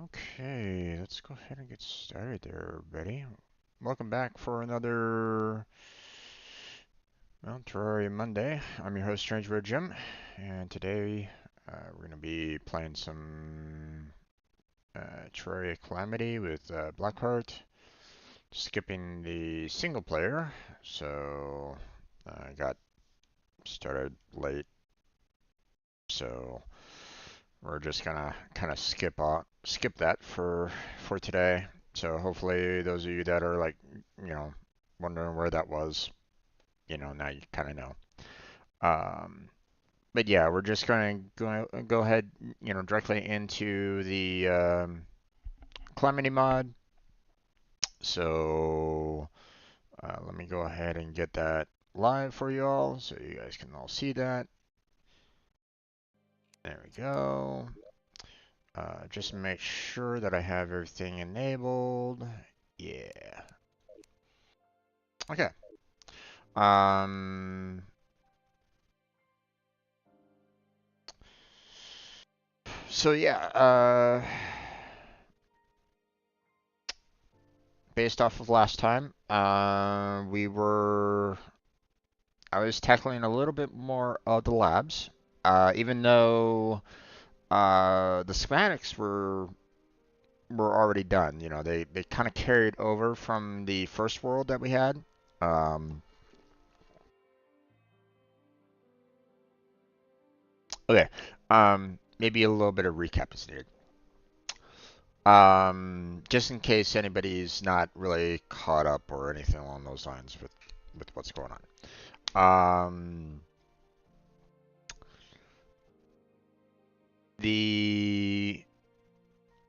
Okay, let's go ahead and get started there, everybody. Welcome back for another, Terraria Monday. I'm your host, Strange Road Jim, and today we're going to be playing some Terraria Calamity with Blackheart, skipping the single player, so I got started late, so we're just gonna kind of skip that for today. So hopefully those of you that are like, wondering where that was, now you kind of know. Um, but yeah, we're just going to go ahead, directly into the Calamity mod. So let me go ahead and get that live for you all so you guys can all see that. There we go. Just make sure that I have everything enabled. Yeah. Okay. Um, so yeah, based off of last time, I was tackling a little bit more of the labs, even though the schematics were already done. They kind of carried over from the first world that we had. Um, okay. Maybe a little bit of recap is needed. Just in case anybody's not really caught up or anything along those lines with what's going on. The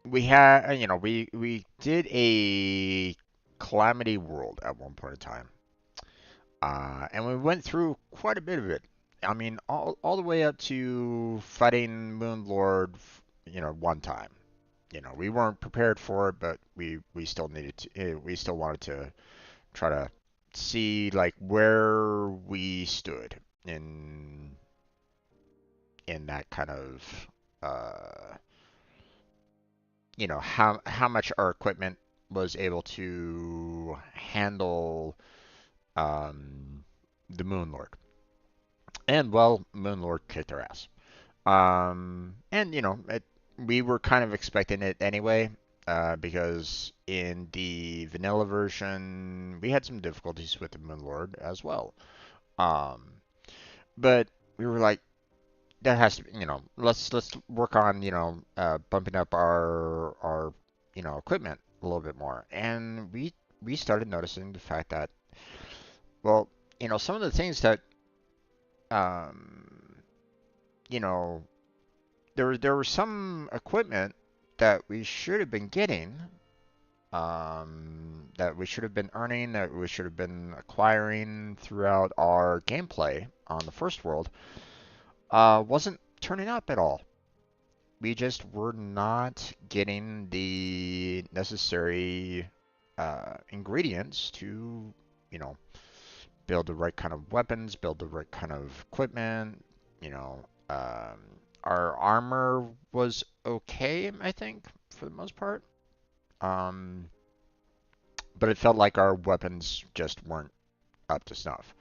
we had we did a Calamity world at one point in time, and we went through quite a bit of it. I mean, all the way up to fighting Moon Lord, one time. We weren't prepared for it, but we still needed to. We still wanted to try to see like where we stood in that kind of uh, how much our equipment was able to handle um, the Moon Lord. And well, Moon Lord kicked our ass. And we were kind of expecting it anyway, because in the vanilla version we had some difficulties with the Moon Lord as well. Um, but we were like, that has to be, let's work on, bumping up our equipment a little bit more. And we started noticing the fact that, well, some of the things that, um, you know, there was some equipment that we should have been getting, that we should have been earning, that we should have been acquiring throughout our gameplay on the first world, wasn't turning up at all. We just were not getting the necessary ingredients to, you know, build the right kind of weapons, build the right kind of equipment. You know, um, our armor was okay, I think, for the most part. Um, but it felt like our weapons just weren't up to snuff.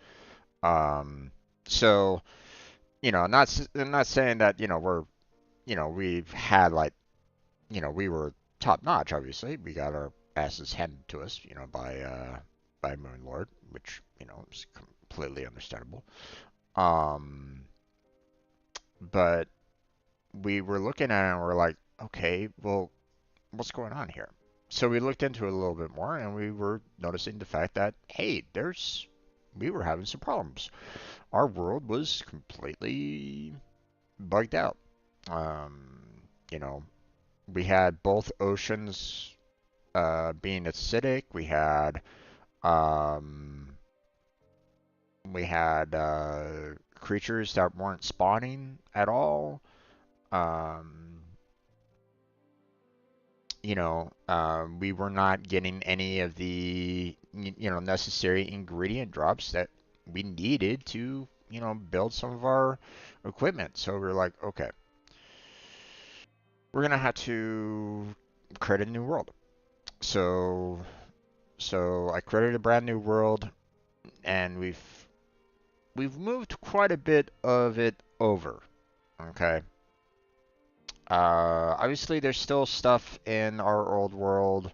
Um, so, I'm not saying that, we've had like, we were top notch. Obviously, we got our asses handed to us, by Moon Lord, which is completely understandable. Um, but we were looking at it and we're like, okay, well, what's going on here? So we looked into it a little bit more, and we were noticing the fact that, hey, we were having some problems. Our world was completely bugged out. Um, you know, we had both oceans being acidic. Um, we had creatures that weren't spawning at all. Um, we were not getting any of the necessary ingredient drops that we needed to build some of our equipment. So we are like, okay, we're gonna have to create a new world. So I created a brand new world, and we've moved quite a bit of it over. Okay. Obviously, there's still stuff in our old world,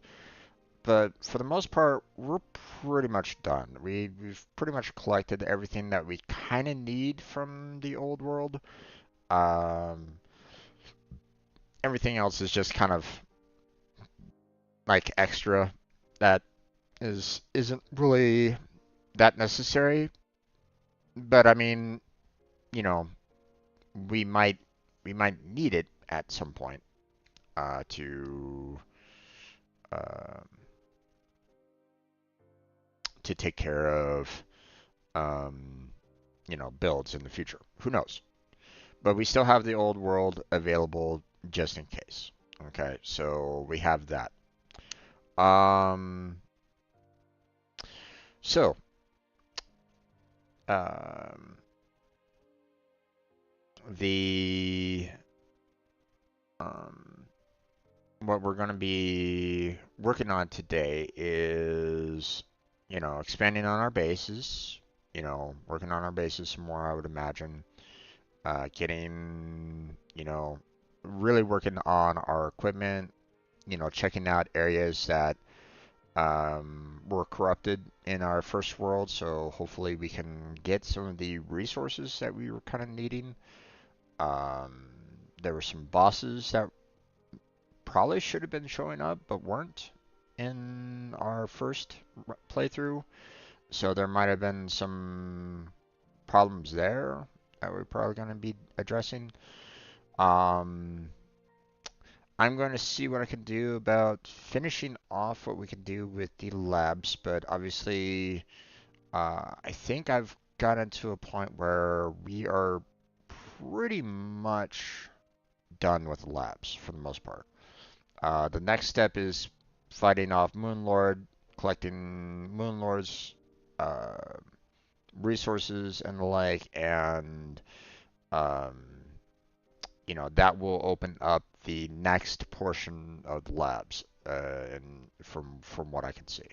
but for the most part, we're pretty much done. We've pretty much collected everything that we kind of need from the old world. Um, Everything else is just kind of like extra that isn't really that necessary. But I mean, you know, we might we might need it at some point to uh, to take care of um, builds in the future. Who knows? But we still have the old world available just in case. Okay, so we have that. Um, so um, the um, what we're going to be working on today is, expanding on our bases. Working on our bases some more, I would imagine. Getting, really working on our equipment. Checking out areas that were corrupted in our first world. So hopefully we can get some of the resources that we were kind of needing. Um, there were some bosses that probably should have been showing up but weren't in our first playthrough. So there might have been some problems there that we're probably going to be addressing. Um, I'm going to see what I can do about finishing off what we can do with the labs, but obviously, I think I've gotten to a point where we are pretty much done with the labs for the most part. The next step is fighting off Moonlord, collecting Moonlord's uh, resources and the like, and um, that will open up the next portion of the labs, and from what I can see.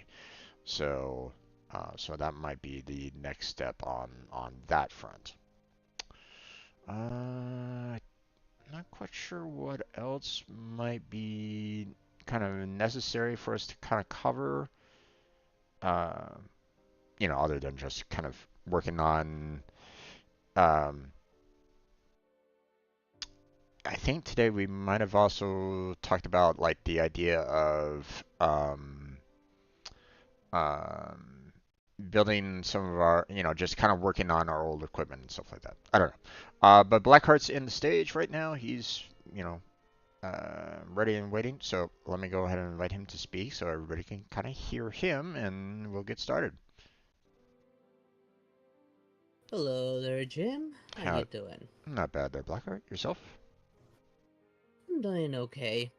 So, that might be the next step on that front. I'm not quite sure what else might be kind of necessary for us to kind of cover. Uh, Other than just kind of working on. Um, I think today we might have also talked about like the idea of um, building some of our, just kind of working on our old equipment and stuff like that. I don't know. But Blackheart's in the stage right now. He's, ready and waiting. So let me go ahead and invite him to speak so everybody can kind of hear him, and we'll get started. Hello there, Jim. How How, you doing? Not bad there, Blackheart. Yourself? I'm doing okay.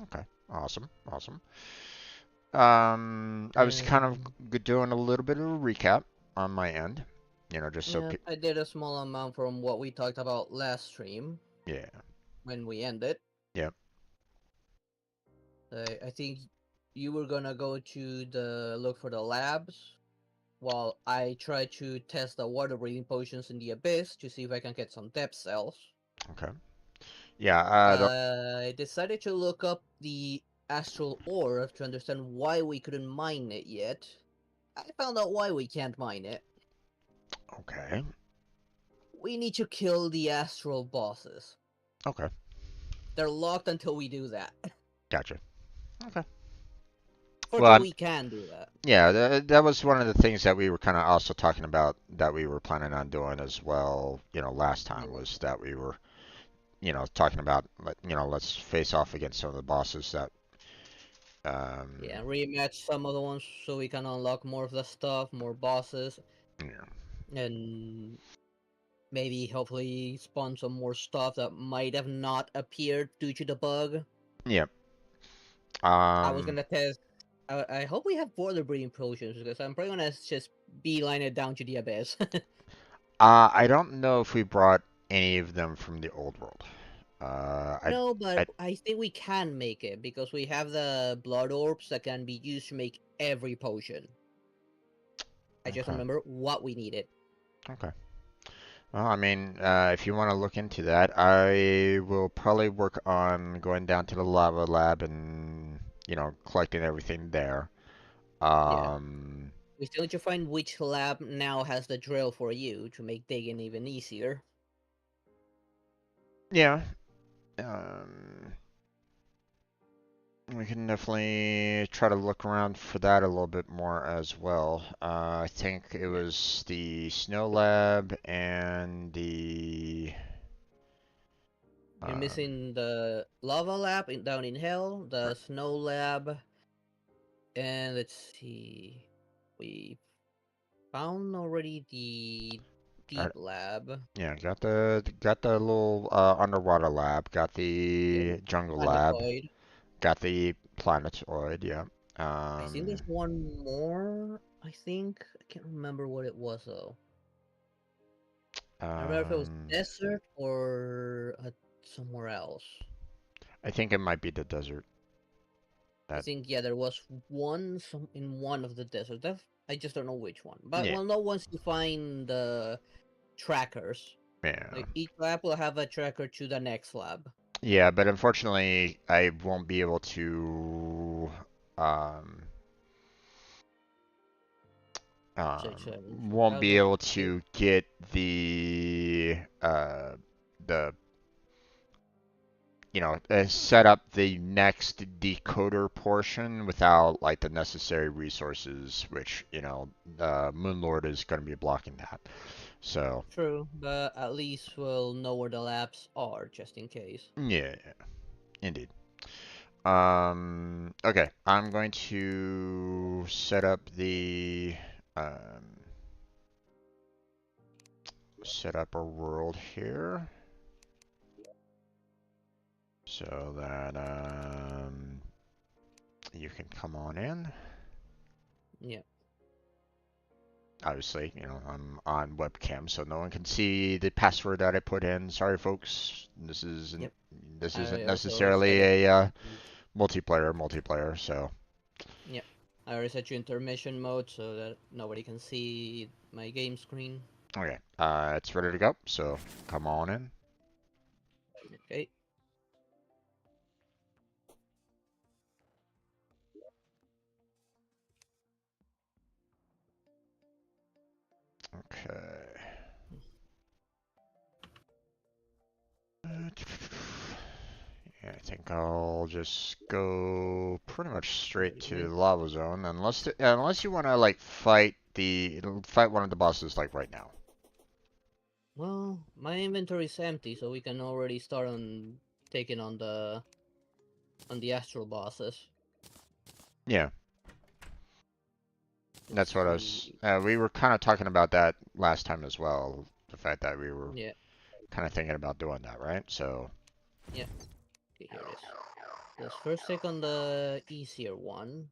Okay. Awesome. Awesome. I was kind of Um, doing a little bit of a recap on my end, just so yeah, I did a small amount from what we talked about last stream yeah, when we ended. yeah, I think you were gonna go to the look for the labs, while I try to test the water breathing potions in the abyss to see if I can get some depth cells. okay, yeah. I decided to look up the astral orb to understand why we couldn't mine it yet. I found out why we can't mine it. Okay, We need to kill the astral bosses. okay, They're locked until we do that. gotcha. Okay. Well, Fortunately, we can do that. yeah, that was one of the things that we were kind of also talking about that we were planning on doing as well. Last time Yeah, was that we were, talking about, let's face off against some of the bosses that, yeah, um, rematch some of the ones so we can unlock more of the stuff, more bosses, yeah, and maybe hopefully spawn some more stuff that might have not appeared due to the bug. yeah. I was Um, gonna test. I hope we have water breathing potions because I'm probably gonna just beeline it down to the abyss. I don't know if we brought any of them from the old world. I, No, but I, I think we can make it because we have the blood orbs that can be used to make every potion. I just okay, remember what we needed. okay. Well, I mean, if you want to look into that, I will probably work on going down to the lava lab and, collecting everything there. Yeah. Um, We still need to find which lab now has the drill for you to make digging even easier. yeah. Um, we can definitely try to look around for that a little bit more as well. I think it Yeah. was the snow lab and the You're um, missing the lava lab down in hell, the snow lab, and let's see. We found already the I, deep lab. yeah, got the little underwater lab, got Yeah, the the jungle lab, planetoid. got the planetoid. Yeah. I think there's one more. I think I can't remember what it was though. I don't remember if it was Um, desert or somewhere else. I think it might be the desert. I That think yeah, there was one in one of the deserts. I just don't know which one. But yeah, we'll know once you find the trackers. yeah. Like each lab will have a tracker to the next lab. Yeah, but unfortunately, I won't be able to um Such won't be browser. able to get the set up the next decoder portion without like the necessary resources, which Moonlord is going to be blocking that. So True, but at least we'll know where the labs are just in case. yeah, yeah, indeed. Okay, I'm going to um, set up a world here so that you can come on in. Yeah. Obviously, I'm on webcam, so no one can see the password that I put in. Sorry, folks. Yep. This isn't I also set necessarily it. a multiplayer. So Yep. I already set you intermission mode so that nobody can see my game screen. okay, it's ready to go. So come on in. Okay. Okay. Yeah, I think I'll just go pretty much straight to the lava zone, unless you want to like fight one of the bosses like right now. Well, my inventory is empty, so we can already start on taking on the astral bosses. Yeah, Let's that's what I was. see. We were kind of talking about that last time as well. The fact that we were Yeah, kind of thinking about doing that, right? So, yeah. Okay, here it is. Let's first take on the easier one.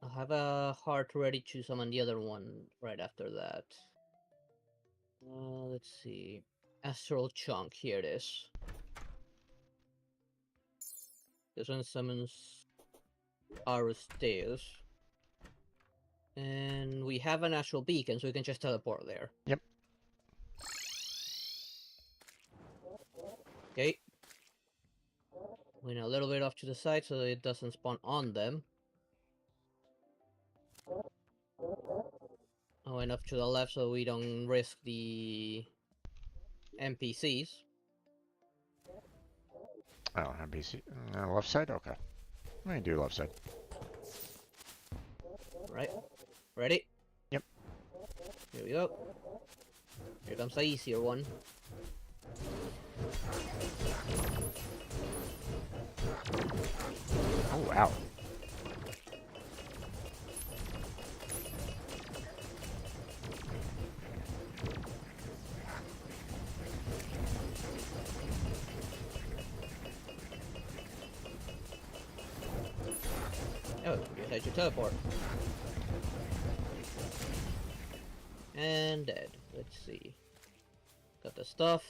I'll have a heart ready to summon the other one right after that. Let's see. Astral chunk. Here it is. This one summons Aristeus. And we have an astral beacon, so we can just teleport there. yep. Okay. Went a little bit off to the side so it doesn't spawn on them. I went off to the left so we don't risk the NPCs. Oh, NPC. Left side. Okay. We can do left side. Right. Ready? Yep. Here we go. Here comes the easier one. Oh wow. Oh, you had your teleport. And dead. Let's see. Got the stuff.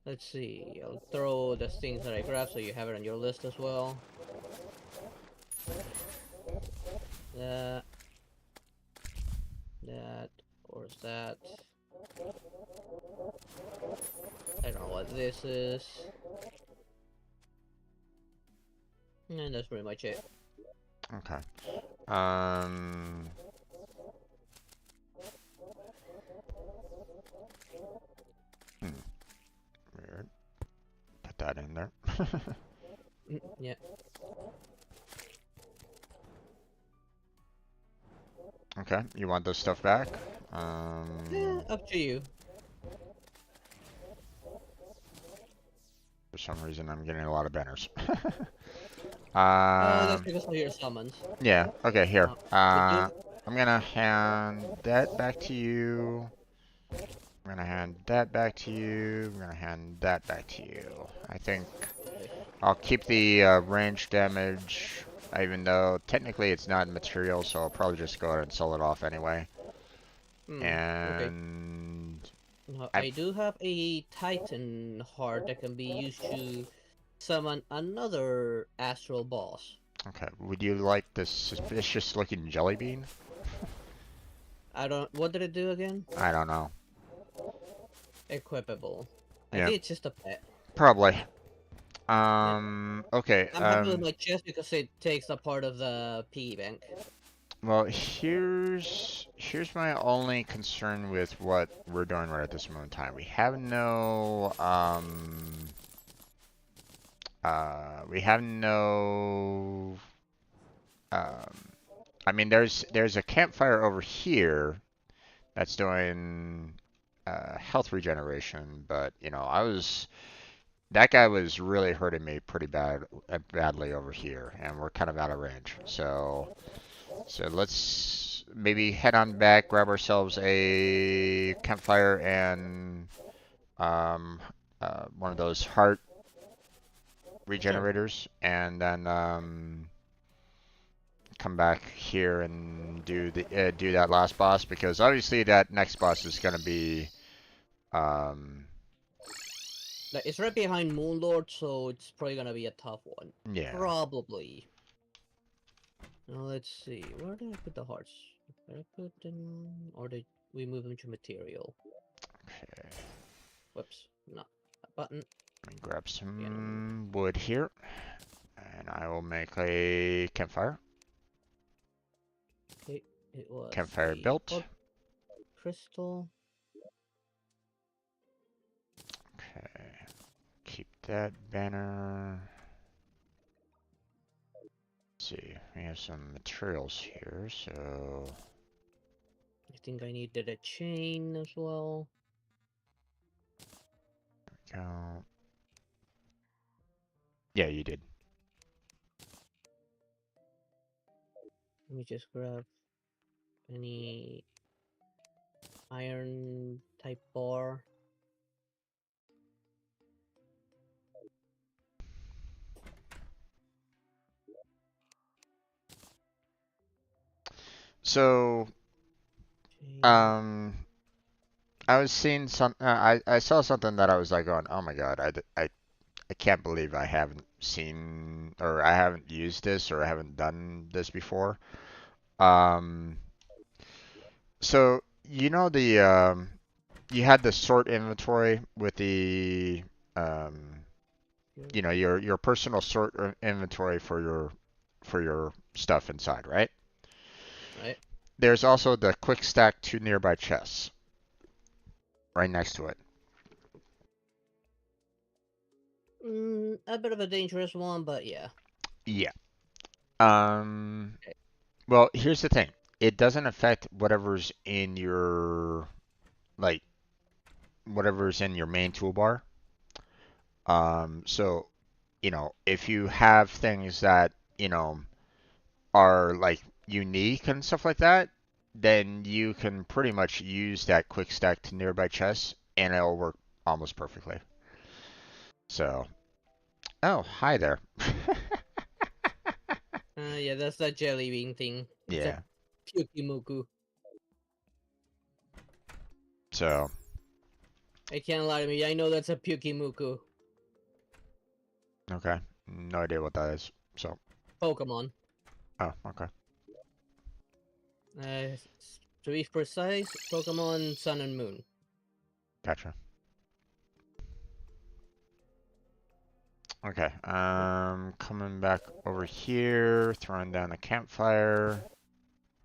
Let's see. I'll throw the things that I grabbed so you have it on your list as well. That. That. Or is that? I don't know what this is. And that's pretty much it. Okay. Weird. Put that in there. Yeah. Okay, you want this stuff back? Up to you. For some reason, I'm getting a lot of banners. Oh, that's because of your summons. Yeah, okay, here. Would you? I'm gonna hand that back to you. I'm gonna hand that back to you. I'm gonna hand that back to you. I think Okay. I'll keep the range damage, even though technically it's not material, so I'll probably just go ahead and sell it off anyway. Okay. And I do have a Titan heart that can be used to summon another astral boss. okay, would you like this suspicious looking jelly bean? I don't. What did it do again? I don't know. Equipable. I Yeah, think it's just a pet. probably. Yeah. Okay, I'm happy with my chest because it takes a part of the piggy bank. well, here's my only concern with what we're doing right at this moment in time. We have no I mean there's a campfire over here that's doing health regeneration, but you know, that guy was really hurting me pretty badly over here, and we're kind of out of range. So let's maybe head on back, grab ourselves a campfire and one of those heart Sure. regenerators, and then come back here and do that last boss, because obviously that next boss is gonna be um Like, it's right behind Moonlord, so it's probably gonna be a tough one. yeah. Probably. Now let's see. Where did I put the hearts? Did I put them, or did we move them to material? Okay, Whoops. Not a button. let me grab Yeah. some wood here, and I will make a campfire. Okay. It was Campfire a built. crystal. Okay, keep that banner. Let's see, we have some materials here, so I think I needed a chain as well. go. Yeah, you did. Let me just grab any iron type bar. So, Chain. um, I was seeing I saw something that I was like going, oh my god, I can't believe I haven't seen or I haven't used this or I haven't done this before. Um, so you know you had the sort inventory with the um, you know, your personal sort inventory for your stuff inside, right? Right? There's also the quick stack to nearby chests right next to it. A bit of a dangerous one, but yeah. Yeah. Um, well, here's the thing. It doesn't affect whatever's in your like whatever's in your main toolbar. So, you know, if you have things that, you know, are like unique and stuff like that, then you can pretty much use that quick stack to nearby chests and it'll work almost perfectly. So, oh, hi there. Yeah, that's that jelly bean thing. It's a Yeah. Pyukimuku. So, I can't lie to me. I know that's a Pyukimuku Okay. No idea what that is. So. Pokemon. Oh, okay. To be precise, Pokemon Sun and Moon. Gotcha. Okay. Coming back over here, throwing down the campfire.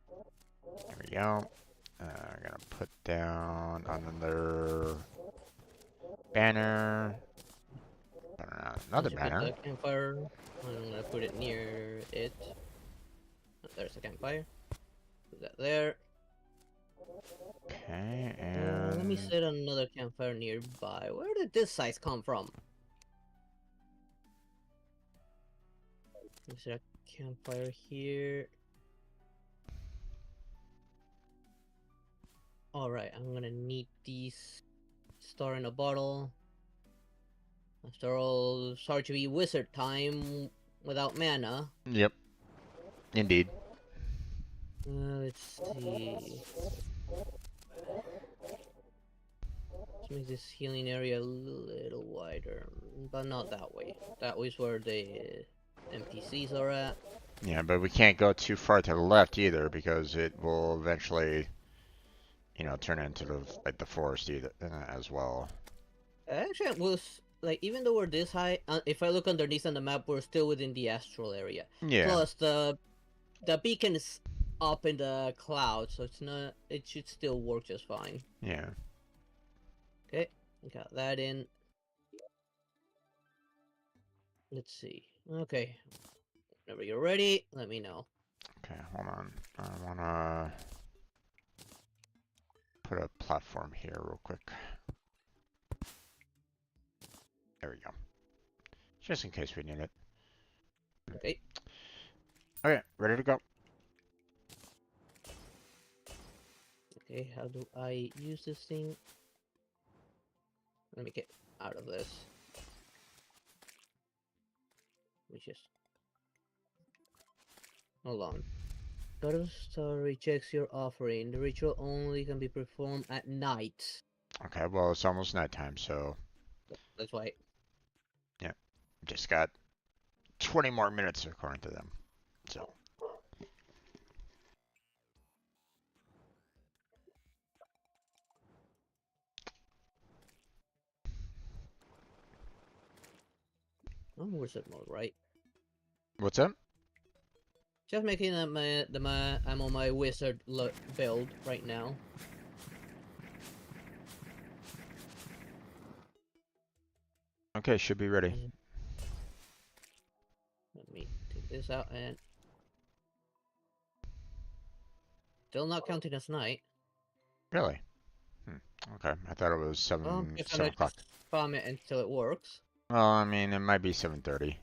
There we go. I'm gonna put down another banner. Another Once you put banner. the campfire, I'm gonna put it near it. There's the campfire. Put that there. Okay, Let me and set another campfire nearby. Where did this size come from? Is there a campfire here? Alright, I'm gonna need these. Star in a bottle. After all, sorry to be wizard time without mana. yep, indeed. Let's see. Let's make this healing area a little wider, but not that way. That way's where the NPCs are at. Yeah, but we can't go too far to the left either because it will eventually, you know, turn into the forest either, as well. Actually, it was like even though we're this high, if I look underneath on the map, we're still within the astral area. Yeah. Plus, the beacon is up in the clouds, so it's not. It should still work just fine. Yeah. Okay, got that in. Let's see. Okay, whenever you're ready, let me know. Okay, hold on. I wanna put a platform here real quick. There we go. Just in case we need it. Okay. Okay, ready to go. Okay, how do I use this thing? Let me get out of this. Let me just... Hold on. Goddess Star rejects your offering. The ritual only can be performed at night. Okay, well, it's almost nighttime, so That's why. yeah, just got 20 more minutes according to them. So. I'm wizard mode, right? What's up? Just making I'm on my wizard build right now. Okay, should be ready. Let me take this out and... Still not counting as night. Really? Okay, I thought it was If 7 I o'clock. just farm it until it works. Well, I mean, it might be 7:30.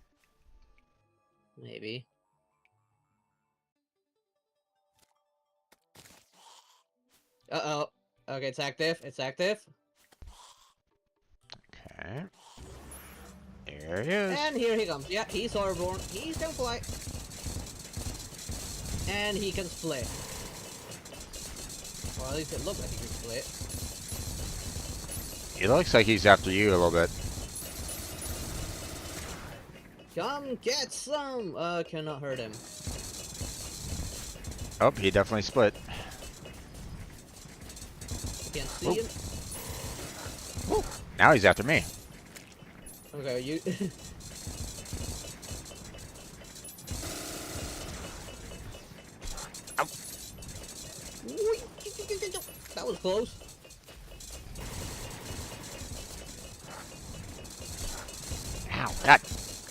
Maybe. Uh-oh. Okay, it's active. It's active. Okay. There he is. And here he comes. Yeah, he's Airborne. He can fly. And he can split. Or at least it looks like he can split. He looks like he's after you a little bit. Come get some! Cannot hurt him. Oh, he definitely split. Can't see him. Woo. Now he's after me. Okay, you... Ow. That was close. Ow! God!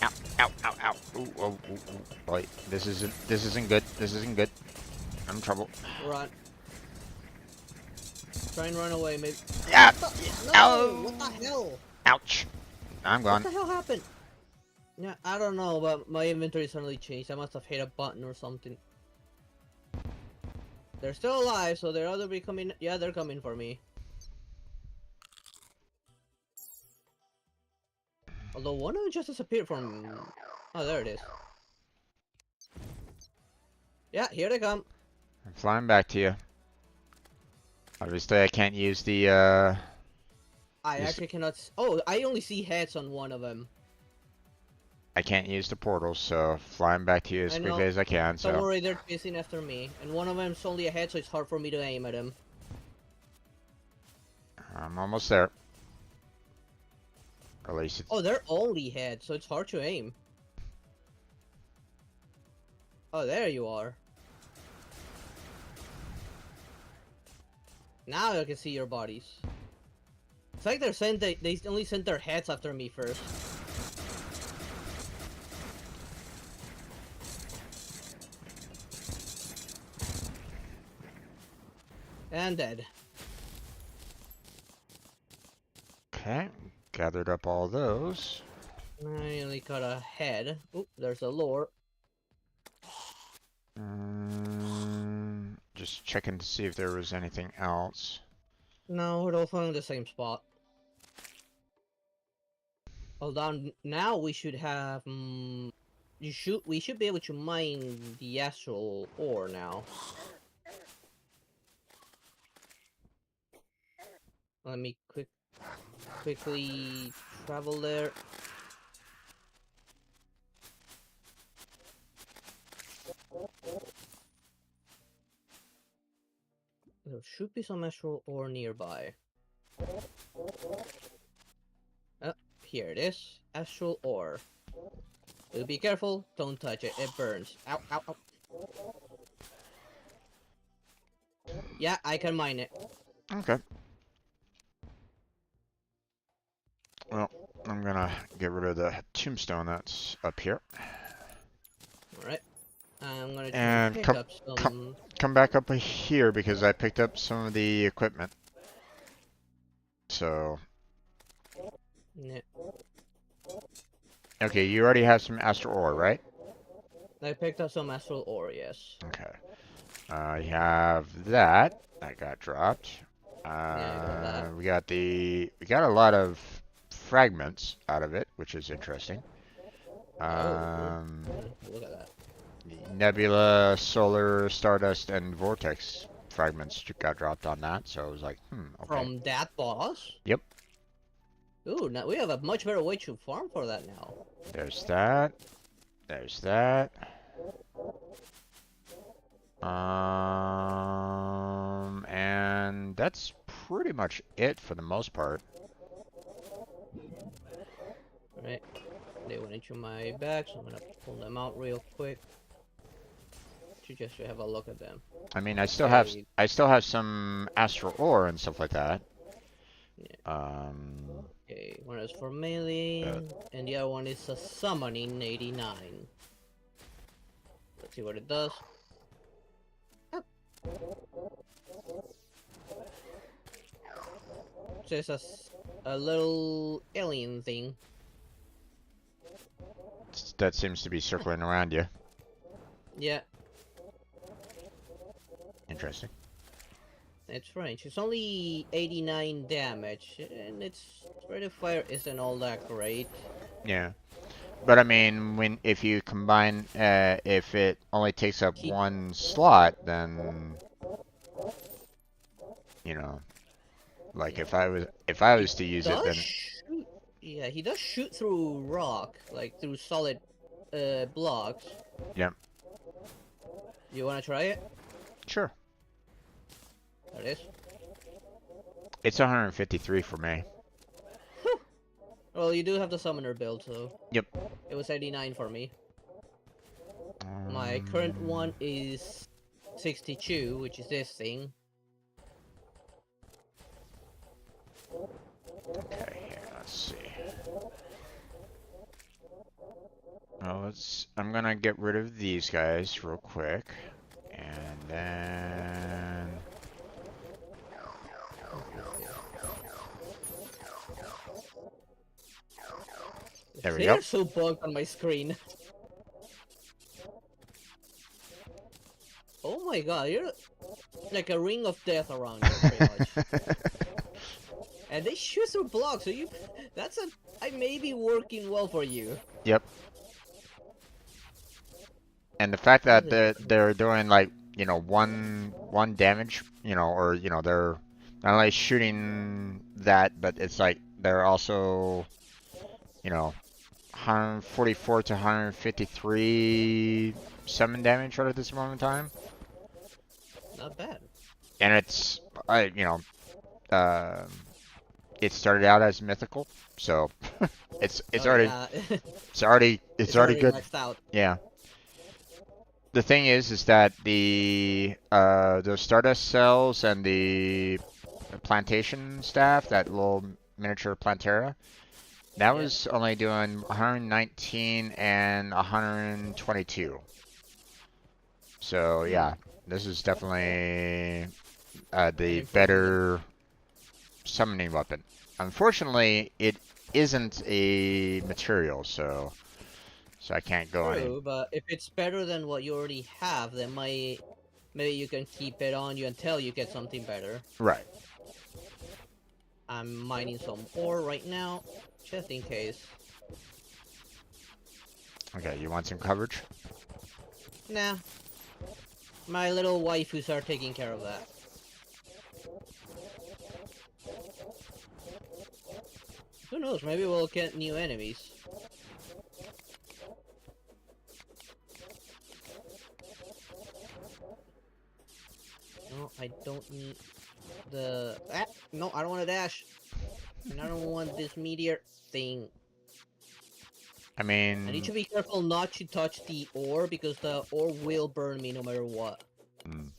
Ow! Ow! Ow! Ow! Ooh! Oh! Ooh! Ooh! Boy, this isn't good. This isn't good. I'm in trouble. Run. Try and run away, maybe. Yeah! No! Ow! What the hell? Ouch! I'm gone. What the hell happened? Yeah, I don't know, but my inventory suddenly changed. I must have hit a button or something. They're still alive, so they're either be coming. Yeah, they're coming for me. Although one of them just disappeared from... Oh, there it is. Yeah, here they come. I'm flying back to you. Obviously, I can't use the I actually cannot. Oh, I only see heads on one of them. I can't use the portals, so flying back to you as I quickly know. as I can. Don't So worry, they're chasing after me, and one of them's only a head, so it's hard for me to aim at him. I'm almost there. Or at least it's... Oh, they're only heads, so it's hard to aim. Oh, there you are. Now I can see your bodies. It's like they only sent their heads after me first. And dead. Okay, gathered up all those. I only got a head. Oop, there's a lore. Just checking to see if there was anything else. No, we're all found in the same spot. Hold on. Now we should have. We should be able to mine the astral ore now. Let me quickly travel there. There should be some astral ore nearby. Oh, here it is. Astral ore. Be careful, don't touch it, it burns. Ow, ow, ow. Yeah, I can mine it. Okay. Well, I'm gonna get rid of the tombstone that's up here. Alright. I'm gonna try And to pick up some... come back up here because I picked up some of the equipment. So... Yeah. Okay, you already have some astral ore, right? I picked up some astral ore, yes. Okay. You have that. That got dropped. Yeah, I got that. We got a lot of fragments out of it, which is interesting. Look at that. Nebula, solar, stardust, and vortex fragments got dropped on that, so I was like, okay. From that boss? Yep. Ooh, now we have a much better way to farm for that now. There's that. There's that. And that's pretty much it for the most part. Alright. They went into my bag, so I'm gonna pull them out real quick. To just have a look at them. I mean, I still have some astral ore and stuff like that. Yeah. Okay, one is for mailing, and the other one is a summoning 89. Let's see what it does. Oh. Just a little alien thing. That seems to be circling around you. Yeah. Interesting. It's range. It's only 89 damage, and its rate of fire isn't all that great. Yeah. But I mean, if you combine, if it only takes up one slot, then, you know, like if I was to use it, then... Yeah, he does shoot through rock, like through solid blocks. Yep. You wanna try it? Sure. There it is. It's 153 for me. Whew. Well, you do have the summoner build, so... Yep. It was 89 for me. My current one is 62, which is this thing. Okay, here, let's see. Well, I'm gonna get rid of these guys real quick. And then... There we go. They're so bugged on my screen. Oh my god, you're like a ring of death around you, pretty much. And they shoot through blocks, so I may be working well for you. Yep. And the fact that they're doing like, you know, one damage, you know, or, you know, they're I like shooting that, but it's like they're also, you know, 144 to 153 summon damage right at this moment in time. Not bad. And it's, um it started out as mythical, so it's Oh already yeah, it's it's already already good. maxed out. Yeah. The thing is that the Stardust cells and the plantation staff, that little miniature Plantera, that Yeah. was only doing 119 and 122. So Hmm. yeah, this is definitely An the improvement. better summoning weapon. Unfortunately, it isn't a material, so I can't go any. True, but if it's better than what you already have, then maybe you can keep it on you until you get something better. Right. I'm mining some ore right now, just in case. Okay, you want some coverage? Nah, my little waifus are taking care of that. Who knows, maybe we'll get new enemies. No, I don't need the... Ah, no, I don't want to dash. And I don't want this meteor thing. I I need mean, to be careful not to touch the ore, because the ore will burn me no matter what. mm,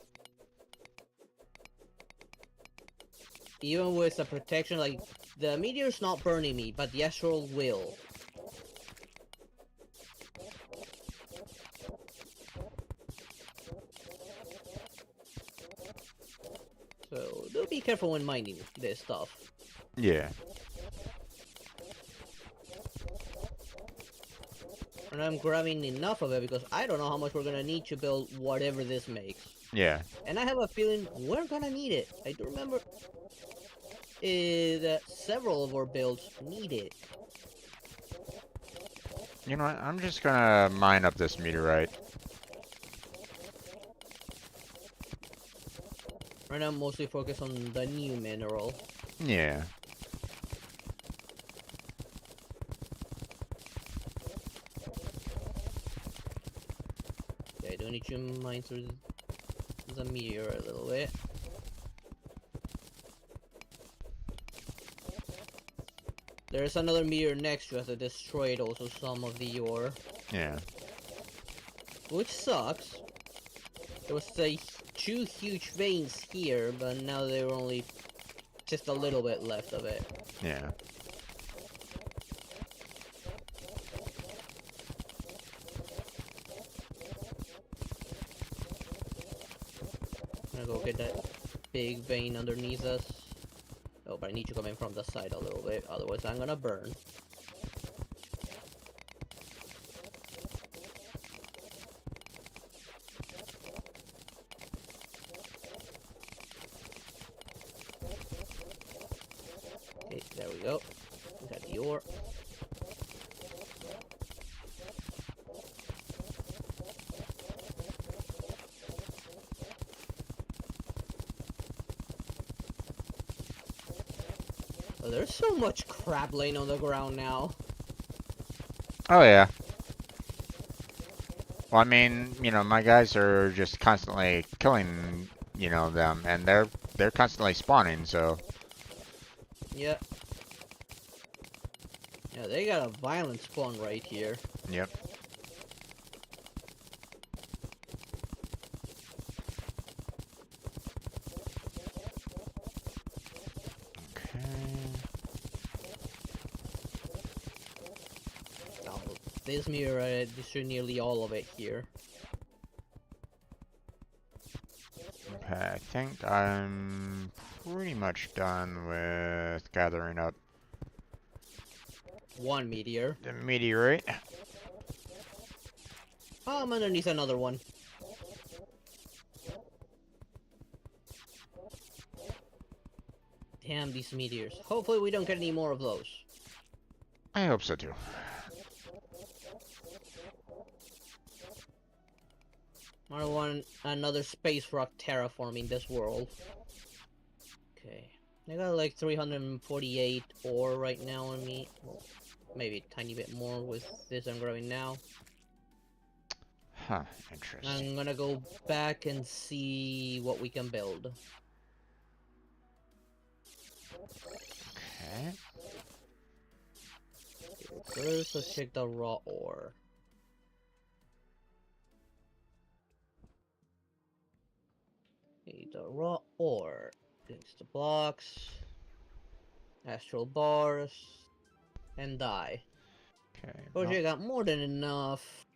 Even with the protection, like, the meteor's not burning me, but the astral will. So, do be careful when mining this stuff. yeah, And I'm grabbing enough of it because I don't know how much we're gonna need to build whatever this makes. yeah. And I have a feeling we're gonna need it. I do remember that several of our builds need it. You know what? I'm just gonna mine up this meteorite. Right now I'm mostly focused on the new mineral. Yeah. Okay, I do need to mine through the meteor a little bit. There's another meteor next to us that destroyed also some of the ore. Yeah. Which sucks. There was two huge veins here, but now there are only just a little bit left of it. Yeah. I'm gonna go get that big vein underneath us. Oh, but I need to come in from the side a little bit, otherwise I'm gonna burn. Okay, there we go. We got the ore. Oh, there's so much crap laying on the ground now. Oh yeah. Well, I mean, my guys are just constantly killing, them, and they're constantly spawning. So Yeah. Yeah, they got a violent spawn right here. yep. Okay. Oh, this mirror destroyed nearly all of it here. Okay. I think I'm pretty much done with gathering up One meteor. the meteorite. Oh, I'm underneath another one. Damn these meteors. Hopefully we don't get any more of those. I hope so too. I don't want another space rock terraforming this world. Okay. I got like 348 ore right now on me. Well, maybe a tiny bit more with this I'm growing now. Huh, interesting. I'm gonna go back and see what we can build. Okay. First, let's check the raw ore. Okay, the raw ore. It's the blocks, astral bars, and dye. Okay. Of course, No. I got more than enough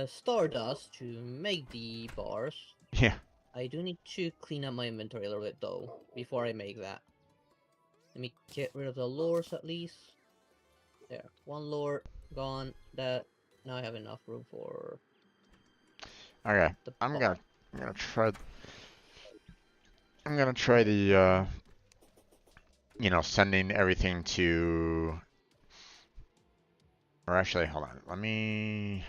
stardust to make the bars. Yeah. I do need to clean up my inventory a little bit though before I make that. Let me get rid of the lures at least. There, one lure gone. That now I have enough room for Okay. the I'm bar. gonna I'm gonna try I'm gonna try the sending everything to, or actually hold on. Let me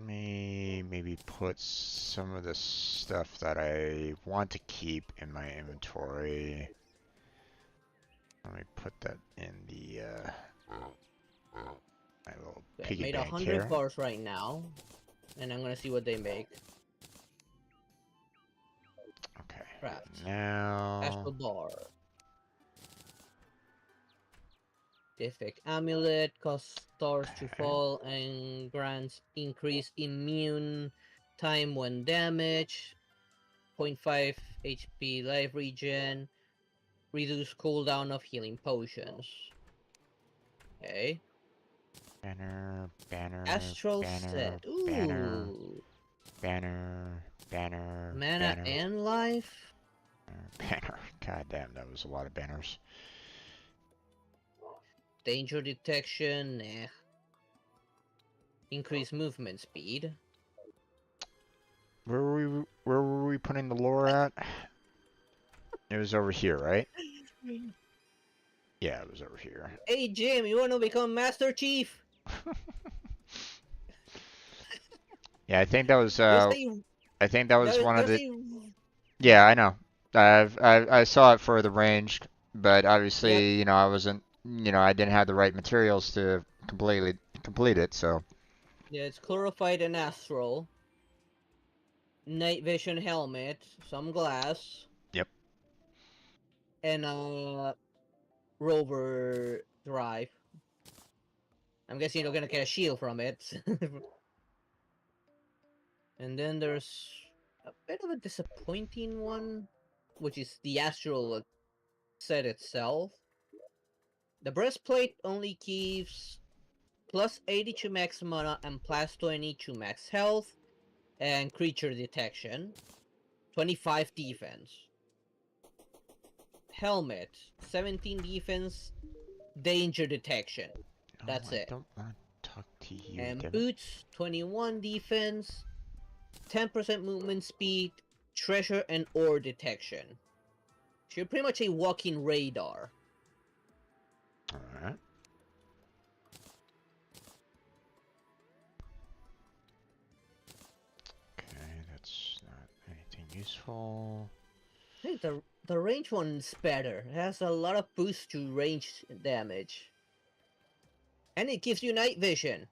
maybe put some of the stuff that I want to keep in my inventory. Let me put that in the my little I piggy made bank 100 here. bars right now, and I'm gonna see what they make. Okay. Craft. Now. Astral bar. Diffic amulet causes stars to Okay. fall and grants increased immune time when damaged. 0.5 HP life regen. Reduce cooldown of healing potions. Okay. Banner, banner, Astral banner, set. banner, Ooh. banner, banner, Mana banner, and life. banner. God damn, that was a lot of banners. Danger detection. Nah. Increase movement speed. Where were we putting the lore at? It was over here, right? Yeah, it was over here. Hey Jim, you wanna become Master Chief? Yeah, I think that was There's a one of there's the. a Yeah, I know. I saw it for the range, but yep. obviously, I wasn't, I didn't have the right materials to completely complete it, so. Yeah, it's chlorophyte and astral. Night vision helmet, some glass, Yep. and rover drive. I'm guessing you're gonna get a shield from it. And then there's a bit of a disappointing one, which is the astral set itself. The breastplate only gives plus 80 to max mana and plus 20 to max health and creature detection. 25 defense. Helmet, 17 defense, danger detection. No, That's I it. don't want to talk to you, And damn it. boots, 21 defense, 10% movement speed, treasure and ore detection. So you're pretty much a walking radar. Alright. Okay, that's not anything useful. I think the range one's better. It has a lot of boost to range damage. And it gives you night vision.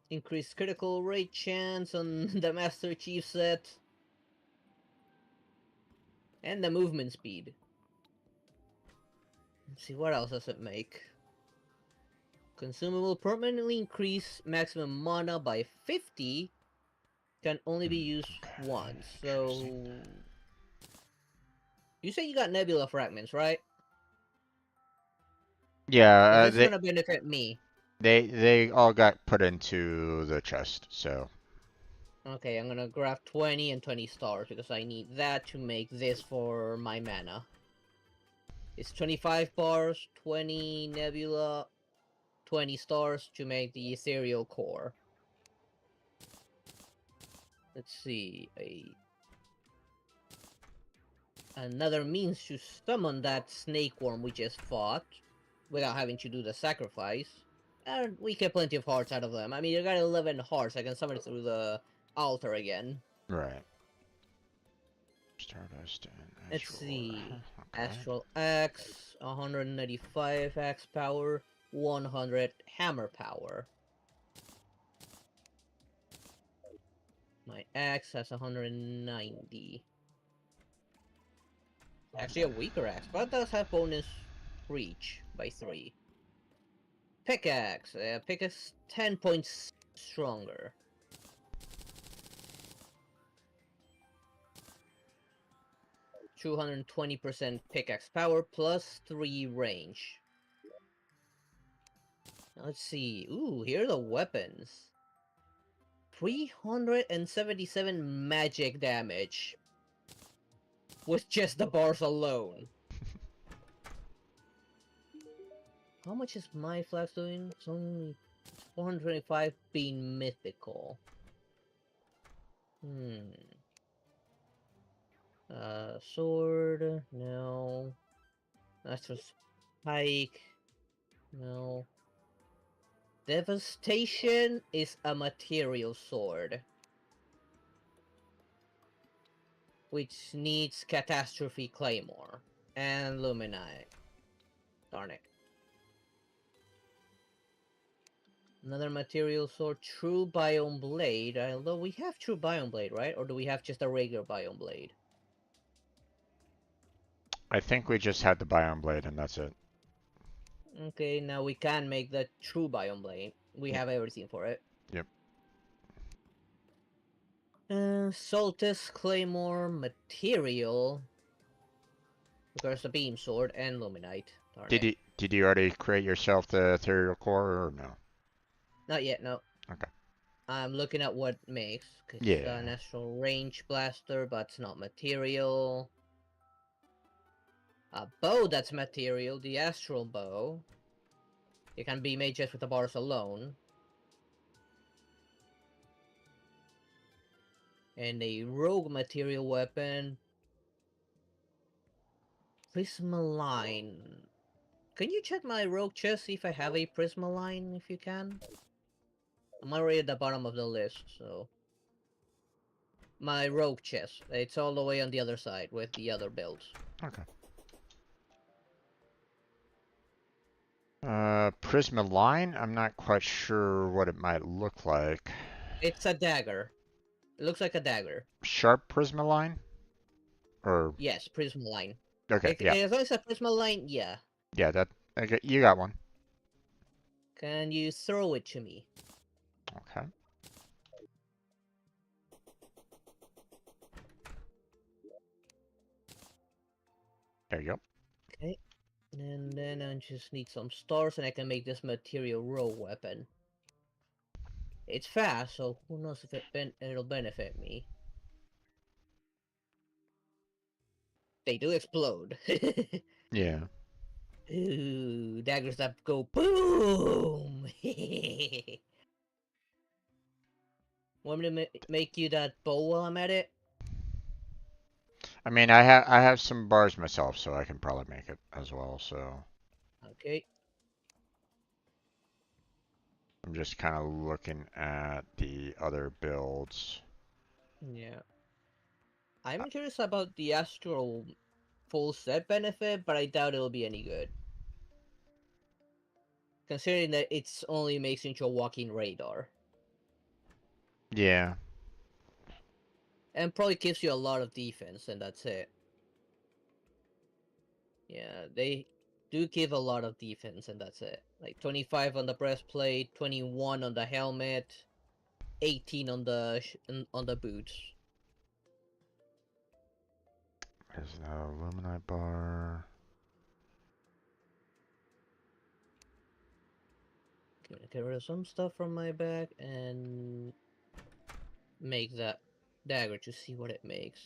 Increased critical rate chance on the Master Chief set. And the movement speed. Let's see, what else does it make? Consumable permanently increase maximum mana by 50. Can only be used Okay, once. interesting. So you say you got nebula fragments, right? Yeah, Because this is gonna benefit me. they all got put into the chest, so. Okay, I'm gonna grab 20 and 20 stars because I need that to make this for my mana. It's 25 bars, 20 nebula, 20 stars to make the ethereal core. Let's see, another means to summon that snake worm we just fought without having to do the sacrifice. And we get plenty of hearts out of them. I mean, you got 11 hearts, I can summon it through the altar again. Right. Stardust and Let's Azure. see. Okay. Astral Axe, 195 axe power, 100 hammer power. My axe has 190. Actually a weaker axe, but it does have bonus reach by 3. Pickaxe. Pickaxe 10 points stronger. 220% pickaxe power plus 3 range. Now let's see. Ooh, here are the weapons. 377 magic damage with just the bars alone. How much is my flax doing? It's only 425 being mythical. Sword, no. That's for spike, no. Devastation is a material sword, which needs Catastrophe Claymore and Luminite. Darn it. Another material sword, True Biome Blade. Although we have True Biome Blade, right? Or do we have just a regular Biome Blade? I think we just had the Biome Blade and that's it. Okay, now we can make the True Biome Blade. We Yep. have everything for it. Yep. Soltis Claymore material. Requires a beam sword and Luminite. Darn it. Did you already create yourself the ethereal core or no? Not yet, no. Okay. I'm looking at what makes. It's Yeah. an astral range blaster, but it's not material. A bow that's material, the astral bow. It can be made just with the bars alone. And a rogue material weapon. Prismaline. Can you check my rogue chest, see if I have a Prismaline, if you can? I'm already at the bottom of the list, so... My rogue chest. It's all the way on the other side with the other builds. Okay. Prismaline? I'm not quite sure what it might look like. It's a dagger. It looks like a dagger. Sharp Prismaline? Or Yes, Prismaline. okay, yeah. As long as it's a Prismaline, yeah. Yeah, that okay, you got one. Can you throw it to me? Okay. There you go. Okay. And then I just need some stars and I can make this material rogue weapon. It's fast, so who knows if it'll benefit me. They do explode. Yeah. Ooh, daggers that go boom! Want me to make you that bow while I'm at it? I mean, I have some bars myself, so I can probably make it as well. So Okay. I'm just kind of looking at the other builds. Yeah. Uh, I'm curious about the astral full set benefit, but I doubt it'll be any good. Considering that it's only makes into a walking radar. Yeah. And probably gives you a lot of defense, and that's it. Yeah, they do give a lot of defense, and that's it. Like 25 on the breastplate, 21 on the helmet, 18 on the boots. There's the Luminite bar. Gonna get rid of some stuff from my bag and make that dagger to see what it makes.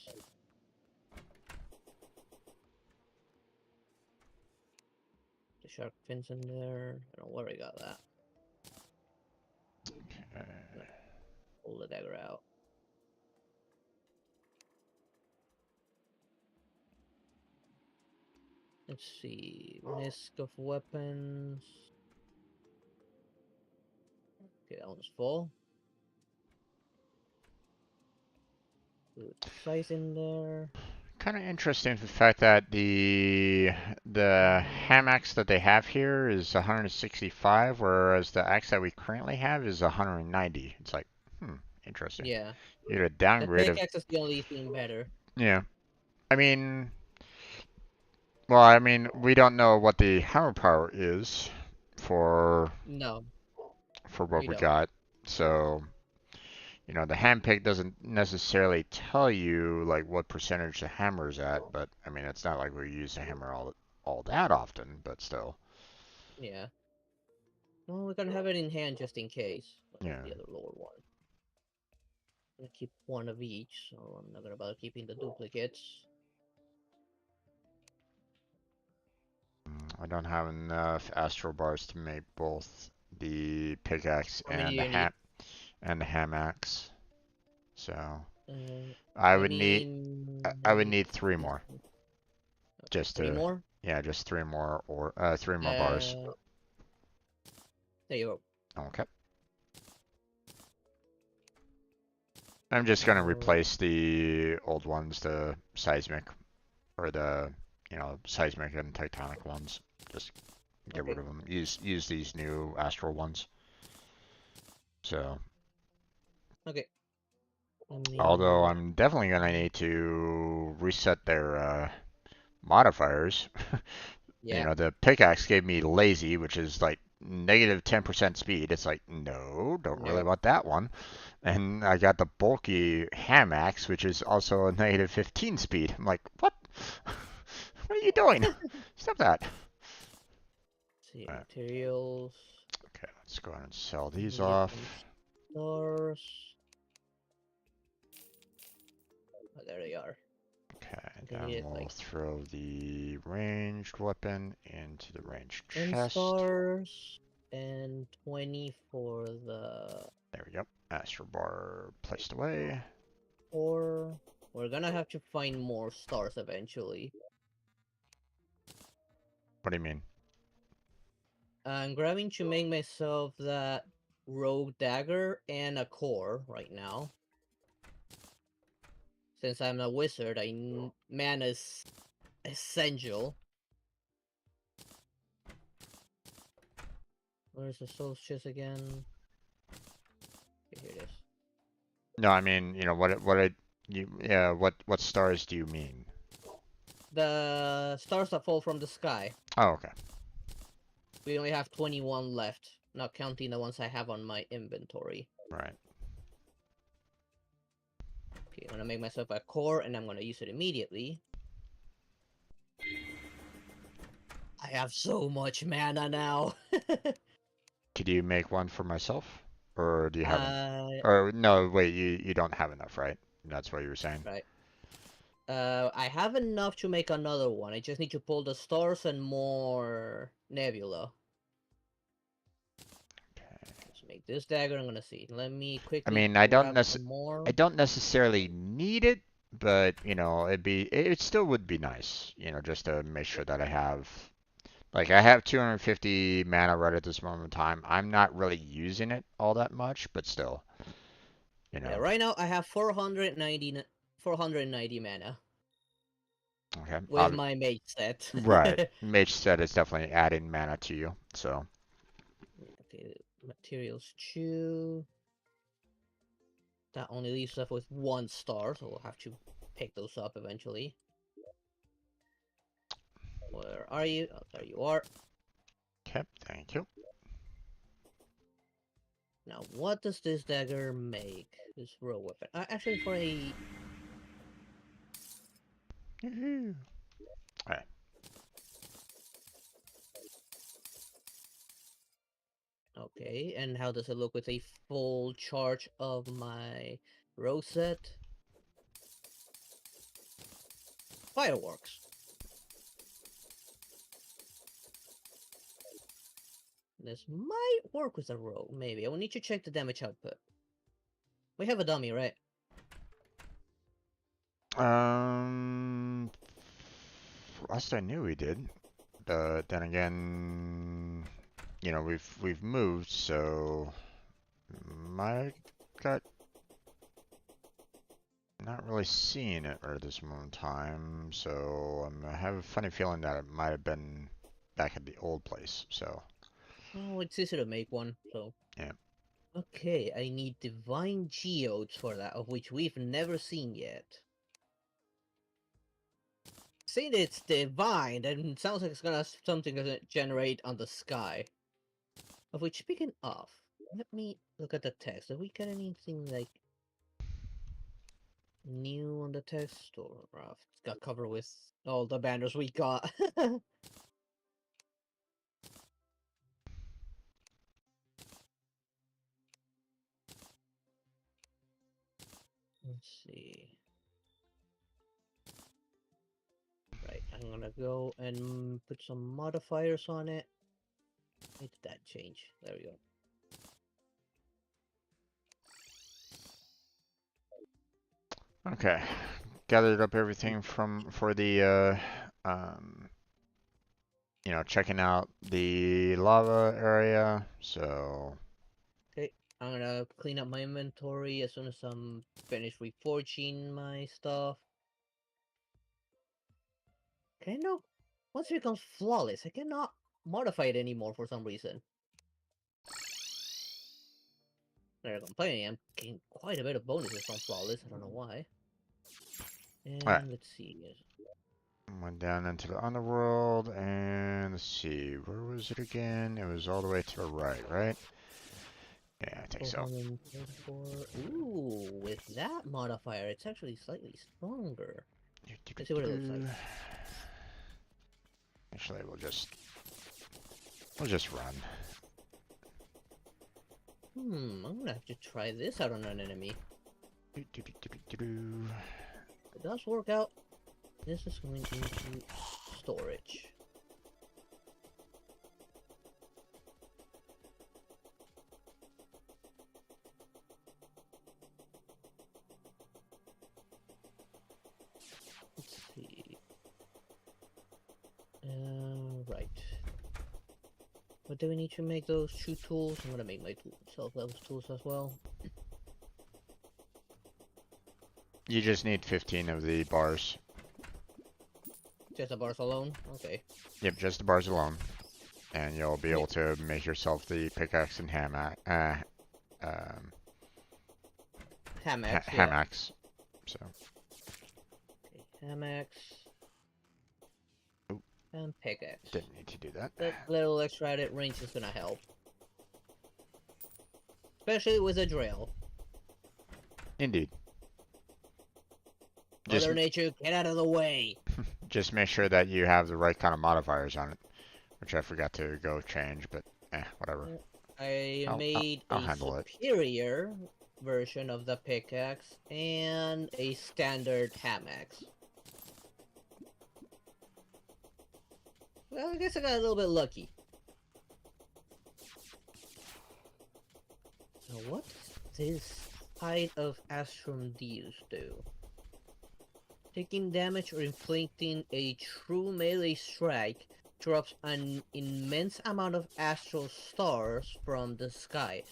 The shark fins in there. I don't worry about that. Okay. Pull the dagger out. Let's see. Misc of weapons. Okay, that one's full. Put the size in there. Kind of interesting the fact that the ham axe that they have here is 165, whereas the axe that we currently have is 190. It's like, interesting. Yeah. You had a The downgrade of, pickaxe is the only thing better. yeah. I mean, well, I mean, we don't know what the hammer power is for No, what we we don't. got, so the hand pick doesn't necessarily tell you like what percentage the hammer's at, but I mean, it's not like we use the hammer all that often, but still. Yeah. Well, we're gonna have it in hand just in case. Where's Yeah. the other lower one? I'm gonna keep one of each, so I'm not gonna bother keeping the duplicates. I don't have enough astral bars to make both the pickaxe How many do you need? and the ham axe. So I Let would me need I would make need three this. more Okay, just three to more. yeah, just three more or 3 more bars. Uh, there you go. Okay. I'm just gonna Uh, replace the old ones, the seismic or the seismic and tectonic ones. Just get rid okay. of them. Use these new astral ones. So, Okay. Let although me. I'm definitely gonna need to reset their modifiers. Yeah. The pickaxe gave me lazy, which is like negative 10% speed. It's like, no, don't really No. want that one. And I got the bulky ham axe, which is also a negative 15 speed. I'm like, what? What are you doing? Stop that. See All right. materials. Okay, let's go ahead and sell Let these me get some off. stars. Oh, there they are. Okay, I then need we'll like throw the ranged weapon into the ranged 10 chest. stars and 20 for the There we go. Astral bar placed away. ore. We're gonna have to find more stars eventually. What do you mean? I'm grabbing to make myself that rogue dagger and a core right now. Since I'm a wizard, mana is essential. Where's the soul chest again? Okay, here it is. No, I mean, what stars do you mean? The stars that fall from the sky. Oh, okay. We only have 21 left, not counting the ones I have on my inventory. Right. Okay, I'm gonna make myself a core and I'm gonna use it immediately. I have so much mana now. Could you make one for myself? Or do you haven't? uh, Or no, wait, you don't have enough, right? That's what you were saying. right. I have enough to make another one. I just need to pull the stars and more nebula. Okay. Let's make this dagger. I'm gonna see. Let me I quickly mean, grab some I more. don't necessarily need it, but it still would be nice, just to make sure that I have like I have 250 mana right at this moment in time. I'm not really using it all that much, but still, you Yeah, know. right now I have 490 mana Okay. with my mage set. Right. Mage set is definitely adding mana to you, so. Okay, materials 2. That only leaves us with 1 star, so we'll have to pick those up eventually. Where are you? Oh, there you are. Okay, thank you. Now, what does this dagger make? This rogue weapon. Actually, for a... Woohoo. Alright. Okay, and how does it look with a full charge of my rogue set? Fireworks. This might work with a rogue, maybe. I will need to check the damage output. We have a dummy, right? Um, last I knew we did. But then again, we've moved, so my gut. Not really seeing it right at this moment in time, so I have a funny feeling that it might have been back at the old place, so. Oh, it's easy to make one, so. Yeah. Okay, I need divine geodes for that, of which we've never seen yet. Saying it's divine, then it sounds like it's gonna something gonna generate on the sky. Of which, speaking of, let me look at the text. Have we got anything like new on the text, or it's got covered with all the banners we got? Let's see. Right, I'm gonna go and put some modifiers on it. Why did that change? There we go. Okay. Gathered up everything for the checking out the lava area. So Okay, I'm gonna clean up my inventory as soon as I'm finished reforging my stuff. Okay, no. Once it becomes flawless, I cannot modify it anymore for some reason. They're complaining. I'm getting quite a bit of bonuses from flawless. I don't know why. all right. And let's see. Went down into the underworld and let's see, where was it again? It was all the way to the right, right? Yeah, I think so. 434. Ooh, with that modifier, it's actually slightly stronger. Let's see what it looks like. Actually, we'll just run. I'm gonna have to try this out on an enemy. If it does work out, this is going into storage. Let's see. Right. What do we need to make those 2 tools? I'm gonna make myself those tools as well. You just need 15 of the bars. Just the bars alone? Okay. Yep, just the bars alone. And you'll be able to make yourself the pickaxe and Hammocks, yeah. hammocks. So. Okay, hammocks. Oop. And pickaxe. Didn't need to do that. That little extra added range is gonna help. Especially with a drill. Indeed. Mother Nature, get out of the way! Just make sure that you have the right kind of modifiers on it, which I forgot to go change, but whatever. I made a superior version of the pickaxe and a standard hammocks. Well, I guess I got a little bit lucky. Now, what does this Tide of Astrodeus do? Taking damage or inflicting a true melee strike drops an immense amount of astral stars from the sky.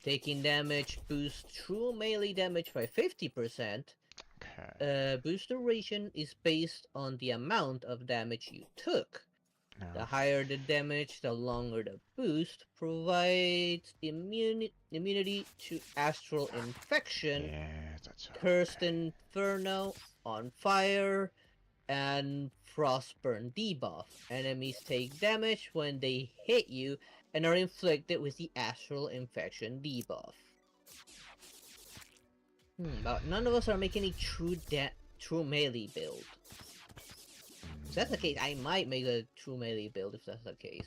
Taking damage boosts true melee damage by 50%. Okay. Boost duration is based on the amount of damage you took. No. The higher the damage, the longer the boost. Provides immunity to astral infection, cursed inferno, on fire, and frostburn debuff. Enemies take damage when they hit you and are inflicted with the astral infection debuff. But none of us are making a true melee build. If that's the case, I might make a true melee build if that's the case.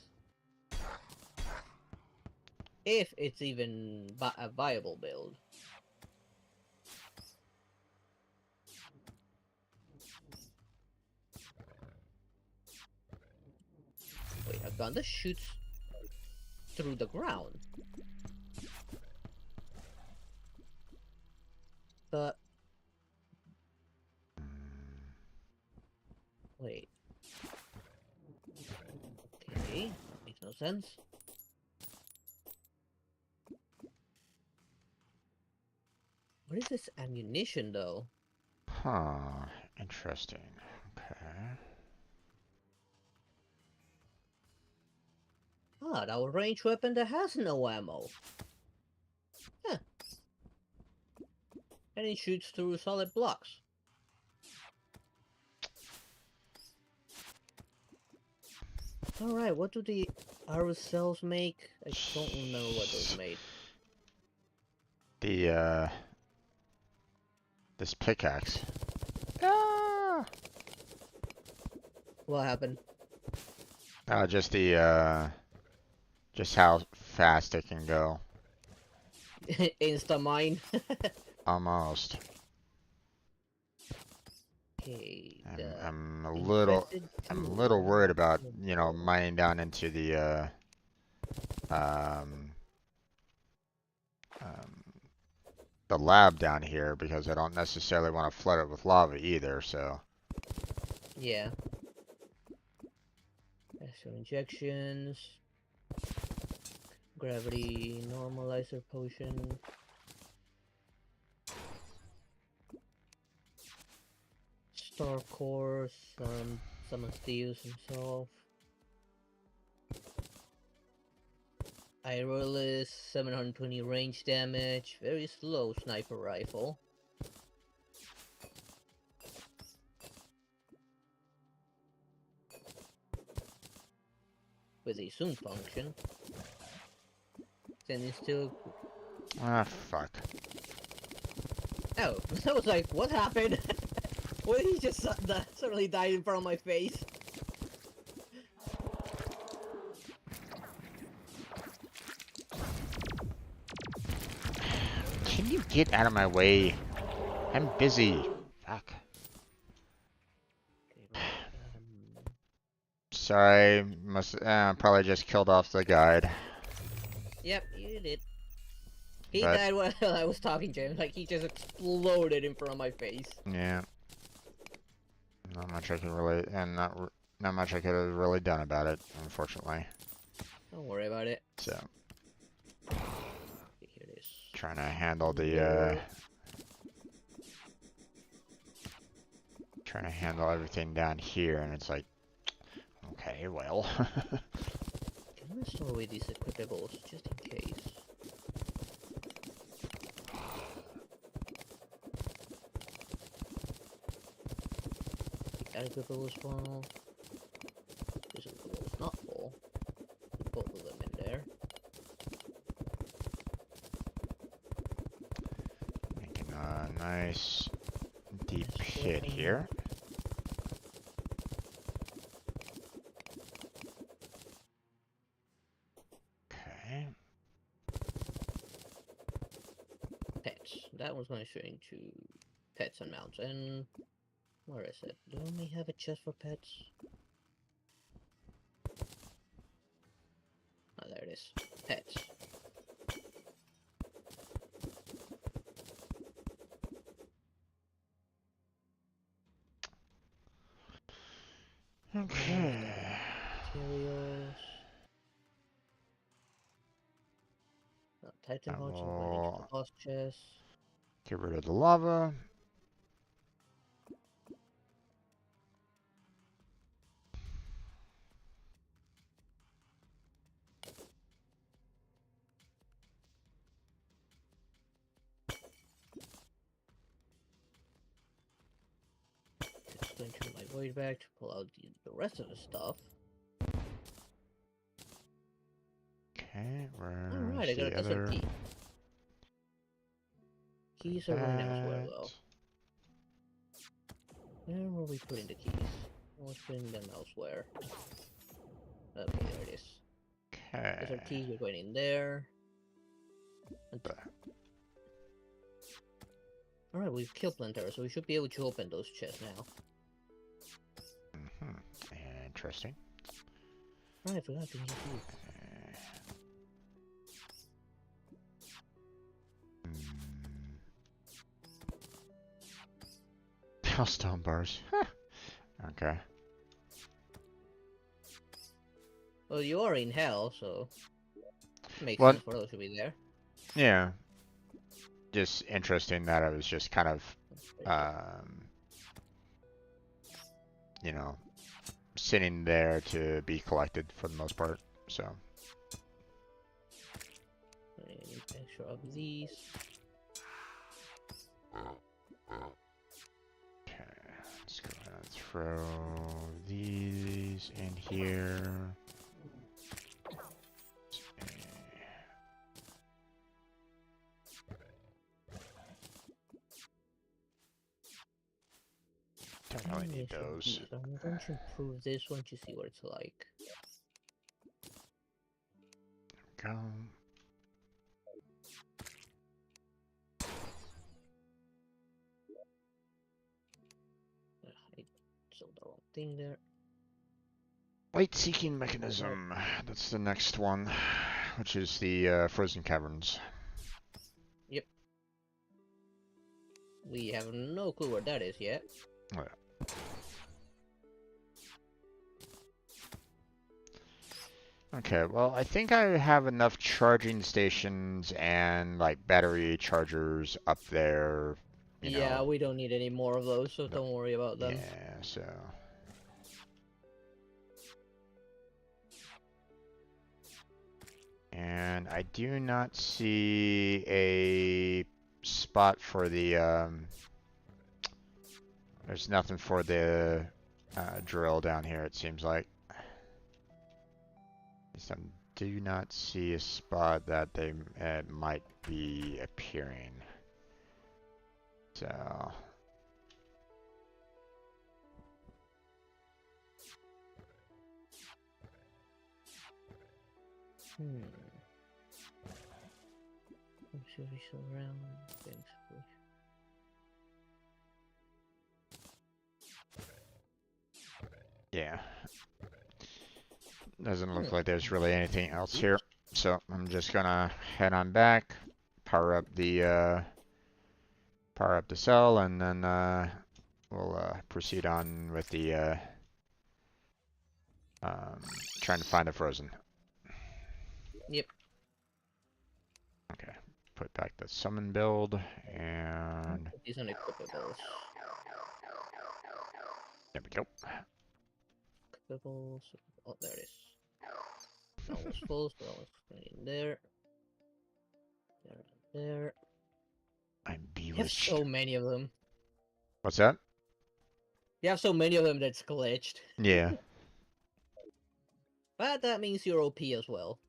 If it's even a viable build. Wait, a gun that shoots through the ground. But... Wait. Okay, makes no sense. What is this ammunition, though? Huh. Interesting. Okay. Ah, our ranged weapon that has no ammo. Huh. And it shoots through solid blocks. Alright, what do the arrow cells make? I don't know what those made. The, this pickaxe. Ah! What happened? Just just how fast it can go. Insta mine. Almost. Okay, I'm a infested little worried tool. about, you know, mining down into the, um, um, the lab down here because I don't necessarily want to flood it with lava either, so. Yeah. Extra injections. Gravity normalizer potion. Star core. Summon Theus himself. Irolus, 720 range damage. Very slow sniper rifle. With a zoom function. Then it's still... Ah, fuck. Oh, I was like, what happened? What did he just suddenly died in front of my face? Can you get out of my way? I'm busy. Fuck. Sorry, must probably just killed off the guide. Yep, you did. He But, died while I was talking to him, like he just exploded in front of my face. yeah. Not much I could really, and not much I could have really done about it, unfortunately. Don't worry about it. So, Okay, here it is. trying to handle the, trying to handle everything down here, and it's like, okay, well. I'm gonna store away these equipables, just in case. That equipable is full. This equipable is not full. Put both of them in there. Making a nice deep pit here. Okay. Pets. That one's going straight into pets and mounts. And where is it? Don't we have a chest for pets? Oh, there it is. Pets. Okay. Materials. Titan I parts are going into the will boss chest. get rid of the lava. Just going to my void bag to pull out the rest of the stuff. Okay, Alright, where's I got a the desert other? key. Keys are going elsewhere That. though. Where were we putting the keys? I was putting them elsewhere. Okay, there it is. Desert Okay. keys are going in there. Alright, we've killed Plantera, so we should be able to open those chests now. Interesting. Alright, I forgot to use these. Hellstone bars. Huh. Okay. Well, you are in hell, so makes Well, sense for those to be there. yeah. Just interesting that it was just kind of you know, sitting there to be collected for the most part. So. I need extra of these. Okay, let's go ahead and throw these in here. Don't really need those. I'm going to improve this one to see what it's like. Go. I sold the wrong thing there. Light-seeking mechanism. That's the next one, which is the frozen caverns. Yep. We have no clue where that is yet. Oh, yeah. Okay, well, I think I have enough charging stations and like battery chargers up there. Yeah, we don't need any more of those, so don't worry about them. Yeah, so. And I do not see a spot for the, there's nothing for the drill down here, it seems like. I do not see a spot that they might be appearing. So. Should we surround things? Yeah. Doesn't look like there's really anything else here. So I'm just gonna head on back, power up the cell, and then we'll proceed on with the trying to find the frozen. Yep. Okay. Put back the summon build and These unequipables. There we go. Equipables. Oh, there it is. That was full, so that was in there. There. I'm You have bewitched. so many of them. What's that? You have so many of them that's glitched. Yeah. But that means you're OP as well.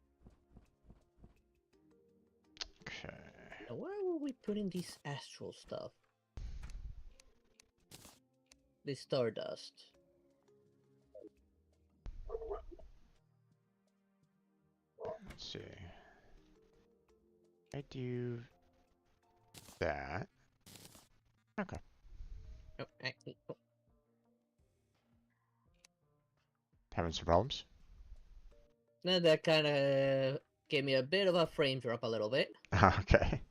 Okay. Now, where were we putting this astral stuff? This stardust. Let's see. I do that. Okay. Oh, actually, oh. Having some problems? Now that kind of gave me a bit of a frame drop a little bit. Okay.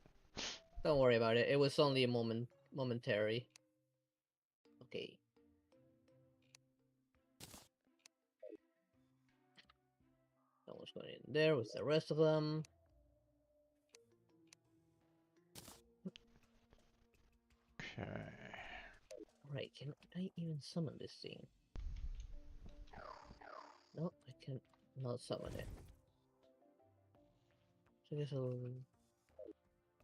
Don't worry about it. It was only a momentary. Okay. That was going in there with the rest of them. Okay. Right, can I even summon this thing? No, I can not summon it. So I guess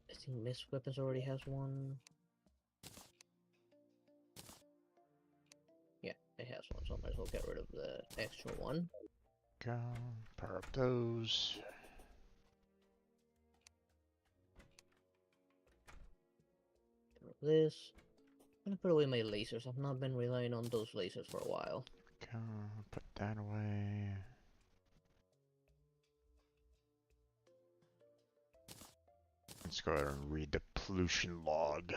I think Mist Weapons already has one. Yeah, it has one, so I might as well get rid of the extra one. Go. Power up those. Get rid of this. I'm gonna put away my lasers. I've not been relying on those lasers for a while. Go. Put that away. Let's go ahead and read the pollution log.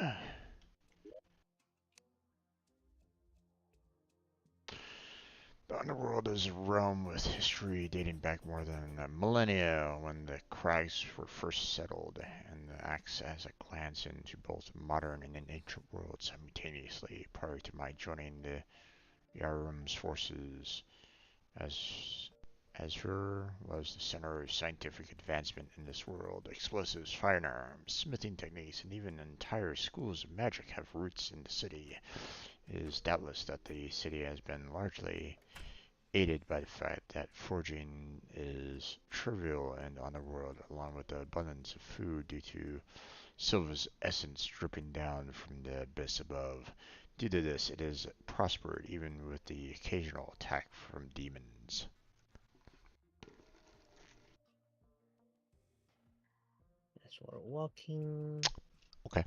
The underworld is a realm with history dating back more than a millennia when the crags were first settled, and acts as a glance into both modern and ancient worlds simultaneously. Prior to my joining the Yarum's forces, Azure was the center of scientific advancement in this world. Explosives, firearms, smithing techniques, and even entire schools of magic have roots in the city. It is doubtless that the city has been largely aided by the fact that foraging is trivial and on the world, along with the abundance of food due to Silva's essence dripping down from the abyss above. Due to this, it has prospered even with the occasional attack from demons. As we're walking. Okay.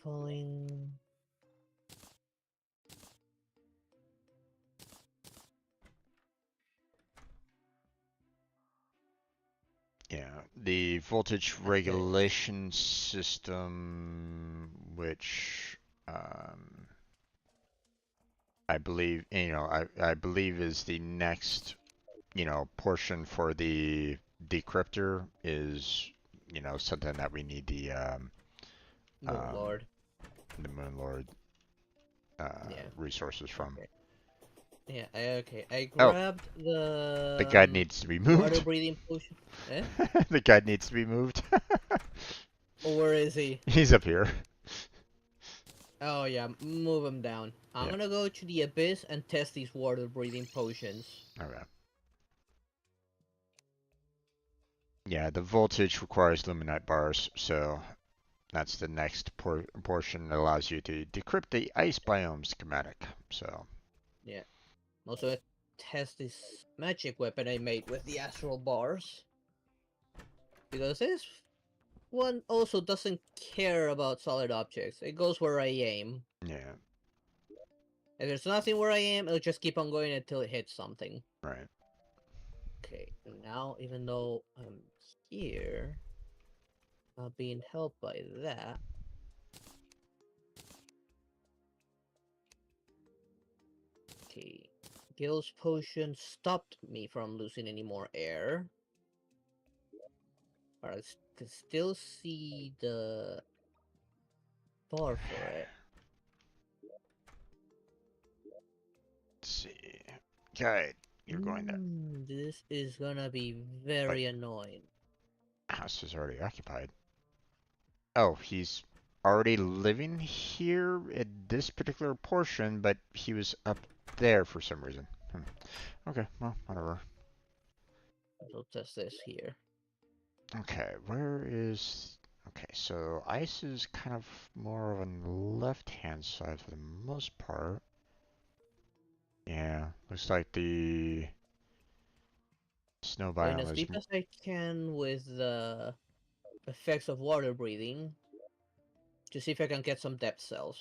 Falling. Yeah, the voltage Okay. regulation system, which I believe, I believe is the next, portion for the decryptor is, something that we need Moon um, Lord. the Moon Lord Yeah. resources from. Okay. Yeah. Okay. I Oh, grabbed the the guide needs to be water moved. breathing potion. Eh? The guide needs to be moved. Or where is he? He's up here. Oh yeah, move him down. I'm Yeah. gonna go to the abyss and test these water breathing potions. Okay. Yeah, the voltage requires luminite bars, so that's the next portion that allows you to decrypt the ice biome schematic. So, Yeah. I'm also gonna test this magic weapon I made with the astral bars. Because this one also doesn't care about solid objects. It goes where I aim. yeah, If there's nothing where I am, it'll just keep on going until it hits something. right. Okay, now even though I'm here, not being helped by that. Okay, Gil's potion stopped me from losing any more air. But I can still see the bar for it. Let's see. Guide, you're going there. This is gonna be But very annoying. house is already occupied. Oh, he's already living here at this particular portion, but he was up there for some reason. Okay, well, whatever. I'll test this here. Okay, where is... Okay, so ice is kind of more on the left-hand side for the most part. Yeah, looks like the snow Going as biome is... deep as I can with the effects of water breathing to see if I can get some depth cells.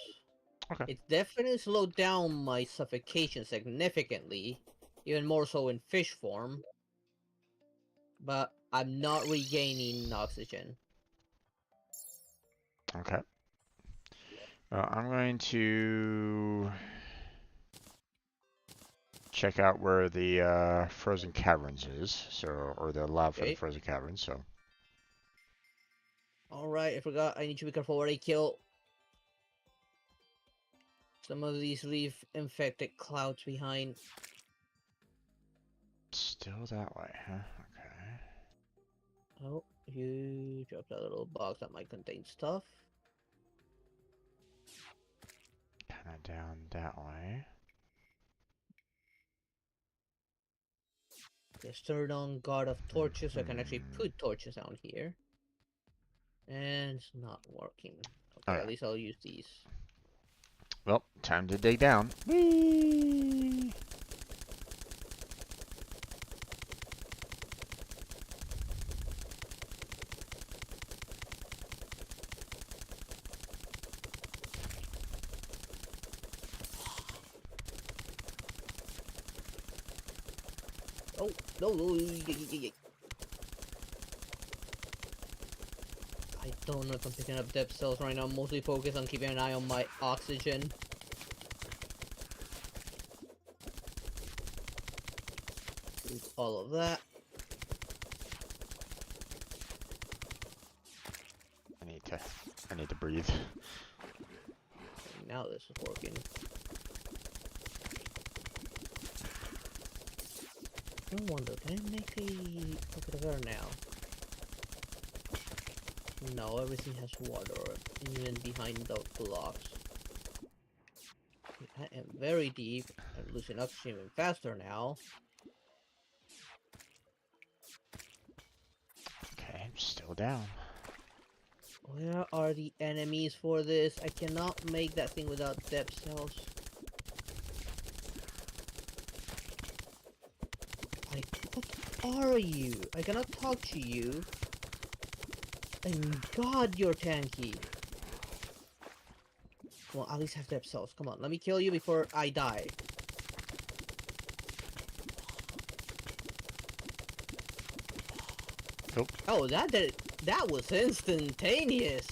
Okay. It definitely slowed down my suffocation significantly, even more so in fish form, but I'm not regaining oxygen. Okay. I'm going to check out where the frozen caverns is, so, or the lab for the Okay. frozen caverns, so. Alright, I forgot I need to be careful where I kill. Some of these leave infected clouds behind. Still that way, huh? Okay. Oh, you dropped a little box that might contain stuff. Kinda down that way. Let's turn on God of Torches so I can actually Hmm. put torches down here. And it's not working. Okay, Okay. at least I'll use these. Well, time to dig down. Whee! Oh, no, I don't know if I'm picking up depth cells right now. I'm mostly focused on keeping an eye on my oxygen. Do all of that. I need to breathe. Now this is working. I wonder, can I make a pocket of air now? No, everything has water, even behind the blocks. I am very deep. I'm losing oxygen even faster now. Okay, I'm still down. Where are the enemies for this? I cannot make that thing without depth cells. What are you? I cannot talk to you. And God, you're tanky. Well, at least have depth cells. Come on, let me kill you before I die. Nope. Oh, that was instantaneous.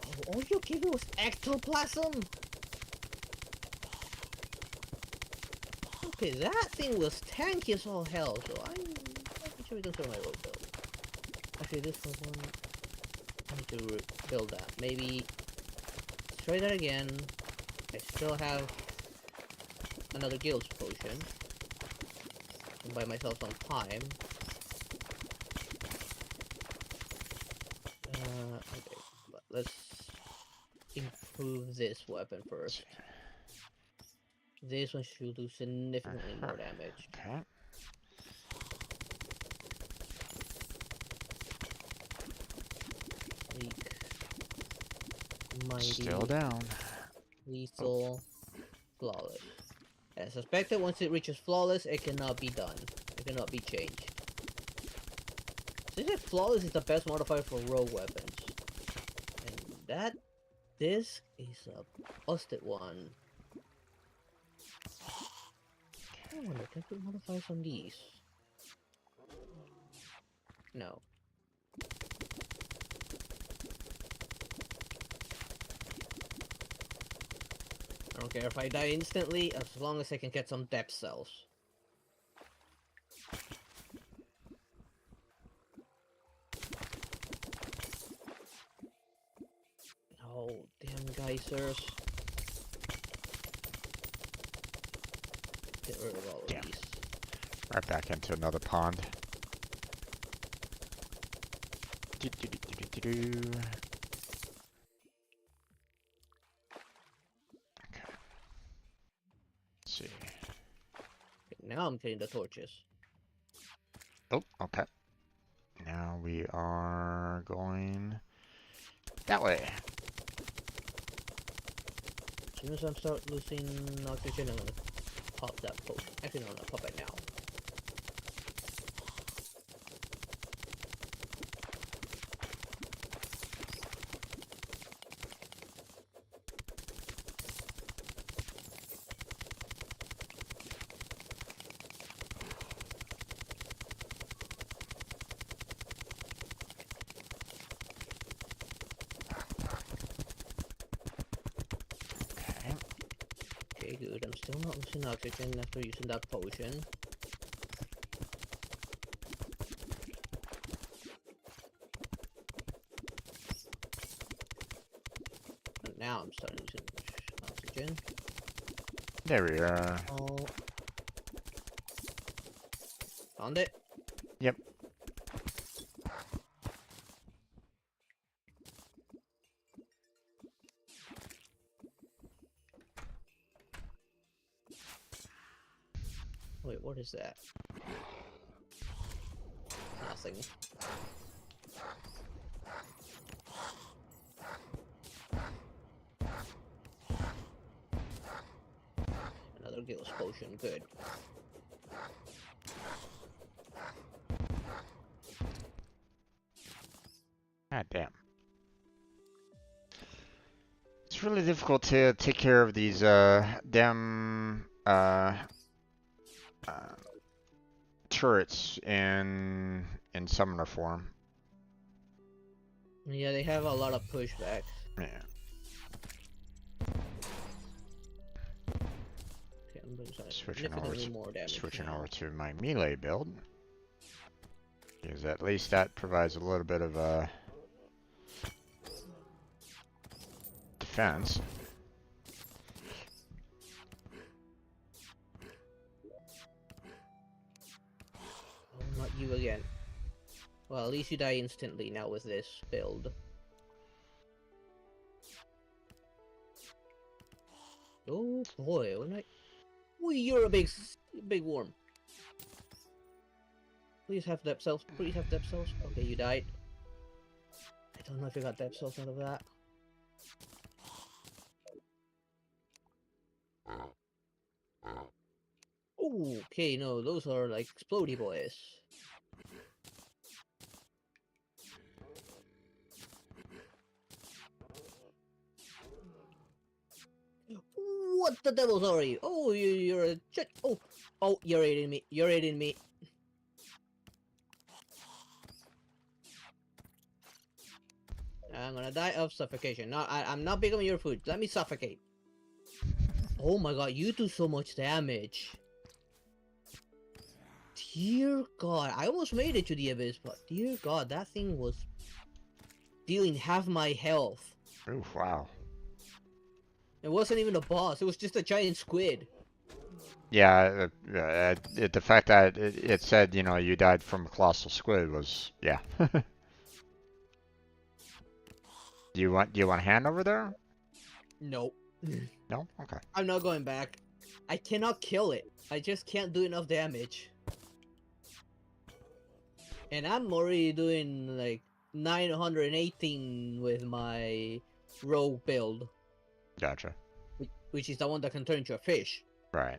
Oh, all you gave me was ectoplasm? Okay, that thing was tanky as all hell, so I should reconsider my road build. Actually, this was one. I need to build that. Maybe try that again. I still have another guild potion. And buy myself some time. Okay, but let's improve this weapon first. This one should do significantly more damage. Okay. Weak. Mighty. Still down. Lethal. Flawless. As suspected, once it reaches flawless, it cannot be done. It cannot be changed. Since that flawless is the best modifier for rogue weapons. And this is a busted one. I wonder, can I put modifiers on these? No. I don't care if I die instantly, as long as I can get some depth cells. Oh, damn geysers. Get rid of all of these. Right back into another pond. Okay. Let's see. Okay, now I'm getting the torches. Oh, okay. Now we are going that way. As soon as I start losing oxygen, I'm gonna pop that potion. Actually, no, not pop it now. Okay, good. I'm still not losing oxygen after using that potion. And now I'm starting losing oxygen. There we are. Oh. Found it? Yep. Wait, what is that? Nothing. Another Gills potion, good. God damn. It's really difficult to take care of these damn turrets in summoner form. Yeah, they have a lot of pushbacks. Yeah. Okay, I'm doing Switching more damage now. over to my melee build. Because at least that provides a little bit of defense. you again. Well, at least you die instantly now with this build. Oh boy, when I... Ooh, you're a big worm. Please have depth cells. Please have depth cells. Okay, you died. I don't know if you got depth cells out of that. Okay, no, those are like explodey boys. What the devils are you? Oh, you're a shit. Oh, you're eating me. You're eating me. I'm gonna die of suffocation. No, I'm not becoming your food. Let me suffocate. Oh my god, you do so much damage. Dear god, I almost made it to the abyss, but dear god, that thing was dealing half my health. Oof, wow. It wasn't even a boss, it was just a giant squid. Yeah, the fact that it said, you know, you died from a colossal squid was, yeah. Do you want a hand over there? Nope. No? Okay. I'm not going back. I cannot kill it. I just can't do enough damage. And I'm already doing like 918 with my rogue build. Gotcha. Which is the one that can turn into a fish. Right.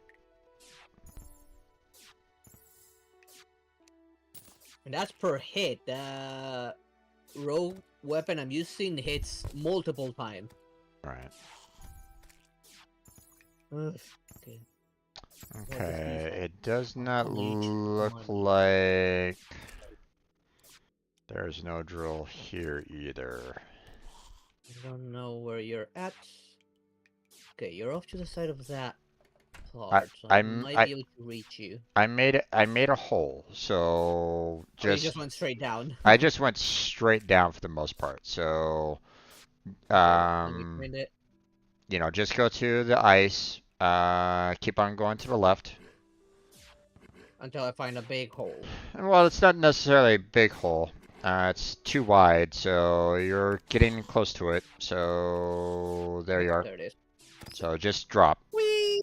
And that's per hit. The rogue weapon I'm using hits multiple times. Right. Okay. Okay, it does not look One. like there's no drill here either. I don't know where you're at. Okay, you're off to the side of that part, so I might be able to reach you. I made a hole, so Oh, you just went straight down. I just went straight down for the most part. So Okay, let me find it. you know, just go to the ice, keep on going to the left. Until I find a big hole. Well, it's not necessarily a big hole. It's too wide, so you're getting close to it. So there you are. There it is. So just drop. Whee!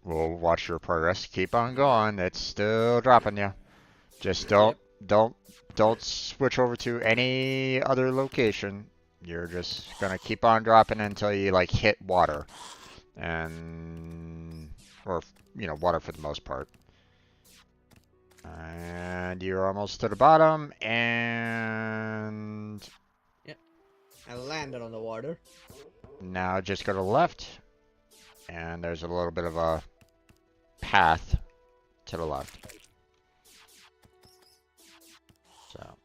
We'll watch your progress. Keep on going. It's still dropping you. Just don't switch over to any other location. You're just gonna keep on dropping until you like hit water, or you know, water for the most part. And you're almost to the bottom, and Yep, I landed on the water. now just go to the left, and there's a little bit of a path to the left. So.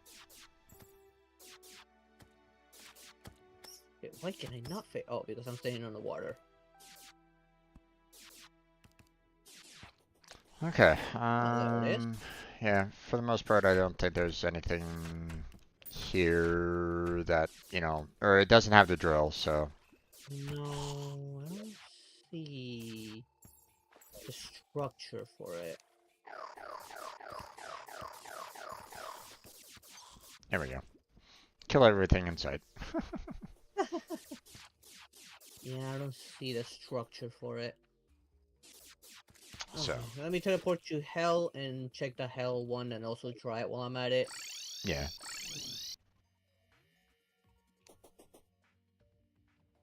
Okay, why can I not fit? Oh, because I'm staying on the water. Okay. Oh, there it is. Yeah, for the most part, I don't think there's anything here that, you know, or it doesn't have the drill, so. No, I don't see the structure for it. There we go. Kill everything in sight. Yeah, I don't see the structure for it. Okay, So. let me teleport to hell and check the hell one and also try it while I'm at it. Yeah.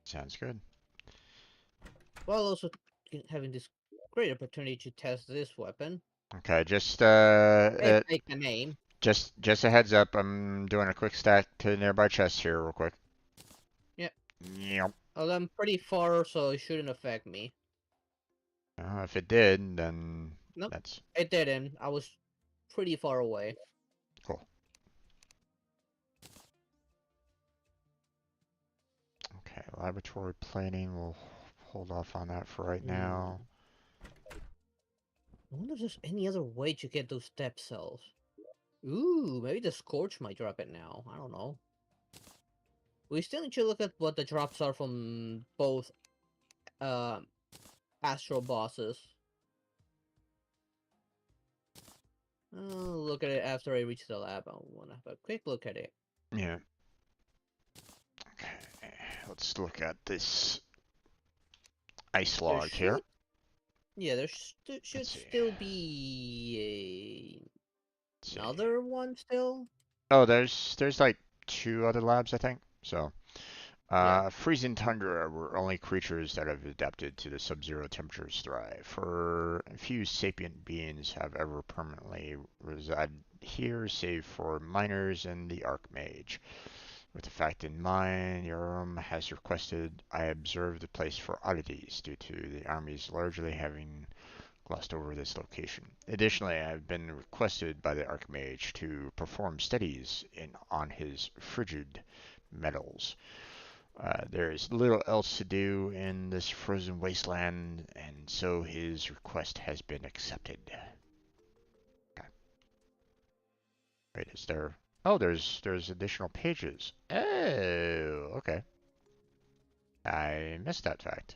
Sounds good. While also having this great opportunity to test this weapon. Okay, just Take the name. just a heads up. I'm doing a quick stack to the nearby chest here, real quick. Yep. Yep. Well, I'm pretty far, so it shouldn't affect me. If it did, then Nope, that's it didn't. I was pretty far away. cool. Okay, laboratory planing. We'll hold off on that for right now. I wonder if there's any other way to get those step cells. Ooh, maybe the Scorch might drop it now. I don't know. We still need to look at what the drops are from both Astral bosses. look at it after I reach the lab. I want to have a quick look at it. Yeah. Okay. Let's look at this ice There log here. should, yeah, there should Let's see. still be Let's see. another one still. Oh, there's like 2 other labs, I think. So, Yeah. freezing tundra where only creatures that have adapted to the sub-zero temperatures thrive. For few sapient beings have ever permanently resided here, save for miners and the Archmage. With the fact in mind, Yoram has requested I observe the place for oddities due to the armies largely having glossed over this location. Additionally, I have been requested by the Archmage to perform studies on his frigid metals. There is little else to do in this frozen wasteland, and so his request has been accepted. Okay. Wait, is there? Oh, there's additional pages. Oh, okay. I missed that fact.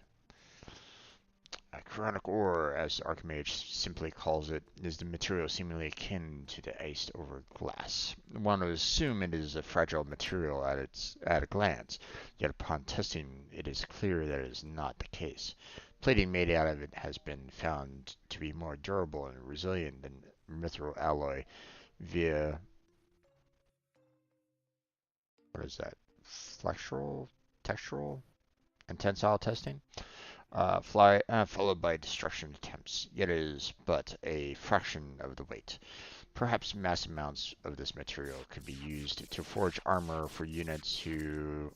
Chronic ore, as Archimage simply calls it, is the material seemingly akin to the iced over glass. One would assume it is a fragile material at a glance, yet upon testing it is clear that it is not the case. Plating made out of it has been found to be more durable and resilient than mithril alloy via, what is that, flexural, textural, and tensile testing. Followed by destruction attempts, yet it is but a fraction of the weight. Perhaps mass amounts of this material could be used to forge armor for units who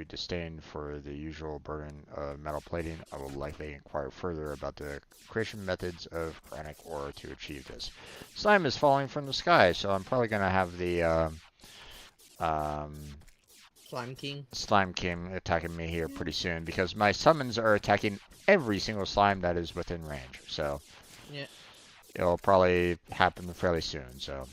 disdain for the usual burden of metal plating. I will likely inquire further about the creation methods of granic ore to achieve this. Slime is falling from the sky, so I'm probably going to have the um, Slime King attacking me here pretty soon because my summons are attacking every single slime that is within range. So Yeah. it'll probably happen fairly soon. So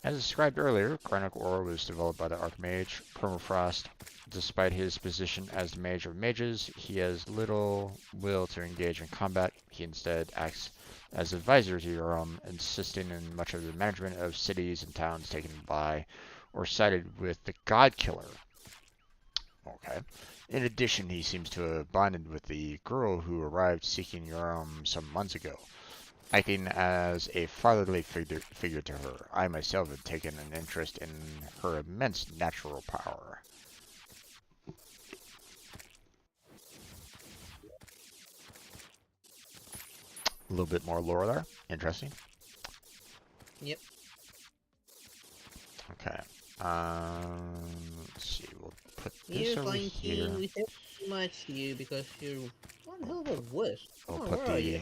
as described earlier, Chronic Ore was developed by the Archmage Permafrost. Despite his position as the Mage of Mages, he has little will to engage in combat. He instead acts as advisor to Yoram, assisting in much of the management of cities and towns taken by or sided with the God Killer. Okay. In addition, he seems to have bonded with the girl who arrived seeking Yoram some months ago. Acting as a fatherly figure to her, I myself have taken an interest in her immense natural power. A little bit more lore there. Interesting. Yep. Okay. Let's see. We'll put this You're over flying here. king. We have too much you because you're one hell of a wisp. We'll Oh, put where are you?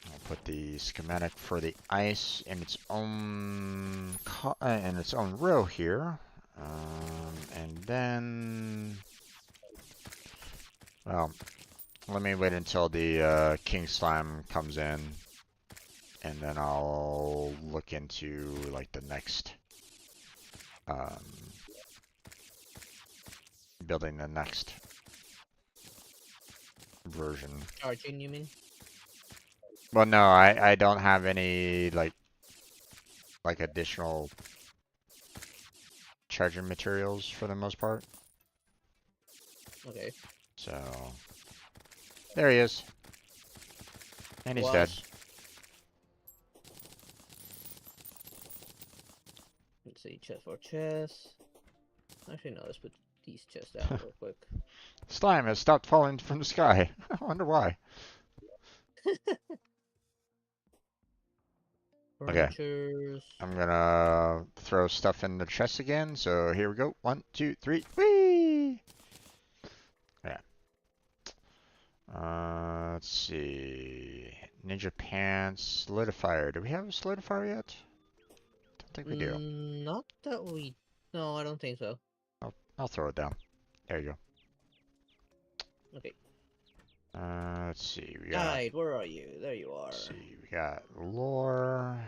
I'll put the schematic for the ice in its own row here, and then, well, let me wait until the King Slime comes in, and then I'll look into like the next building the next version. Charging, you mean? Well, no, I don't have any like additional charging materials for the most part. Okay. So there he is, and he's dead. Let's see, chest for chest. Actually, no, let's put these chests down real quick. Slime has stopped falling from the sky. I wonder why. Furnitures. Okay. I'm gonna throw stuff in the chest again. So here we go. 1, 2, 3. Whee! Yeah. Let's see. Ninja pants, solidifier. Do we have a solidifier yet? Don't think we do. Not that we. No, I don't think so. I'll throw it down. There you go. Okay. Let's see. We got. Guide, where are you? There you are. Let's see. We got lore.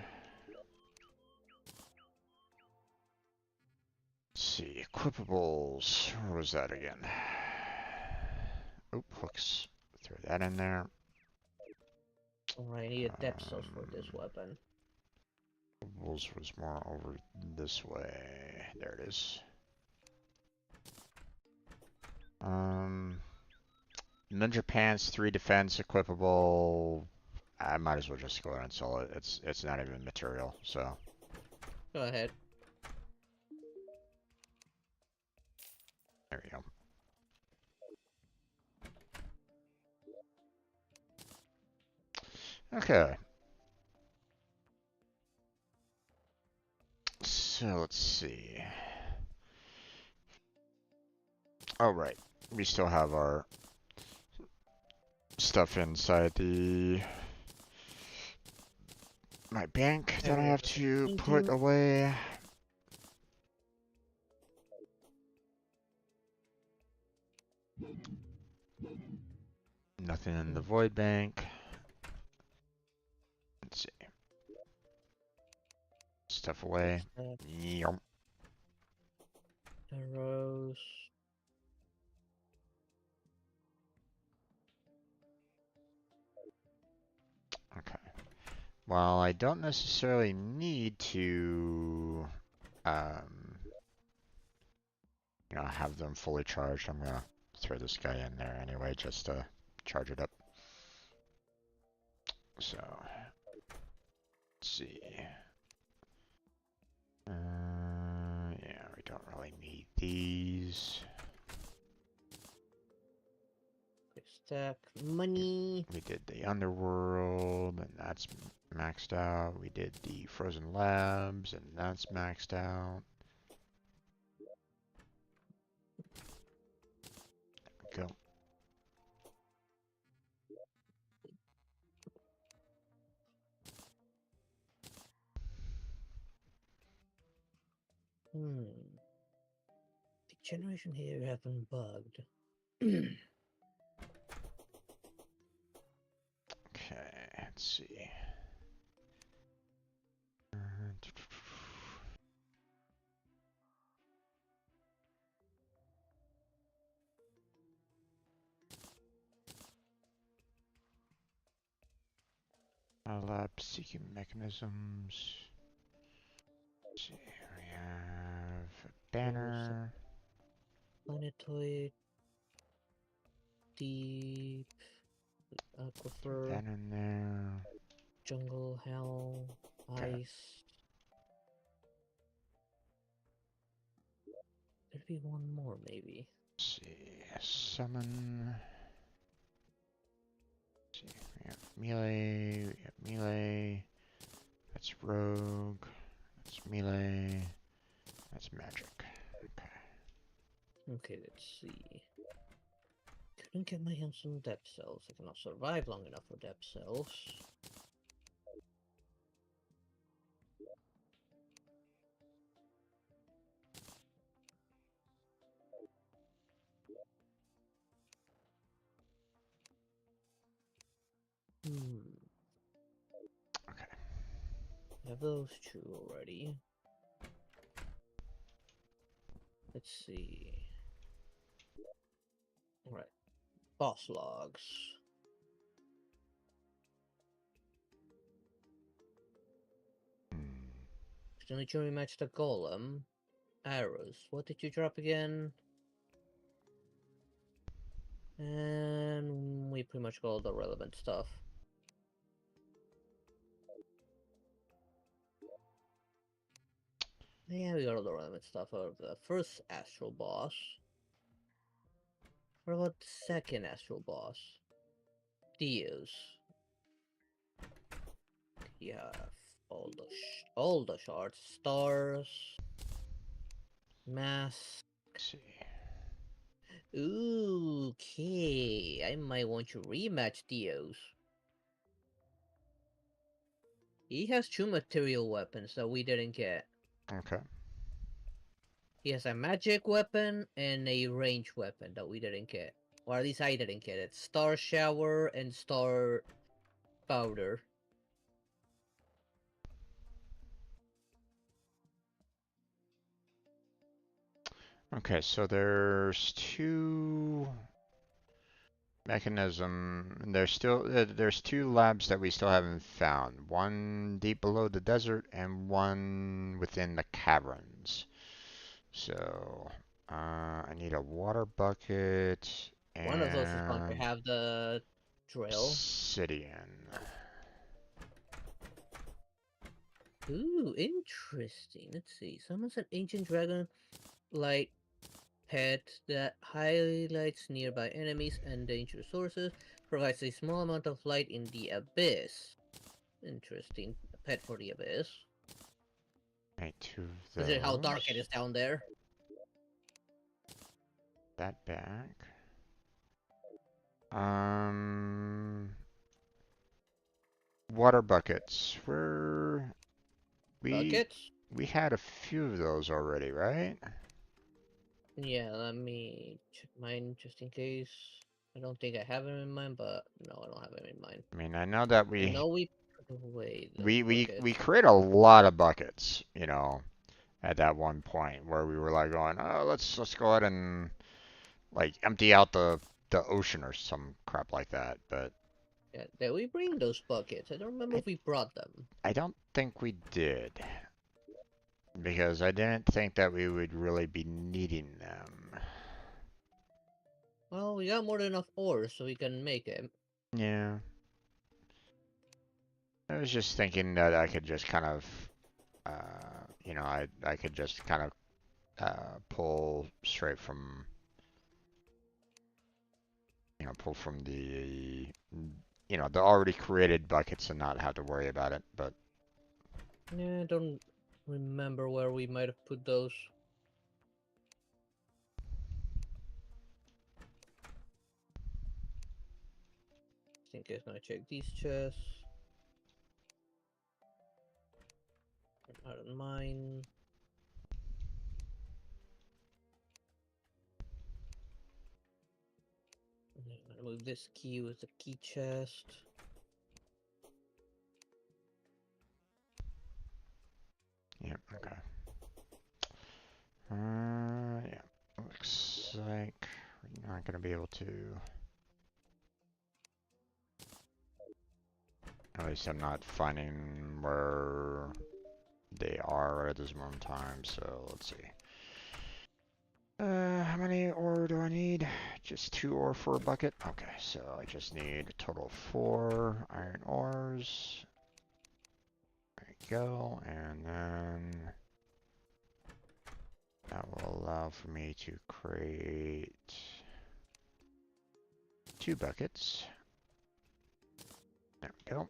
Let's see. Equipables. Where was that again? Oop, hooks. Throw that in there. Alright, I need a depth cells for this weapon. Wolves was more over this way. There it is. Ninja Pants, 3 defense, equipable. I might as well just go ahead and sell it. It's not even material, so. Go ahead. There we go. Okay. So let's see. Oh, right. We still have our stuff inside my bank that I have to put away. Nothing in the void bank. Let's see. Stuff away. Yep. Arrows. Okay. Well, I don't necessarily need to, have them fully charged. I'm gonna throw this guy in there anyway, just to charge it up. So, let's see. Yeah, we don't really need these. Stack money. We did the underworld, and that's maxed out. We did the frozen labs, and that's maxed out. Go. The generation here has been bugged. Okay, let's see. Lab seeking mechanisms. Let's see, we have a banner. Planetoid. Deep. Aquifer. That in there. Jungle. Hell. Okay. Ice. There'd be one more, maybe. Let's see, summon. Let's see, we have melee. We have melee. That's rogue. That's melee. That's magic. Okay. Okay, let's see. Couldn't get my hands on depth cells. I cannot survive long enough for depth cells. Okay. I have those two already. Let's see. Alright. Boss logs. Still need to rematch the golem. Arrows. What did you drop again? And we pretty much got all the relevant stuff. Yeah, we got all the relevant stuff out of the first astral boss. What about the second astral boss? Dios. You have all the shards, stars, mass. Let's see. Okay, I might want to rematch Dios. He has two material weapons that we didn't get. Okay. He has a magic weapon and a range weapon that we didn't get. Or at least I didn't get it. Star Shower and Star Powder. Okay, so there's two Mechanism. There's two labs that we still haven't found. One deep below the desert and one within the caverns. So, I need a water bucket One of those is going to and have the drill. obsidian. Ooh, interesting. Let's see. Summons an ancient dragon light pet that highlights nearby enemies and danger sources. Provides a small amount of light in the abyss. Interesting. A pet for the abyss. Right, two of Considering how dark it those. is down there. That back. Um, Water buckets. We Buckets? we had a few of those already, right? Yeah, let me check mine just in case. I don't think I have them in mind, but no, I don't have them in mind. I mean, I know that I we know we put away those we we buckets. we create a lot of buckets, at that one point where we were like going, oh, let's go ahead and like empty out the ocean or some crap like that. But Yeah, did we bring those buckets? I don't remember I if we brought them. I don't think we did because I didn't think that we would really be needing them. Well, we got more than enough ore, so we can make it. Yeah, I was just thinking that I could just kind of, I could just kind of pull straight from, pull from the already created buckets and not have to worry about it. But Yeah, I don't remember where we might have put those. I think I'm gonna check these chests. I don't mind. I'm gonna move this key with the key chest. yeah, okay. Yeah, looks like we're not gonna be able to. At least I'm not finding where they are at this moment in time. So let's see. How many ore do I need? Just 2 ore for a bucket? Okay, so I just need a total of 4 iron ores. There you go, and then that will allow for me to create 2 buckets. There we go.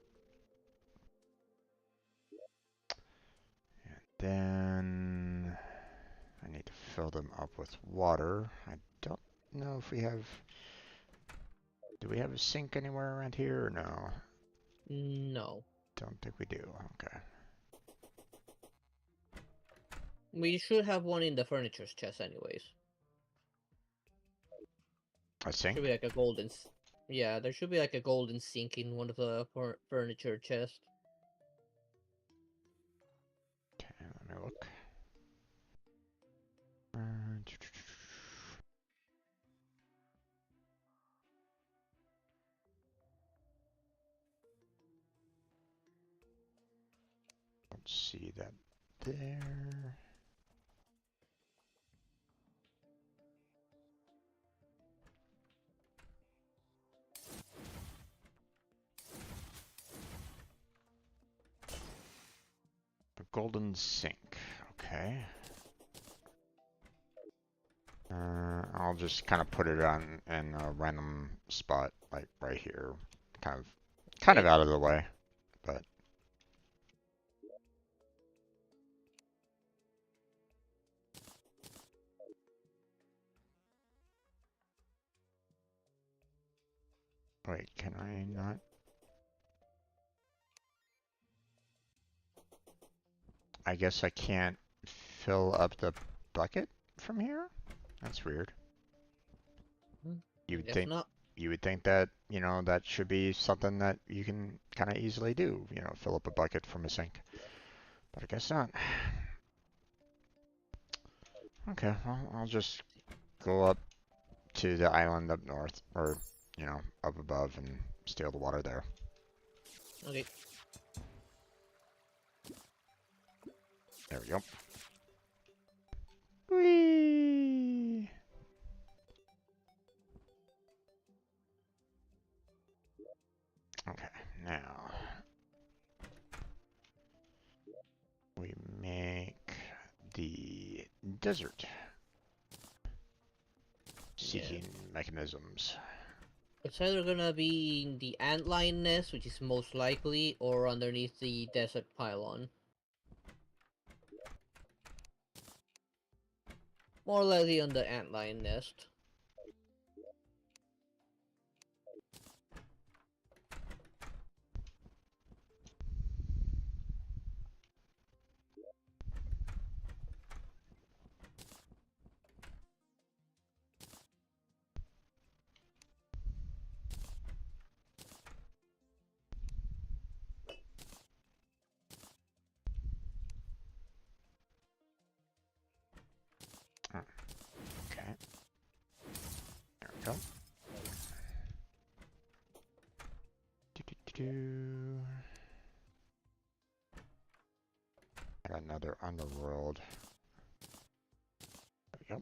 And then I need to fill them up with water. I don't know if we have... Do we have a sink anywhere around here or no? No. Don't think we do. Okay. We should have one in the furniture chest anyways. A Should sink? be like a golden... Yeah, there should be like a golden sink in one of the furniture chests. Okay, let me look. Don't see that there. The golden sink. Okay. I'll just kind of put it on in a random spot, like right here, kind of Okay. out of the way. But wait, can I not? I guess I can't fill up the bucket from here? That's weird. You would Guess think not. you would think that, that should be something that you can kind of easily do, fill up a bucket from a sink. But I guess not. Okay, well, I'll just go up to the island up north, or you know, up above and steal the water there. Okay. There we go. Whee! Okay, now we make the desert seeking mechanisms. It's either gonna be in the antlion nest, which is most likely, or underneath the desert pylon. More likely on the antlion nest. Okay. There we go. Do. Got another underworld. There we go.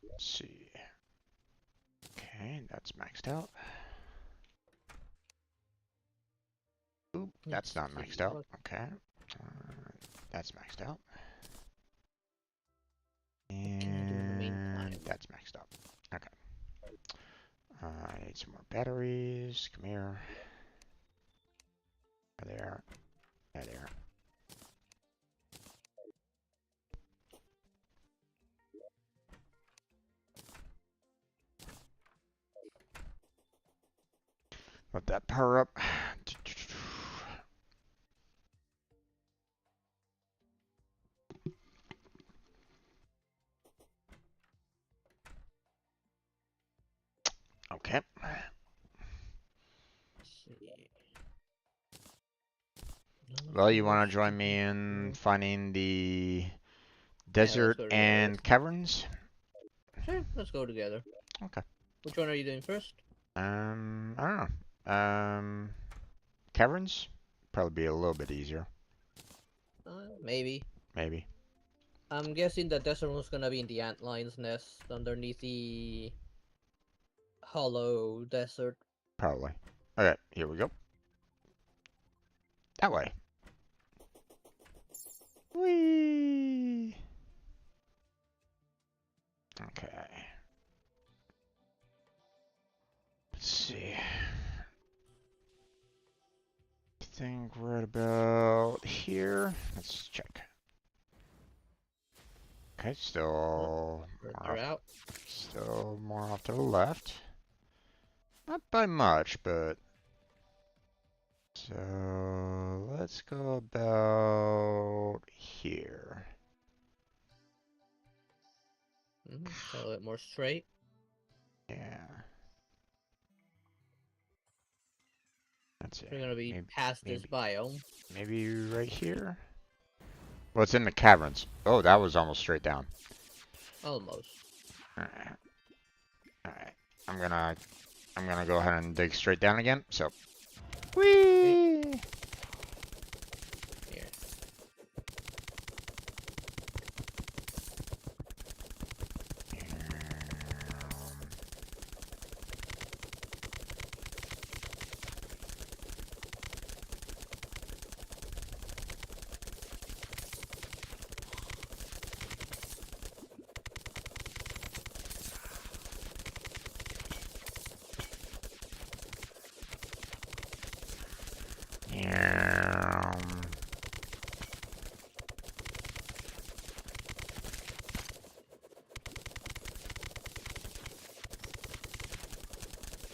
Let's see. Okay, that's maxed out. Oop, that's not maxed out. Okay. That's maxed out. And that's maxed out. Okay. I need some more batteries. Come here. There. There. Let that power up. Okay. Well, you want to join me in finding the desert and caverns? Sure, let's go together. Okay. Which one are you doing first? I don't know. Caverns? Probably be a little bit easier. Maybe. Maybe. I'm guessing the desert one's gonna be in the antlion's nest underneath the hollow desert. Probably. Okay, here we go. That way. Whee! Okay. Let's see. I think we're at about here. Let's check. Okay, still more off to the left. Not by much, but so let's go about here. So a little more straight. Yeah. That's it. We're gonna be past this biome. Maybe right here? Well, it's in the caverns. Oh, that was almost straight down. Almost. Alright. Alright. I'm gonna go ahead and dig straight down again. So whee! Here.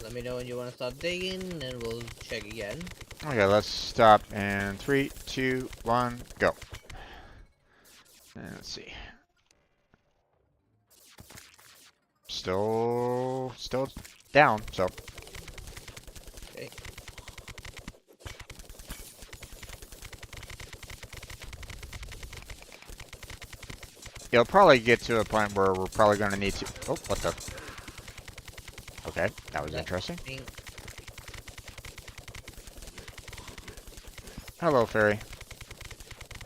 Let me know when you want to stop digging, and we'll check again. Okay, let's stop in 3, 2, 1, go. And let's see. Still down, so. Okay. It'll probably get to a point where we're probably going to need to. Oh, what the? Okay, that was That interesting. thing. Hello, fairy.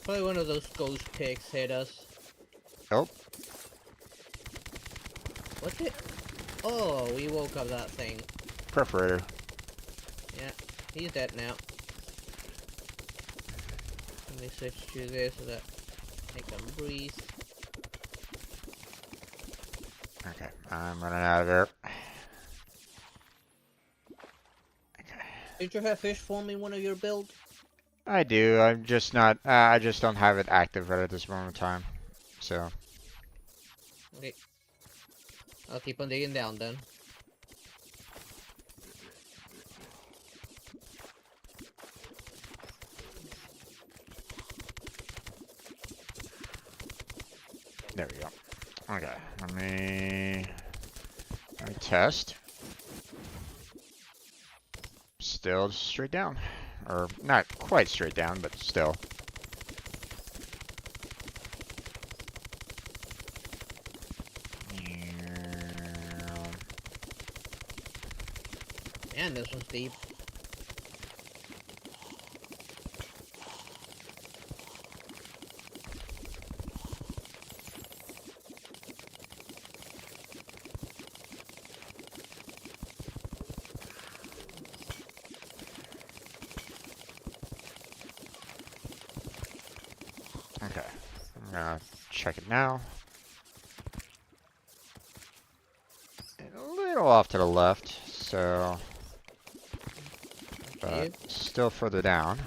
Probably one of those ghost pigs hit us. Oh, What's it? Oh, we woke up that thing. perforator. Yeah, he's dead now. Let me switch to this so that I can breathe. Okay, I'm running out of air. Okay. Did you have fish form in one of your builds? I do. I'm just not. I just don't have it active right at this moment in time. So. Okay. I'll keep on digging down then. There we go. Okay, let me test. Still straight down. Or not quite straight down, but still. Man, this one's deep. Okay, I'm gonna check it now. A little off to the left, so. Okay. But still further down.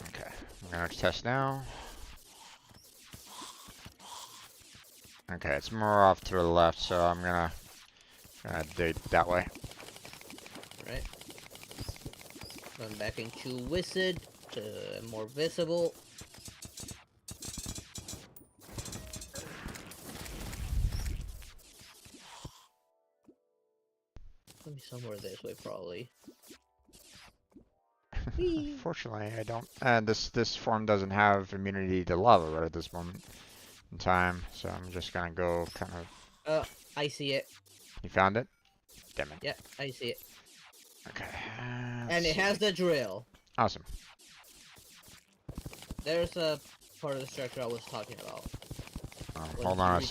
Okay, I'm gonna test now. Okay, it's more off to the left, so I'm gonna dig that way. Right. Going back into Wizard to more visible. Let me somewhere this way, probably. Whee! Fortunately, I don't. This form doesn't have immunity to lava right at this moment in time, so I'm just gonna go kind of. I see it. You found it? Damn it. Yeah, I see it. Okay. And it has the drill. Awesome. There's a part of the structure I was talking about. Hold on.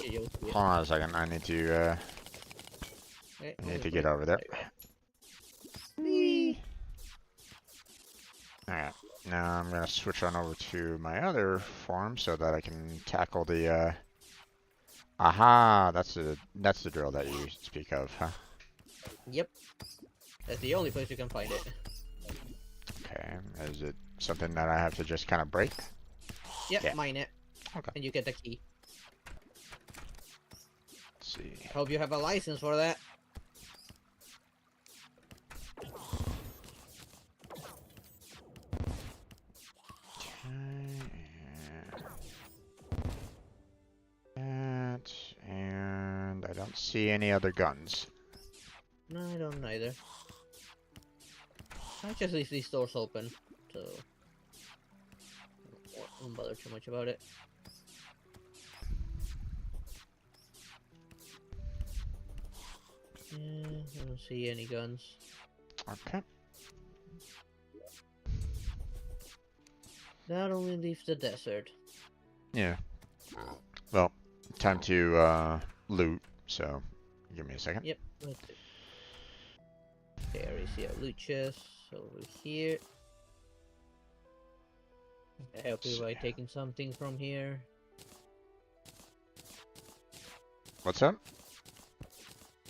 Hold on a second. I need to. Okay, I need to get over there. Whee! Alright. Now I'm gonna switch on over to my other farm so that I can tackle the. Aha! That's the drill that you speak of, huh? Yep. That's the only place you can find it. Okay. Is it something that I have to just kind of break? Yep, Yeah. mine it. Okay. And you get the key. Let's see. Hope you have a license for that. That, and I don't see any other guns. No, I don't either. I just leave these doors open, so I won't bother too much about it. Yeah, I don't see any guns. Okay. That only leaves the desert. Yeah. Well, time to loot. So, give me a second. Yep. Okay, I already see a loot chest over here. I help you by taking something from here. What's up?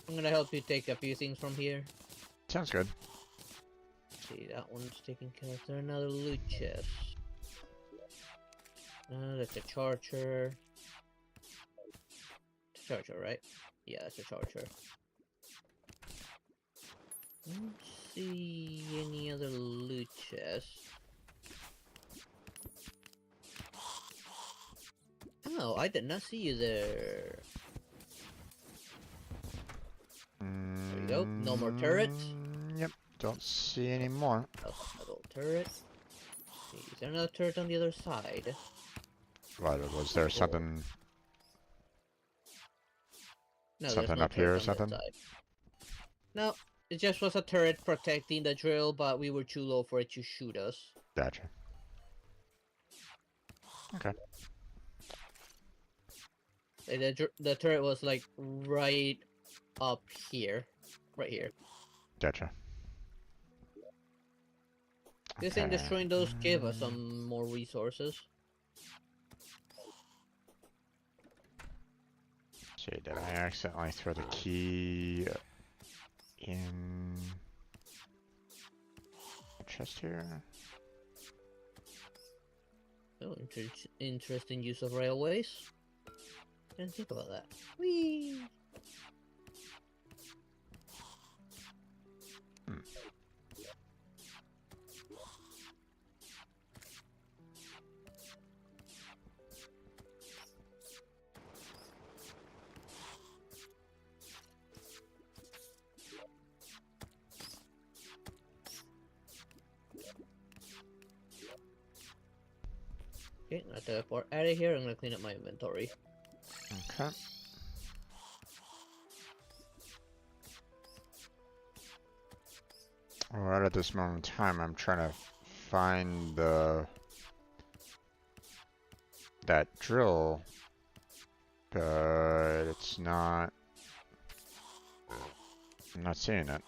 I'm gonna help you take a few things from here. Sounds good. See, that one's taken care of. There's another loot chest. That's a charger. It's a charger, right? Yeah, that's a charger. I don't see any other loot chests. Oh, I did not see you there. There you go. No more turrets. Yep. Don't see any more. Oh, turret. Is there another turret on the other side? What, was there something No, there's no up here turret or on the other something? side. No, it just was a turret protecting the drill, but we were too low for it to shoot us. Gotcha. Okay. The turret was like right up here. Right here. Gotcha. This thing Okay. destroying those give us some more resources. See, did I accidentally throw the key in the chest here? Oh, interesting use of railways. Didn't think about that. Whee! Hmm. Okay, I'm gonna teleport out of here. I'm gonna clean up my inventory. Okay. Well, right at this moment in time, I'm trying to find that drill, but it's not. I'm not seeing it.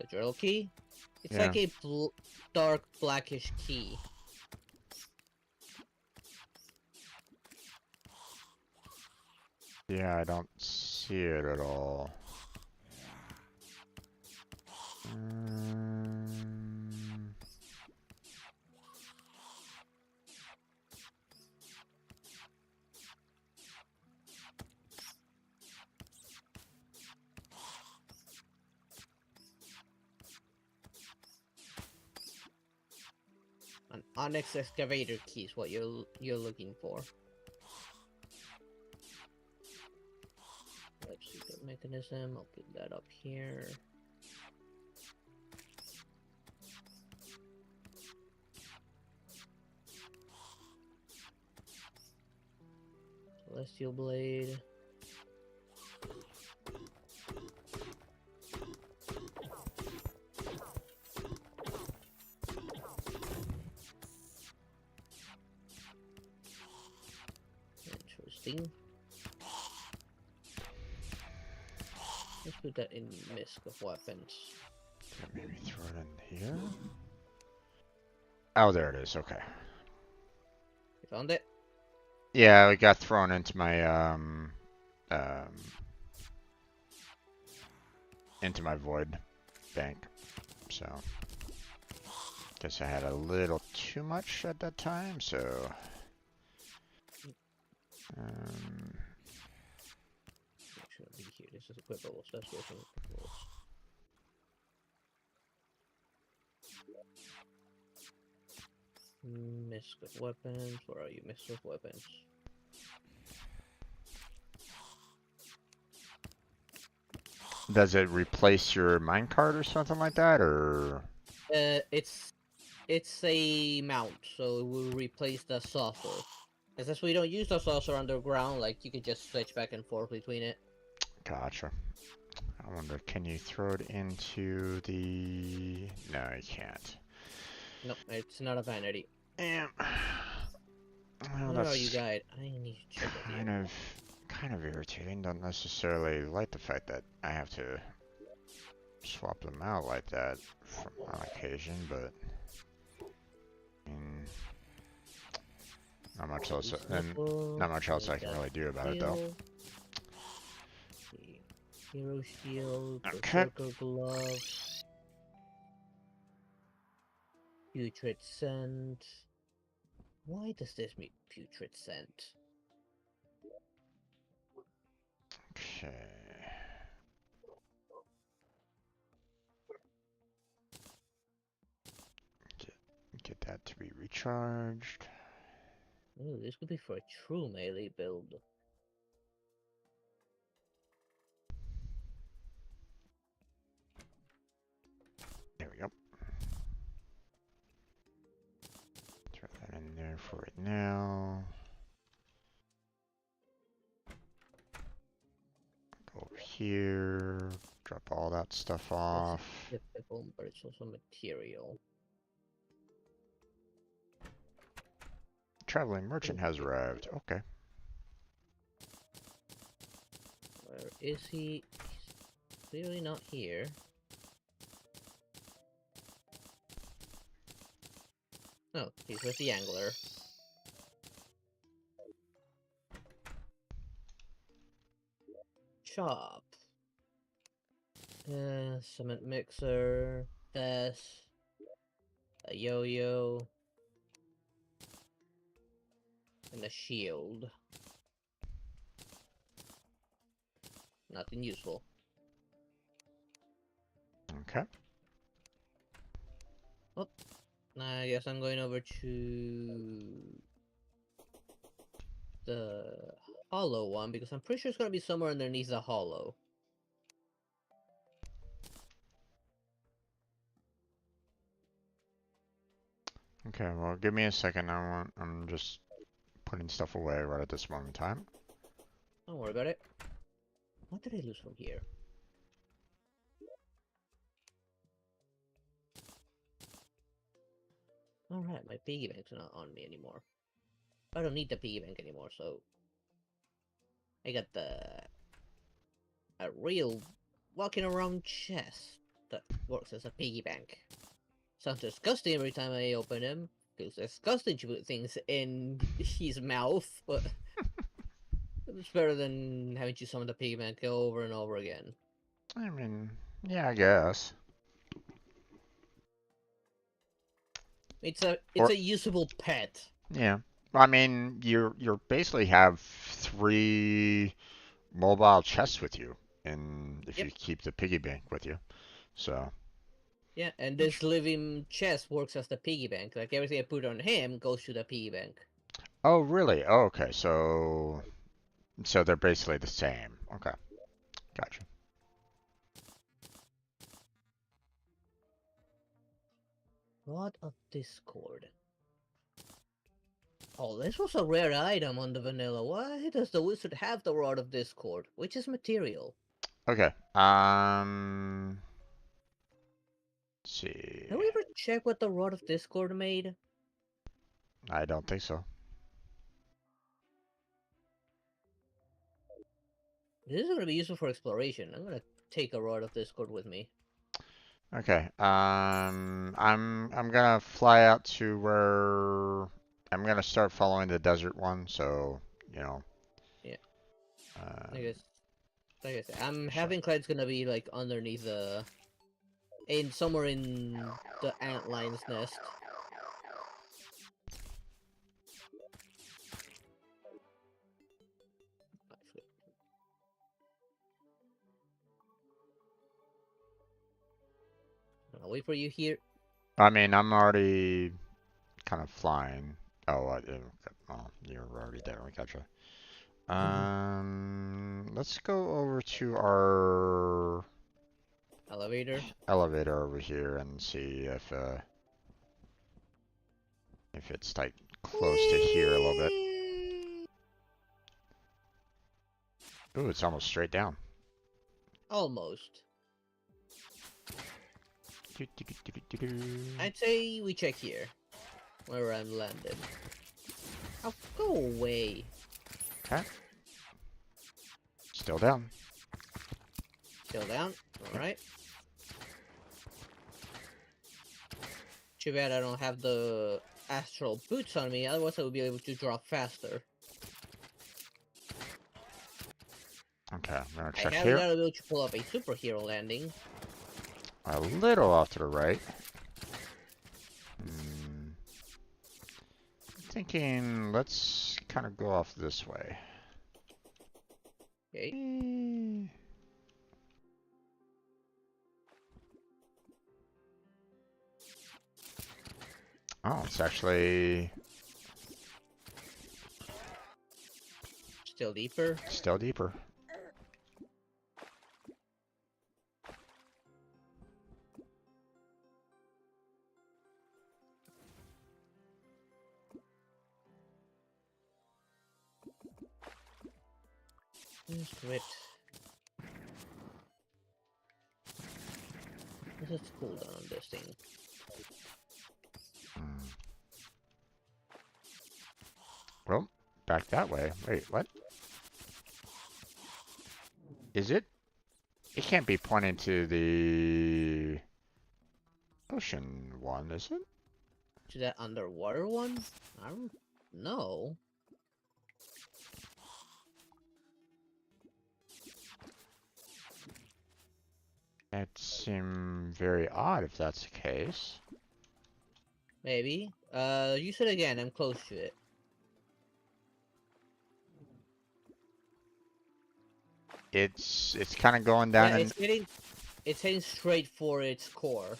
The drill key? It's Yeah. like a dark blackish key. Yeah, I don't see it at all. Um, An onyx excavator key is what you're looking for. Let's see the mechanism. I'll put that up here. Celestial blade. Interesting. Let's put that in misc of weapons. maybe throw it in here. Oh, there it is. Okay. You found it? Yeah, it got thrown into my into my void bank. So guess I had a little too much at that time. So It should be here. This is equipables. That's what's in equipables. Misc of weapons. Where are you? Misc of weapons. does it replace your minecart or something like that, or? It's a mount, so it will replace the saucer. Because since we don't use the saucer underground, like you could just switch back and forth between it. Gotcha. I wonder, can you throw it into the? No, you can't. Nope, it's not a vanity. Damn. Well, Where are you, that's guide? I need to check with you. kind of irritating. Don't necessarily like the fact that I have to swap them out like that on occasion, but not much else. And not much else I can really do about it, though. Hero shield, Okay. berserker gloves, putrid scent. Why does this mean putrid scent? Okay. Get that to be recharged. Ooh, this could be for a true melee build. There we go. for right now. Go over here. Drop all that stuff That's off. difficult, but it's also material. Traveling merchant has arrived. Okay. Where is he? He's clearly not here. Oh, he's with the angler. Chop. Cement mixer. Desk. A yo-yo. And a shield. Nothing useful. Okay. Oh, I guess I'm going over to the hollow one because I'm pretty sure it's gonna be somewhere underneath the hollow. Okay, well, give me a second. I'm just putting stuff away right at this moment in time. Don't worry about it. What did I lose from here? Alright, my piggy bank's not on me anymore. I don't need the piggy bank anymore, so I got a real walking around chest that works as a piggy bank. Sounds disgusting every time I open him. Feels disgusting to put things in his mouth, but it's better than having to summon the piggy bank over and over again. I mean, yeah, I guess. It's a Or usable pet. yeah. I mean, you're basically have 3 mobile chests with you, and if Yep. you keep the piggy bank with you, so. Yeah, and this living chest works as the piggy bank. Like everything I put on him goes to the piggy bank. Oh, really? Oh, okay. So they're basically the same. Okay, gotcha. Rod of Discord. Oh, this was a rare item on the vanilla. Why does the wizard have the Rod of Discord? Which is material? Okay. Let's see. Have we ever checked what the Rod of Discord made? I don't think so. This is going to be useful for exploration. I'm going to take a Rod of Discord with me. Okay. I'm gonna fly out to where I'm gonna start following the desert one. So you know. Yeah, I Um, guess. Like I said, I'm sure. having Clyde's going to be like underneath the... somewhere in the antlion's nest. I'll wait for you here. I mean, I'm already kind of flying. Oh, well, you're already there. We gotcha. Let's go over to our Elevator. elevator over here and see if it's like close to here a little bit. Ooh, it's almost straight down. Almost. Do, do, do, do, do, do. I'd say we check here. Where I'm landed. Oh, go away. Okay. Still down. Still down. Yep. Alright. Too bad I don't have the astral boots on me, otherwise I would be able to drop faster. Okay, I'm gonna I check haven't here. got able to pull up a superhero landing. A little off to the right. Hmm. Thinking, let's kind of go off this way. Okay. Oh, it's actually Still deeper. still deeper. Grit. What's its cooldown on this thing? Well, back that way. Wait, what? Is it? It can't be pointing to the ocean one, is it? To that underwater one? I don't know. That seems very odd if that's the case. Maybe. Use it again. I'm close to it. It's kind of going down Yeah, and it's heading straight for its core.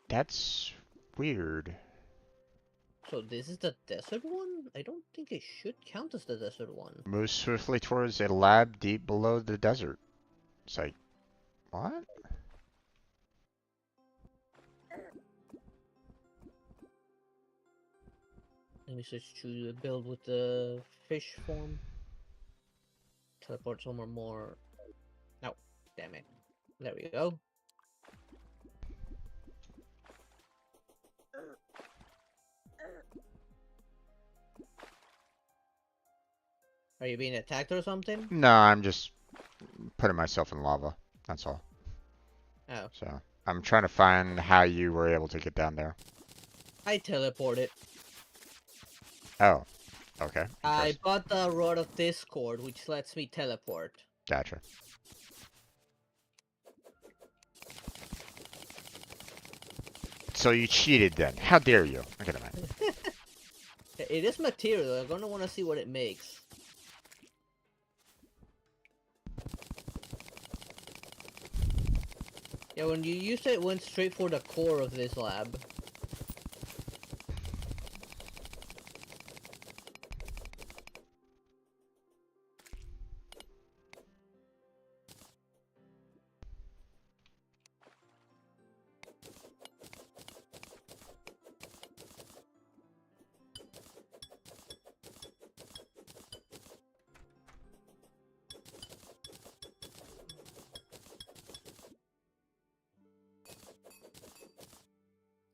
that's weird. So this is the desert one? I don't think it should count as the desert one. Moves swiftly towards a lab deep below the desert. It's like, what? Let me switch to build with the fish form. Teleport somewhere more. No, damn it. There we go. Are you being attacked or something? No, I'm just putting myself in lava. That's all. Oh. So I'm trying to find how you were able to get down there. I teleported. Oh, okay. I bought the Rod of Discord, which lets me teleport. Gotcha. So you cheated then. How dare you? Look at that. It is material. I'm gonna want to see what it makes. Yeah, when you used it, it went straight for the core of this lab.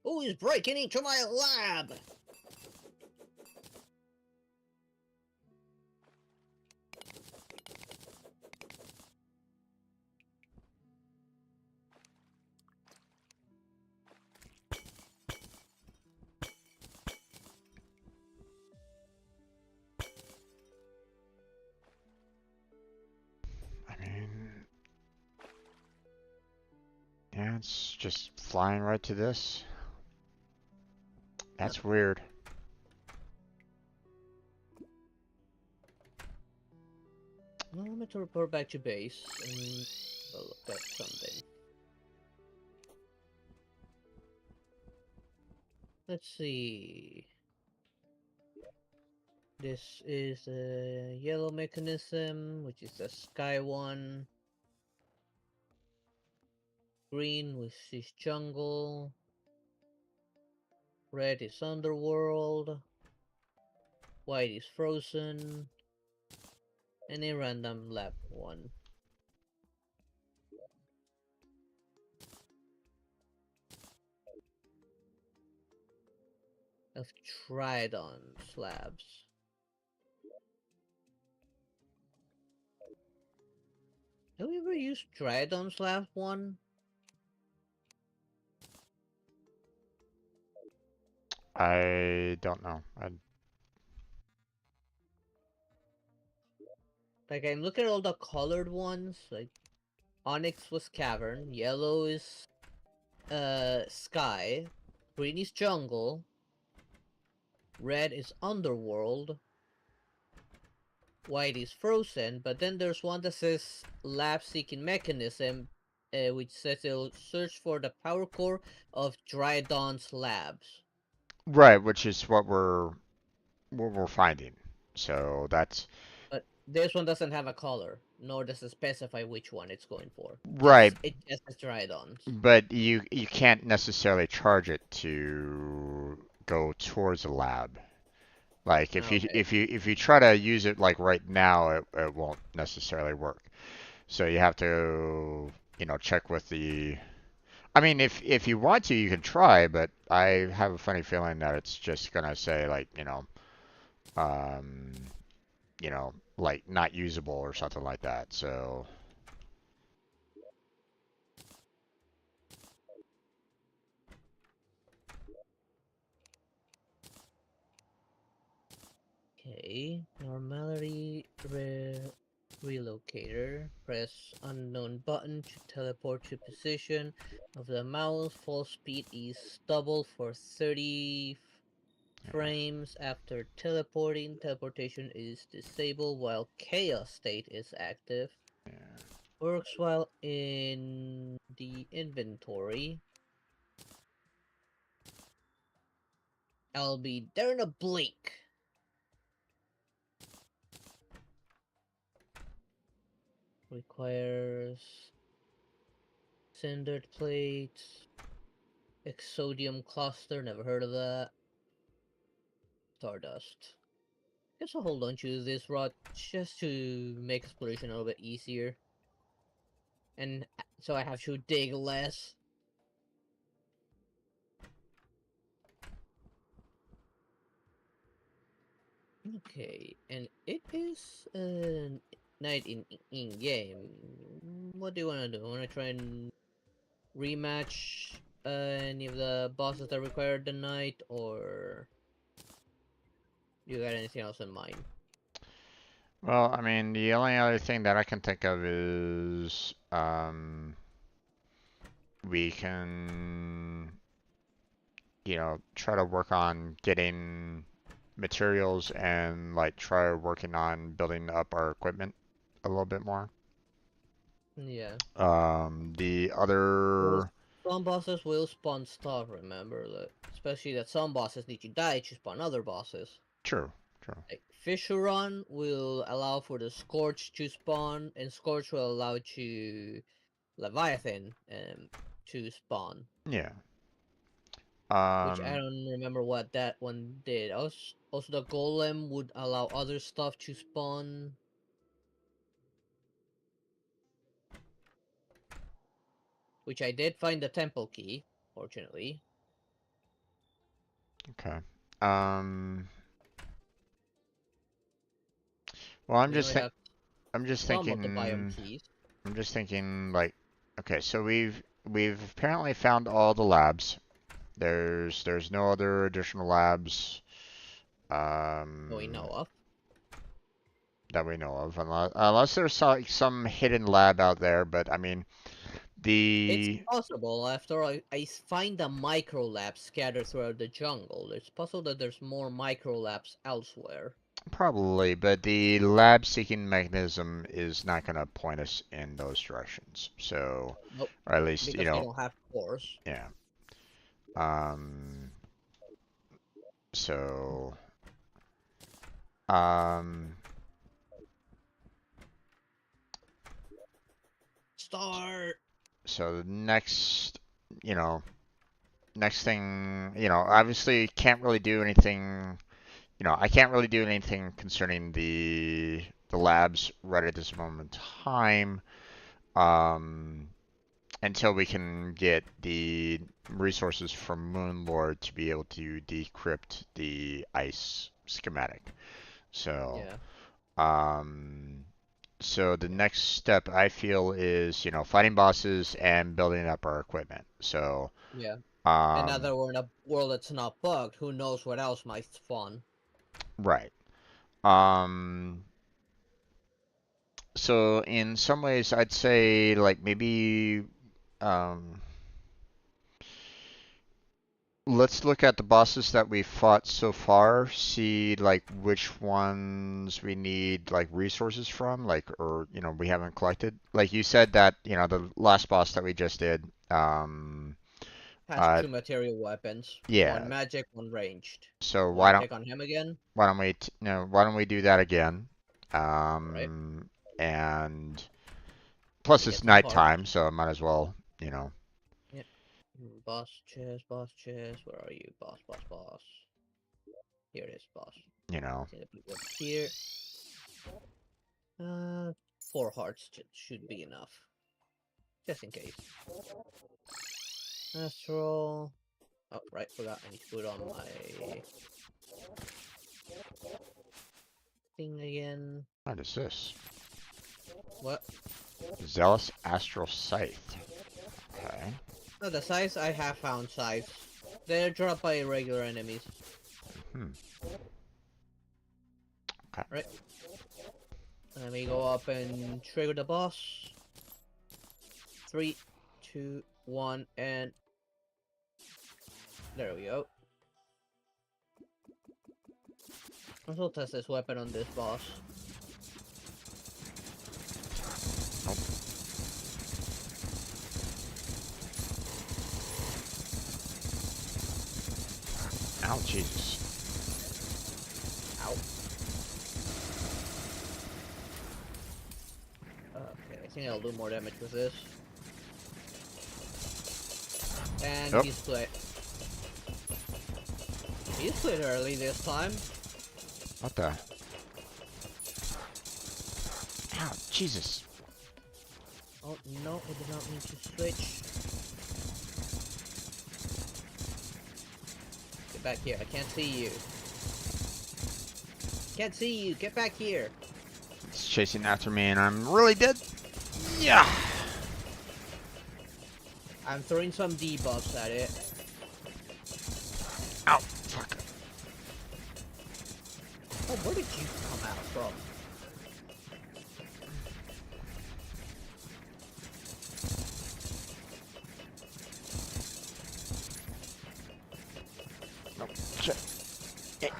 Who is breaking into my lab? I mean, yeah, it's just flying right to this. That's weird. Well, I'm going to report back to base and we'll look at something. Let's see. This is a yellow mechanism, which is the sky one. Green, which is jungle. Red is underworld. White is frozen. And a random lab one. Of Tridon slabs. Have we ever used Tridon slab one? I don't know. Like, I look at all the colored ones. Like, Onyx was cavern. Yellow is sky. Green is jungle. Red is underworld. White is frozen. But then there's one that says lab seeking mechanism, which says it'll search for the power core of Dryadon's labs. Right, which is what we're finding. So that's But this one doesn't have a color, nor does it specify which one it's going for. right, It just has Dryadons. but you can't necessarily charge it to go towards a lab. Like Okay. if you try to use it like right now, it won't necessarily work. So you have to, you know, check with the. I mean, if you want to, you can try, but I have a funny feeling that it's just gonna say like, um, like not usable or something like that. So Okay. Normality relocator. Press unknown button to teleport to position of the mouse. Full speed is doubled for 30 yeah, frames after teleporting. Teleportation is disabled while chaos state is active. yeah. Works while in the inventory. I'll be there in a blink. Requires cindered plates. Exodium cluster, never heard of that. Stardust. Guess I'll hold on to this rod just to make exploration a little bit easier. And so I have to dig less. Okay, and it is night in game. What do you wanna do? Wanna try and rematch any of the bosses that required the night, or you got anything else in mind? Well, I mean, the only other thing that I can think of is we can, try to work on getting materials and like try working on building up our equipment a little bit more. Yeah. The Well, other, some bosses will spawn stuff, remember? Especially that some bosses need to die to spawn other bosses. true, true, Like Fissuron will allow for the Scorch to spawn, and Scorch will allow to Leviathan to spawn. yeah. Which I Um, don't remember what that one did. Also the Golem would allow other stuff to spawn. Which I did find the temple key, fortunately. okay. Um, well, We only have I'm just some of the biome thinking, keys. I'm just thinking like, okay, so we've apparently found all the labs. There's no other additional labs That we know um, of. that we know of, unless there's like some hidden lab out there. But I mean, It's the possible, after I find a micro lab scattered throughout the jungle. It's possible that there's more micro labs elsewhere. probably, but the lab seeking mechanism is not going to point us in those directions. So, Nope, or at least, because they don't have cores. yeah. Um, so, um, Start! so the next, you know, next thing, obviously can't really do anything. I can't really do anything concerning the labs right at this moment in time, um, until we can get the resources from Moonlord to be able to decrypt the ice schematic. So, Yeah, um, so the next step I feel is, fighting bosses and building up our equipment. So, yeah. And now um, that we're in a world that's not bugged, who knows what else might spawn. right. Um, so in some ways, I'd say like maybe um, let's look at the bosses that we fought so far, see like which ones we need like resources from, like or we haven't collected. Like you said that the last boss that we just did, Has uh, two material weapons. One yeah. magic, one ranged. So Wanna check on him again? why don't we do that again? Alright, And plus get it's some parts. nighttime, so I might as well, Yep. Boss chest, where are you? Boss. Here it is, boss. You know. Here. 4 hearts should be enough. Just in case. Astral. Oh, right, forgot I need to put on my thing again. What is this? What? Zealous Astral Scythe. Okay. Oh, the size I have found size. They're dropped by regular enemies. Hmm. Okay. Right. Let me go up and trigger the boss. 3, 2, 1, and there we go. Let's also test this weapon on this boss. Oh, Jesus. Ow. Okay, I think I'll do more damage with this. And Yep. he split. He split early this time. What the? Ow, Jesus. Oh no, I did not mean to switch. Get back here, I can't see you. Can't see you, get back here. It's chasing after me and I'm really dead. Yeah. I'm throwing some debuffs at it. Ow, fuck. Oh, where did you come out from? No, shit. Hey,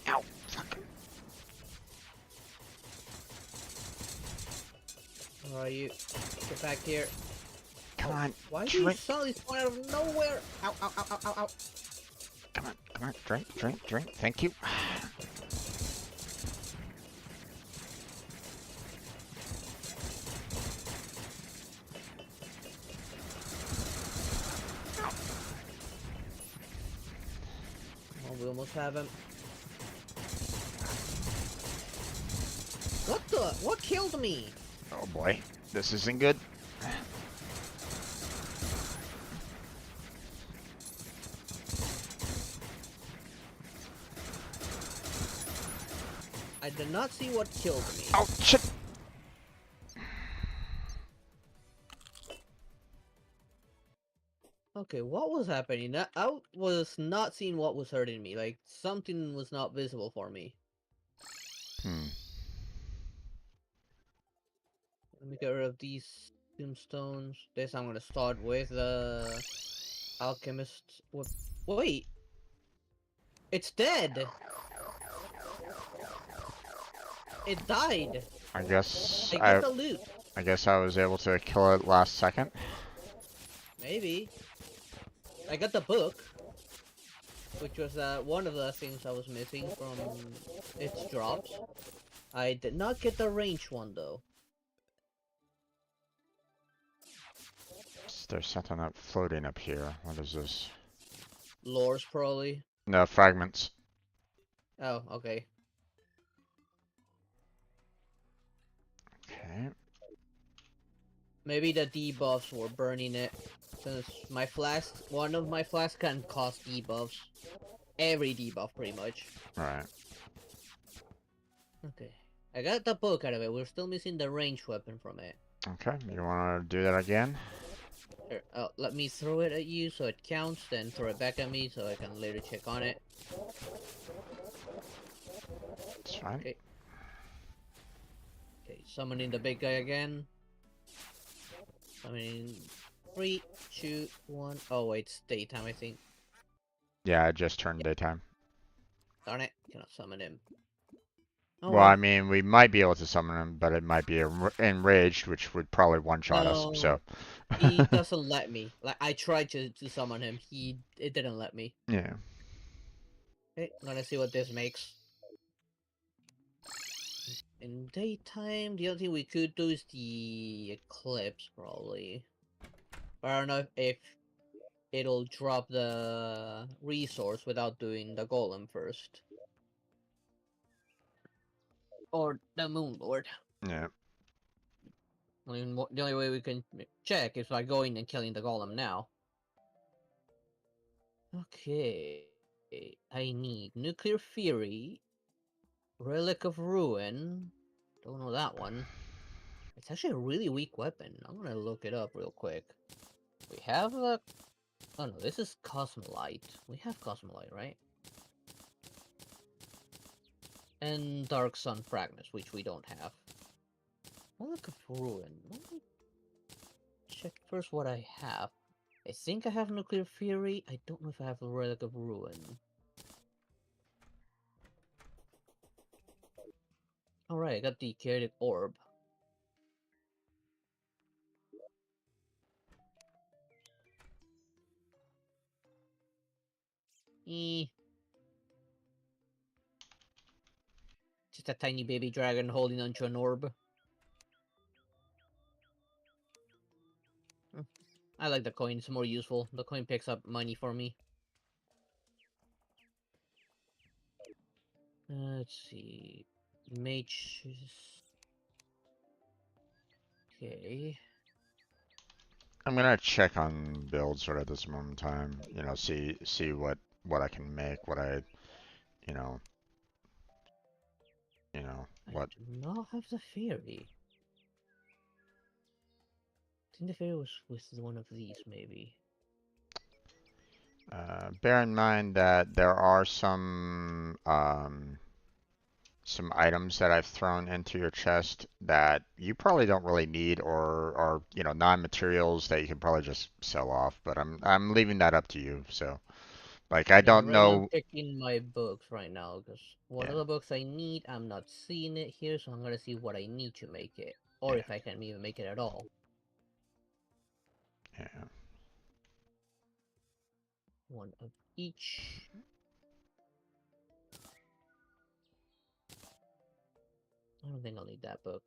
ow, fuck. Where are you? Get back here. Come on. Why do you drink. suddenly spawn out of nowhere? Ow, ow, ow, ow, ow, ow. Come on. Drink. Thank you. Oh, we almost have him. What the? What killed me? Oh boy, this isn't good. I did not see what killed me. Oh shit. Okay, what was happening? I was not seeing what was hurting me. Like, something was not visible for me. Let me get rid of these tombstones. This I'm gonna start with the alchemist. Wait, it's dead. It died. I guess I get the loot. I guess I was able to kill it last second. Maybe. I got the book, which was one of the things I was missing from its drops. I did not get the range one though. There's something up floating up here. What is this? Lores probably. No, fragments. Oh, okay. Okay. Maybe the debuffs were burning it. Since my flask, one of my flasks can cost debuffs. Every debuff, pretty much. Alright. Okay. I got the book out of it. We're still missing the ranged weapon from it. Okay, you want to do that again? Here, let me throw it at you so it counts, then throw it back at me so I can later check on it. It's fine. Okay. Okay, summoning the big guy again. Summoning 3, 2, 1. Oh wait, it's daytime I think. Yeah, it just turned daytime. Darn it, cannot summon him. Oh, Well, I mean, we might be able to summon him, but it might be enraged, which would probably one-shot us, so... He doesn't let me. Like, I tried to summon him. It didn't let me. Yeah. Okay, I'm gonna see what this makes. In daytime, the other thing we could do is the eclipse, probably. But I don't know if it'll drop the resource without doing the golem first. or the Moon Lord. Yeah. I mean, the only way we can check is by going and killing the golem now. Okay, I need Nuclear Fury, Relic of Ruin. Don't know that one. It's actually a really weak weapon. I'm gonna look it up real quick. We have a... Oh no, this is Cosmolite. We have Cosmolite, right? And Dark Sun Fragments, which we don't have. Relic of Ruin. Let me check first what I have. I think I have Nuclear Fury. I don't know if I have a Relic of Ruin. Alright, I got the Chaotic Orb. Eh. Just a tiny baby dragon holding onto an orb. I like the coin, it's more useful. The coin picks up money for me. Let's see. Mages. Okay. I'm gonna check on builds sort of at this moment in time. You know, see what I can make, what I, you know, I what. do not have the fairy. I think the fairy was with one of these, maybe. Bear in mind that there are some items that I've thrown into your chest that you probably don't really need, or are, you know, non-materials that you can probably just sell off. But I'm leaving that up to you. So, like, I Yeah, don't right now I'm know. checking my books right now, because what Yeah, are the books I need? I'm not seeing it here, so I'm gonna see what I need to make it. Or yeah, if I can even make it at all. yeah. One of each. I don't think I'll need that book.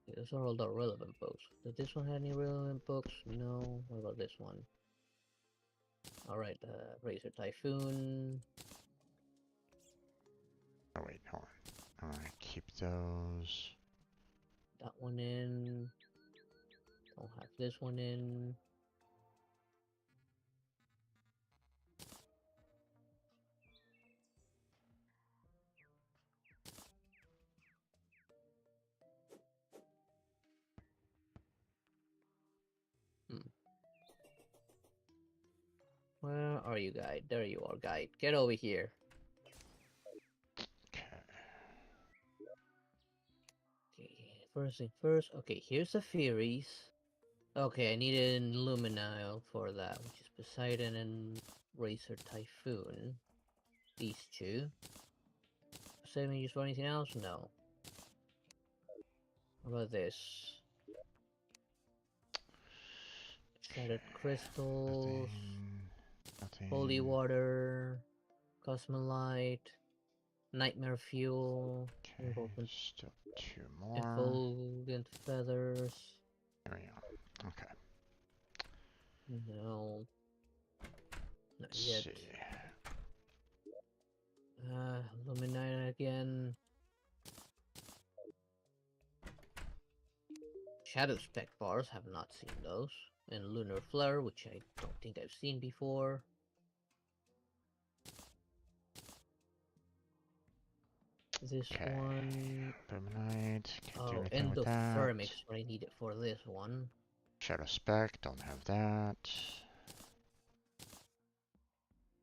Okay, those are all the relevant books. Does this one have any relevant books? No. What about this one? Alright, Razor Typhoon. Oh wait, hold on. I'm gonna keep those. That one in. Don't have this one in. Hmm. Where are you, guide? There you are, guide. Get over here. Okay. Okay, first thing first. Okay, here's the Furies. Okay, I need an Luminile for that, which is Poseidon and Razor Typhoon. These two. Saving use for anything else? No. What about this? Shattered Crystals, Nothing. Holy Nothing. Water, Cosmolite, Nightmare Fuel, Okay. Involvement, Still two more. Effulgent Feathers. There we go. Okay. No, not Let's yet. see. Luminite again. Shadow Spec Bars, have not seen those. And Lunar Flare, which I don't think I've seen before. This Okay. one... Luminite. Can't do Oh, anything with that. Endothermic is what I needed for this one. Shadow Spec. Don't have that.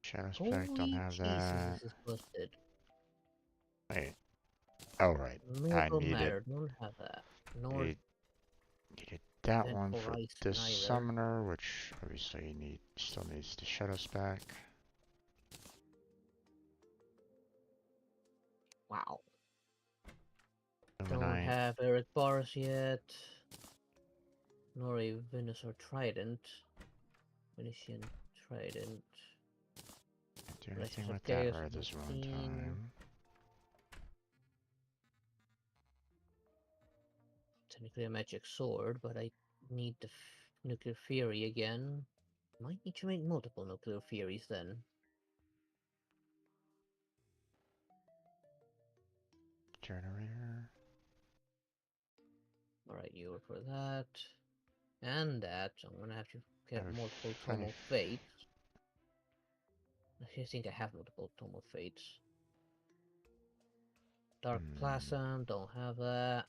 Shadow Spec. Don't Holy have Jesus, that. this is busted. Wait. Oh, right. I Miracle needed. Matter, don't have that. Nor Needed, needed that one Eventful for Rising this either. summoner, which obviously still needs the Shadow Spec. Wow. Don't Luminite. have Eric Bars yet. Nor a Venusaur Trident. Venetian Trident. Can't do Legends anything of with that Chaos right at this one 14. time. Technically a magic sword, but I need the Nuclear Fury again. Might need to make multiple nuclear theories then. Generator. Alright, you were for that. And that. I'm gonna have to I get have a multiple funny Tome of Fates. I think I have multiple Tome of Fates. Dark Plasm, don't have that.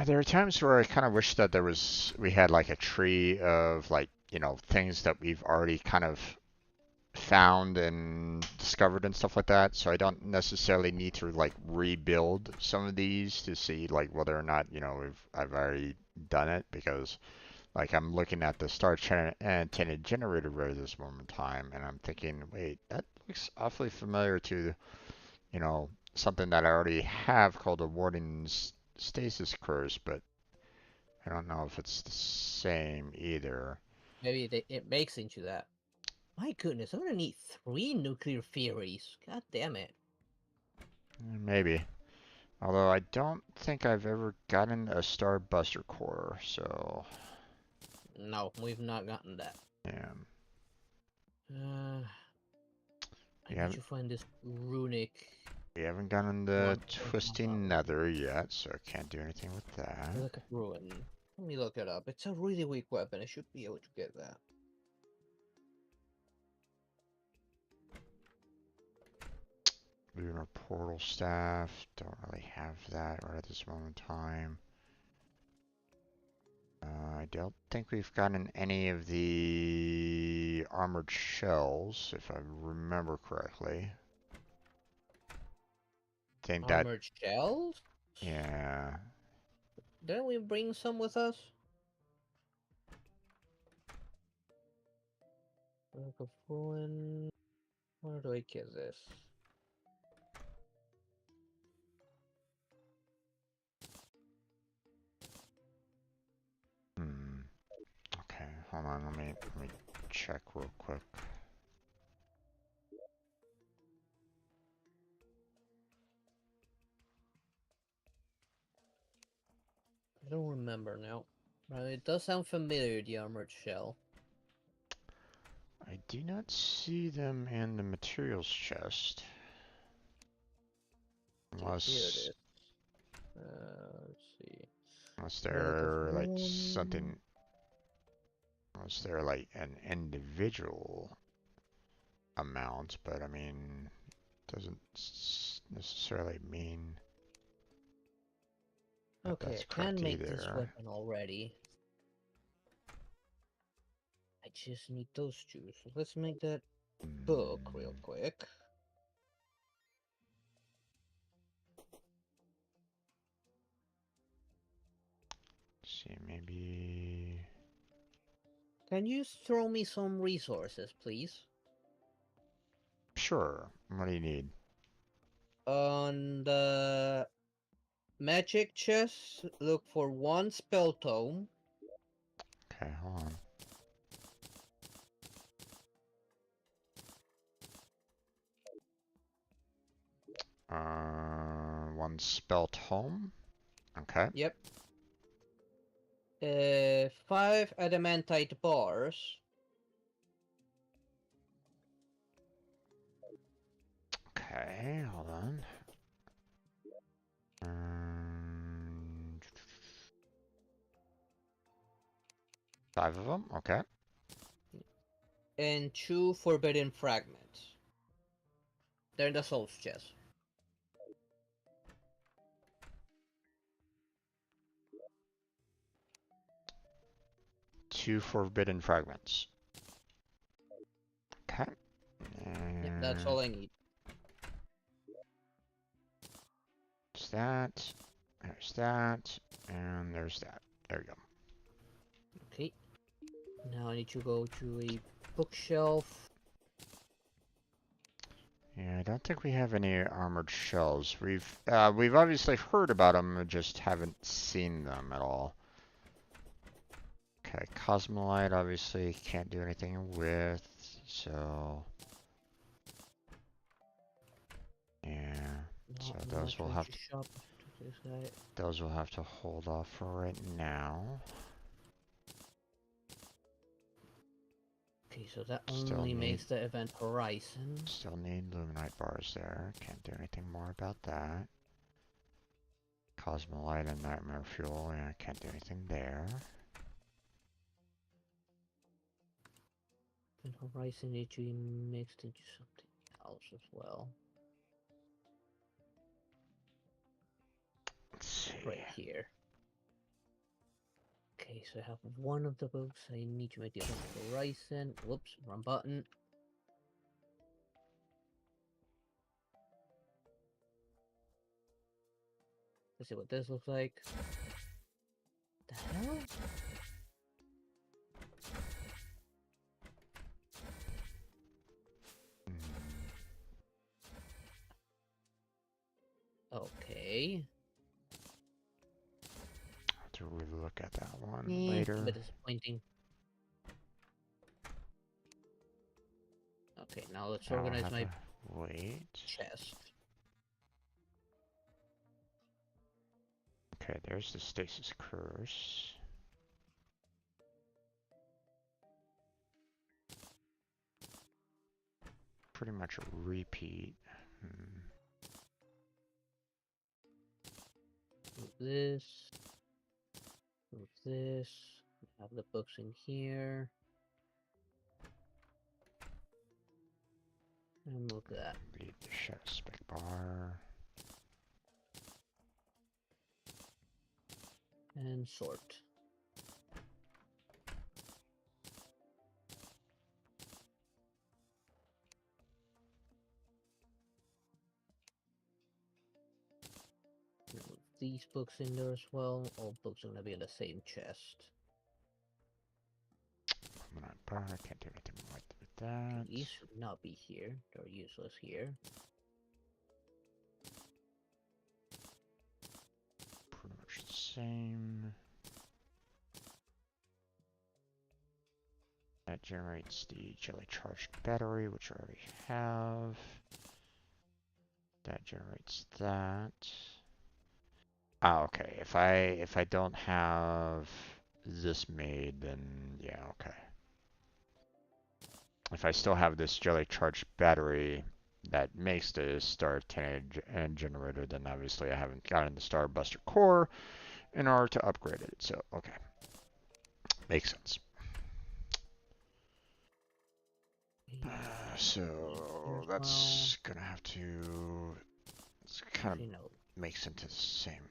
There are times where I kind of wish that we had like a tree of like, things that we've already kind of found and discovered and stuff like that. So I don't necessarily need to like rebuild some of these to see like whether or not, I've already done it because like I'm looking at the star antenna generator right at this moment in time and I'm thinking, wait, that looks awfully familiar to, something that I already have called a warning stasis curse, but I don't know if it's the same either. Maybe it makes into that. My goodness, I'm gonna need 3 nuclear theories. God damn it. Maybe. Although I don't think I've ever gotten a Starbuster core, so No, we've not gotten that. yeah. I We need haven't to find this runic we haven't gotten the one. twisting nether yet, so I can't do anything with that. Look at ruin. Let me look it up. It's a really weak weapon. I should be able to get that. Lunar portal staff, don't really have that right at this moment in time. I don't think we've gotten any of the armored shells, if I remember correctly. Think that, Armored shells? yeah. Didn't we bring some with us? Book of Ruin. Where do I get this? Okay, hold on, let me check real quick. I don't remember now. But it does sound familiar, the armored shell. I do not see them in the materials chest. Dude, here it Unless, is. Let's see. unless Relic of they're like Ruin. something, unless they're like an individual amount, but I mean, doesn't necessarily mean that Okay, that's I can correct make this either. weapon already. I just need those two. So let's make that book real quick. See, maybe. Can you throw me some resources, please? Sure. What do you need? On the magic chest, look for 1 spell tome. Okay, hold on. One spell tome. Okay. Yep. 5 adamantite bars. Okay, hold on. 5 of them. Okay. And 2 forbidden fragments. They're in the soul's chest. Two forbidden fragments. Okay. Yep, that's And all I need. there's that. There's that. And there's that. There we go. Okay. Now I need to go to a bookshelf. Yeah, I don't think we have any armored shells. We've obviously heard about them, just haven't seen them at all. Okay, Cosmolite obviously can't do anything with, so yeah. So No, I'm those not will going have to to shop this guy. Those will have to hold off for right now. Okay, so that Still only need- makes the event horizon. Still need Luminite bars there. Can't do anything more about that. Cosmolite and Nightmare Fuel, yeah, can't do anything there. And horizon needs to be mixed into something else as well. Let's see. Right here. Okay, so I have one of the books. I need to make the event horizon. Whoops, wrong button. Let's see what this looks like. The hell? Okay. Have to relook at that one A later. bit disappointing. Okay, now let's Now I'll organize have my a- Wait. chest. Okay, there's the Stasis Curse. Pretty much a repeat. Move this. Move this. Have the books in here. And move that. Leave the Shadow Spec bar. And sort. Move these books in there as well. All books are gonna be in the same chest. Luminite bar, can't do anything with that. These should not be here. They're useless here. Pretty much the same. That generates the jelly charged battery, which I already have. That generates that. Ah, okay. If I don't have this made, then yeah, okay. If I still have this jelly charged battery that makes the Star 10 generator, then obviously I haven't gotten the Star Buster core in order to upgrade it. So okay, makes sense. So that's gonna have to. It's kind of makes into the same.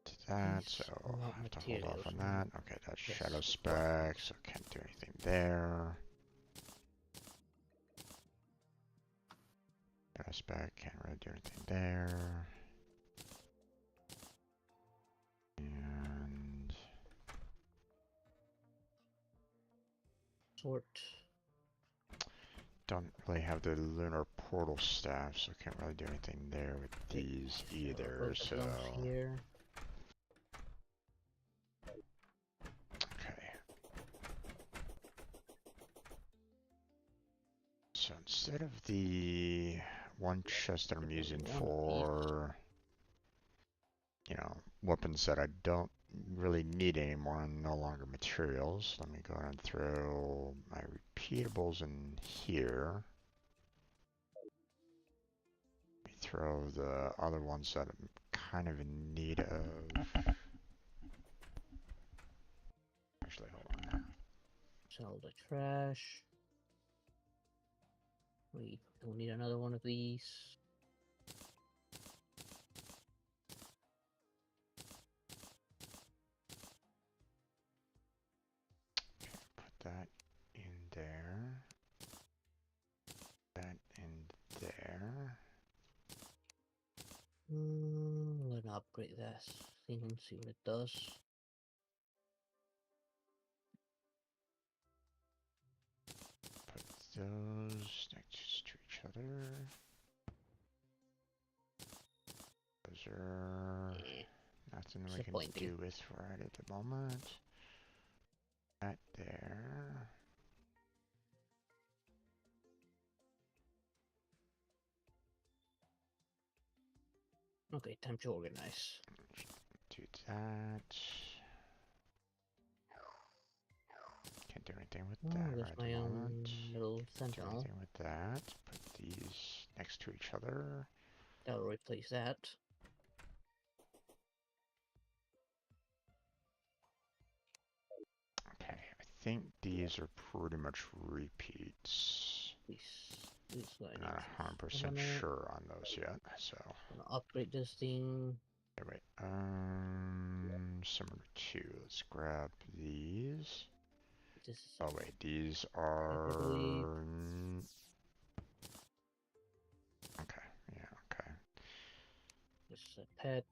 To that, so I'll have to hold off on that. Okay, that's Shadow Spec, so can't do anything there. Shadow Spec, can't really do anything there. And Sort. don't really have the lunar portal staff, so can't really do anything there with these either. So here. okay. So instead of the one chest that I'm using for, you know, weapons that I don't really need anymore and no longer materials, let me go ahead and throw my repeatables in here. Let me throw the other ones that I'm kind of in need of. Actually, hold on. Sell the trash. We don't need another one of these. Put that in there. That in there. Let's upgrade that thing and see what it does. Put those next to each other. Those are nothing we can do with right at the moment. That there. Okay, time to organize. Do that. Can't do anything with Oh, that right that's at the my moment. own little Can't do sentinel. anything with that. Put these next to each other. That'll replace that. Okay, I think these are pretty much repeats. This guy I'm not needs 100% a sure on those yet, so. gonna upgrade this thing. Okay, wait. Summoner 2. Let's grab these. This is Oh, wait, these I believe. are. Okay, yeah, okay. This is a pet.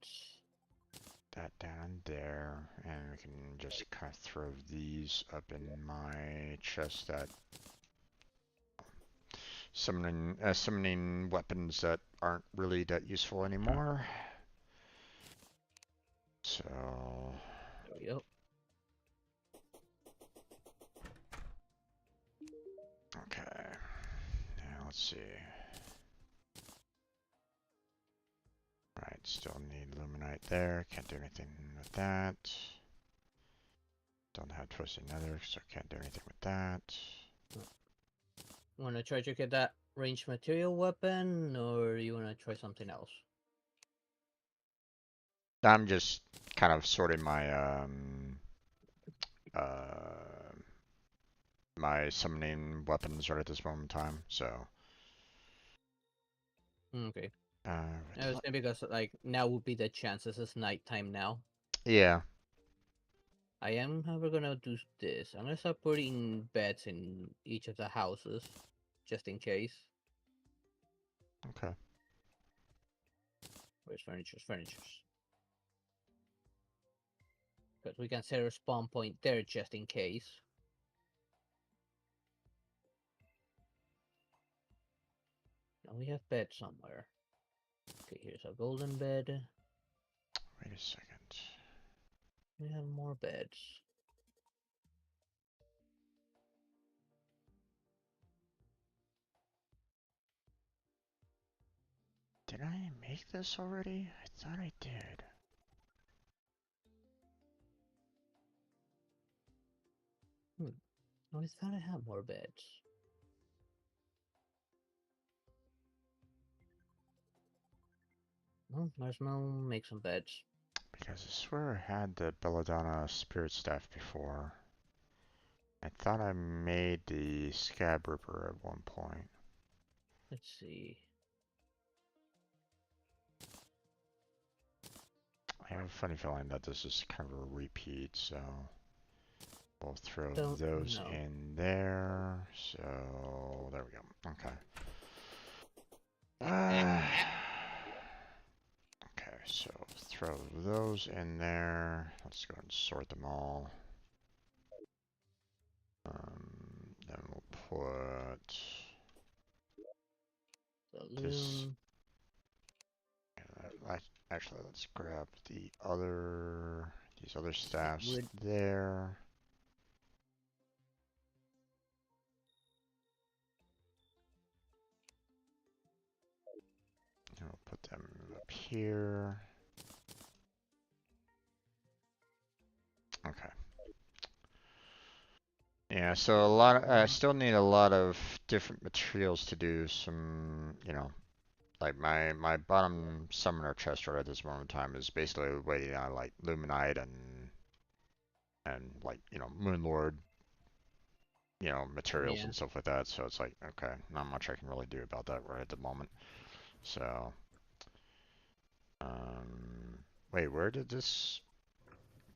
That down there, and we can just kind of throw these up in my chest that summoning weapons that aren't really that useful anymore. So, There we go. okay. Now let's see. Right, still need Luminite there. Can't do anything with that. Don't have Twisted Nether, so can't do anything with that. Wanna try to get that ranged material weapon, or you wanna try something else? I'm just kind of sorting uh my summoning weapons right at this moment in time. So, Okay. uh, I was saying because like now would be the chance. This is nighttime now. yeah, I am, however, gonna do this. I'm gonna start putting beds in each of the houses, just in case. okay. Where's furniture's furniture's? Because we can set a spawn point there just in case. Now we have bed somewhere. Okay, here's a golden bed. Wait a second. We have more beds. Did I make this already? I thought I did. Oh, I thought I had more beds. Well, let's now make some beds. Because I swear I had the Belladonna Spirit Staff before. I thought I made the Scab Ripper at one point. Let's see. I have a funny feeling that this is kind of a repeat, so we'll throw Don't those know. in there. So there we go. Okay. Okay, so throw those in there. Let's go and sort them all. Then we'll put this. Saloon. Actually, let's grab these other Get staffs rid. there. And we'll put them up here. Okay. Yeah, so I still need a lot of different materials to do some, like my bottom summoner chest right at this moment in time is basically waiting on like Luminite and like, Moonlord, materials Yeah. and stuff like that. So it's like, okay, not much I can really do about that right at the moment. So, um, wait, where did this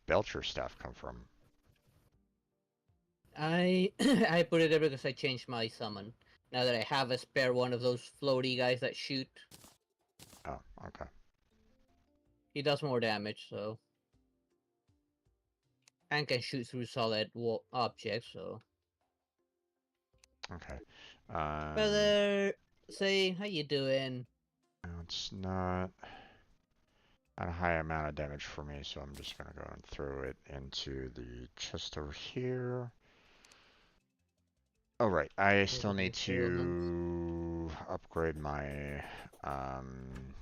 Belcher staff come from? I I put it there because I changed my summon. Now that I have a spare one of those floaty guys that shoot, Oh, okay. he does more damage, so and can shoot through solid objects. So, Okay. brother, say how you doing? It's not a high amount of damage for me, so I'm just gonna go and throw it into the chest over here. Oh, right. I Where still did need material hunt? to upgrade my um,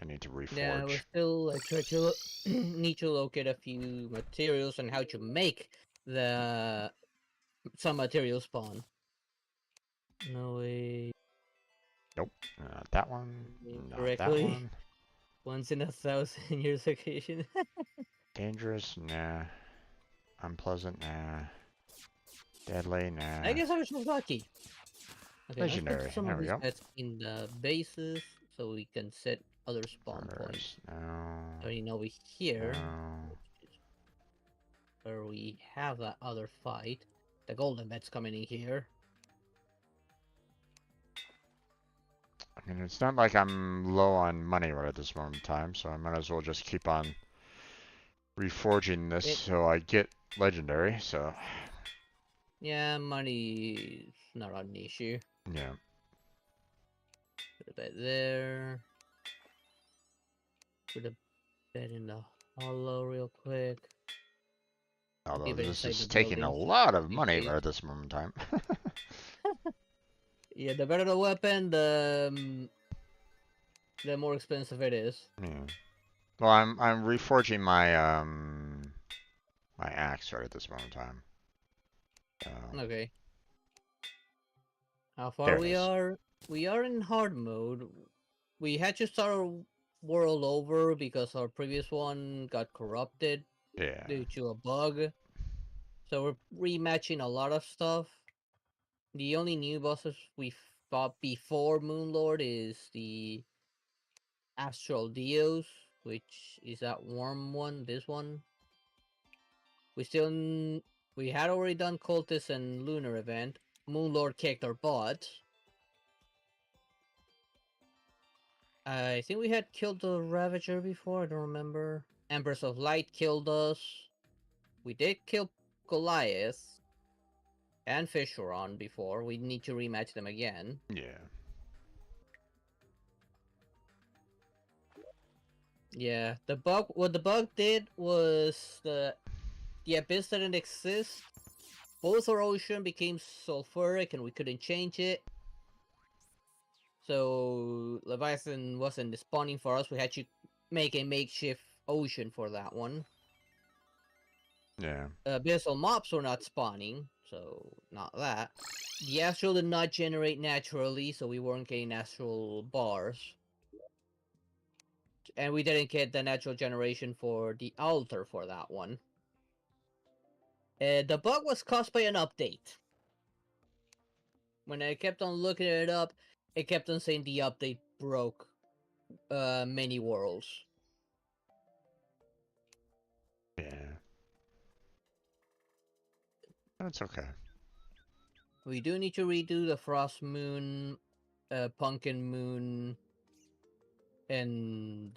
I need to Yeah, we're reforge. still like trying to need to locate a few materials and how to make the some material spawn. No way. Nope, not that one. Not that Correctly. one. Once in 1,000 years occasion. Dangerous? Nah. Unpleasant? Nah. Deadly? I Nah. guess I was just lucky. Okay, let's put Legendary. some There of we these go. bets in the bases so we can set other spawn points. First. No. So you know over here, No. which is where we have that other fight. The golden bet's coming in here. I mean, it's not like I'm low on money right at this moment in time, so I might as well just keep on reforging this It so I get legendary, so Yeah, money is not an issue. yeah. Put a bet there. Put a bet in the hollow real quick. I'll Although keep it this inside the is taking a buildings lot of in money case. right at this moment in time. Yeah, the better the weapon, the more expensive it is. Yeah. Well, I'm reforging my axe right at this moment in time. Okay. How far There it we is. are? We are in hard mode. We had to start our world over because our previous one got corrupted Yeah. due to a bug. So we're rematching a lot of stuff. The only new bosses we fought before Moonlord is the Astral Dios, which is that worm one, this one. We still we had already done Cultist and Lunar event. Moonlord kicked our butt. I think we had killed the Ravager before, I don't remember. Empress of Light killed us. We did kill Goliath and Fisheron before. We need to rematch them again. Yeah. Yeah, what the bug did was the abyss didn't exist. Both our ocean became sulfuric and we couldn't change it. So Leviathan wasn't spawning for us. We had to make a makeshift ocean for that one. Yeah. Abyssal mobs were not spawning, so not that. The astral did not generate naturally, so we weren't getting astral bars. And we didn't get the natural generation for the altar for that one. The bug was caused by an update. When I kept on looking it up, it kept on saying the update broke many worlds. Yeah. That's okay. We do need to redo the Frost Moon, Pumpkin Moon, and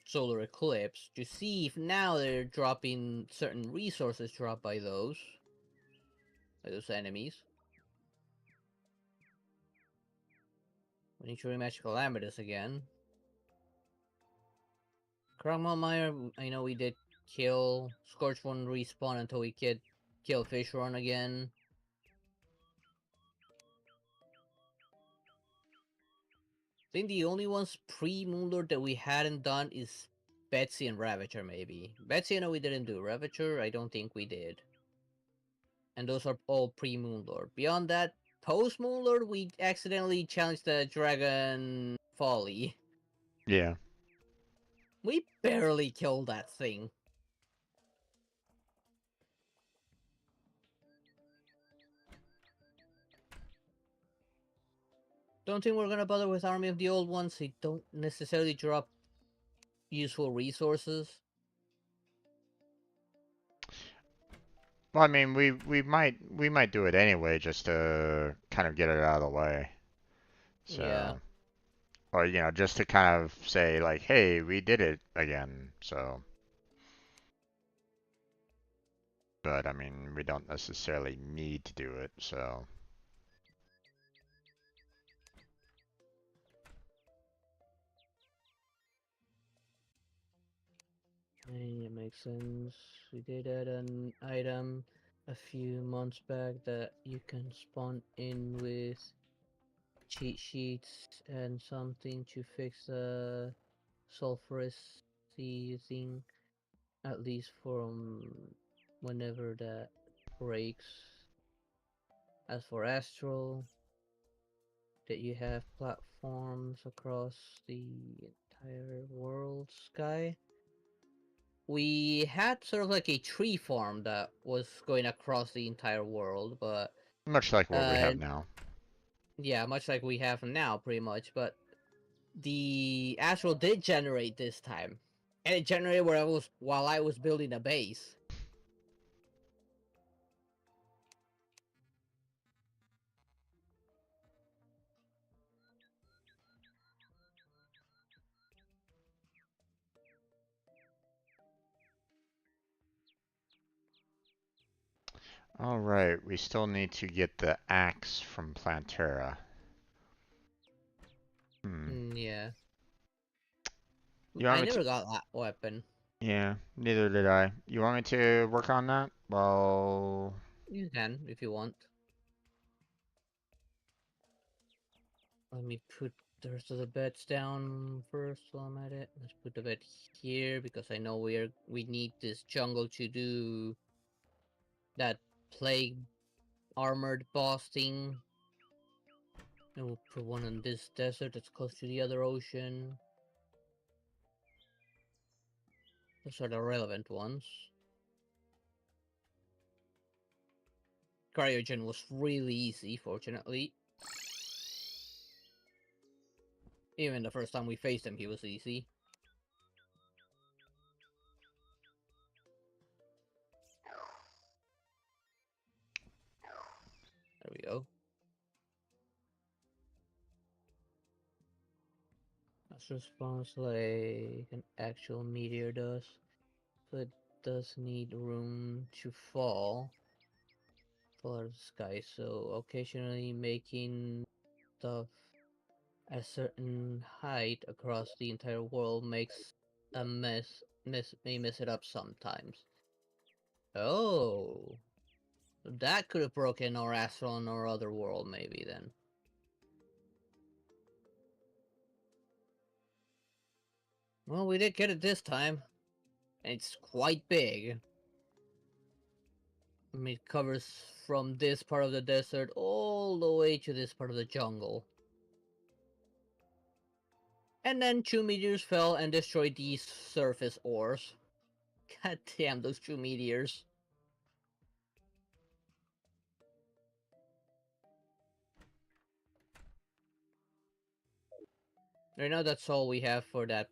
Solar Eclipse to see if now they're dropping certain resources dropped by those enemies. We need to rematch Calamitous again. Kragmire, I know we did kill. Scorch won't respawn until we kill Fisheron again. I think the only ones pre-Moonlord that we hadn't done is Betsy and Ravager, maybe. Betsy, I know we didn't do. Ravager, I don't think we did. And those are all pre-Moonlord. Beyond that, post-Moonlord, we accidentally challenged the Dragon Folly. Yeah. We barely killed that thing. Don't think we're gonna bother with Army of the Old Ones. They don't necessarily drop useful resources. Well, I mean, we might do it anyway just to kind of get it out of the way. Yeah. So, or just to kind of say like, hey, we did it again. So, but I mean, we don't necessarily need to do it. So, It makes sense. We did add an item a few months back that you can spawn in with cheat sheets and something to fix the sulfurous seizing, at least from whenever that breaks. As for astral, that you have platforms across the entire world sky. We had sort of like a tree farm that was going across the entire world, but Much like what we uh, have now. yeah, much like we have now, pretty much. But the astral did generate this time, and it generated where I was while I was building a base. Alright, we still need to get the axe from Plantera. Yeah, You want I me to? never got that weapon. Yeah, neither did I. You want me to work on that? Well, You can if you want. Let me put the rest of the beds down first while I'm at it. Let's put the bed here because I know we need this jungle to do that plague armored boss thing. And we'll put one in this desert that's close to the other ocean. Those are the relevant ones. Cryogen was really easy, fortunately. Even the first time we faced him, he was easy. There we go. That's response like an actual meteor does. So it does need room to fall out of the sky. So occasionally making stuff at a certain height across the entire world makes a may mess it up sometimes. Oh, that could have broken our astral on our other world maybe then. Well, we did get it this time. It's quite big. I mean, it covers from this part of the desert all the way to this part of the jungle. And then 2 meteors fell and destroyed these surface ores. God damn, those 2 meteors. Right now, that's all we have for that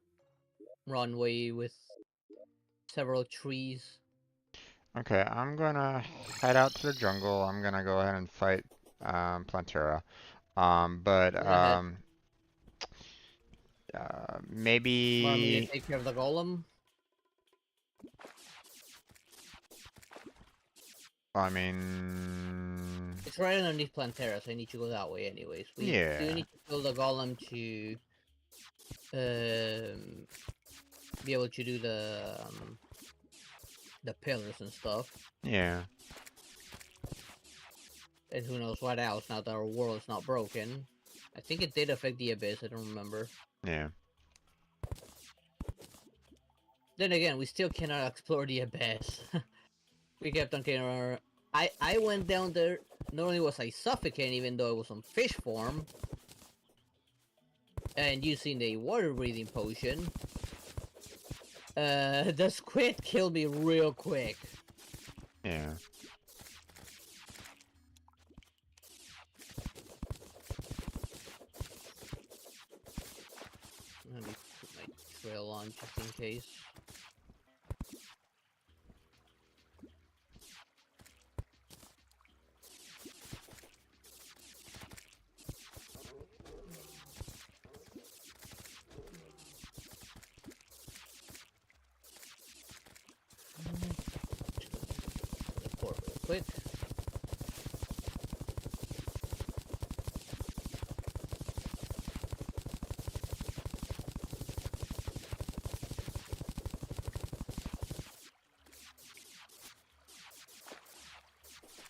runway with several trees. okay, I'm gonna head out to the jungle. I'm gonna go ahead and fight Plantera. But Go ahead. Want me to maybe take care of the golem? I mean, It's right underneath Plantera, so I need to go that way anyways. We do yeah, need to kill the golem to be able to do the pillars and stuff. yeah. And who knows what else now that our world is not broken. I think it did affect the abyss, I don't remember. Yeah. Then again, we still cannot explore the abyss. We kept on getting our... I went down there, not only was I suffocating even though I was on fish form, and using a water breathing potion, the squid killed me real quick. Yeah. Let me put my trail on just in case. Report real quick.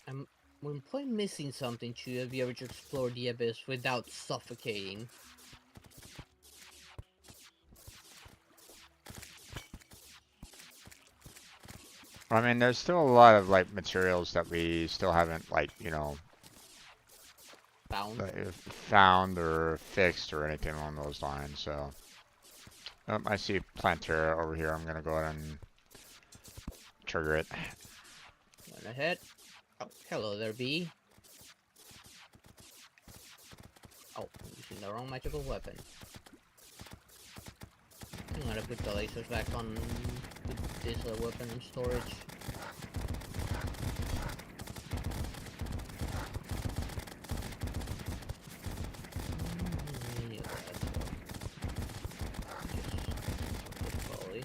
I'm probably missing something too. Have you ever just explored the abyss without suffocating? I mean, there's still a lot of like materials that we still haven't like, you know, Found. found or fixed or anything along those lines. So, I see Plantera over here. I'm gonna go ahead and trigger it. Went ahead. Oh, hello there, bee. Oh, I'm using the wrong magical weapon. I'm gonna put the lasers back on this weapon in storage. Yeah, just slowly.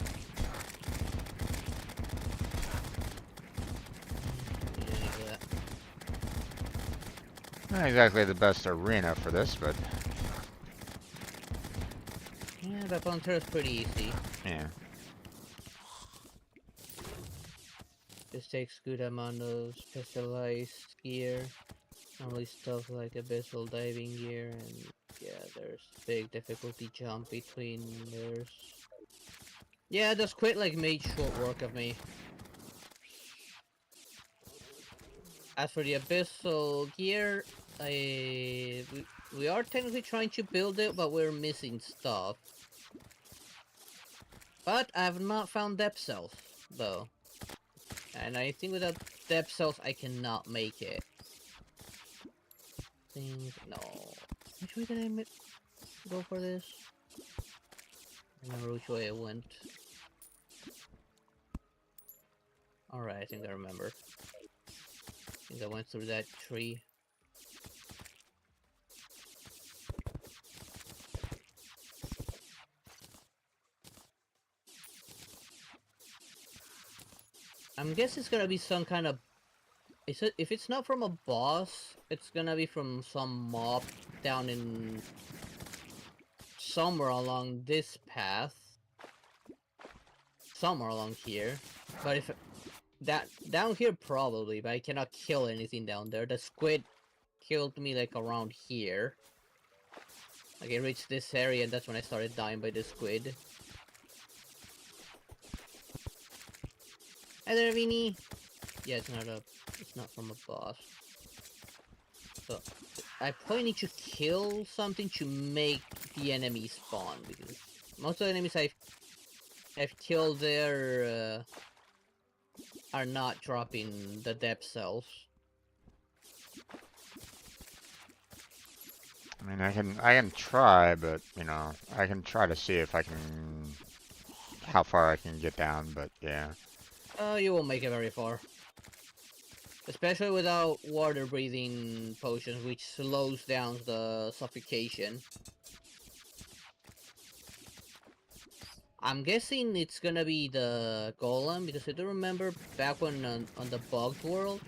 Not exactly the best arena for this, but Yeah, the Planter is pretty easy. yeah. This takes good amount of specialized gear. Only stuff like abyssal diving gear, and yeah, there's big difficulty jump between theirs. Yeah, that's quite like made short work of me. As for the abyssal gear, we are technically trying to build it, but we're missing stuff. But I have not found depth cells, though. And I think without depth cells, I cannot make it. No. Which way did I go for this? I remember which way I went. Alright, I think I remember. I think I went through that tree. I'm guessing it's gonna be some kind of... If it's not from a boss, it's gonna be from some mob down in... somewhere along this path. Somewhere along here. But if... that down here probably, but I cannot kill anything down there. The squid killed me like around here. Like I reached this area and that's when I started dying by the squid. Hi there, Vinny. Yeah, it's not from a boss. So I probably need to kill something to make the enemy spawn, because most of the enemies I've killed there are not dropping the depth cells. I mean, I can try, but you know, I can try to see if I can how far I can get down. But yeah. You won't make it very far. Especially without water breathing potions, which slows down the suffocation. I'm guessing it's gonna be the golem, because I do remember back when on the bugged world,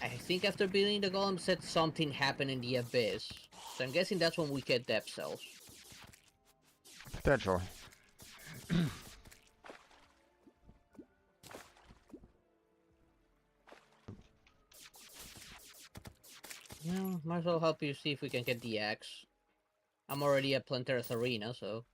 I think after beating the golem said something happened in the abyss. So I'm guessing that's when we get depth cells. Potentially. Well, might as well help you see if we can get the axe. I'm already at Plantera's arena, so...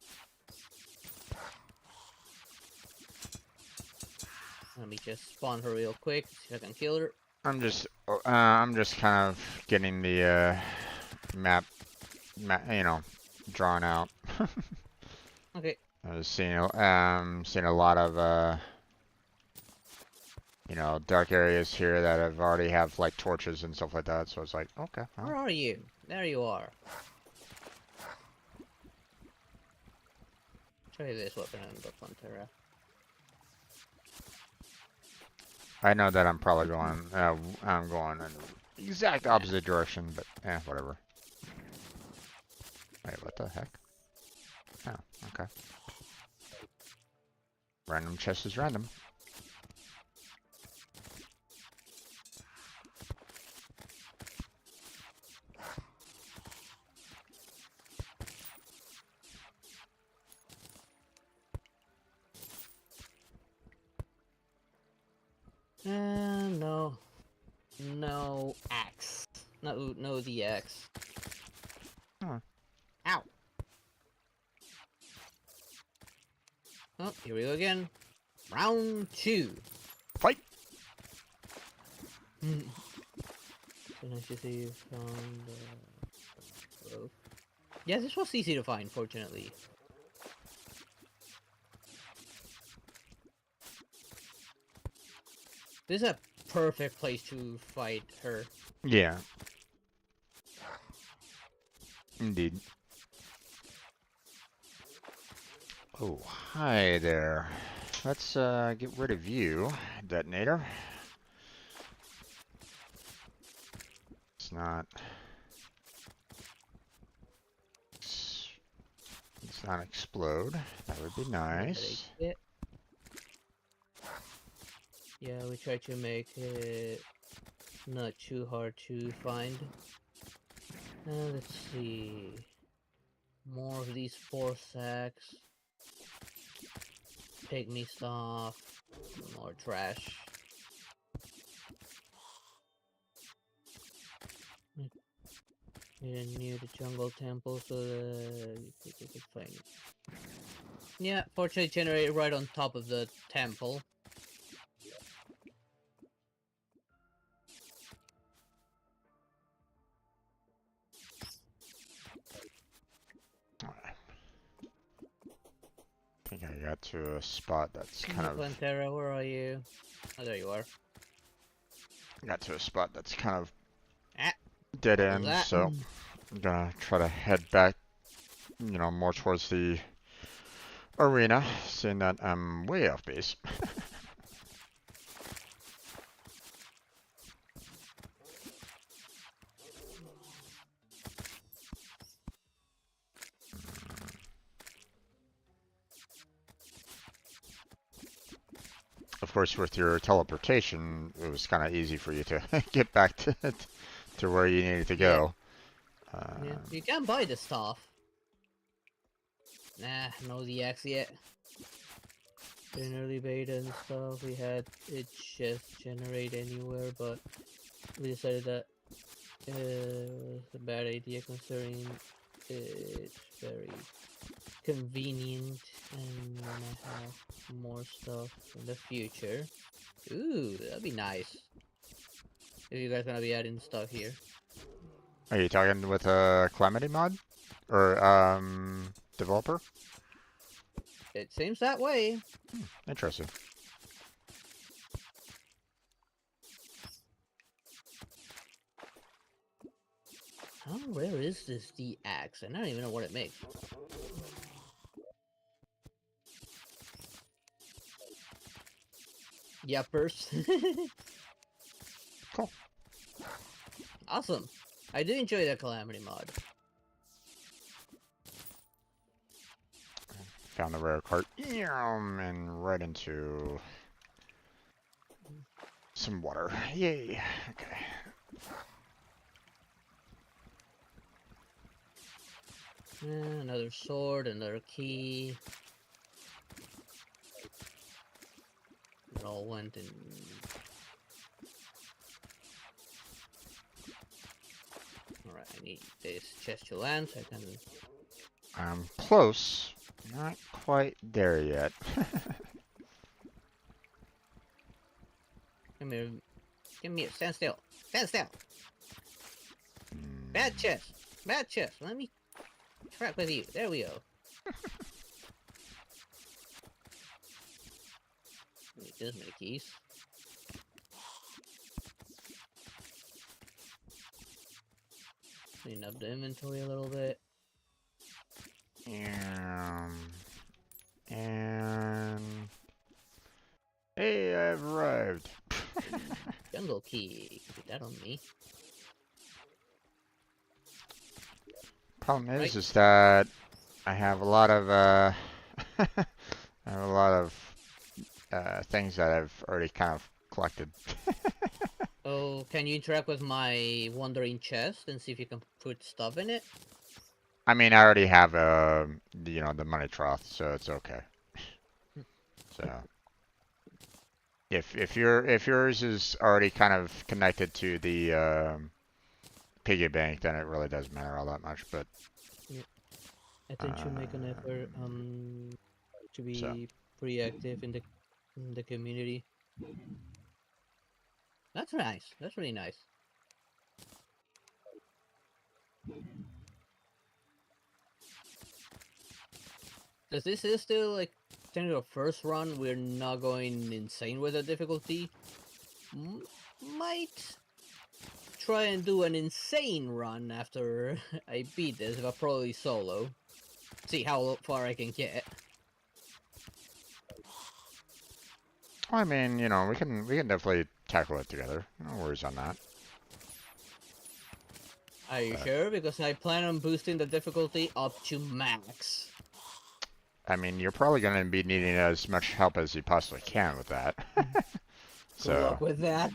Let me just spawn her real quick, see if I can kill her. I'm just kind of getting the map, you know, drawn out. Okay. I was seeing a lot of you know, dark areas here that have already have like torches and stuff like that. So it's like, okay. Well. Where are you? There you are. Try this weapon on the Plantera. I know that I'm probably going. I'm going in the exact opposite direction, but whatever. Wait, what the heck? Oh, okay. Random chest is random. No. No axe. No the axe. Huh. Ow. Oh, here we go again. Round 2. Fight! So nice to see you found. Grove. Yeah, this was easy to find, fortunately. This is a perfect place to fight her. Yeah. Indeed. Oh, hi there. Let's get rid of you, detonator. It's not. Let's not explode. That would be nice. Yeah, we try to make it not too hard to find. Let's see. More of these 4 sacks. Pygmy stuff. More trash. Near the jungle temple so you could find it. Yeah, fortunately generated right on top of the temple. I think I got to a spot that's kind of. Plantera, where are you? Oh, there you are. Got to a spot that's kind of Ah, dead end, so I'm gonna try to head back, you know, more towards the arena, seeing that I'm way off base. Of course, with your teleportation, it was kind of easy for you to get back to where you needed to go. Yeah, you can buy the stuff. Nah, no DX yet. In early beta and stuff, we had it just generate anywhere, but we decided that it's a bad idea considering it's very convenient and when I have more stuff in the future. Ooh, that'd be nice. If you guys gonna be adding stuff here. Are you talking with a Calamity mod? Or, developer? It seems that way. Interesting. How rare is this DX? I don't even know what it makes. Yuppers. Cool. Awesome. I do enjoy that Calamity mod. Found the rare cart. And right into some water. Yay. Okay. Another sword, another key. It all went in. Alright, I need this chest to land so I can. I'm close. Not quite there yet. Come here. Give me a stand still. Stand still. Bad chest. Bad chest. Let me track with you. There we go. Need this many keys. Clean up the inventory a little bit. And hey, I've arrived. Jungle key. Put that on me. Problem is, Right. is that I have a lot of I have a lot of things that I've already kind of collected. Oh, can you interact with my wandering chest and see if you can put stuff in it? I mean, I already have you know, the money trough, so it's okay. So if yours is already kind of connected to the piggy bank, then it really doesn't matter all that much. But Yeah. I tend to make an effort to be so. pretty active in the community. That's nice. That's really nice. Because this is still like technically the first run, we're not going insane with the difficulty. Might try and do an insane run after I beat this, but probably solo. See how far I can get. I mean, you know, we can definitely tackle it together. No worries on that. Are you sure? Because I plan on boosting the difficulty up to max. I mean, you're probably going to be needing as much help as you possibly can with that. Good luck with that.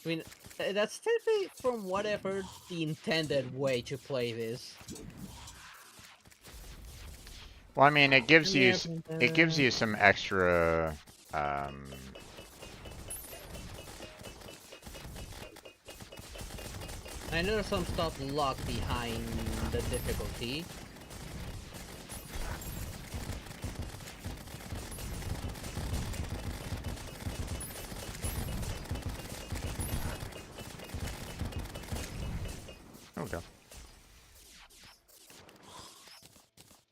I mean, that's typically, from what I've heard, the intended way to play this. Well, I mean, it gives you some extra. I know there's some stuff locked behind the difficulty. Okay.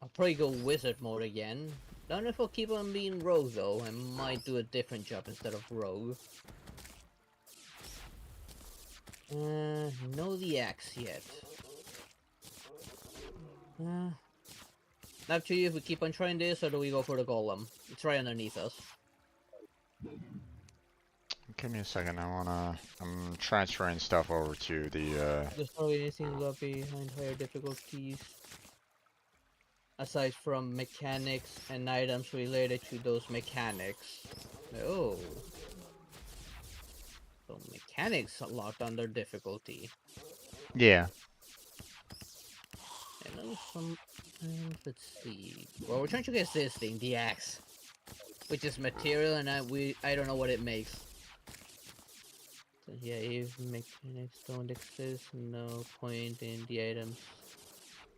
I'll probably go wizard mode again. Don't know if I'll keep on being rogue though. I might do a different job instead of rogue. No the axe yet. Up to you if we keep on trying this, or do we go for the golem? It's right underneath us. Give me a second. I'm transferring stuff over to the. There's probably anything left behind higher difficulties. Aside from mechanics and items related to those mechanics. Oh. So mechanics are locked under difficulty. Yeah. And some, let's see. Well, we're trying to get this thing, the axe, which is material, and I don't know what it makes. So yeah, if mechanics don't exist, no point in the items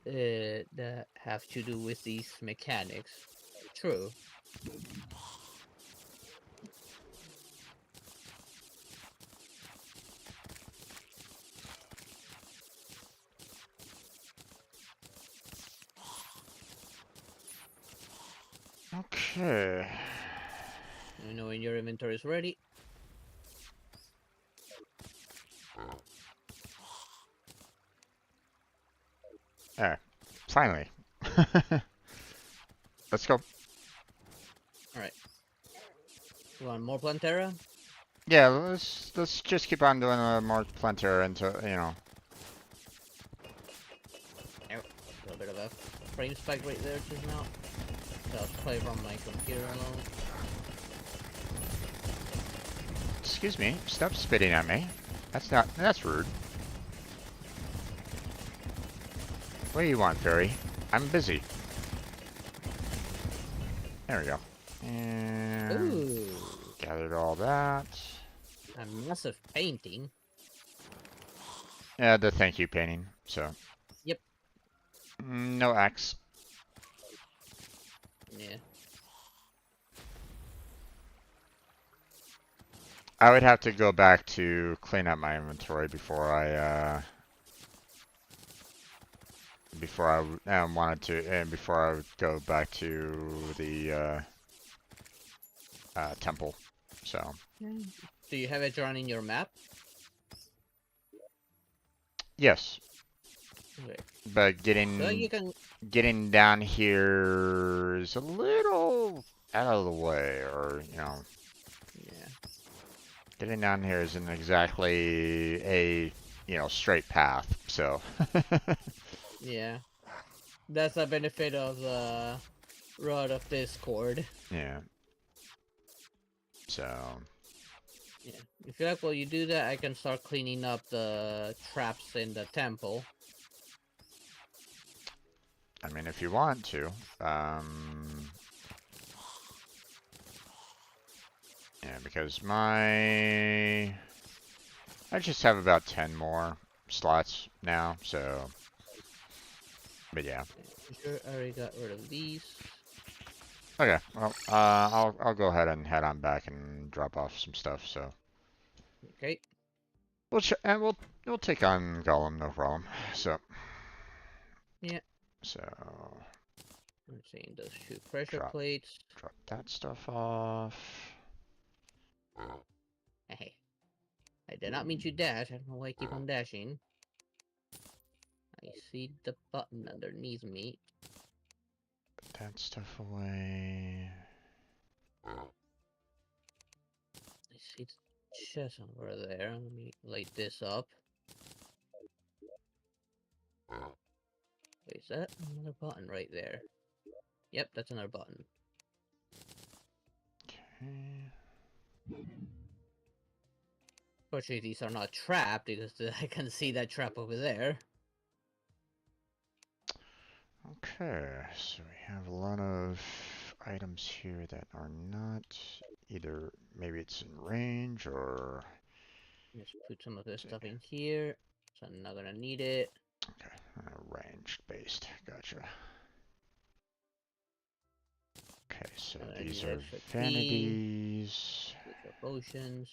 that have to do with these mechanics. True. Okay. You know when your inventory is ready. Alright. Finally. Let's go. Alright. You want more Plantera? Yeah, let's just keep on doing more Plantera until, you know. A little bit of a frame spike right there just now. That was probably from my computer alone. Excuse me, stop spitting at me. That's rude. What do you want, fairy? I'm busy. There we go. And Ooh. gathered all that. A massive painting. Yeah, the thank you painting, so. Yep. No axe. Yeah. I would have to go back to clean up my inventory before I wanted to, and before I would go back to the temple. So. Do you have it drawn in your map? Yes. Okay. But So you can... getting down here is a little out of the way, or you know. Yeah. Getting down here isn't exactly a, you know, straight path, so. Yeah. That's a benefit of the Rod of Discord. Yeah. So. Yeah. If you like while you do that, I can start cleaning up the traps in the temple. I mean, if you want to. Yeah, because I just have about 10 more slots now, so. But yeah. Sure, I already got rid of these. Okay, well, I'll go ahead and head on back and drop off some stuff. So Okay. and we'll take on Gollum, no problem. So Yeah. so I'm seeing those 2 pressure drop plates. drop that stuff off. Hey, I did not mean to dash. I don't know why I keep on dashing. I see the button underneath me. Put that stuff away. I see the chest over there. Let me light this up. Wait, is that another button right there? Yep, that's another button. Okay. Fortunately, these are not trapped because I can see that trap over there. Okay, so we have a lot of items here that are not either, maybe it's in range or, Just put some of this let's see, stuff in here, so I'm not gonna need it. okay, range based, gotcha. Okay, so I'm gonna these need are extra key, vanities, extra potions.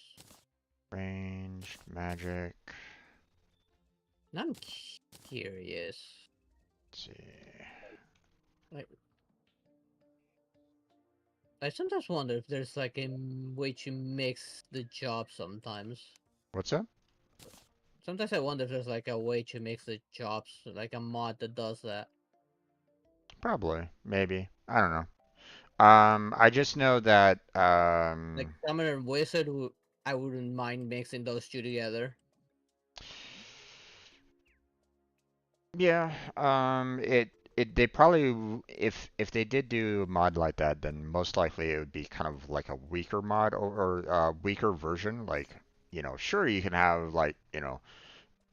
ranged, magic, Now I'm curious. let's see. Like, I sometimes wonder if there's like a way to mix the job sometimes. What's that? Sometimes I wonder if there's like a way to mix the jobs, like a mod that does that. Probably, maybe, I don't know. I just know that, Like Summoner and Wizard, I wouldn't mind mixing those two together. yeah, they probably if they did do a mod like that, then most likely it would be kind of like a weaker mod or weaker version. Like, sure you can have like,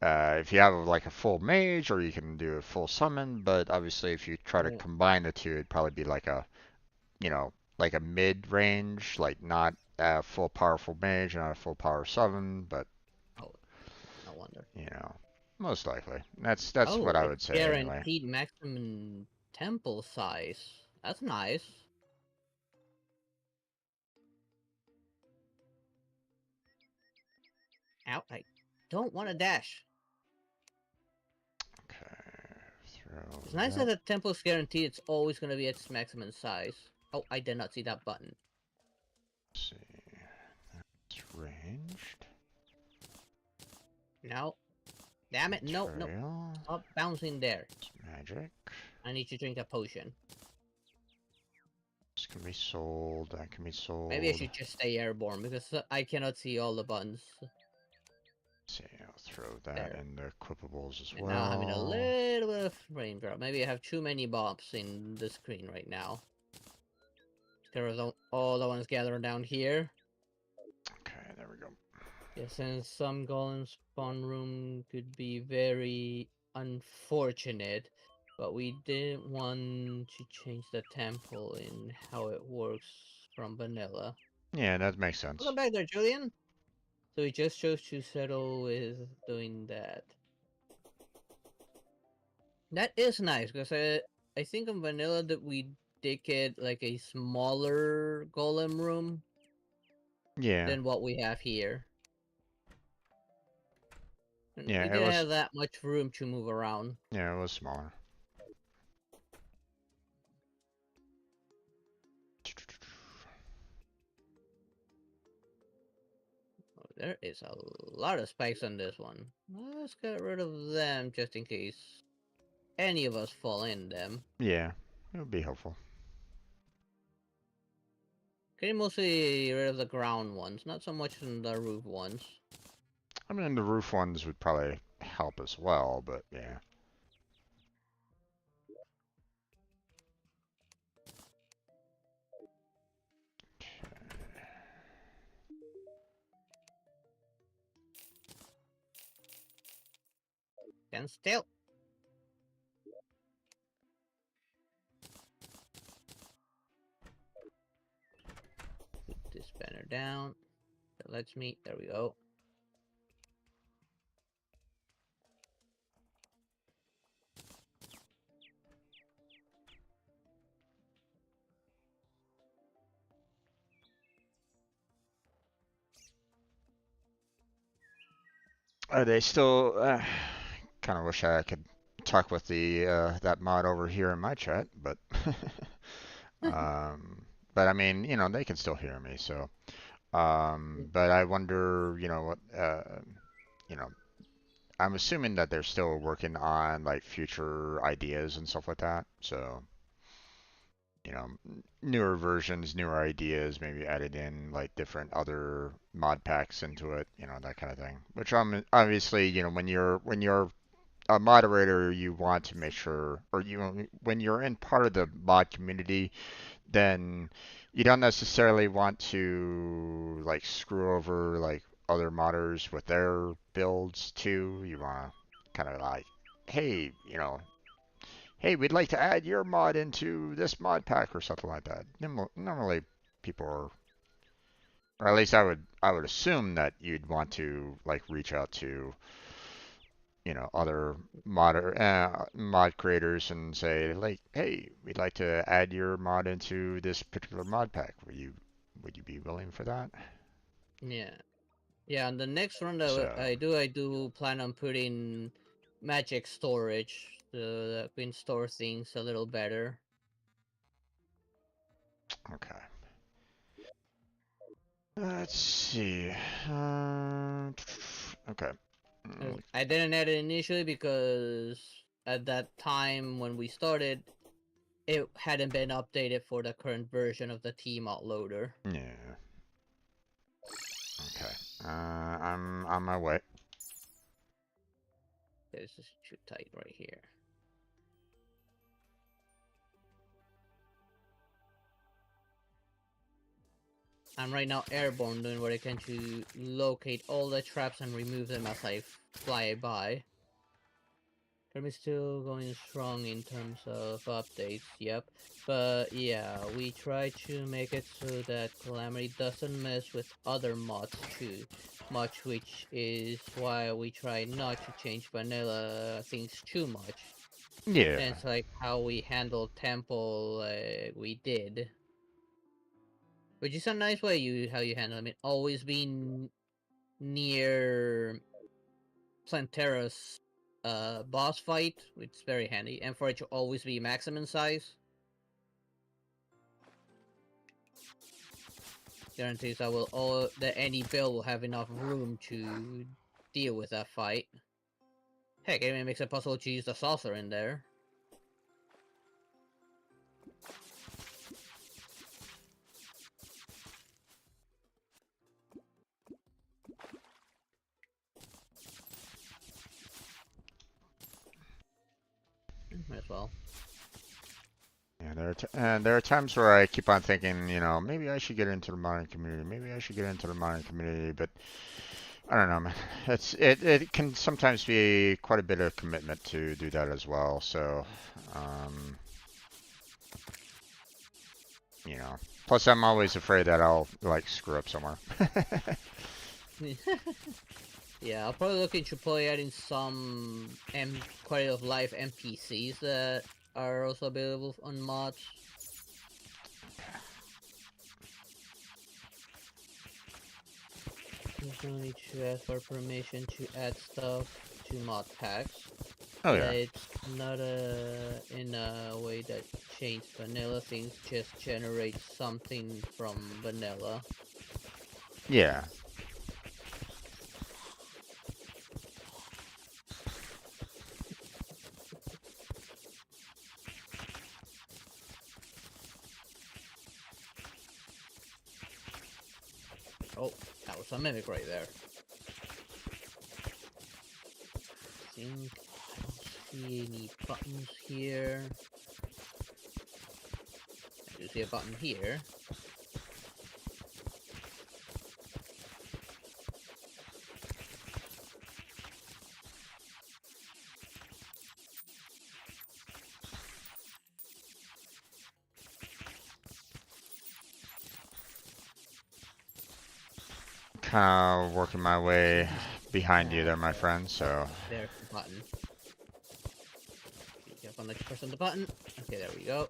if you have like a full mage or you can do a full summon, but obviously if you try to Oh, combine the two, it'd probably be like like a mid range, like not a full powerful mage, not a full power summon, but oh, no wonder. you know, most likely. That's Oh, what I it's would say anyway. guaranteed maximum temple size. That's nice. Ow, I don't want to dash. Okay, throw It's nice that that. the temple's guaranteed it's always going to be its maximum size. Oh, I did not see that button. Let's see, it's ranged. No. Damn it, no, no. Material. Stop bouncing there. It's magic. I need to drink a potion. This can be sold. That can be Maybe I sold. should just stay airborne because I cannot see all the buttons. Let's see, I'll throw that There. in the equipables as And now having a well. little bit of frame drop. Maybe I have too many bobs in the screen right now. There are all the ones gathered down here. Okay, there we go. Yeah, since some golem spawn room could be very unfortunate, but we didn't want to change the temple in how it works from vanilla. Yeah, that makes sense. Welcome back there, Julian. So we just chose to settle with doing that. That is nice because I think in vanilla that we did get like a smaller golem room Yeah, than what we have here. And we yeah, didn't have that much room to move around. it was smaller. Oh, there is a lot of spikes on this one. Let's get rid of them just in case any of us fall in them. Yeah, it would be helpful. Getting mostly rid of the ground ones, not so much in the roof ones. I mean, the roof ones would probably help as well, but yeah. Stand still. Put this banner down. That lets me. There we go. Are they still? Kind of wish I could talk with the that mod over here in my chat, but um, but I mean, they can still hear me. So, but I wonder, what, you know, I'm assuming that they're still working on like future ideas and stuff like that. So, you know, newer versions, newer ideas, maybe added in like different other mod packs into it, that kind of thing. Which I'm obviously, when you're a moderator, you want to make sure, or when you're in part of the mod community, then you don't necessarily want to like screw over like other modders with their builds too. You want to kind of like, hey, hey, we'd like to add your mod into this mod pack or something like that. Normally, people are, or at least I would assume that you'd want to like reach out to other mod creators and say like, hey, we'd like to add your mod into this particular mod pack. Would you be willing for that? Yeah. Yeah, and the next run that So, I do plan on putting magic storage so that we can store things a little better. okay. Let's see. Uh, okay. I didn't add it initially because at that time when we started, it hadn't been updated for the current version of the Tmod loader. Yeah. Okay. I'm on my way. This is too tight right here. I'm right now airborne, doing what I can to locate all the traps and remove them as I fly by. Term is still going strong in terms of updates, yep. But yeah, we try to make it so that Calamity doesn't mess with other mods too much, which is why we try not to change vanilla things too much. Yeah. And it's like how we handled Temple, we did. Which is a nice way how you handle it. I mean, always being near Plantera's boss fight, which is very handy, and for it to always be maximum size. Guarantees that any build will have enough room to deal with that fight. Heck, it even makes it possible to use the saucer in there. Might as well. Yeah, there are times where I keep on thinking, maybe I should get into the modern community. Maybe I should get into the modern community, but I don't know, man. It can sometimes be quite a bit of commitment to do that as well. So, um, you know. Plus, I'm always afraid that I'll like screw up somewhere. Yeah, I'll probably look into probably adding some quality of life NPCs that are also available on mods. There's no need to ask for permission to add stuff to mod packs. Oh yeah, It's not in a way that changes vanilla things, just generate something from vanilla. yeah. Oh, that was a mimic right there. I think I don't see any buttons here. I do see a button here. Kind of working my way behind you there, my friend. So, There's the button. Be careful not to press on the button. Okay, there we go.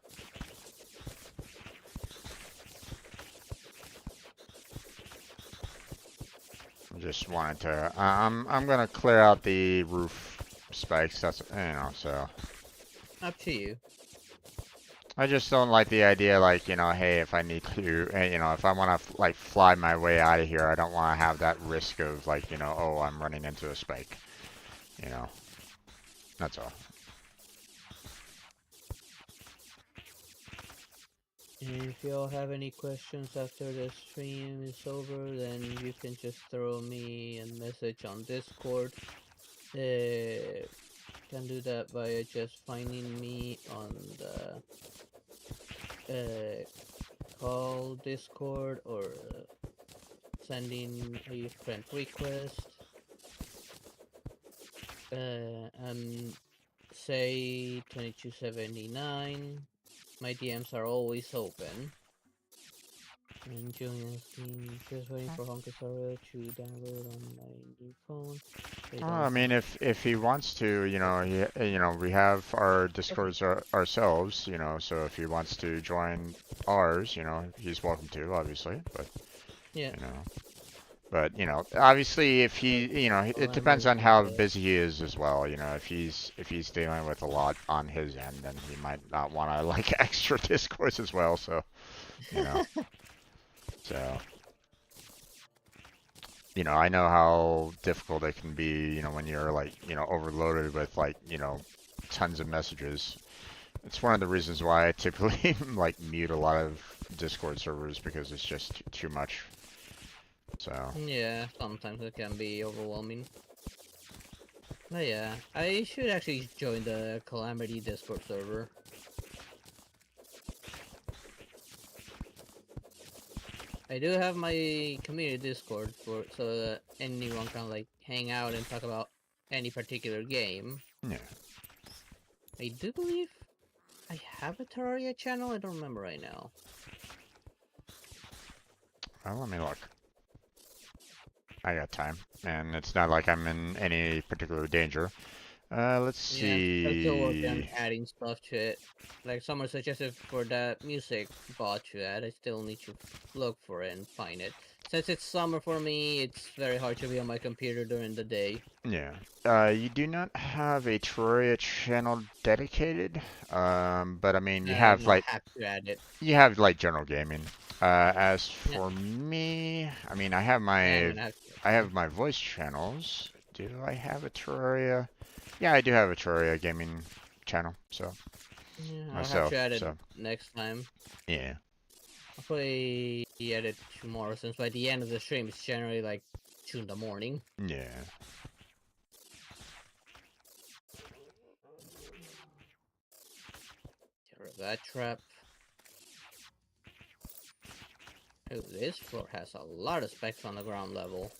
just wanted to. I'm gonna clear out the roof spikes. That's so. Up to you. I just don't like the idea, like, hey, if I need to, if I want to, like, fly my way out of here, I don't want to have that risk of, like, oh, I'm running into a spike. That's all. If y'all have any questions after the stream is over, then you can just throw me a message on Discord. Can do that via just finding me on the call Discord or sending a friend request. And say 2279. My DMs are always open. And Julian's team just waiting for Honkasaurus to download on my new phone. I mean, if he wants to, we have our Discords ourselves, so if he wants to join ours, he's welcome to, obviously, but, yeah. But, obviously if he, it depends on how busy he is as well, if he's dealing with a lot on his end, then he might not want to, like, extra Discords as well, so, so, I know how difficult it can be, when you're, like, overloaded with, like, tons of messages. It's one of the reasons why I typically, like, mute a lot of Discord servers, because it's just too much. So. Yeah, sometimes it can be overwhelming. But yeah, I should actually join the Calamity Discord server. I do have my community Discord so that anyone can like hang out and talk about any particular game. Yeah. I do believe I have a Terraria channel. I don't remember right now. Well, let me look. I got time, and it's not like I'm in any particular danger. Let's see. Yeah, I'm still working on adding stuff to it. Like someone suggested for that music bot to add, I still need to look for it and find it. Since it's summer for me, it's very hard to be on my computer during the day. Yeah. You do not have a Terraria channel dedicated, but I mean, you have like have to add it. You have like general gaming. As for me, I mean, I have my voice channels. Do I have a Terraria? Yeah, I do have a Terraria gaming channel, so. Yeah, I'll myself, have to add it so. next time. Yeah. I'll probably add it tomorrow, since by the end of the stream, it's generally like 2 in the morning. Yeah. Get rid of that trap. Oh, this floor has a lot of specs on the ground level.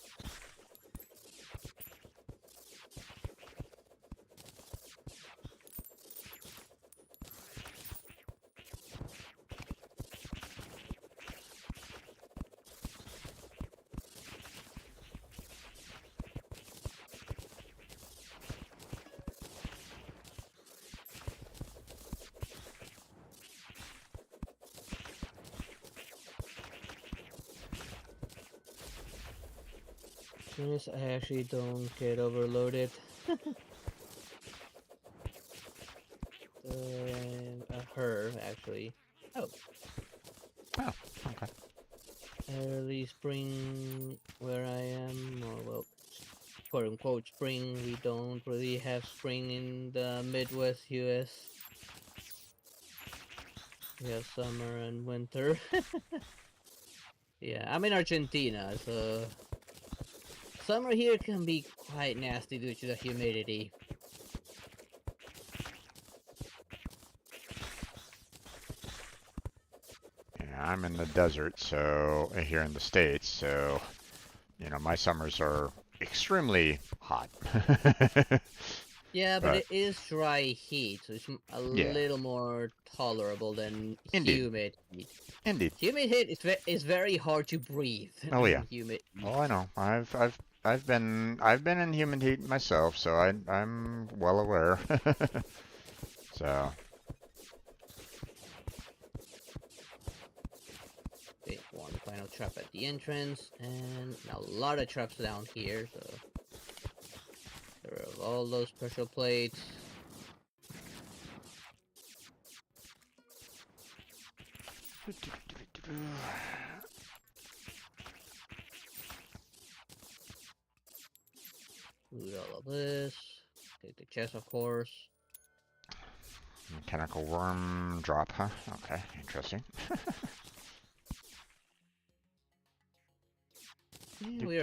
Yes, I actually don't get overloaded. Her, actually. Oh. Oh, okay. Early spring, where I am, or well, quote unquote spring, we don't really have spring in the Midwest US. We have summer and winter. Yeah, I'm in Argentina, so summer here can be quite nasty due to the humidity. Yeah, I'm in the desert, so here in the States, so my summers are extremely hot. Yeah, but it is dry heat, so it's a Yeah. little more tolerable than Indeed. humid heat. Indeed. Humid heat is very hard to breathe. Oh yeah. Humid heat. Oh, I know. I've been in human heat myself, so I'm well aware. So. Wait, one final final trap at the entrance, and a lot of traps down here, so there are all those pressure plates. Loot all of this. Take the chest, of course. Mechanical worm drop, huh? Okay, interesting. We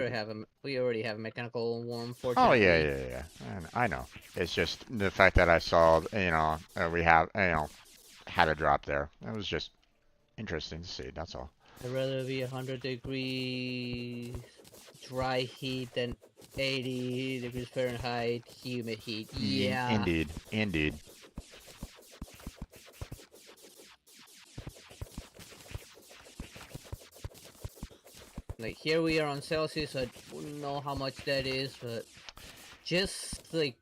already have a mechanical worm, Oh fortunately. yeah. And I know. It's just the fact that I saw, we have, had a drop there. It was just interesting to see. That's all. I'd rather be 100 degrees dry heat than 80 degrees Fahrenheit humid heat. Yeah. Indeed. Like here we are on Celsius. I don't know how much that is, but just like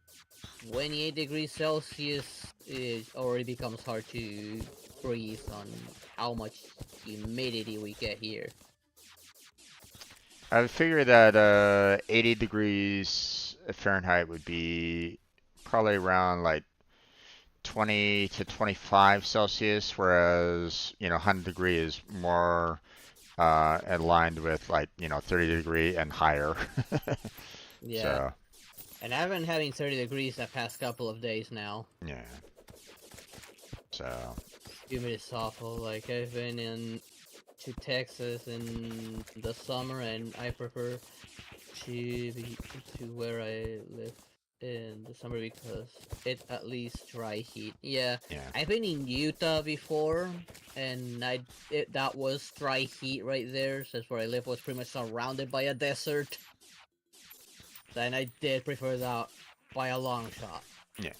28 degrees Celsius, it already becomes hard to breathe on how much humidity we get here. I would figure that 80 degrees Fahrenheit would be probably around like 20 to 25 Celsius, whereas 100 degree is more aligned with like 30 degree and higher. Yeah. So, and I've been having 30 degrees the past couple of days now. yeah. So. Humidity's awful. Like I've been to Texas in the summer, and I prefer to be to where I live in the summer because it at least dry heat. Yeah. I've been in Utah before, and that was dry heat right there, since where I live was pretty much surrounded by a desert. And I did prefer that by a long shot. Yeah.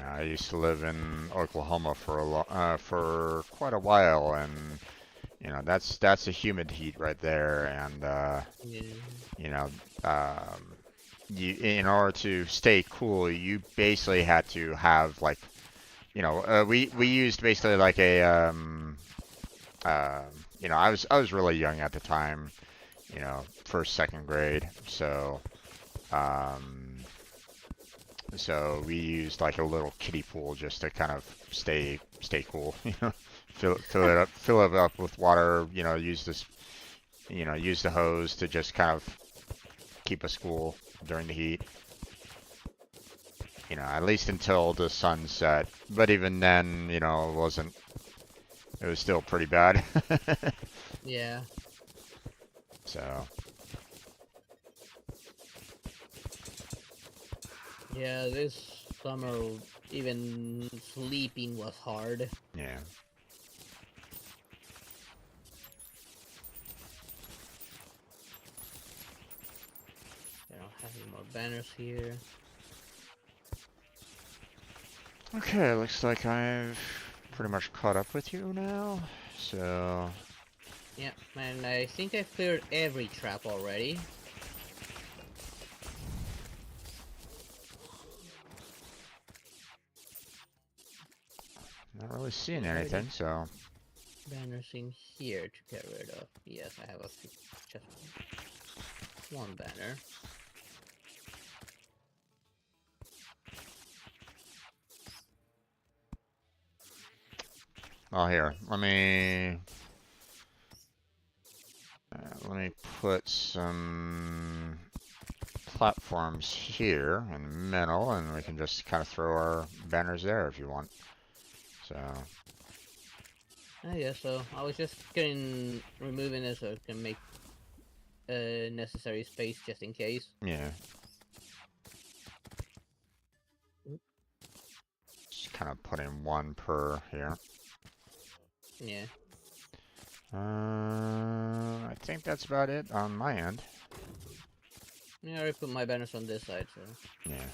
I used to live in Oklahoma for quite a while, and that's a humid heat right there, and in order to stay cool, you basically had to have like, we used basically like a I was really young at the time, first, second grade, so so we used like a little kiddie pool just to kind of stay cool, fill it up with water, use the hose to just kind of keep us cool during the heat. At least until the sun set. But even then, it was still pretty bad. Yeah. So. Yeah, this summer, even sleeping was hard. Yeah. I don't have any more banners here. Okay, looks like I've pretty much caught up with you now. So. Yeah, and I think I've cleared every trap already. Not really seeing anything, so. Banners in here to get rid of. Yes, I have just one banner. Oh, here. Let me put some platforms here in the middle, and we can just kind of throw our banners there if you want. So. Yeah, so I was just removing it so it can make necessary space just in case. Yeah. Just kind of put in one per here. Yeah. I think that's about it on my end. Yeah, I already put my banners on this side, so. Yeah.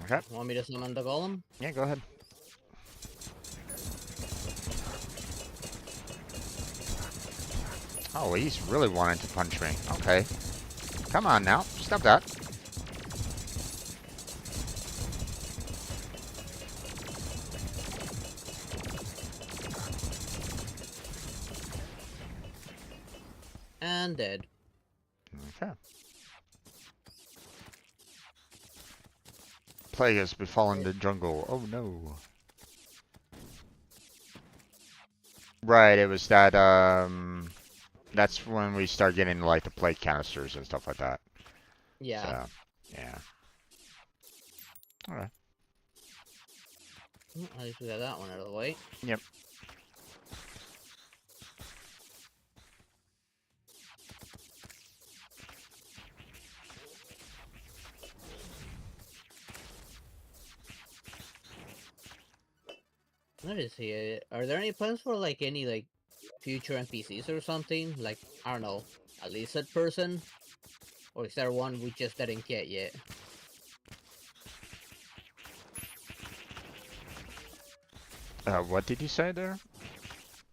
Okay. Want me to summon the golem? Yeah, go ahead. Oh, he's really wanting to punch me. Okay. Come on now. Stop that. And dead. Okay. Plague has befallen the jungle. Oh no. Right, it was that, that's when we start getting, like, the plague canisters and stuff like that. Yeah. So, yeah. Alright. At least we got that one out of the way. Yep. What is here? Are there any plans for like any like future NPCs or something? Like, I don't know, a lizard person? Or is there one we just didn't get yet? What did you say there?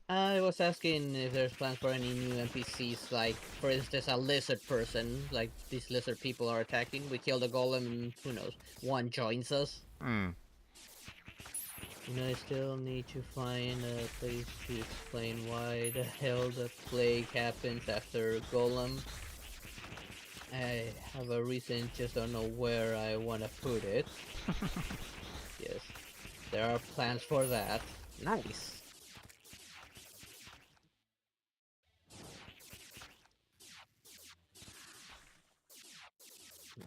I was asking if there's plans for any new NPCs, like, for instance, a lizard person, like these lizard people are attacking. We kill the golem and who knows, one joins us. Hmm. You know, I still need to find a place to explain why the hell the plague happens after golem. I have a reason, just don't know where I want to put it. Yes, there are plans for that. Nice.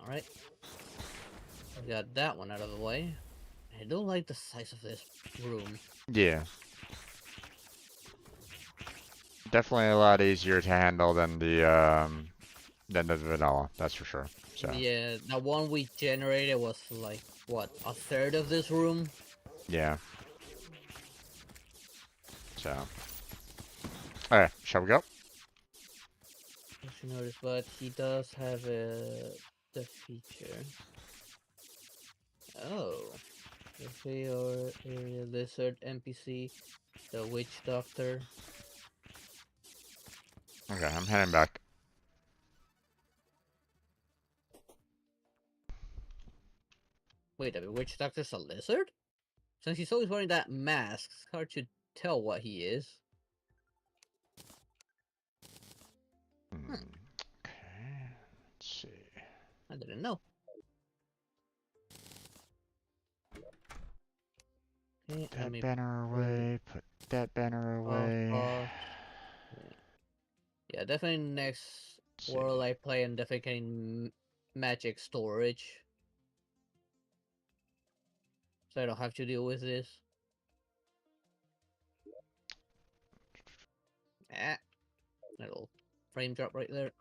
Alright. We got that one out of the way. I don't like the size of this room. Yeah. Definitely a lot easier to handle than the vanilla, that's for sure. So, Yeah, the one we generated was like, what, a third of this room? yeah. So. Alright, shall we go? As you notice, but he does have the feature. Oh. If we are a lizard NPC, the witch doctor. Okay, I'm heading back. Wait, the witch doctor's a lizard? Since he's always wearing that mask, it's hard to tell what he is. Hmm. Hmm, Okay, let's see. I didn't know. Okay, let That me banner put away, put that banner off, away. off. Yeah. Yeah, definitely next Let's world see. I play, I'm definitely getting magic storage. So I don't have to deal with this. Ah, little frame drop right there.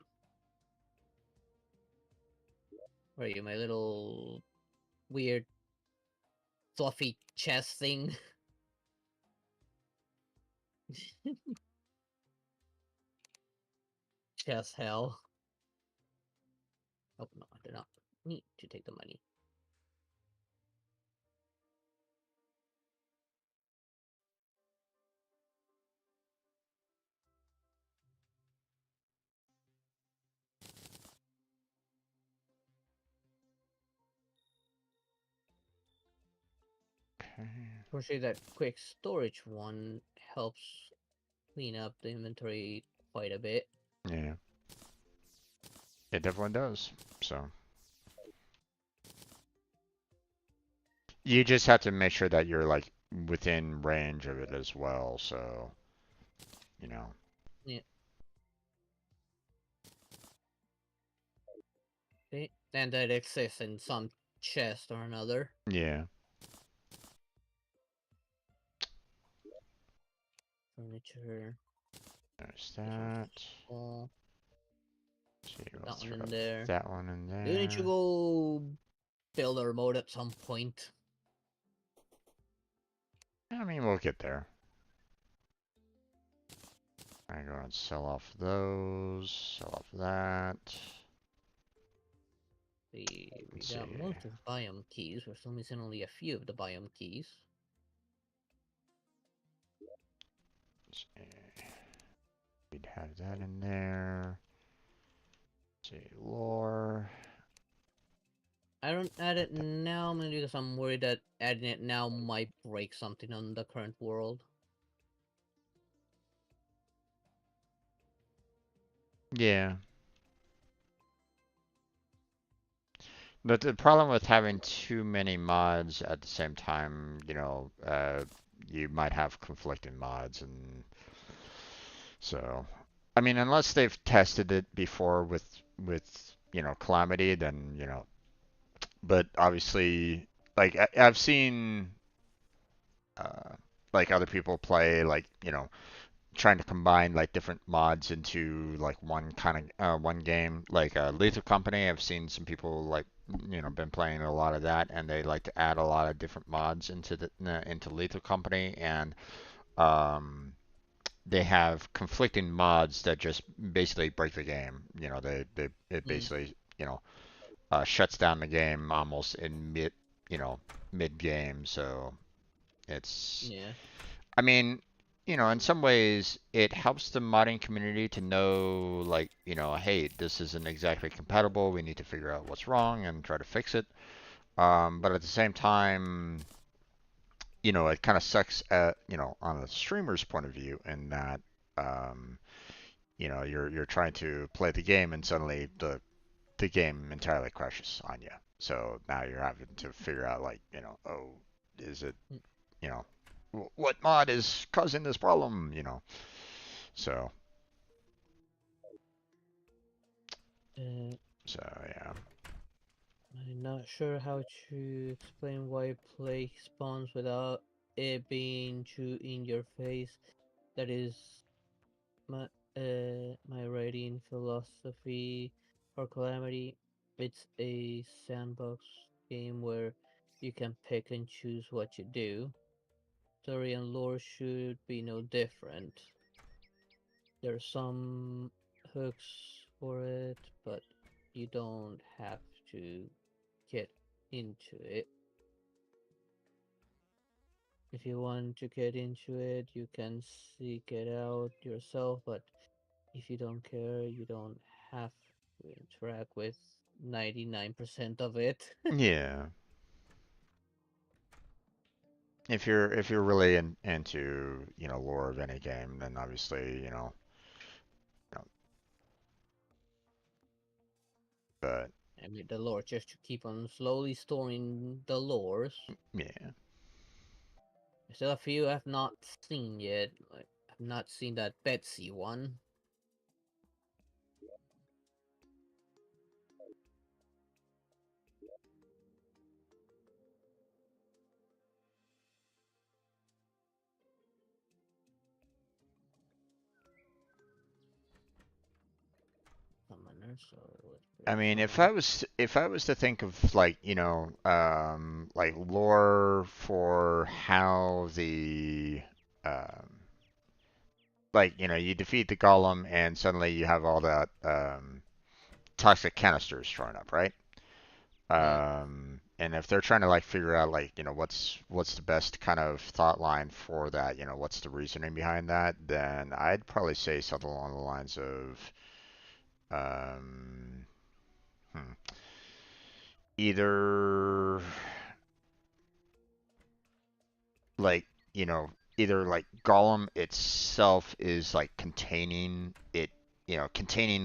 Where are you, my little weird fluffy chest thing? Chest hell. Oh no, I do not need to take the money. Okay. Fortunately, that quick storage one helps clean up the inventory quite a bit. Yeah, it definitely does. So you just have to make sure that you're like within range of it as well. So you know. Yeah. Okay. And that exists in some chest or another. Yeah. Furniture. There's This one's that. small. See, Put we'll that one throw in there. that one in Do you need to there. go build a remote at some point? I mean, we'll get there. I go and sell off those, sell off that. We Let's got see. most of the biome keys. We're still missing only a few of the biome keys. Let's see. We'd have that in there. Let's see, lore. I don't add it now mainly because I'm worried that adding it now might break something on the current world. Yeah. But the problem with having too many mods at the same time, you might have conflicting mods, and so, I mean, unless they've tested it before with Calamity, then. But obviously, like I've seen, uh, like other people play, like trying to combine like different mods into like one game, like Lethal Company. I've seen some people like been playing a lot of that, and they like to add a lot of different mods into Lethal Company, and um, they have conflicting mods that just basically break the game. It Mm, basically shuts down the game almost in mid game. So it's yeah. I mean, in some ways, it helps the modding community to know, like, hey, this isn't exactly compatible. We need to figure out what's wrong and try to fix it. But at the same time, it kind of sucks on a streamer's point of view in that, um, you're trying to play the game and suddenly the game entirely crashes on you. So now you're having to figure out, like, oh, is it Mm, you know, what mod is causing this problem? So, Uh, so yeah. I'm not sure how to explain why play spawns without it being too in your face. That is my my writing philosophy for Calamity. It's a sandbox game where you can pick and choose what you do. Story and lore should be no different. There's some hooks for it, but you don't have to get into it. If you want to get into it, you can seek it out yourself, but if you don't care, you don't have to interact with 99% of it. Yeah. If you're really into lore of any game, then obviously you know, but I mean, the lore, just to keep on slowly storing the lores. yeah. Still a few I've not seen yet. Like, I've not seen that Betsy one. Summoner, so let's put I in mean, if summoner. I was to think of like like lore for how the um like you defeat the golem and suddenly you have all that toxic canisters showing up, right? Yeah. And if they're trying to like figure out like what's the best kind of thought line for that, what's the reasoning behind that, then I'd probably say something along the lines of um, hmm, either like either like Gollum itself is like containing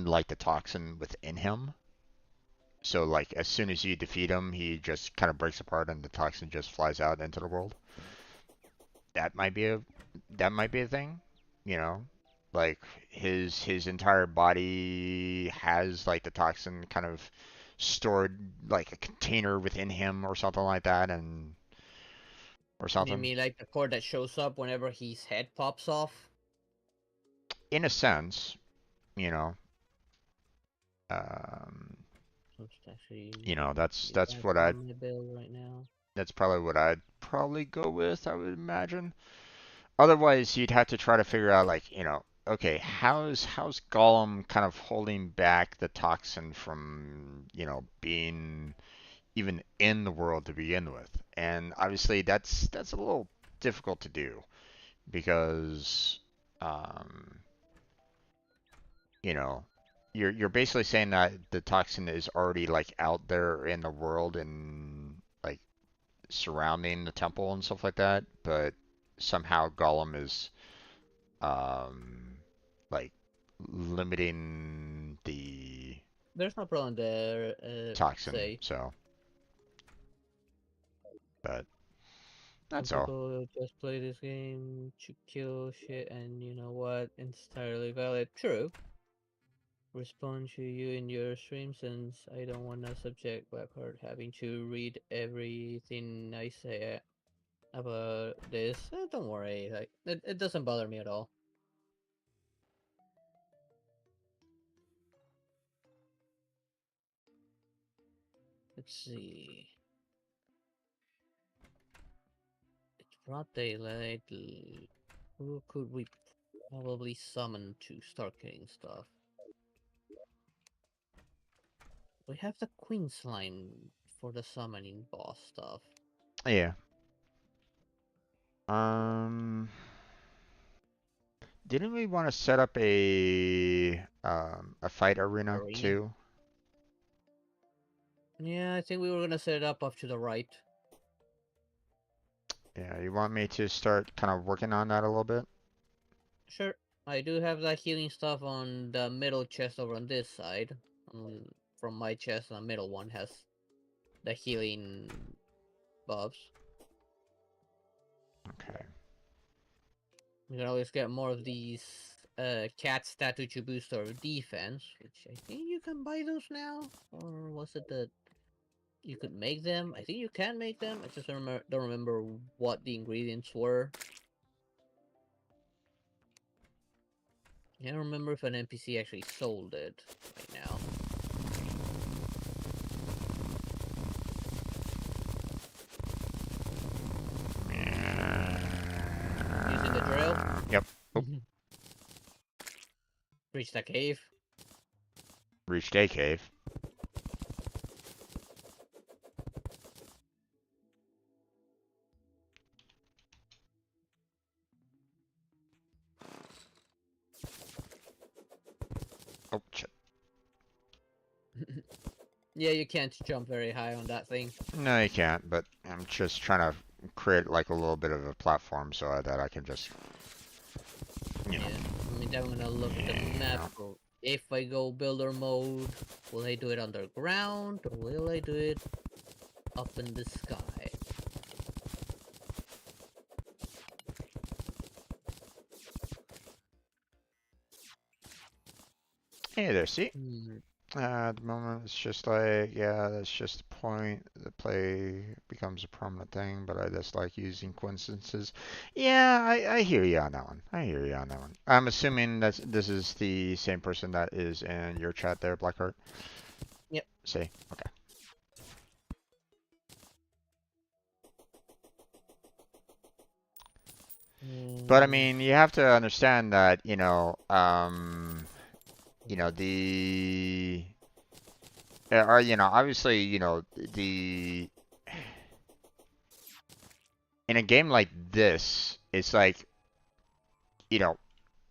like the toxin within him. So like as soon as you defeat him, he just kind of breaks apart and the toxin just flies out into the world. That might be a that might be a thing, you know. Like his entire body has like the toxin kind of stored like a container within him or something like that, and or You something. mean like the cord that shows up whenever his head pops off? In a sense, you know. Um, Let's actually that's get that's that what I on my bill right now. that's probably what I'd probably go with, I would imagine. Otherwise, you'd have to try to figure out like, okay, how's Gollum kind of holding back the toxin from, being even in the world to begin with. And obviously that's a little difficult to do because um, you know, you're basically saying that the toxin is already like out there in the world and like surrounding the temple and stuff like that, but somehow Gollum is um like limiting the There's no problem there, toxin. say. So, but Some that's all. people just play this game to kill shit, and you know what? Entirely valid. True. Respond to you in your stream since I don't want to subject Blackheart having to read everything I say about this. Don't worry, like it doesn't bother me at all. Let's see. It's broad daylight. Who could we probably summon to start getting stuff? We have the Queen's line for the summoning boss stuff. Yeah. Um, didn't we want to set up a fight arena Arena? too? Yeah, I think we were gonna set it up to the right. Yeah, you want me to start kind of working on that a little bit? Sure. I do have that healing stuff on the middle chest over on this side. From my chest, the middle one has the healing buffs. Okay. You can always get more of these cat statue to boost our defense, which I think you can buy those now. Or was it that you could make them? I think you can make them. I just don't remember what the ingredients were. I don't remember if an NPC actually sold it right now. Using the drill? Yep. Oh, Reach the cave. reached a cave. Oh, shit. Yeah, you can't jump very high on that thing. No, you can't, but I'm just trying to create like a little bit of a platform so that I can just, you know. Yeah, I mean, I'm gonna look at the map. For if I go builder mode, will I do it underground or will I do it up in the sky? Hey there, see? Hmm. At the moment, it's just like, yeah, that's just the point. The play becomes a prominent thing, but I just like using coincidences. Yeah, I hear you on that one. I hear you on that one. I'm assuming that this is the same person that is in your chat there, Blackheart. Yep. See? Okay. But I Mm, mean, you have to understand that, the are, obviously, the in a game like this, it's like, you know,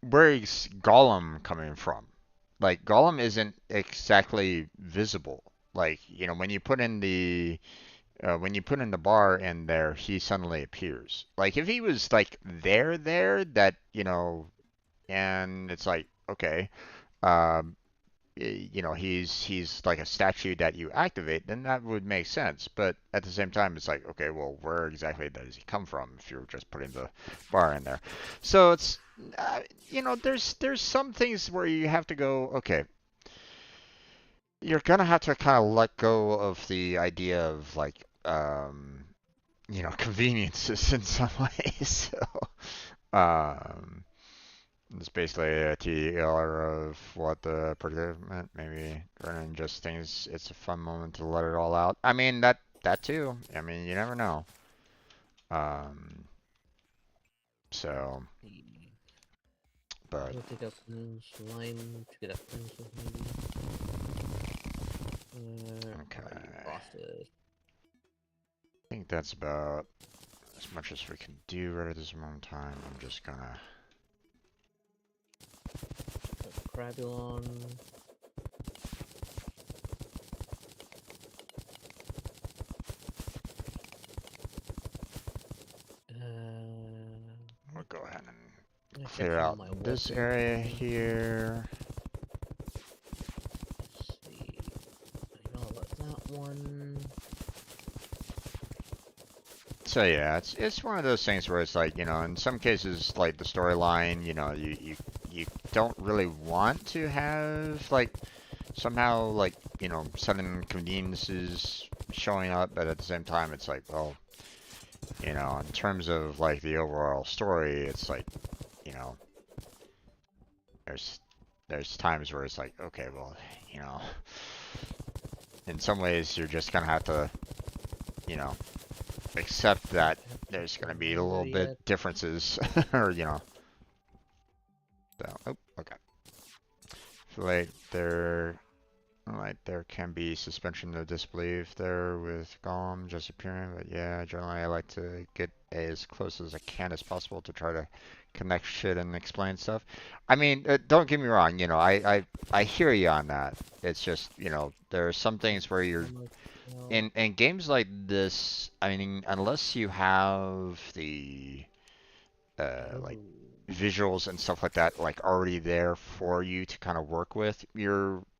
where is Gollum coming from? Like Gollum isn't exactly visible. Like, when you put in the bar in there, he suddenly appears. Like if he was like there, that, and it's like, okay, um, he's like a statue that you activate, then that would make sense. But at the same time, it's like, okay, well, where exactly does he come from if you're just putting the bar in there? So it's, there's some things where you have to go, okay, you're gonna have to kind of let go of the idea of like, conveniences in some ways. So, it's basically a TLR of what the predicament maybe running just thinks it's a fun moment to let it all out. I mean that too. I mean you never know. Um, so but I'll take a slime to get a pencil, maybe. Where are you, okay. bosses? I think that's about as much as we can do right at this moment in time. I'm just gonna Crabulon. clear out my this water area thing. here. Let's see. I know about that one. So yeah, it's one of those things where it's like, you know, in some cases, like the storyline, you know, you don't really want to have like somehow like, you know, sudden inconveniences showing up, but at the same time, it's like, well, you know, in terms of like the overall story, it's like, you know, there's there's times where it's like, okay, well, you know, in some ways you're just gonna have to, you know, accept that there's gonna be a little bit Yet. differences, or you know. So, oh, okay. So like there can be suspension of disbelief there with Golem just appearing, but yeah, generally I like to get as close as I can as possible to try to connect shit and explain stuff. I mean, don't get me wrong, you know, I hear you on that. It's just, you know, there are some things where you're in games like this, I mean, unless you have the like visuals and stuff like that like already there for you to kind of work with,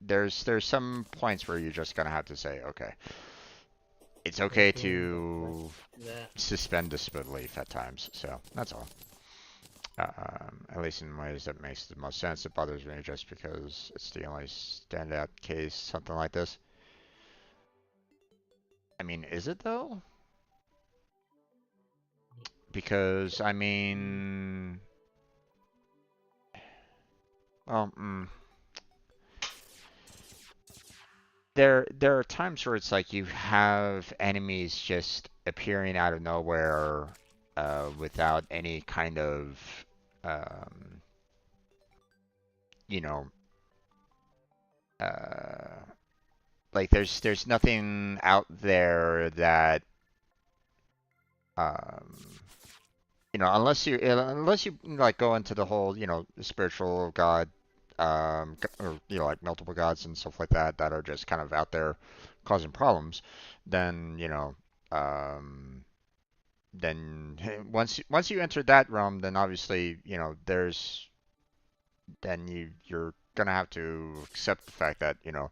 there's some points where you're just gonna have to say, okay, it's okay to suspend disbelief at times. So that's all. At least in ways that makes the most sense. It bothers me just because it's the only standout case, something like this. I mean, is it though? Because I mean, well, there are times where it's like you have enemies just appearing out of nowhere without any kind of um, you know uh, like there's nothing out there that um, you know, unless you like go into the whole, you know, spiritual god, or you know, like multiple gods and stuff like that that are just kind of out there causing problems, then you know, then once you enter that realm, then obviously, you know, then you're gonna have to accept the fact that, you know,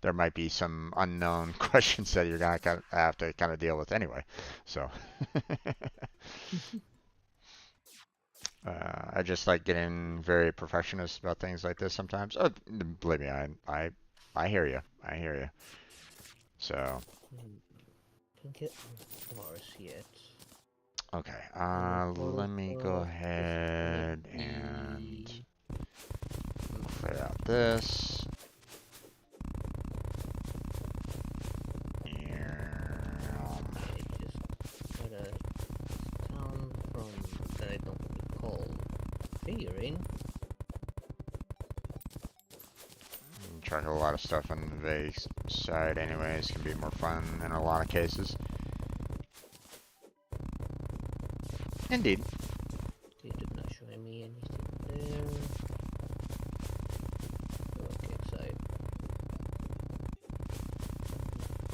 there might be some unknown questions that you're gonna have to kind of deal with anyway. So. I just like getting very perfectionist about things like this sometimes. Oh, believe me, I hear you. I hear you. So, Don't get Mars yet. okay. Portal Let me go code, ahead and the clear out this. I just got a town from that I don't recall figuring. Track a lot of stuff on the vague side anyways, can be more fun in a lot of cases. Indeed. They did not show me anything there. Okay, side.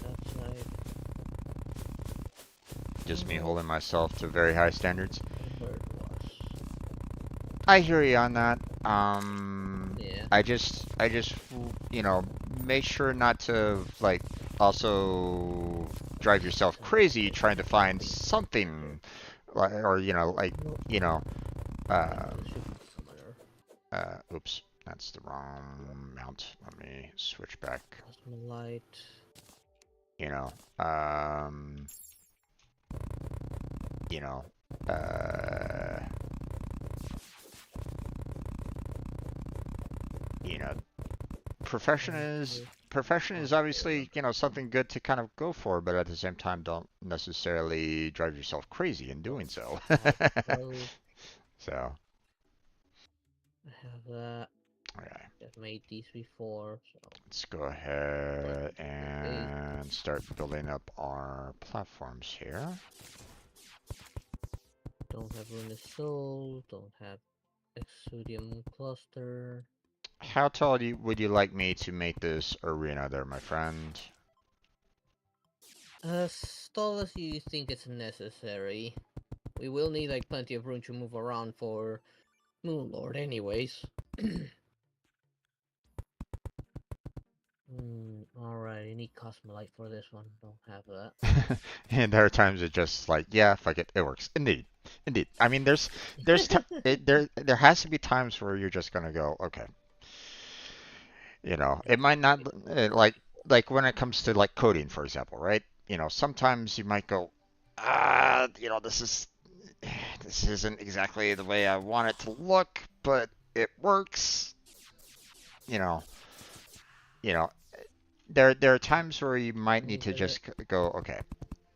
That side. Just me holding myself to very high standards. Bird was. I hear you on that. Yeah. I just, you know, make sure not to like also drive yourself crazy trying to find something, like, or you know, like, you know, uh, oops, that's the wrong mount. Let me switch back. Cosmolite. You know, you know, uh, you know, profession is obviously, you know, something good to kind of go for, but at the same time, don't necessarily drive yourself crazy in doing so. So, I have that. okay, I've made these before, so let's go ahead and start building up our platforms here. don't have Rune Soul, don't have Exodium Cluster. How tall would you like me to make this arena there, my friend? As tall as you think it's necessary. We will need like plenty of room to move around for Moon Lord, anyways. Alright, I need Cosmolite for this one. Don't have that. And there are times it just like, yeah, fuck it, it works. Indeed, indeed. I mean, there has to be times where you're just gonna go, okay, it might not like when it comes to like coding, for example, right? Sometimes you might go, this isn't exactly the way I want it to look, but it works. You know, you know, there are times where you might need to just go, okay,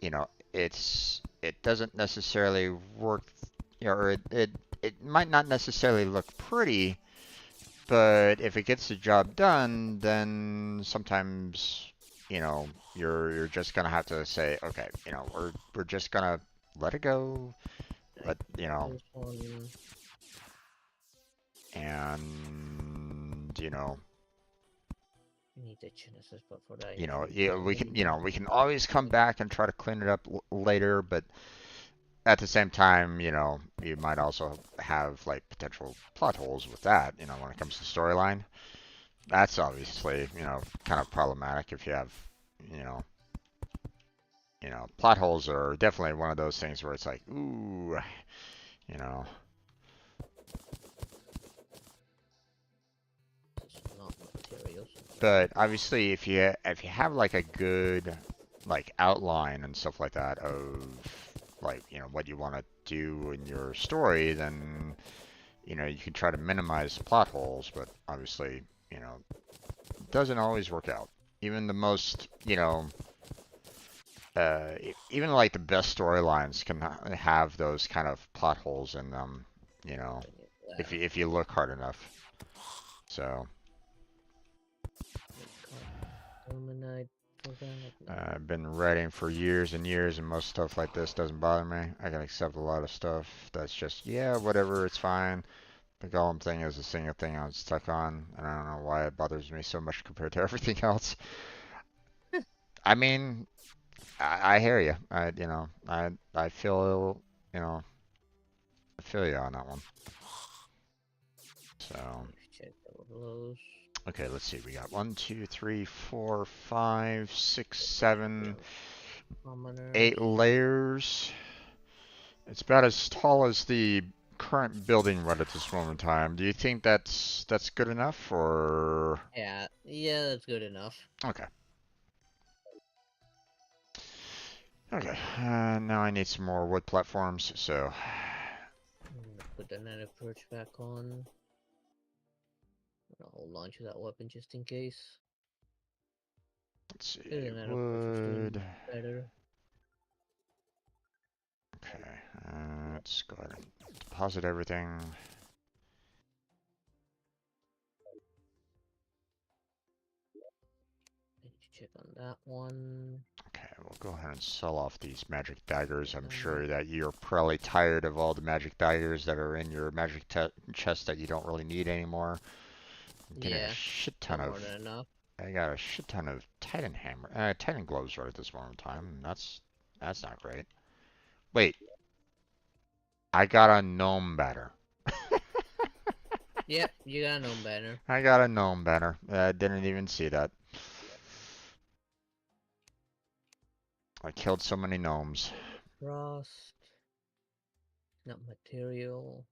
it doesn't necessarily work, or it might not necessarily look pretty, but if it gets the job done, then sometimes, you're just gonna have to say, okay, we're just gonna let it go, let This one. and I need the Genesis, but for that, yeah, we can always come back and try to clean it up later, but at the same time, you might also have like potential plot holes with that, when it comes to storyline. That's obviously, kind of problematic if you have, you know, plot holes are definitely one of those things where it's like, ooh, you know. not materials. But obviously, if you have like a good like outline and stuff like that of like what you want to do in your story, then you can try to minimize plot holes. But obviously, it doesn't always work out. Even the most even like the best storylines can have those kind of plot holes in them. If you look hard enough. So. I've been writing for years and years, and most stuff like this doesn't bother me. I can accept a lot of stuff that's just, yeah, whatever, it's fine. The Golem thing is a single thing I'm stuck on, and I don't know why it bothers me so much compared to everything else. I mean, I hear you. I feel, I feel you on that one. So. Okay, let's see. We got 1, 2, 3, 4, 5, 6, 7, 8 layers. It's about as tall as the current building right at this moment in time. Do you think that's good enough, or? Yeah, that's good enough. Okay. Okay. Now I need some more wood platforms. So. I'm gonna put the nether perch back on. I'll hold on to that weapon just in case. Let's see. Wood. Better. Okay. Let's go ahead and deposit everything. Need to check on that one. Okay, we'll go ahead and sell off these magic daggers. I'm sure that you're probably tired of all the magic daggers that are in your magic chest that you don't really need anymore. I'm getting a shit ton of. I got a shit ton of Titan hammer, Titan gloves right at this moment in time. And that's not great. Wait, I got a gnome banner. Yep, you got a gnome banner. I got a gnome banner. I didn't even see that. I killed so many gnomes. Frost. Not material.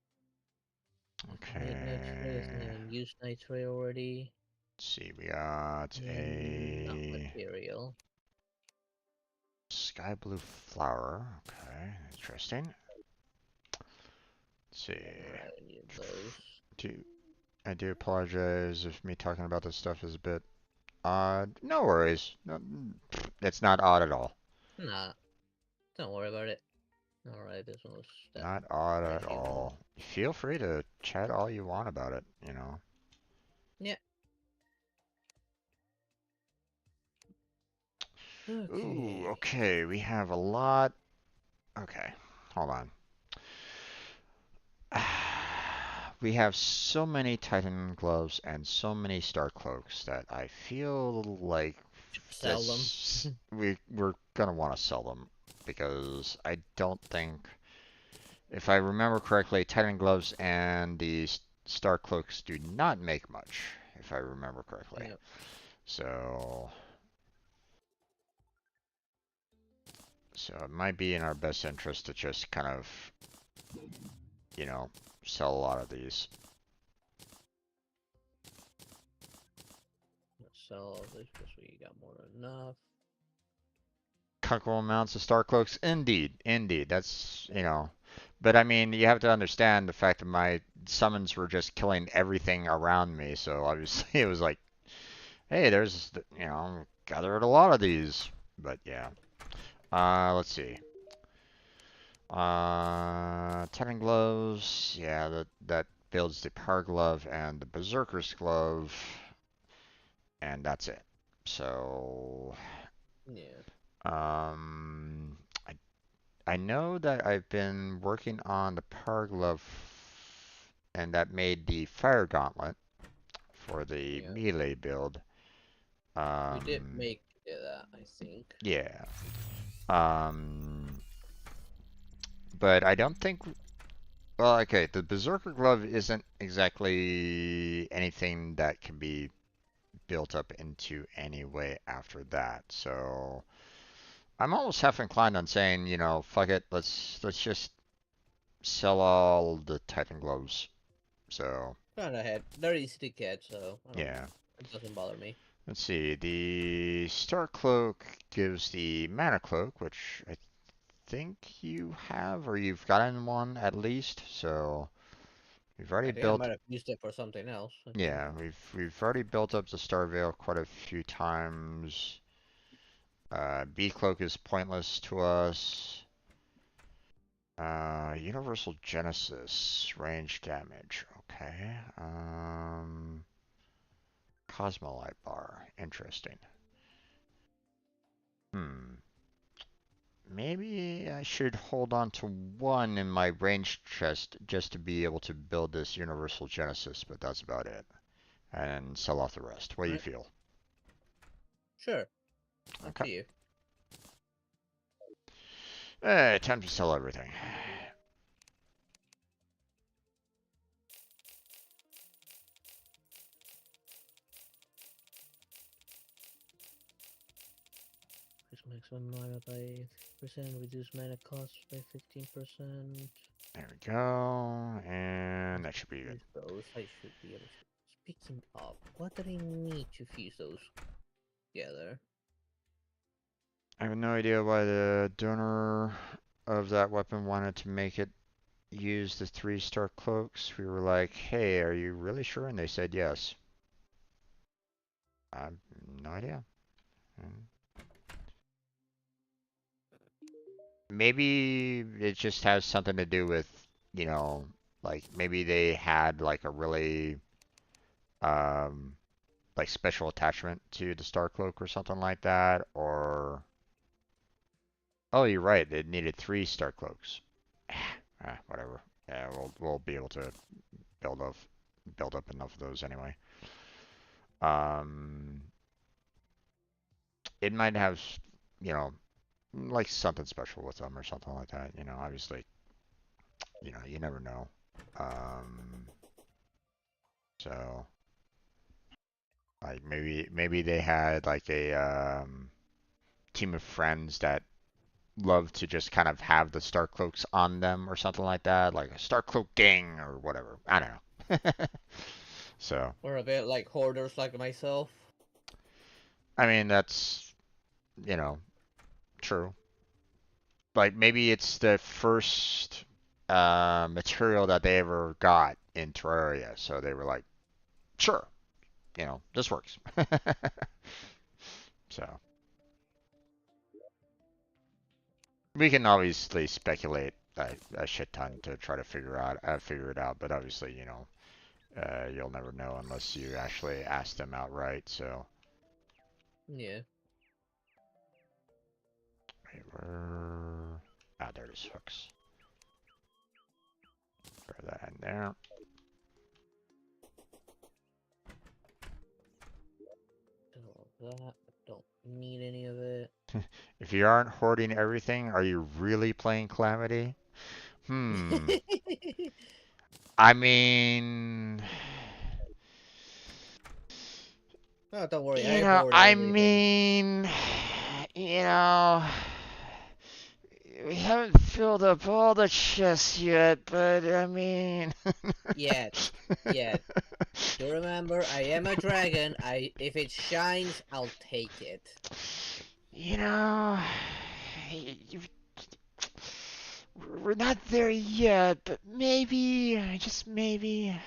Okay. And use nitrate already. Let's see, we got Not a material. sky blue flower. Okay, interesting. Let's see. I do apologize if me talking about this stuff is a bit odd. No worries. No, it's not odd at all. Nah, don't worry about it. Alright, this one was not odd at all. Feel free to chat all you want about it, Yeah. Okay. Ooh, okay, we have a lot. Okay, hold on. We have so many Titan gloves and so many Star cloaks that I feel like sell them. we're gonna want to sell them because I don't think if I remember correctly, Titan gloves and the star cloaks do not make much, if I remember correctly. Yep. So it might be in our best interest to just kind of, you know, sell a lot of these. Let's sell all this because we got more than enough. Comfortable amounts of star cloaks, indeed, indeed. That's, you know, but I mean, you have to understand the fact that my summons were just killing everything around me. So obviously, it was like, hey, there's, you know, gathered a lot of these. But yeah, let's see. Titan gloves, yeah, that builds the power glove and the berserker's glove, and that's it. So, Yeah. um, I know that I've been working on the power glove, and that made the fire gauntlet for the Yeah. melee build. We did Um, make that, I think. yeah. Um, but I don't think. Well, okay, the berserker glove isn't exactly anything that can be built up into any way after that. So I'm almost half inclined on saying, you know, fuck it, let's just sell all the Titan gloves. So Gone ahead. They're easy to get, so I don't. yeah. It doesn't bother me. Let's see. The Star Cloak gives the Mana Cloak, which I think you have, or you've gotten one at least. So we've already I think I built. might have used it for something else. I think. Yeah, we've already built up the Star Veil quite a few times. B Cloak is pointless to us. Universal Genesis range damage. Okay. Cosmolite bar. Interesting. Hmm. Maybe I should hold on to one in my range chest just to be able to build this Universal Genesis, but that's about it. And sell off the rest. What do you Alright. feel? Sure. Up Okay. to you. Time to sell everything. Increase maximum mana by 50%, reduce mana cost by 15%. There we go. And that should be good. Use those. I should be able to. Speaking of, what do I need to fuse those together? I have no idea why the donor of that weapon wanted to make it use the 3-star cloaks. We were like, hey, are you really sure? And they said yes. I have no idea. Mm. Maybe it just has something to do with, you know, like maybe they had like a really um like special attachment to the Star Cloak or something like that, or oh, you're right, it needed 3-star cloaks. Whatever. Yeah, we'll be able to build up enough of those anyway. Um, it might have, you know, like something special with them or something like that. You know, obviously, you know, you never know. Um, so like maybe they had like a team of friends that love to just kind of have the Star Cloaks on them or something like that, like a Star Cloak gang or whatever. I don't know. So, Or a bit like hoarders like myself. I mean, that's, you know, true. Like maybe it's the first material that they ever got in Terraria, so they were like, sure, you know, this works. So we can obviously speculate a shit ton to try to figure it out, but obviously, you know, you'll never know unless you actually ask them outright. So, Yeah. wait, where? Ah, there it is, hooks. Throw that in there. All of that. Don't need any of it. If you aren't hoarding everything, are you really playing Calamity? Hmm. I mean, Oh, don't worry, I you have know, more than I anything. mean, you know, we haven't filled up all the chests yet, but I mean, Yet, yet. Do remember, I am a dragon. If it shines, I'll take it. you know, you, we're not there yet, but maybe, just maybe.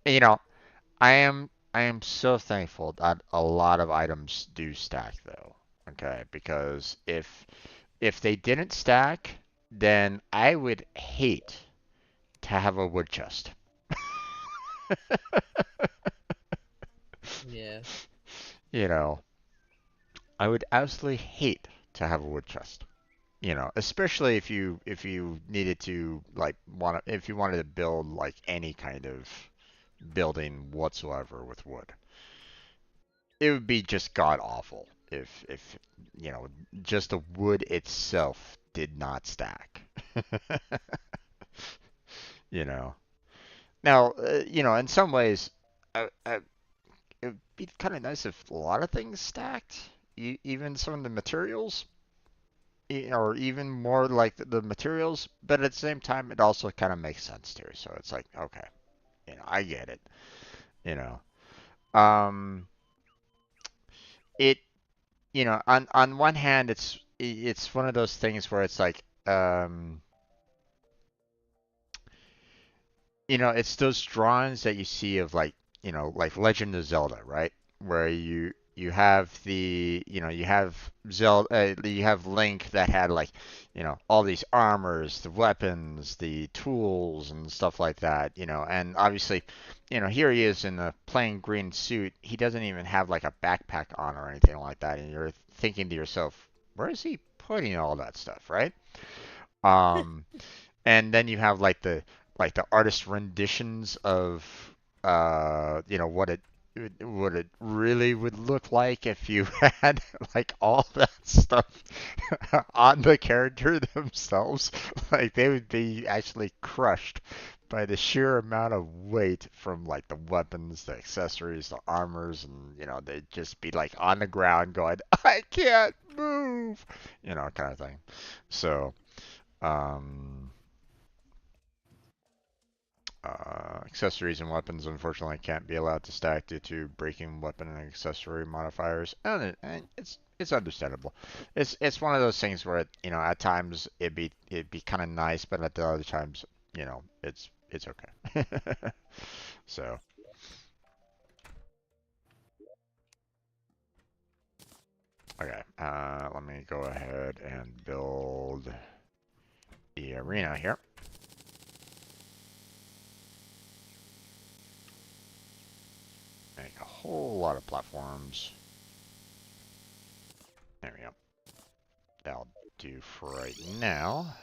You know, I am so thankful that a lot of items do stack though. Okay, because if they didn't stack, then I would hate to have a wood chest. Yeah. You know, I would absolutely hate to have a wood chest. You know, especially if you needed to like want to if you wanted to build like any kind of building whatsoever with wood. It would be just god awful if you know just the wood itself did not stack. You know. Now, you know, in some ways, it would be kind of nice if a lot of things stacked, even some of the materials, or even more like the materials. But at the same time, it also kind of makes sense too. So it's like, okay, you know, I get it. You know, um, it you know, on one hand, it's one of those things where it's like, you know, it's those drawings that you see of like, you know, like Legend of Zelda, right? Where you have you have Zelda, you have Link that had like, you know, all these armors, the weapons, the tools, and stuff like that, you know, and obviously, you know, here he is in a plain green suit. He doesn't even have like a backpack on or anything like that, and you're thinking to yourself, where is he putting all that stuff, right? Um, and then you have like the artist renditions of you know what it really would look like if you had like all that stuff on the character themselves. Like they would be actually crushed by the sheer amount of weight from like the weapons, the accessories, the armors, and you know they'd just be like on the ground going, I can't move, you know, kind of thing. So um accessories and weapons unfortunately can't be allowed to stack due to breaking weapon and accessory modifiers, and it's understandable. It's one of those things where you know at times it'd be kind of nice, but at the other times you know it's okay. So okay, let me go ahead and build the arena here. Make a whole lot of platforms. There we go. That'll do for right now.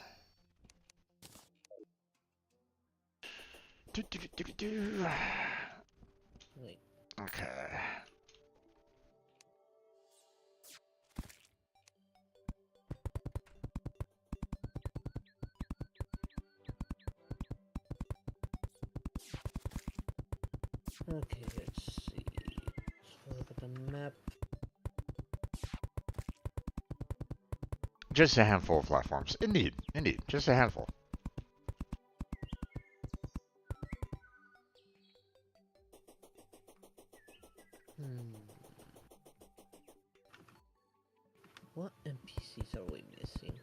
Do, do, do, do, do. Wait. Okay. Okay, let's see. Let's look at the map. Just a handful of platforms. Indeed, indeed, just a handful. Hmm. What NPCs are we missing?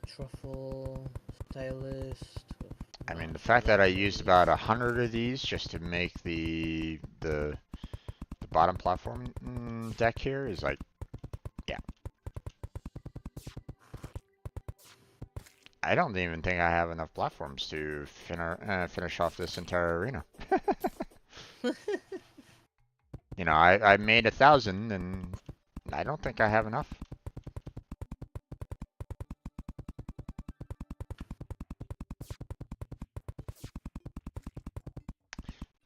Truffle, stylist. I mean, Not the fact that I used luminaries. about 100 of these just to make the bottom platform deck here is like, yeah. I don't even think I have enough platforms to finish off this entire arena. You know, I made 1,000, and I don't think I have enough.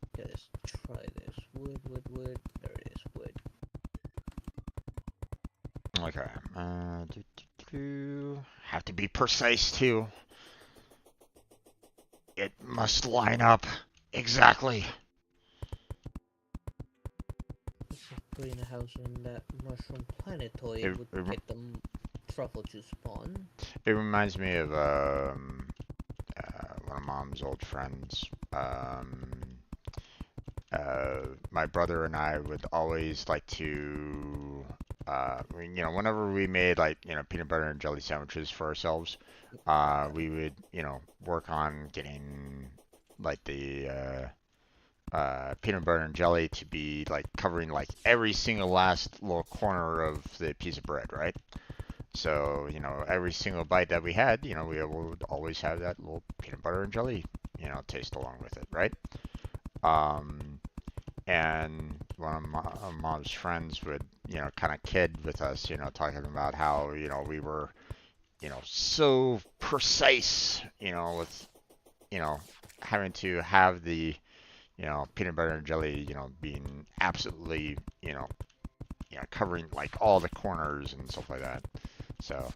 Okay, let's try this. Wood, wood, wood. There it is, wood. be precise too. It must line up exactly. Putting a house in that mushroom planetoid It, would it, get the truffle to spawn. it reminds me of one of Mom's old friends. My brother and I would always like to, whenever we made like, peanut butter and jelly sandwiches for ourselves, we would, work on getting like the peanut butter and jelly to be like covering like every single last little corner of the piece of bread, right? So, every single bite that we had, we would always have that little peanut butter and jelly, taste along with it, right? And one of Mom's friends would, kind of kid with us, talking about how, we were, so precise, with, having to have the, peanut butter and jelly, being absolutely, covering like all the corners and stuff like that. So,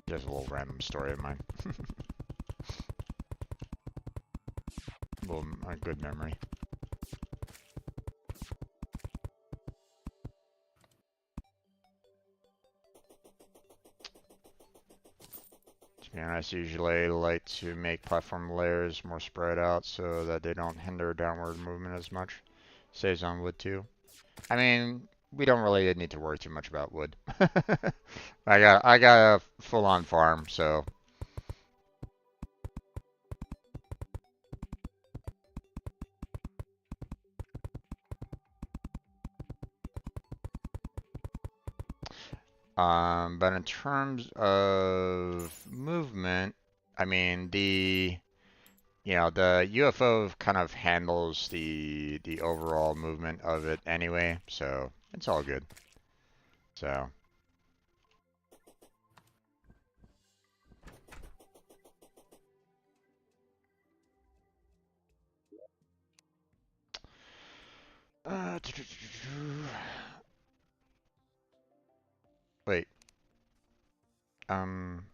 just a little random story of mine. A good memory. To be honest, usually I like to make platform layers more spread out so that they don't hinder downward movement as much. Saves on wood too. I mean, we don't really need to worry too much about wood. I got a full-on farm, so. But in terms of movement, I mean the UFO kind of handles the overall movement of it anyway, so it's all good. So. Uh, Wait. Um.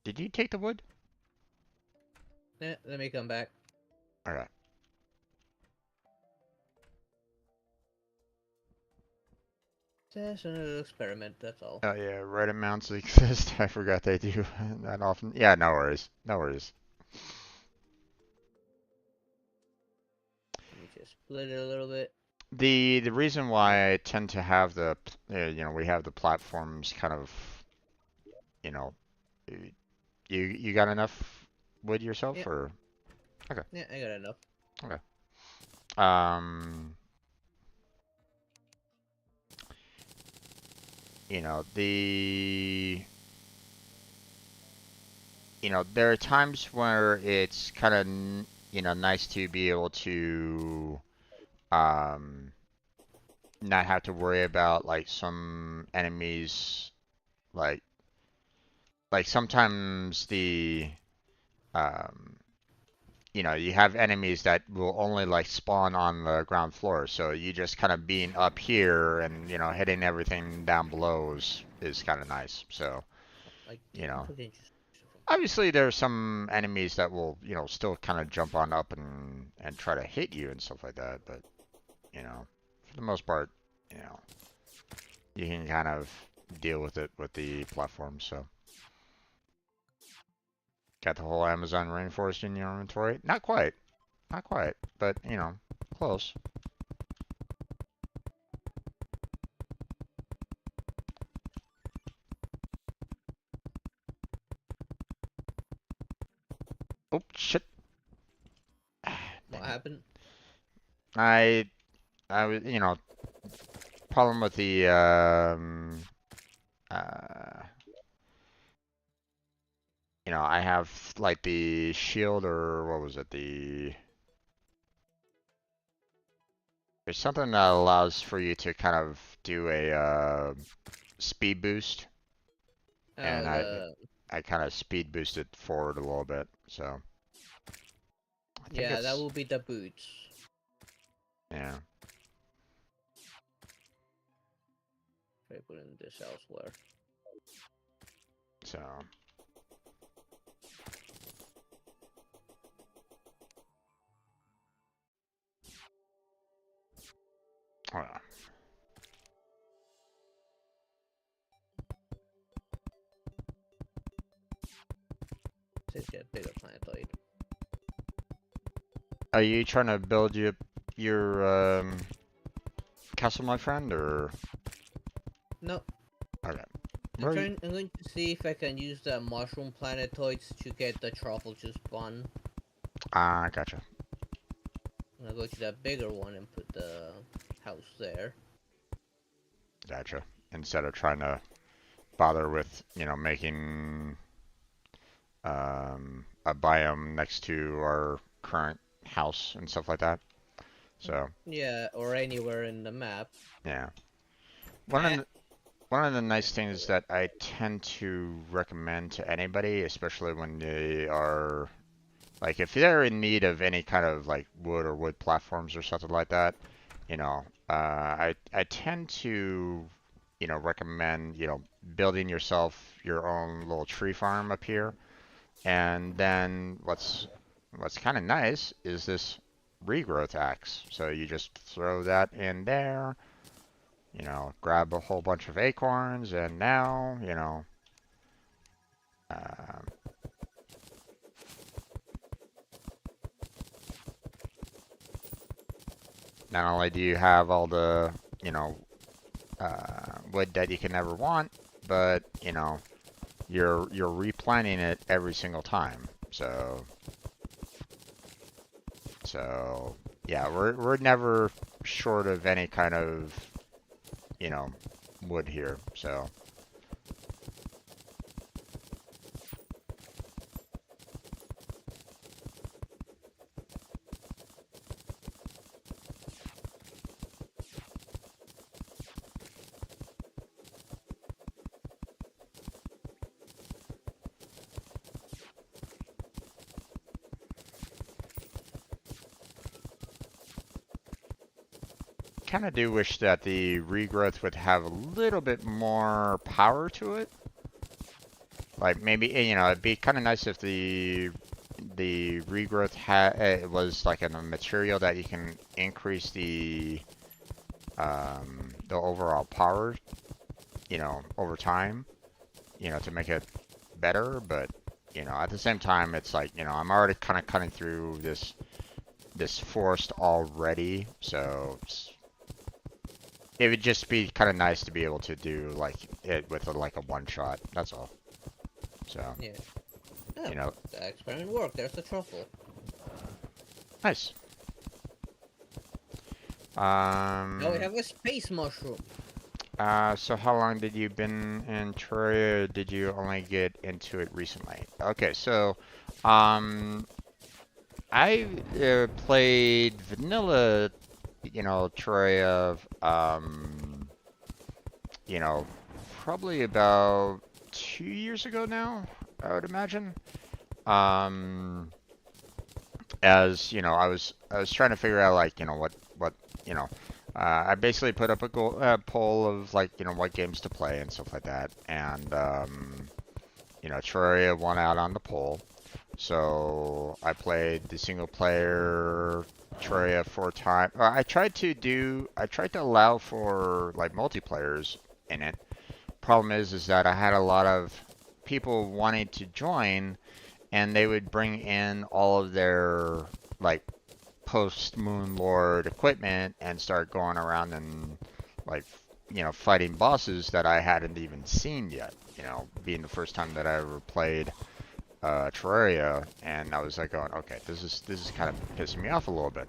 Did you take the wood? Yeah, let me come back. Okay. Just another experiment, that's all. Oh yeah, Reddit mounts exist. I forgot they do that often. Yeah, no worries. No worries. Let me just split it a little bit. The reason why I tend to have we have the platforms kind of, you know, you got enough wood yourself Yeah, or okay. yeah, I got enough. Okay. Um, you know, the there are times where it's kind of, nice to be able to um not have to worry about like some enemies like sometimes um you have enemies that will only like spawn on the ground floor, so you just kind of being up here and hitting everything down below is kind of nice. So Like you know potential. obviously there are some enemies that will still kind of jump on up and try to hit you and stuff like that, but for the most part, you know you can kind of deal with it with the platform. So got the whole Amazon rainforest in your inventory? Not quite, not quite, but close. Oh shit! What Dang it. happened? I I was problem with the uh I have like the shield, or what was it, there's something that allows for you to kind of do a speed boost, Oh, and I kind of speed boosted forward a little bit, so I think yeah, that it's will be the boots. yeah. Try putting this elsewhere. So. Oh, yeah. Let's get a bigger planetoid. Are you trying to build your castle, my friend, or? No. Okay. I'm going to see if I can use the mushroom planetoids to get the truffle juice bun. Ah, gotcha. I'll go to that bigger one and put the house there. Gotcha. Instead of trying to bother with, making a biome next to our current house and stuff like that. So, Yeah, or anywhere in the map. yeah. One of Eh, the, one of the nice things that I tend to recommend to anybody, especially when they are, like, if they're in need of any kind of, like, wood platforms or something like that, I tend to, recommend, building yourself your own little tree farm up here. And then what's kind of nice is this regrowth axe. So you just throw that in there, grab a whole bunch of acorns, and now, um, not only do you have all the, wood that you can never want, but, you're replanting it every single time. So yeah, we're never short of any kind of, wood here. So kind of do wish that the regrowth would have a little bit more power to it. Like maybe, it'd be kind of nice if the regrowth was like a material that you can increase the overall power, over time, to make it better. But at the same time, it's like, I'm already kind of cutting through this forest already, so it would just be kind of nice to be able to do like it with like a one shot. That's all. So yeah. Oh, you know, the experiment worked. There's the truffle. nice. Now we have a space mushroom. So how long did you been in Terraria? Or did you only get into it recently? Okay, so, I played vanilla, Terraria, you know, probably about 2 years ago now, I would imagine. Um, I was trying to figure out like, what, you know, I basically put up a poll of like, what games to play and stuff like that, and Terraria won out on the poll, so I played the single player Terraria 4 times. I tried to allow for like multiplayers in it. Problem is that I had a lot of people wanting to join, and they would bring in all of their like post Moon Lord equipment and start going around and like fighting bosses that I hadn't even seen yet. Being the first time that I ever played Terraria, and I was like going, okay, this is kind of pissing me off a little bit.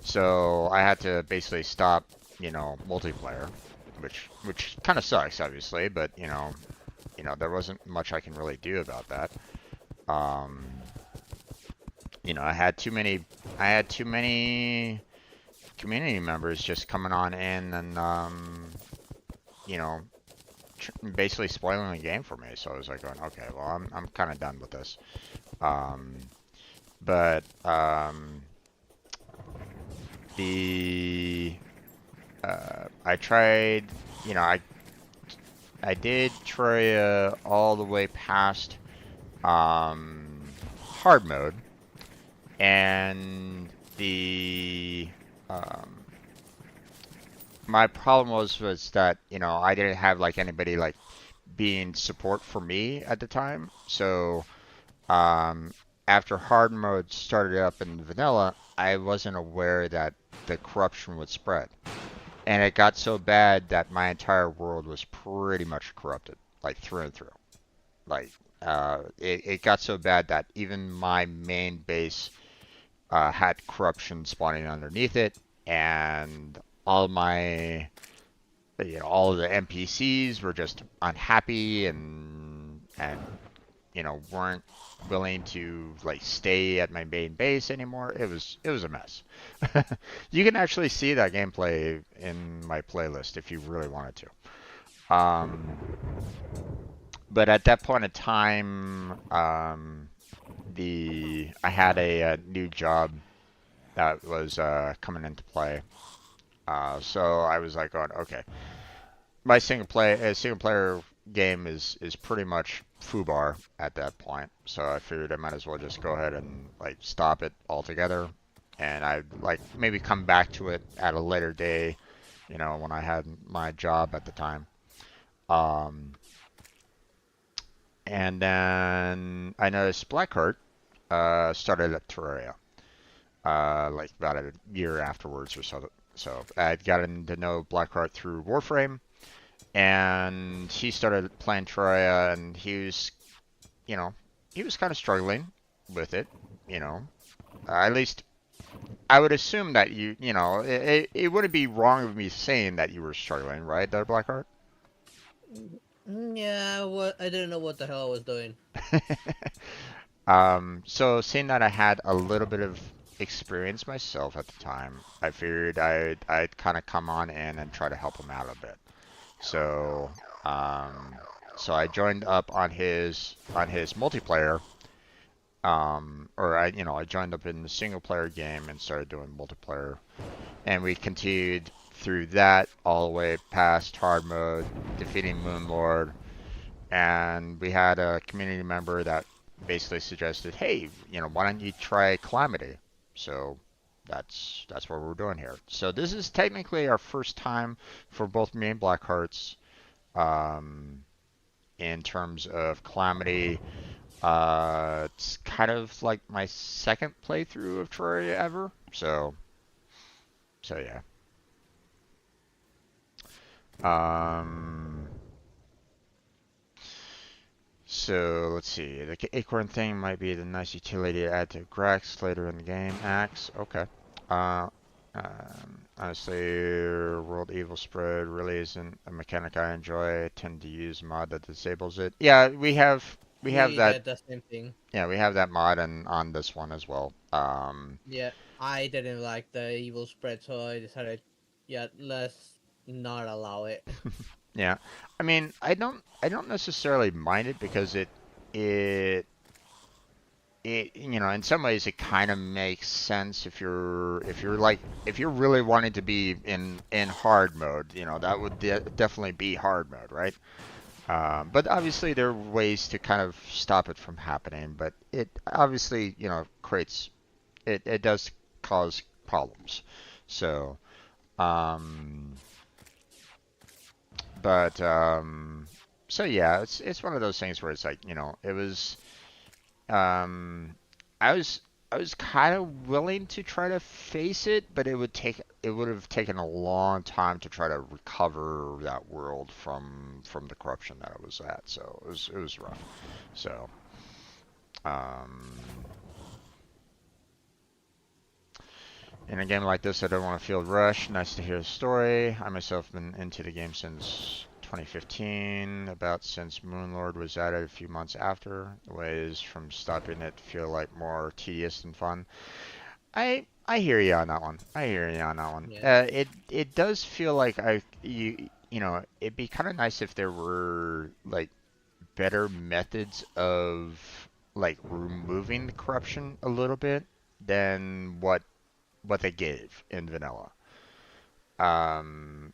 So I had to basically stop, multiplayer, which kind of sucks, obviously, but there wasn't much I can really do about that. Um, I had too many community members just coming on in and you know, basically spoiling the game for me. So I was like going, okay, well, I'm kind of done with this. Um, but the I tried, I I did Terraria all the way past hard mode, and the um, my problem was that I didn't have like anybody like being support for me at the time. So um, after hard mode started up in vanilla, I wasn't aware that the corruption would spread, and it got so bad that my entire world was pretty much corrupted, like through and through. Like it got so bad that even my main base had corruption spawning underneath it, and all my all of the NPCs were just unhappy and weren't willing to like stay at my main base anymore. It was a mess. You can actually see that gameplay in my playlist if you really wanted to. But at that point in time, the I had a new job that was coming into play. So I was like, going, okay, my single player game is pretty much foobar at that point. So I figured I might as well just go ahead and like stop it altogether, and I like maybe come back to it at a later day, when I had my job at the time. Um, and then I noticed Blackheart started at Terraria, like about a year afterwards or so. So I'd gotten to know Blackheart through Warframe, and he started playing Terraria, and you know, he was kind of struggling with it, you know. At least I would assume that it wouldn't be wrong of me saying that you were struggling, right, there, Blackheart? Yeah, what I didn't know what the hell I was doing. So seeing that I had a little bit of experience myself at the time, I figured I'd kind of come on in and try to help him out a bit. So, um, so I joined up on his multiplayer, or I joined up in the single player game and started doing multiplayer, and we continued through that all the way past hard mode, defeating Moonlord, and we had a community member that basically suggested, hey, why don't you try Calamity? So that's what we're doing here. So this is technically our first time for both me and Blackhearts, um, in terms of Calamity. It's kind of like my second playthrough of Terraria ever. So yeah. Um, so let's see. The acorn thing might be the nice utility to add to Grax later in the game. Axe, okay. Uh, Honestly, World Evil Spread really isn't a mechanic I enjoy. I tend to use a mod that disables it. Yeah, we have We that. did the same thing. Yeah, we have that mod on this one as well. Yeah, I didn't like the evil spread, so I decided, yeah, let's not allow it. Yeah, I mean, I don't necessarily mind it because it in some ways it kind of makes sense if you're really wanting to be in hard mode, that would definitely be hard mode, right? But obviously there are ways to kind of stop it from happening, but it obviously creates it does cause problems. So, um, but so yeah, it's one of those things where it's like it was. Um, I was I was kind of willing to try to face it, but it would have taken a long time to try to recover that world from the corruption that it was at. So it was rough. So um, in a game like this, I don't want to feel rushed. Nice to hear the story. I myself have been into the game since 2015, about since Moonlord was added a few months after. The ways from stopping it feel like more tedious than fun. I hear you on that one. I hear you on that one. Yeah. It does feel like it'd be kind of nice if there were like better methods of like removing the corruption a little bit than what they gave in vanilla.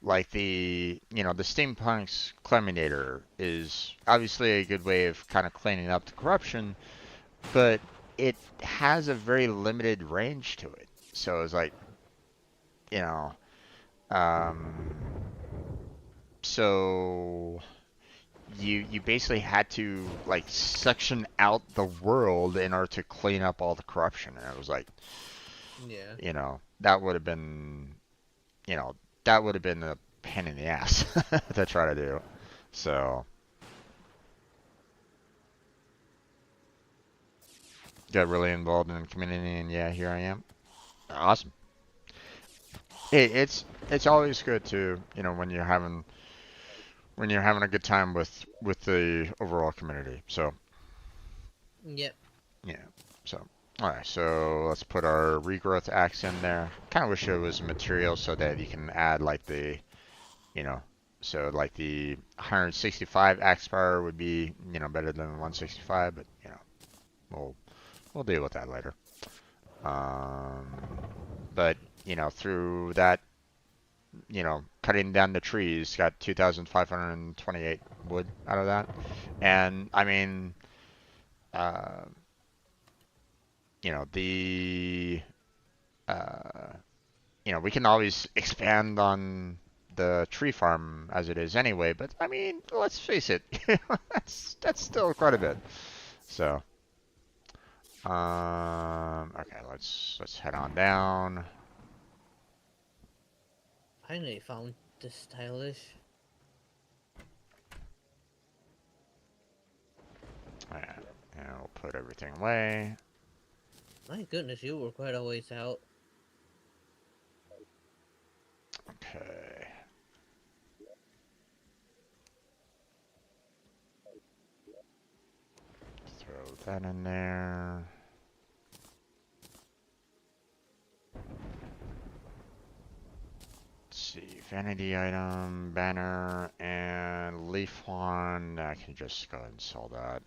like the steampunk's Cleminator is obviously a good way of kind of cleaning up the corruption, but it has a very limited range to it. So it's like, you know, um, so you basically had to like section out the world in order to clean up all the corruption, and it was like, Yeah. that would have been, you know, that would have been a pain in the ass to try to do. So got really involved in the community, and yeah, here I am. Awesome. It's always good to, when you're having a good time with the overall community. So Yep. yeah. So all right. So let's put our regrowth axe in there. Kind of wish it was material so that you can add like you know, like the 165 axe power would be, better than the 165, but we'll we'll deal with that later. But through that, cutting down the trees, got 2,528 wood out of that, and I mean, uh, the uh, we can always expand on the tree farm as it is anyway, but I mean, let's face it, that's still quite a bit. So, okay, let's head on down. Finally found this stylish. And we'll put everything away. My goodness, you were quite a ways out. Okay. Throw that in there. Let's see, vanity item, banner, and leaf wand. I can just go ahead and sell that.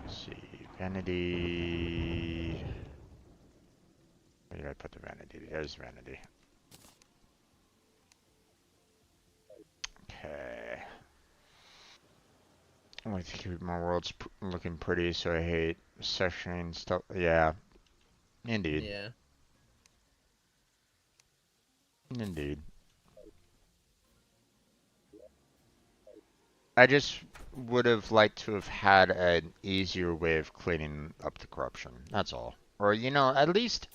Let's see, vanity. Where did I put the vanity? There's vanity. Okay. I like to keep my worlds looking pretty, so I hate sectioning stuff. Yeah, indeed. Yeah. Indeed. I just would have liked to have had an easier way of cleaning up the corruption. That's all. Or at least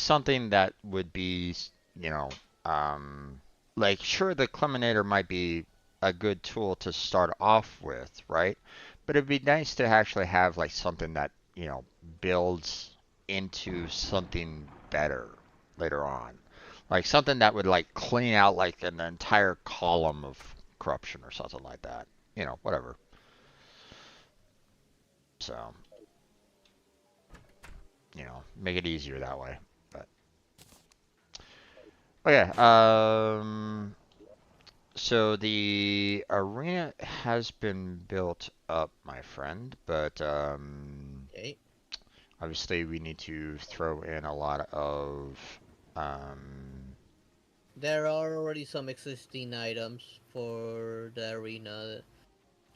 something that would be, you know, um, like sure the Cleminator might be a good tool to start off with, right? But it'd be nice to actually have like something that, builds into something better later on. Like something that would like clean out like an entire column of corruption or something like that. Whatever. So, make it easier that way. But okay, so the arena has been built up, my friend, but Okay. obviously we need to throw in a lot of um, There are already some existing items for the arena.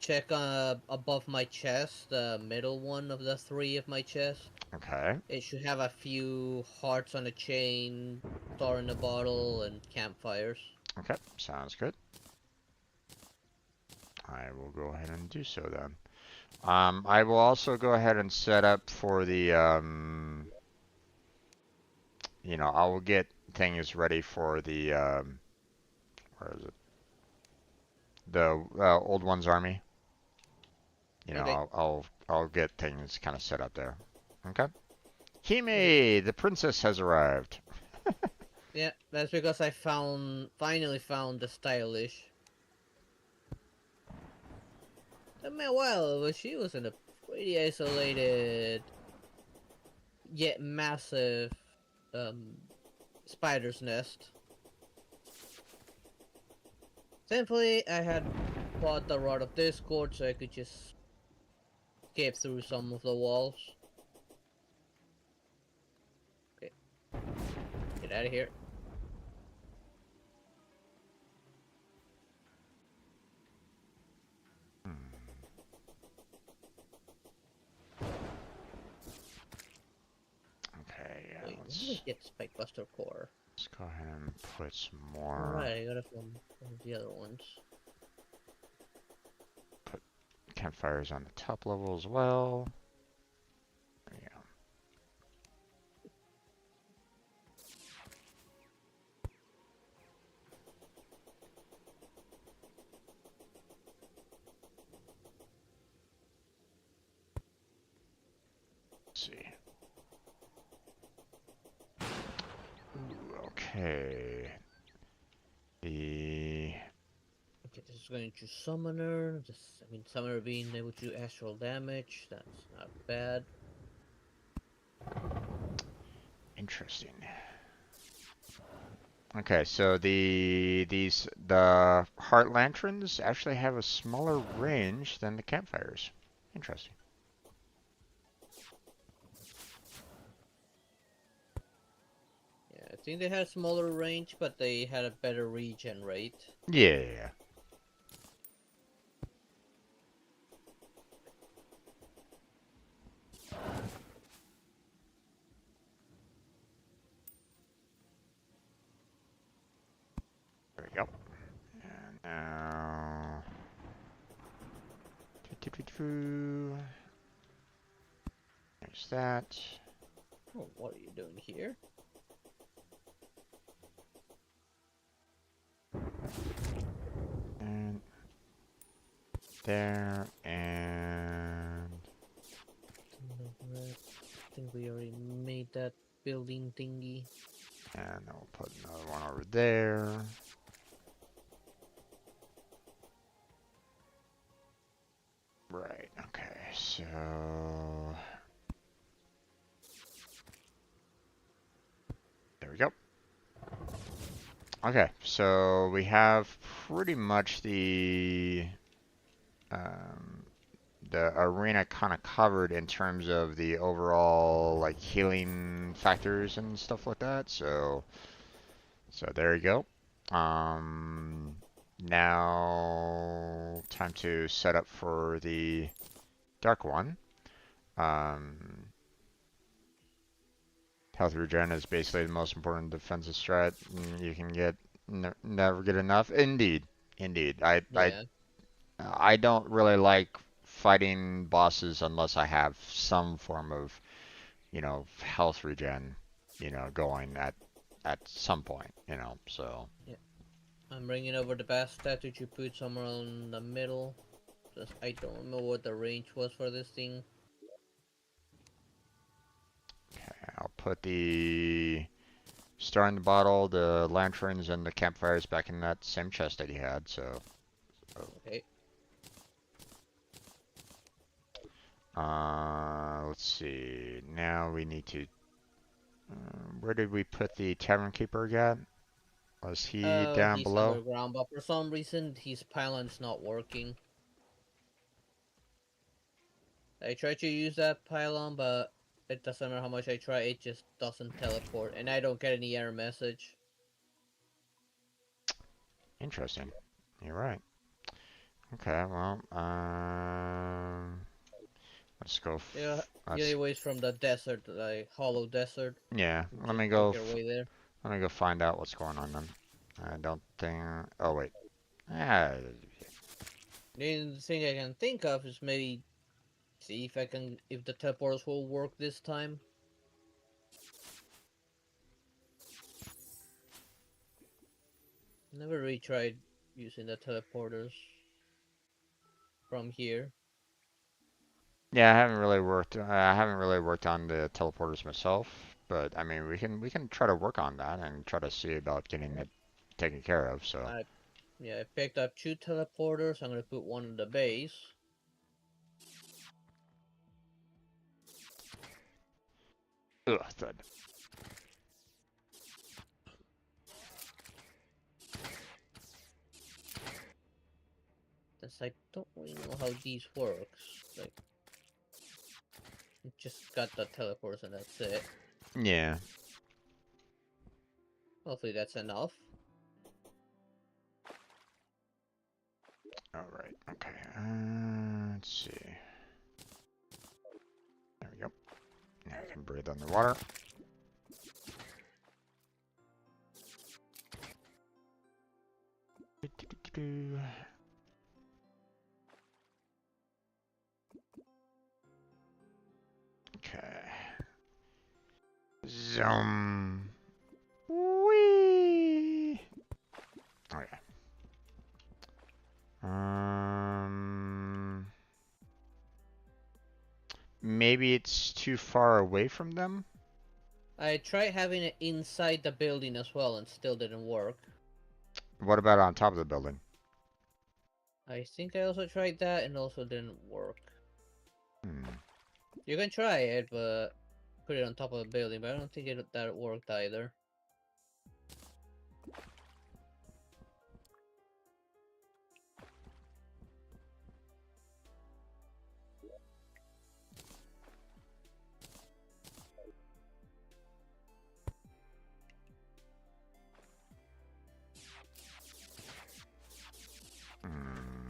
Check above my chest, the middle one of the three of my chest. okay, It should have a few hearts on a chain, star in a bottle, and campfires. okay, sounds good. I will go ahead and do so then. I will also go ahead and set up for the I will get things ready for the where is it? The old one's army. Okay. I'll get things kind of set up there. Okay. Okay. Hime, the princess has arrived. Yeah, that's because I finally found the stylish. Took me a while, but she was in a pretty isolated yet massive um spider's nest. Thankfully, I had bought the Rod of Discord so I could just skip through some of the walls. Okay. Get out of here. Okay, yeah, Wait, where did I let's get Spikebuster Core? go ahead and put some more. Alright, I got it from one of the other ones. Put campfires on the top level as well. There you go. Let's see. Ooh, okay. Okay, this is going to Summoner. I mean, Summoner being able to do astral damage. That's not bad. Interesting. Okay, so the heart lanterns actually have a smaller range than the campfires. Interesting. Yeah, I think they had smaller range, but they had a better regen rate. Yeah. There we go. And now. There's that. Oh, what are you doing here? And there, and I think we already made that building thingy. then we'll put another one over there. Right, okay, so there we go. Okay, so we have pretty much um, the arena kind of covered in terms of the overall like healing factors and stuff like that. So there you go. Now time to set up for the dark one. Um, Health regen is basically the most important defensive strat you can get. Never get enough. Indeed, indeed. Yeah. I don't really like fighting bosses unless I have some form of, health regen, going at some point, So Yeah. I'm bringing over the best statue to put somewhere in the middle. Just I don't know what the range was for this thing. okay, I'll put the star in the bottle, the lanterns, and the campfires back in that same chest that he had. So, Okay. let's see. Now we need to. Where did we put the tavern keeper again? Was he down He's below? underground, but for some reason his pylon's not working. I tried to use that pylon, but it doesn't matter how much I try, it just doesn't teleport, and I don't get any error message. Interesting. You're right. Okay, well, let's go. Yeah, the Let's only way is from the desert, the hollow desert. yeah. You just make your way there. Let me go find out what's going on then. I don't think. Oh wait. Ah, The only thing I can think of is maybe see if the teleporters will work this time. Never really tried using the teleporters from here. yeah. I haven't really worked on the teleporters myself, but I mean, we can try to work on that and try to see about getting it taken care of. So. I Yeah, I picked up 2 teleporters. I'm gonna put one in the base. Ugh, good. Since I don't really know how these works. Like, just got the teleporters and that's it. Yeah. Hopefully that's enough. All right. Okay. Let's see. There we go. Now I can breathe underwater. Okay. Zoom. Whee! Okay. Maybe it's too far away from them? I tried having it inside the building as well and still didn't work. What about on top of the building? I think I also tried that and also didn't work. Hmm. You can try it, but put it on top of the building, but I don't think that worked either. Hmm.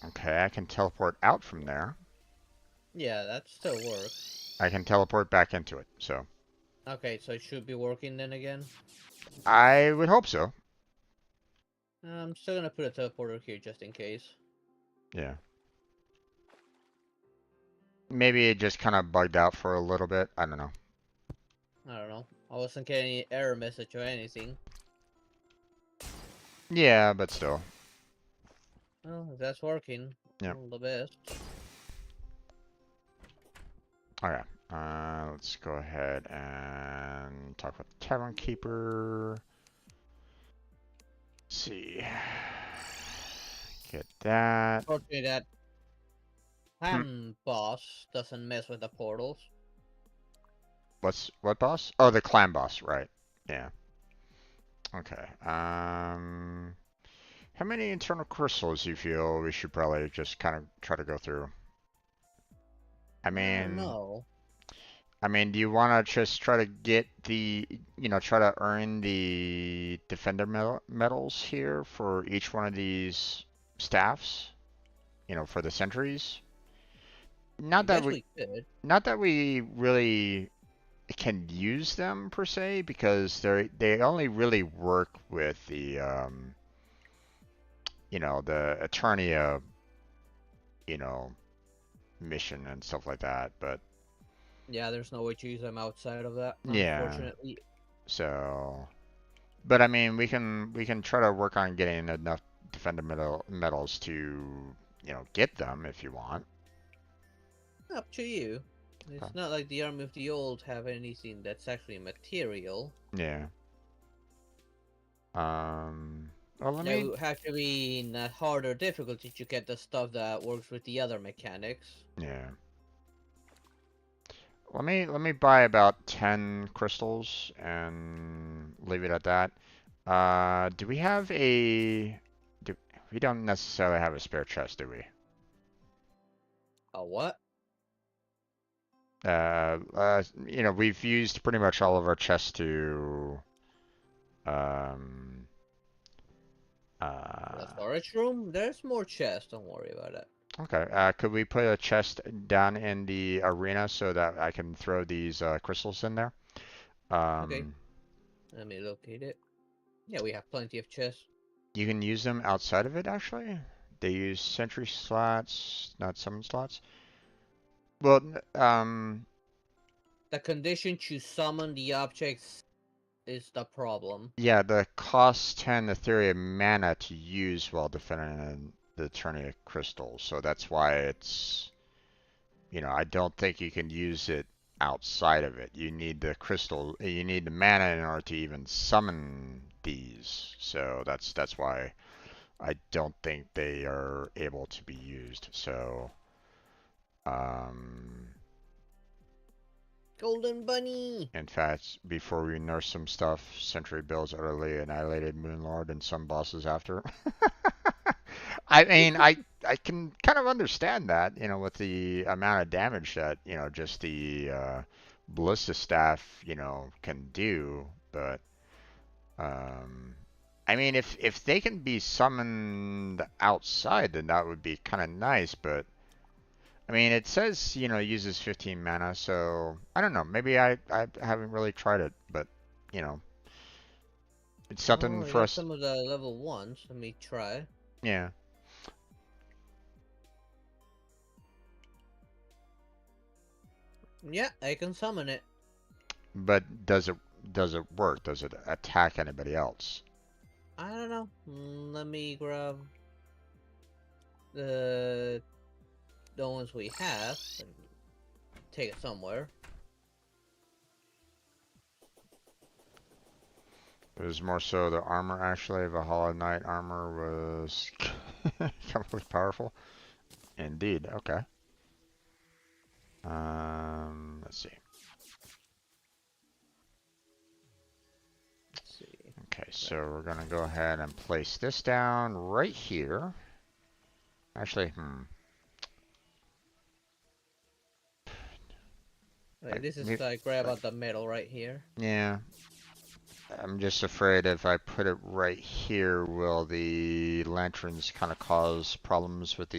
Okay, I can teleport out from there. Yeah, that still works. I can teleport back into it, so. Okay, so it should be working then again. I would hope so. I'm still gonna put a teleporter here just in case. Yeah. Maybe it just kind of bugged out for a little bit. I don't know. I don't know. I wasn't getting any error message or anything. Yeah, but still. Well, if that's working, Yep. all the best. Okay. Let's go ahead and talk with the Tavern Keeper. Let's see. Get that. Fortunately, that boss doesn't mess with the portals. What boss? Oh, the clan boss, right. Yeah. Okay. How many internal crystals do you feel we should probably just kind of try to go through? I I don't mean, know. do you want to just try to get the, try to earn the defender medals here for each one of these staffs, for the sentries? I Not that guess we, we could. not that we really can use them per se, because they only really work with the, the Eternia, you know, mission and stuff like that. But Yeah, there's no way to use them outside of that, yeah, unfortunately. so. But I mean, we can try to work on getting enough defender medals to, get them if you want. Up to you. Okay. It's not like the Army of the Old have anything that's actually material. Yeah. Um. Well, let It me. would have to be in a harder difficulty to get the stuff that works with the other mechanics. Yeah. Let me buy about 10 crystals and leave it at that. Do we have a? Do we don't necessarily have a spare chest, do we? A what? We've used pretty much all of our chests to um The uh storage room? There's more chests, don't worry about it. okay. Could we put a chest down in the arena so that I can throw these crystals in there? Okay, Um, let me locate it. Yeah, we have plenty of chests. you can use them outside of it actually. They use sentry slots, not summon slots. Well, The condition to summon the objects is the problem. yeah, the cost 10 Ethereum mana to use while defending the Eternia crystal. So that's why it's, I don't think you can use it outside of it. You need the crystal, you need the mana in order to even summon these. So that's why I don't think they are able to be used. So, um, Golden Bunny! in fact, before we nurse some stuff, Sentry Bill's utterly annihilated Moonlord and some bosses after. I mean, I can kind of understand that, with the amount of damage that, just the ballista staff, can do. But um, I mean, if they can be summoned outside, then that would be kind of nice. But I mean, it says, uses 15 mana, so I don't know. Maybe I haven't really tried it, but you know, it's something Oh, I for got us. some of the level ones. Let me try. Yeah. Yeah, I can summon it. But does it work? Does it attack anybody else? I don't know. Let me grab the ones we have and take it somewhere. It was more so the armor actually. Valhalla Knight armor was incredibly powerful. Indeed. Okay. Let's see. Let's see. Okay, so we're gonna go ahead and place this down right here. Actually, Right, this is I grab out the metal right here. Yeah. I'm just afraid if I put it right here, will the lanterns kind of cause problems with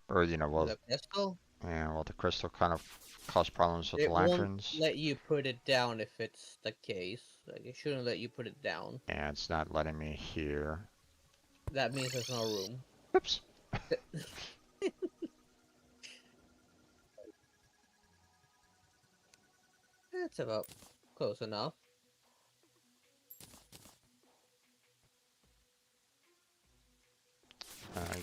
or The pistol? yeah, will the crystal kind of cause problems with the It won't lanterns? let you put it down if it's the case. Like, it shouldn't let you put it down. Yeah, it's not letting me here. That means there's no room. Oops. That's about close enough.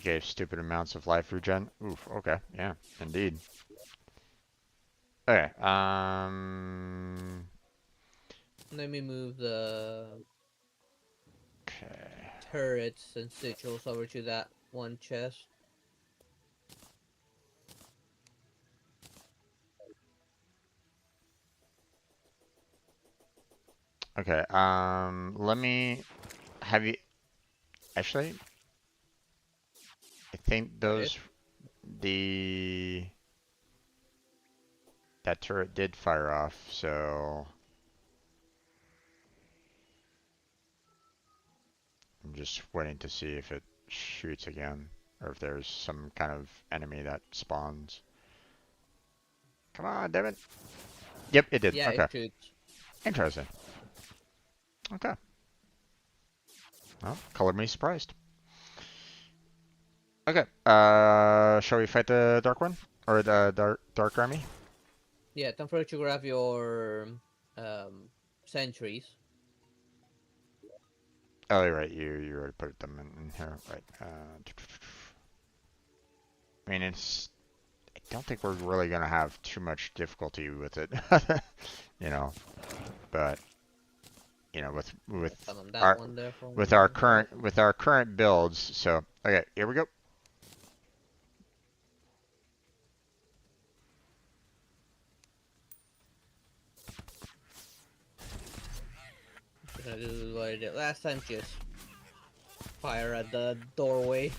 Gave stupid amounts of life regen. Oof, okay, yeah, indeed. Okay, Let me move the okay. turrets and sigils over to that one chest. Okay, let me have you actually I think Right. the that turret did fire off, so I'm just waiting to see if it shoots again or if there's some kind of enemy that spawns. Come on, damn it. Yep, it did. Yeah, it Okay. shoots. Interesting. Okay. Well, color me surprised. Okay. Shall we fight the dark one? Or the dark army? Yeah, don't forget to grab your sentries. Oh, you're right. You already put them in here. Right. I mean, I don't think we're really gonna have too much difficulty with it, you know. But Summon that our one there for with me our as well. current builds. So okay, here we go. Just gonna do what I did last time, just fire at the doorway.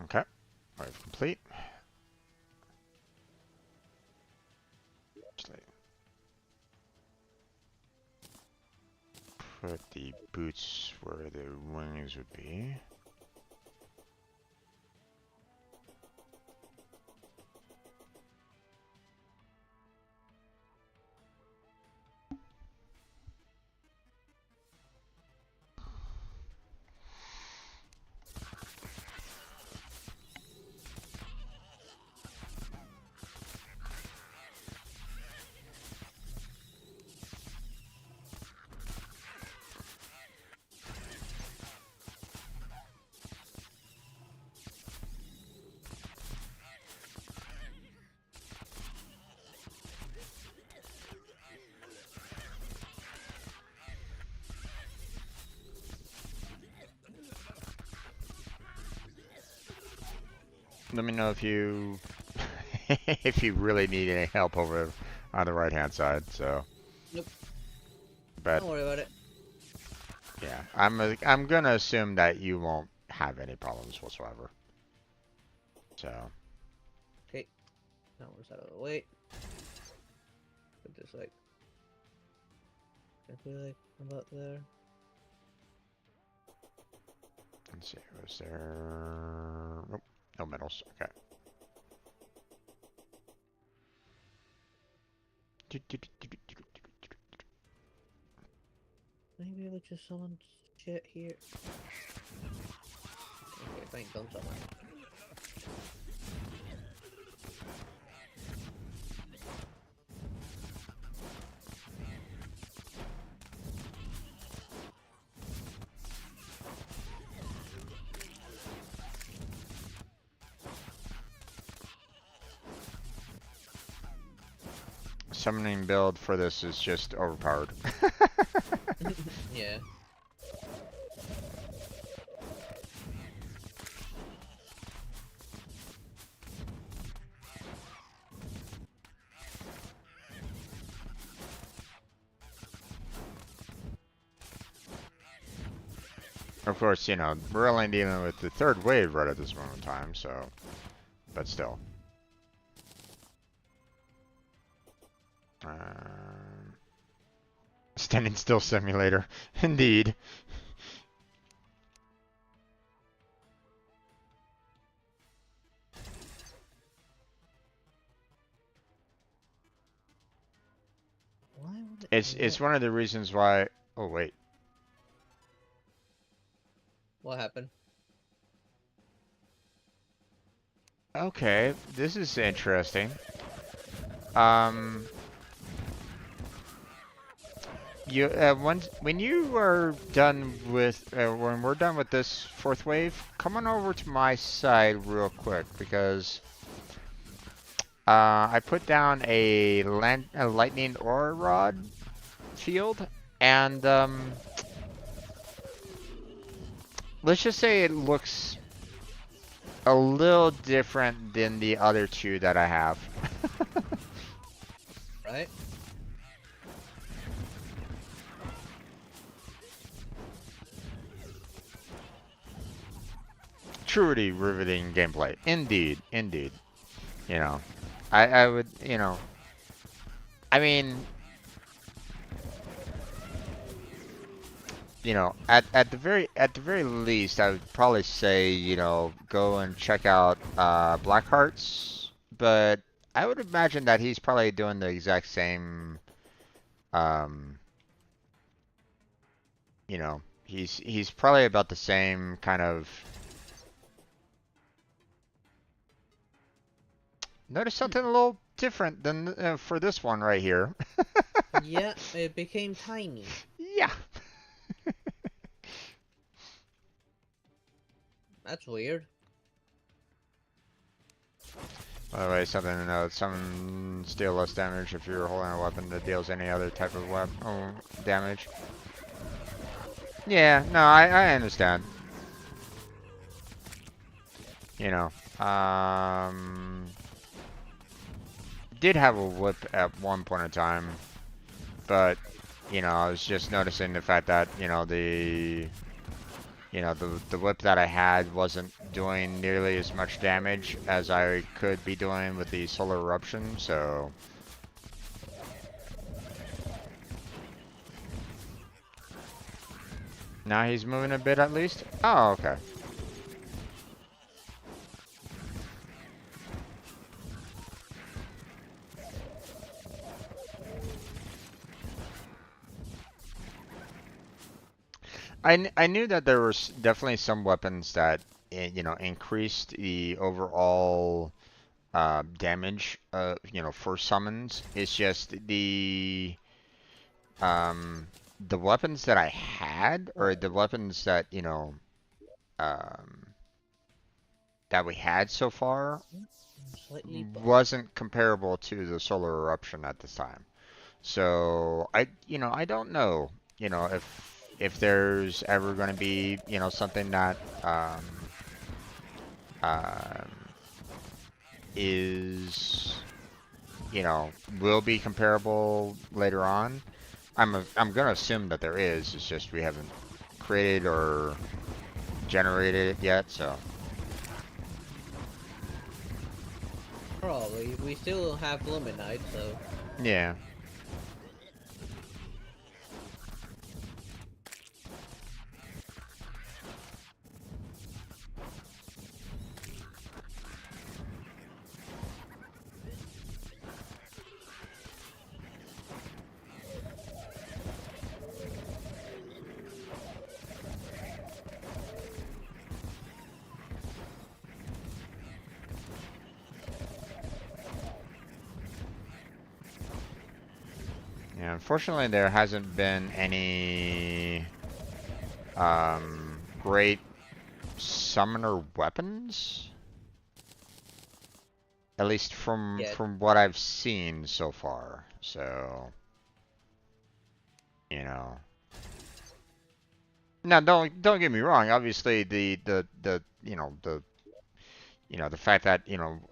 Okay, wave complete. Just put the boots where the wings would be. Let me know if you if you really need any help over on the right hand side. So, Nope. but Don't worry about it. yeah, I'm gonna assume that you won't have any problems whatsoever. So, Okay. Now we're out of the way. Put this like. I feel like about there. let's see, was there? Nope, no metals. Okay. Maybe I'll just summon shit here. Okay, fine, don't summon. Summoning build for this is just overpowered. Yeah. Of course, you know, we're only dealing with the third wave right at this moment in time, so, but still. Standing still simulator, indeed. Why would It's one of the reasons why. Oh wait. What happened? Okay, this is interesting. Um, you when you are done with when we're done with this fourth wave, come on over to my side real quick because I put down a lightning aura rod field, and let's just say it looks a little different than the other two that I have. Right? Truly riveting gameplay. Indeed, indeed. You know, I would, you know, I mean, you know, at the very least, I would probably say, you know, go and check out Blackheart's, but I would imagine that he's probably doing the exact same, um, you know, he's probably about the same kind of. Notice something a little different than for this one right here. Yeah, it became tiny. Yeah. That's weird. By the way, something to note, summons deal less damage if you're holding a weapon that deals any other type of damage. Yeah, no, I understand. You know, did have a whip at one point in time, but, you know, I was just noticing the fact that, you know, the whip that I had wasn't doing nearly as much damage as I could be doing with the solar eruption, so. Now he's moving a bit at least? Oh, okay. I knew that there was definitely some weapons that, you know, increased the overall damage, you know, for summons. It's just um, the weapons that I had, or the weapons that, you know, um, that we had so far Slightly bugged. wasn't comparable to the solar eruption at this time. So you know, I don't know, you know, if there's ever going to be, you know, something that um, is, will be comparable later on. I'm gonna assume that there is. It's just we haven't created or generated it yet, so. Probably. We still don't have Luminite, so. Yeah. Yeah, unfortunately, there hasn't been any great summoner weapons, at least from Yeah. what I've seen so far. So, you know. Now, don't get me wrong. Obviously, the fact that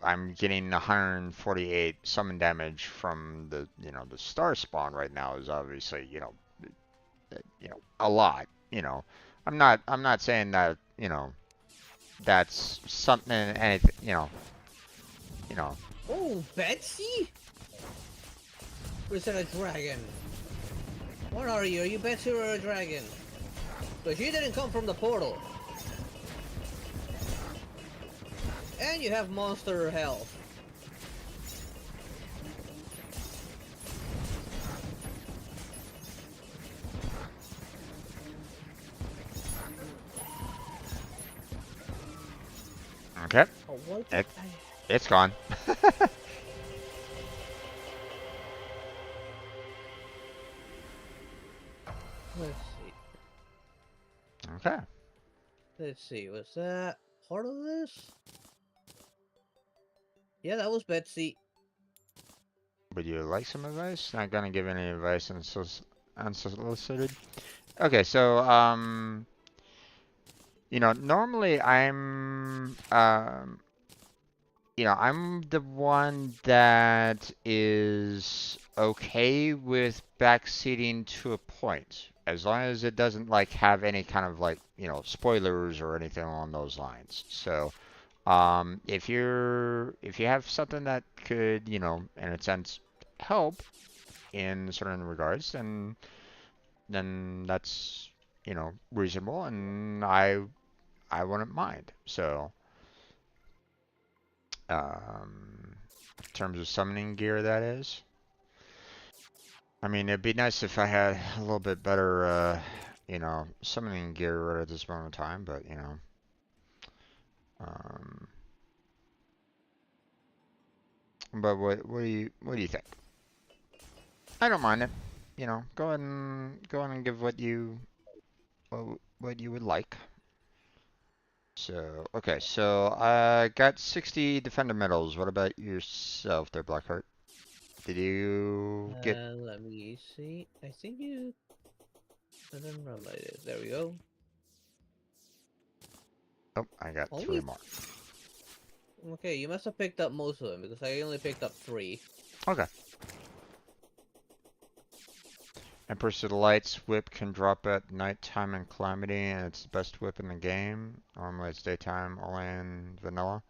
I'm getting 148 summon damage from the star spawn right now is obviously a lot. I'm not saying that that's something anything you know Oh, Betsy? Or is that a dragon? What are you? Are you Betsy or a dragon? But you didn't come from the portal. And you have monster health. Okay, Oh, what? it's gone. Let's see. Okay. Let's see. Was that part of this? Yeah, that was Betsy. Would you like some advice? Not gonna give any advice unsolicited. Okay, so normally I'm the one that is okay with backseating to a point, as long as it doesn't like have any kind of like, spoilers or anything along those lines. So, if you have something that could, in a sense, help in certain regards, then that's, reasonable, and I wouldn't mind. So, in terms of summoning gear, that is. I mean, it'd be nice if I had a little bit better, summoning gear right at this moment in time, but, um, but what do you think? I don't mind it. Go ahead and give what you would like. So, okay, so I got 60 defender medals. What about yourself there, Blackheart? Did you get? Let me see. I think you. I don't remember it. There we go. Oh, I got three Only. more. Okay, you must have picked up most of them because I only picked up 3. Okay. Empress of the Lights whip can drop at nighttime in Calamity, and it's the best whip in the game. Normally it's daytime, only in vanilla.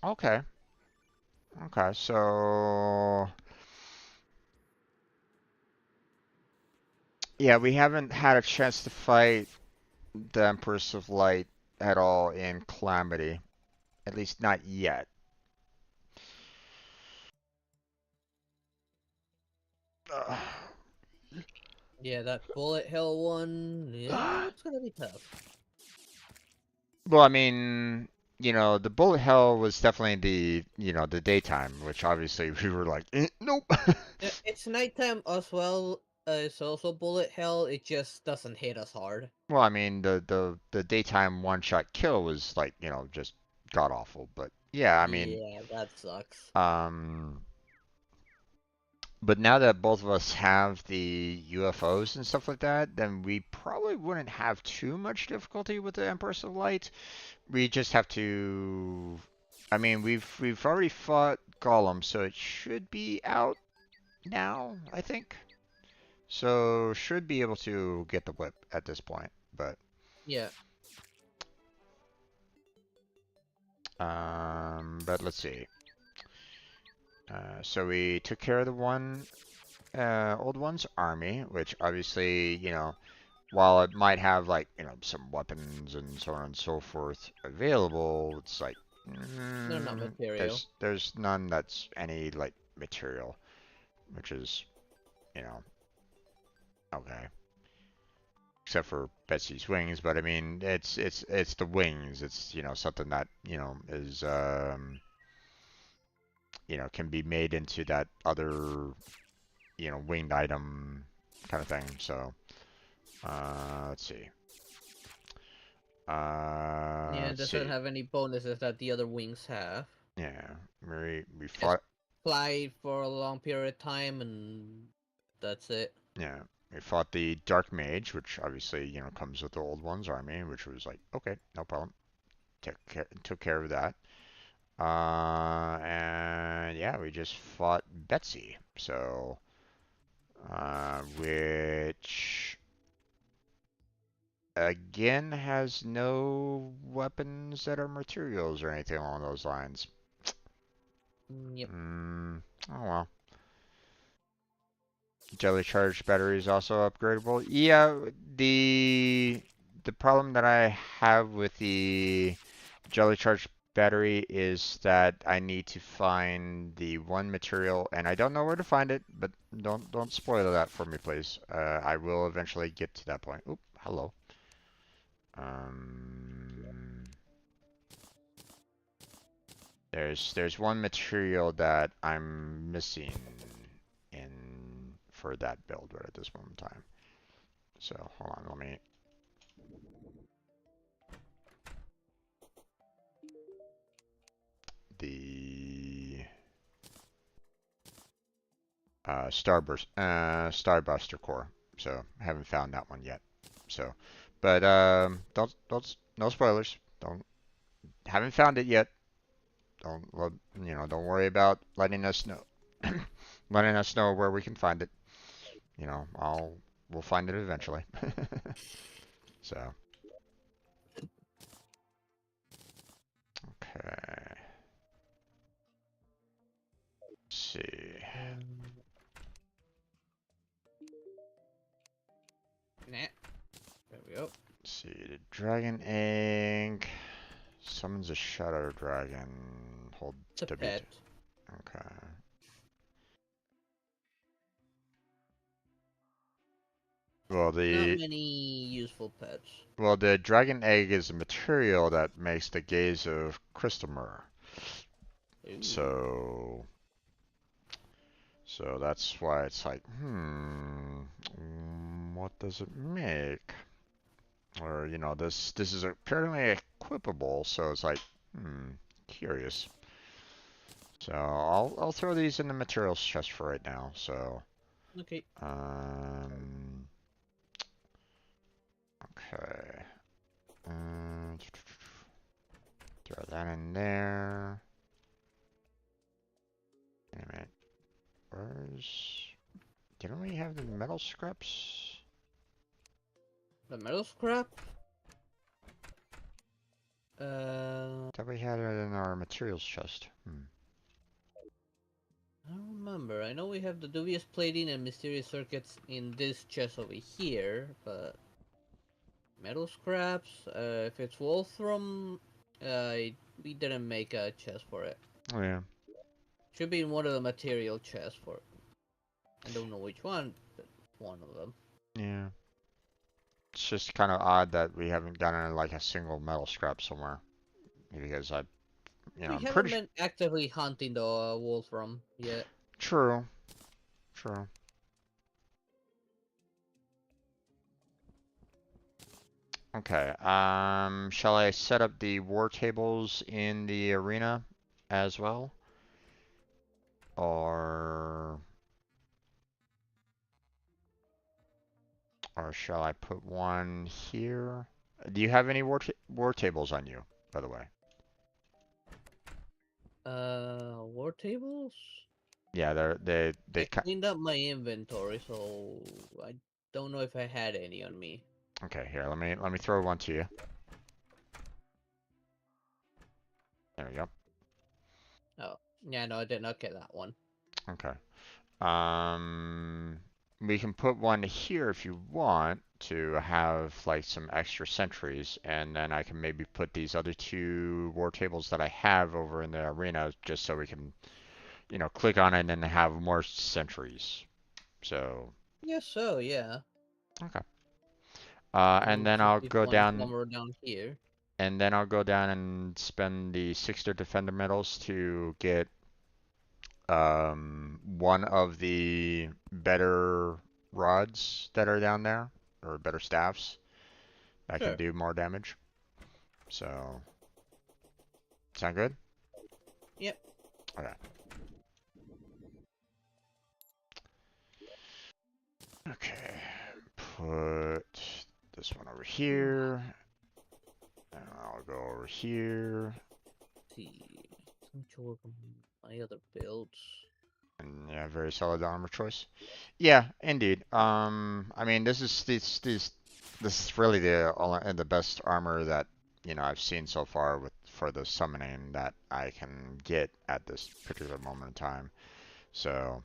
Okay. Okay, so yeah, we haven't had a chance to fight the Empress of Light at all in Calamity. At least not yet. Ugh. Yeah, that bullet hell one. Yeah, it's gonna be tough. Well, I mean, the bullet hell was definitely the daytime, which obviously we were like, nope. It's nighttime as well. It's also bullet hell. It just doesn't hit us hard. Well, I mean, the daytime one-shot kill was like, just god awful. But yeah, I mean, Yeah, that sucks. um, but now that both of us have the UFOs and stuff like that, then we probably wouldn't have too much difficulty with the Empress of Light. We just have to, I mean, we've already fought Gollum, so it should be out now, I think. So should be able to get the whip at this point, but Yeah. let's see. So we took care of the one old one's army, which obviously, while it might have like, some weapons and so on and so forth available, it's like No, not material. there's none that's any like material, which is, you know, okay. Except for Betsy's wings, but I mean, it's the wings. It's, something that, is can be made into that other, winged item kind of thing. So, let's see. Yeah, it Let's doesn't see. have any bonuses that the other wings have. Yeah, we Just fought. fly for a long period of time and that's it. Yeah, we fought the Dark Mage, which obviously comes with the old one's army, which was like okay, no problem. Took care of that. And yeah, we just fought Betsy. So, which again has no weapons that are materials or anything along those lines. Yep. Oh well. Jelly charged battery is also upgradable. Yeah, the problem that I have with the jelly charged battery is that I need to find the one material, and I don't know where to find it. But don't spoil that for me, please. I will eventually get to that point. Oop, hello. Um, there's one material that I'm missing in for that build right at this moment in time. So hold on, let me. The Starbuster core. So haven't found that one yet. So, but don't no spoilers. Don't haven't found it yet. Don't worry about letting us know. Letting us know where we can find it. We'll find it eventually. So, okay. Let's see. Nah. There we go. Let's see. The dragon egg summons a shadow dragon. Hold It's a W. pet. Okay. Well, Not the many useful pets. well, the dragon egg is a material that makes the gaze of crystal mirror. Ooh. So, that's why it's like, what does it make? Or, this is apparently equipable, so it's like, curious. So I'll throw these in the materials chest for right now. So, Okay. um, okay. Um, throw that in there. Wait a minute. Where's... Didn't we have the metal scraps? The metal scrap? Thought we had it in our materials chest. I don't remember. I know we have the dubious plating and mysterious circuits in this chest over here, but metal scraps. If it's Wolfram, we didn't make a chest for it. Oh yeah. Should be in one of the material chests for it. I don't know which one, but one of them. Yeah. It's just kind of odd that we haven't gotten like a single metal scrap somewhere. Because We I'm haven't pretty been actively hunting the Wolfram yet. true. True. Okay. Shall I set up the war tables in the arena as well? Or shall I put one here? Do you have any war tables on you, by the way? War tables? Yeah, they I cleaned up my inventory, so I don't know if I had any on me. Okay, here, let me throw one to you. There we go. Oh, yeah, no, I did not get that one. Okay. Um, we can put one here if you want to have like some extra sentries, and then I can maybe put these other two war tables that I have over in the arena just so we can, click on it and have more sentries. So, Yes, so yeah. okay. We'll just keep one somewhere down here. And then I'll go down and spend the 6 defender medals to get one of the better rods that are down there, or better staffs that can Sure. do more damage. So, sound good? Yep. Okay. Okay. Put this one over here. And I'll go over here. See, some work on my other builds. And yeah, very solid armor choice. Yeah, indeed. I mean, this is really the best armor that I've seen so far for the summoning that I can get at this particular moment in time. So,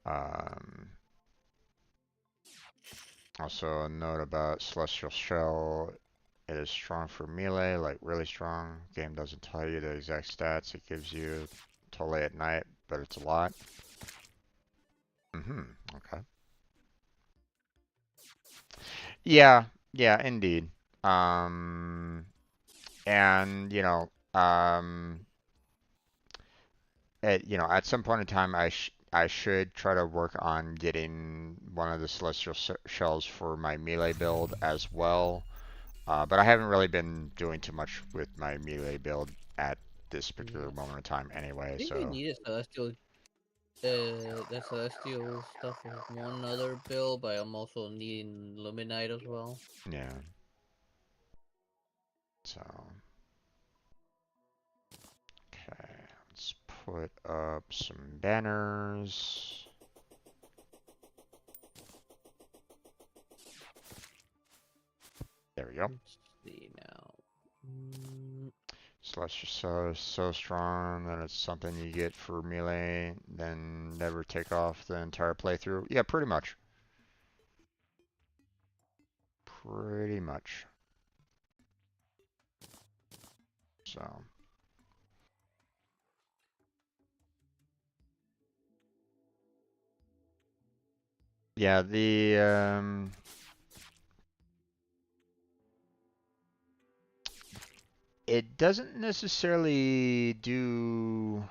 um, also a note about Celestial Shell. It is strong for melee, like really strong. Game doesn't tell you the exact stats it gives you till late at night, but it's a lot. Okay. Yeah, yeah, indeed. Um, and at some point in time, I should try to work on getting one of the celestial shells for my melee build as well. But I haven't really been doing too much with my melee build at this particular Yeah. moment in time I anyway. think I So needed celestial, the celestial stuff for one other build, but I'm also needing luminite as well. yeah, so okay, let's put up some banners. There we go. Let's see now. Mm, Celestial Cell is so strong that it's something you get for melee, then never take off the entire playthrough. Yeah, pretty much. Pretty much. So, yeah, it doesn't necessarily do,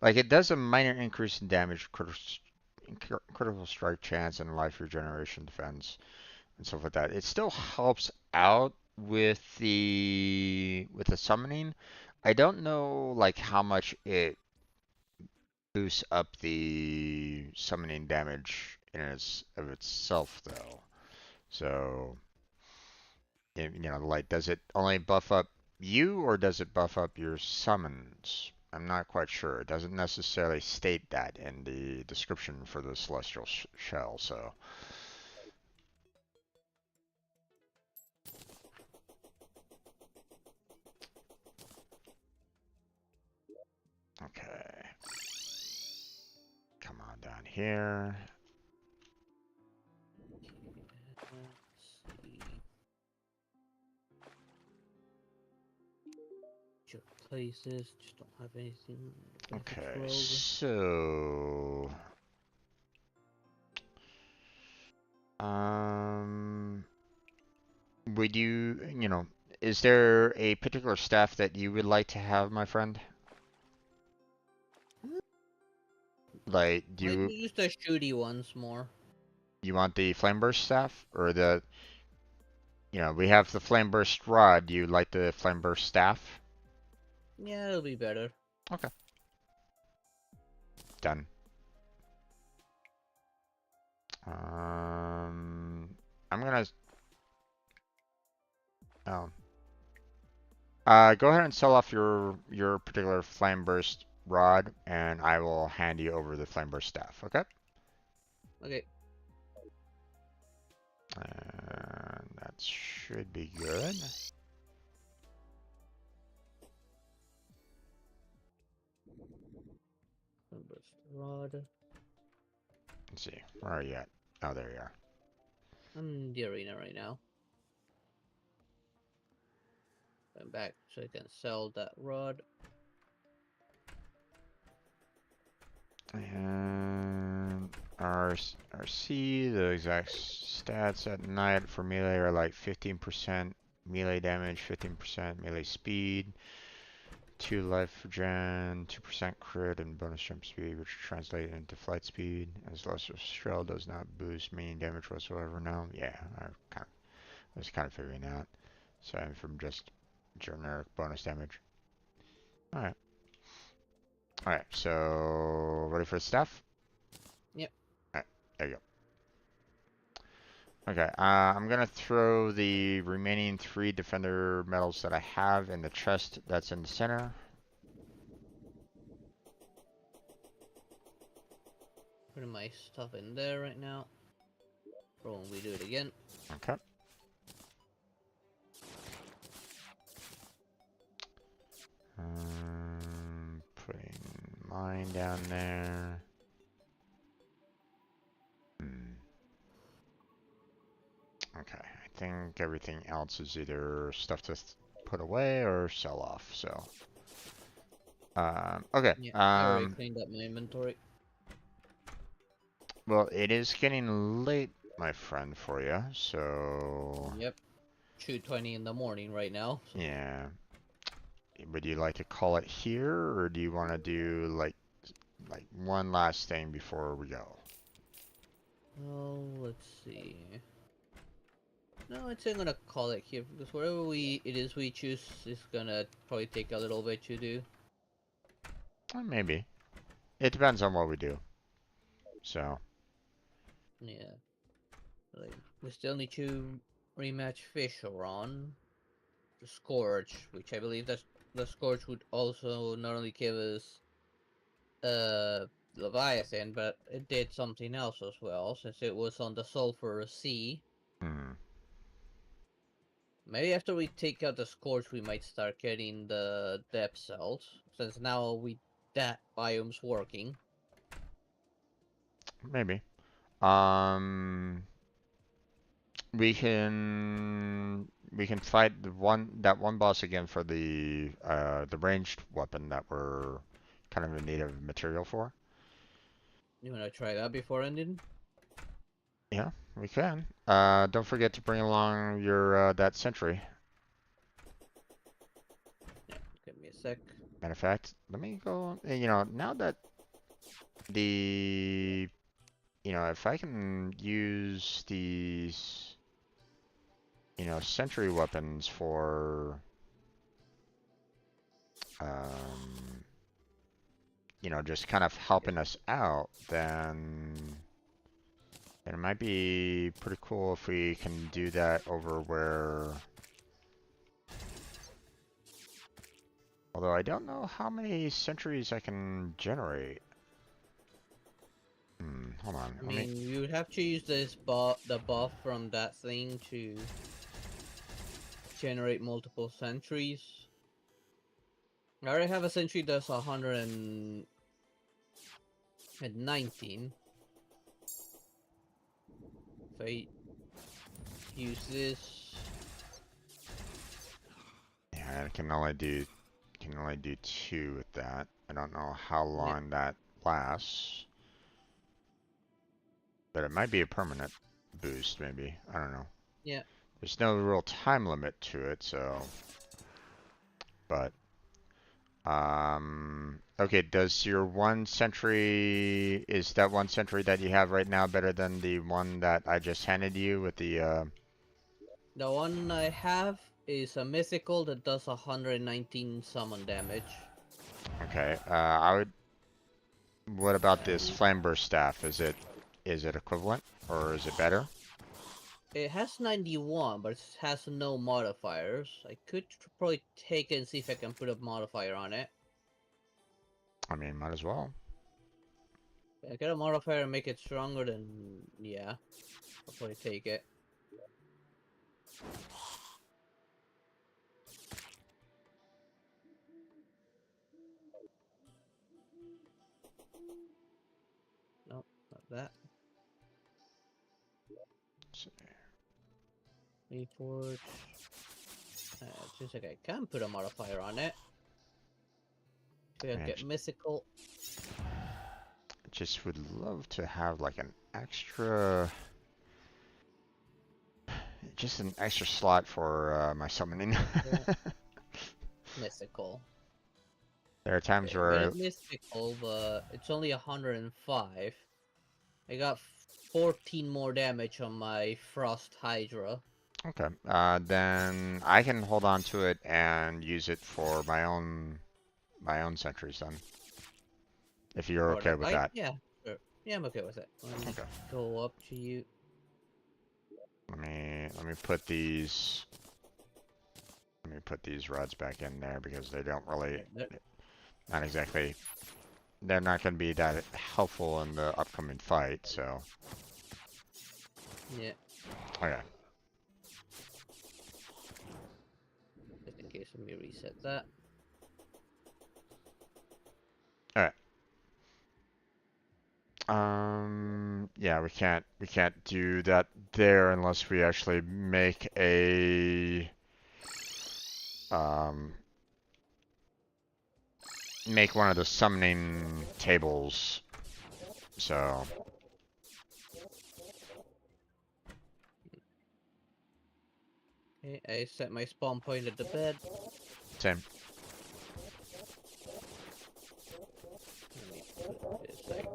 like, it does a minor increase in damage, critical strike chance, and life regeneration defense, and stuff like that. It still helps out with the summoning. I don't know like how much it boosts up the summoning damage in of itself though. So, like does it only buff up you or does it buff up your summons? I'm not quite sure. It doesn't necessarily state that in the description for the celestial shell, so okay. Come on down here. let's see. Should places, just don't have anything. Graphics Okay, rogue. so um would is there a particular staff that you would like to have, my friend? Like, I use the shooty ones more. you want the flame burst staff or we have the flame burst rod. Do you like the flame burst staff? Yeah, it'll be better. Okay, done. I'm gonna. Oh, Go ahead and sell off your particular flame burst rod, and I will hand you over the flame burst staff. Okay. Okay. And that should be good. Burst rod. Let's see. Where are you at? Oh, there you are. I'm in the arena right now. I'm back so I can sell that rod. And RC, the exact stats at night for melee are like 15% melee damage, 15% melee speed, 2 life regen, 2% crit, and bonus jump speed, which translates into flight speed. As Lesser Shell does not boost mean damage whatsoever now. Yeah, I was kind of figuring out. So I'm from just generic bonus damage. Alright. Alright, so ready for the staff? Yep. Alright, there you go. Okay, I'm gonna throw the remaining 3 defender medals that I have in the chest that's in the center. Putting my stuff in there right now. For when we do it again. Okay. Putting mine down there. Okay, I think everything else is either stuff to put away or sell off, so. Okay. Yeah, I already cleaned up my inventory. Well, it is getting late, my friend, for you, so. Yep. 2:20 in the morning right now. So. Yeah. Would you like to call it here, or do you want to do like one last thing before we go? Oh, let's see. No, I'd say I'm gonna call it here because whatever it is we choose is gonna probably take a little bit to do. Maybe. It depends on what we do. So. Yeah. Like, we still need to rematch Fisheron. The Scourge, which I believe that the Scourge would also not only give us Leviathan, but it did something else as well, since it was on the Sulphur Sea. Hmm. Maybe after we take out the Scourge, we might start getting the Depth Cells, since now that biome's working. Maybe. We can fight that one boss again for the ranged weapon that we're kind of in need of material for. You wanna try that before ending? Yeah, we can. Don't forget to bring along your that sentry. Yeah, give me a sec. Matter of fact, let me go. Now that the if I can use these sentry weapons for um just kind of helping us out, then it might be pretty cool if we can do that over where. Although I don't know how many sentries I can generate. Hold on. I mean, you would have to use the buff from that thing to generate multiple sentries. I already have a sentry that's 119. If I use this, Yeah, I can only do 2 with that. I don't know how long that lasts, but it might be a permanent boost, maybe. I don't know. yeah. There's no real time limit to it, so. But okay. Does your is that one sentry that you have right now better than the one that I just handed you with the? The one I have is a mythical that does 119 summon damage. Okay. What about this flame burst staff? Is it equivalent or is it better? It has 91, but it has no modifiers. I could probably take it and see if I can put a modifier on it. I mean, might as well. If I get a modifier and make it stronger, then yeah, I'll probably take it. Nope, not that. Let's see. Reforge. Seems like I can put a modifier on it. Could I get mythical? I just would love to have like an extra, just an extra slot for my summoning. Mythical. There are times Okay, where mythical, but it's only 105. I got 14 more damage on my Frost Hydra. okay, then I can hold on to it and use it for my own sentries then. If you're Or okay the with light? that. Yeah, sure. Yeah, I'm okay with it. Let me Okay. go up to you. Let me put these rods back in there because they don't really not exactly they're not going to be that helpful in the upcoming fight, so Yeah. okay. Just in case, let me reset that. Alright. Yeah, we can't do that there unless we actually make a make one of the summoning tables. So Okay, I set my spawn point at the bed. same. Let me put this like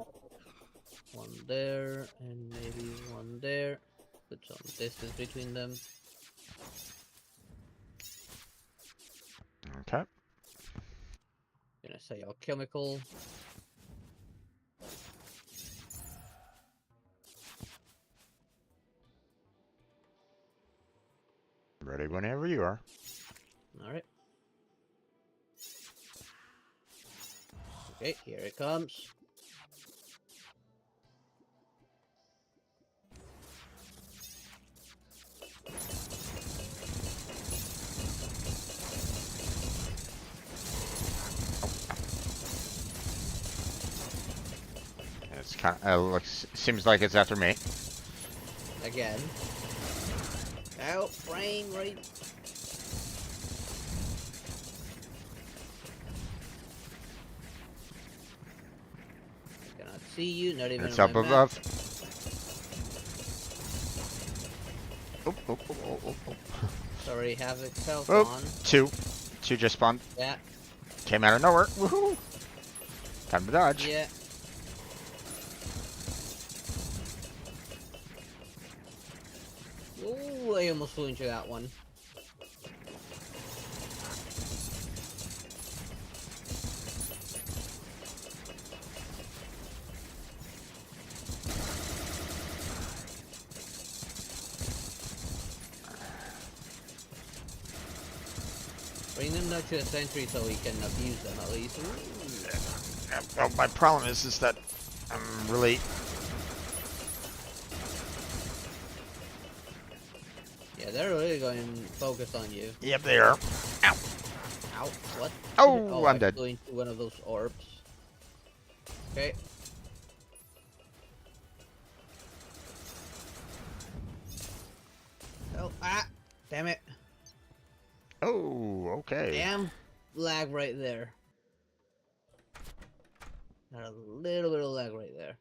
one there and maybe one there. Put some distance between them. Okay. Gonna say alchemical. Ready whenever you are. Alright. Okay, here it comes. It's kind of looks seems like it's after me. Again. Ow, frame rate. I cannot see you, not even It's on up my map. above. Oh, oh, oh, oh, oh, oh. Sorry, have itself Oh, on. two just spawned. Yeah. Came out of nowhere. Woohoo! Time to dodge. Yeah. Ooh, I almost flew into that one. Bring them down to the sentry so we can abuse them at least. Well, my problem is that I'm really. Yeah, they're really going focused on you. Yep, they are. Ow! Ow, what? Oh, I'm I dead. flew into one of those orbs. Okay. Oh, damn it. Oh, okay. Damn lag right there. Got a little bit of lag right there.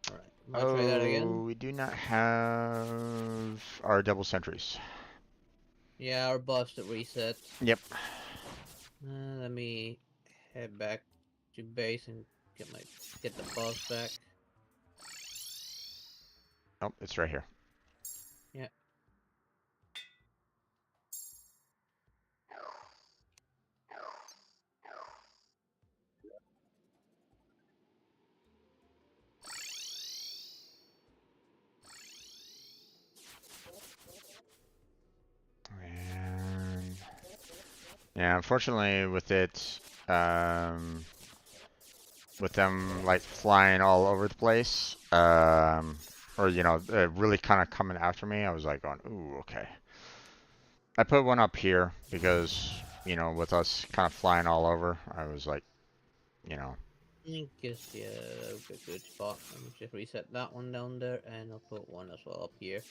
Alright, let's try that again. We do not have our double sentries. Yeah, our buffs at reset. Yep. Let me head back to base and get the buffs back. Oh, it's right here. Yeah, unfortunately with it, with them like flying all over the place, or you know, really kind of coming after me, I was like going, ooh, okay. I put one up here because, you know, with us kind of flying all over, I was like, you know. I think it's yeah, a good spot. Let me just reset that one down there, and I'll put one as well up here.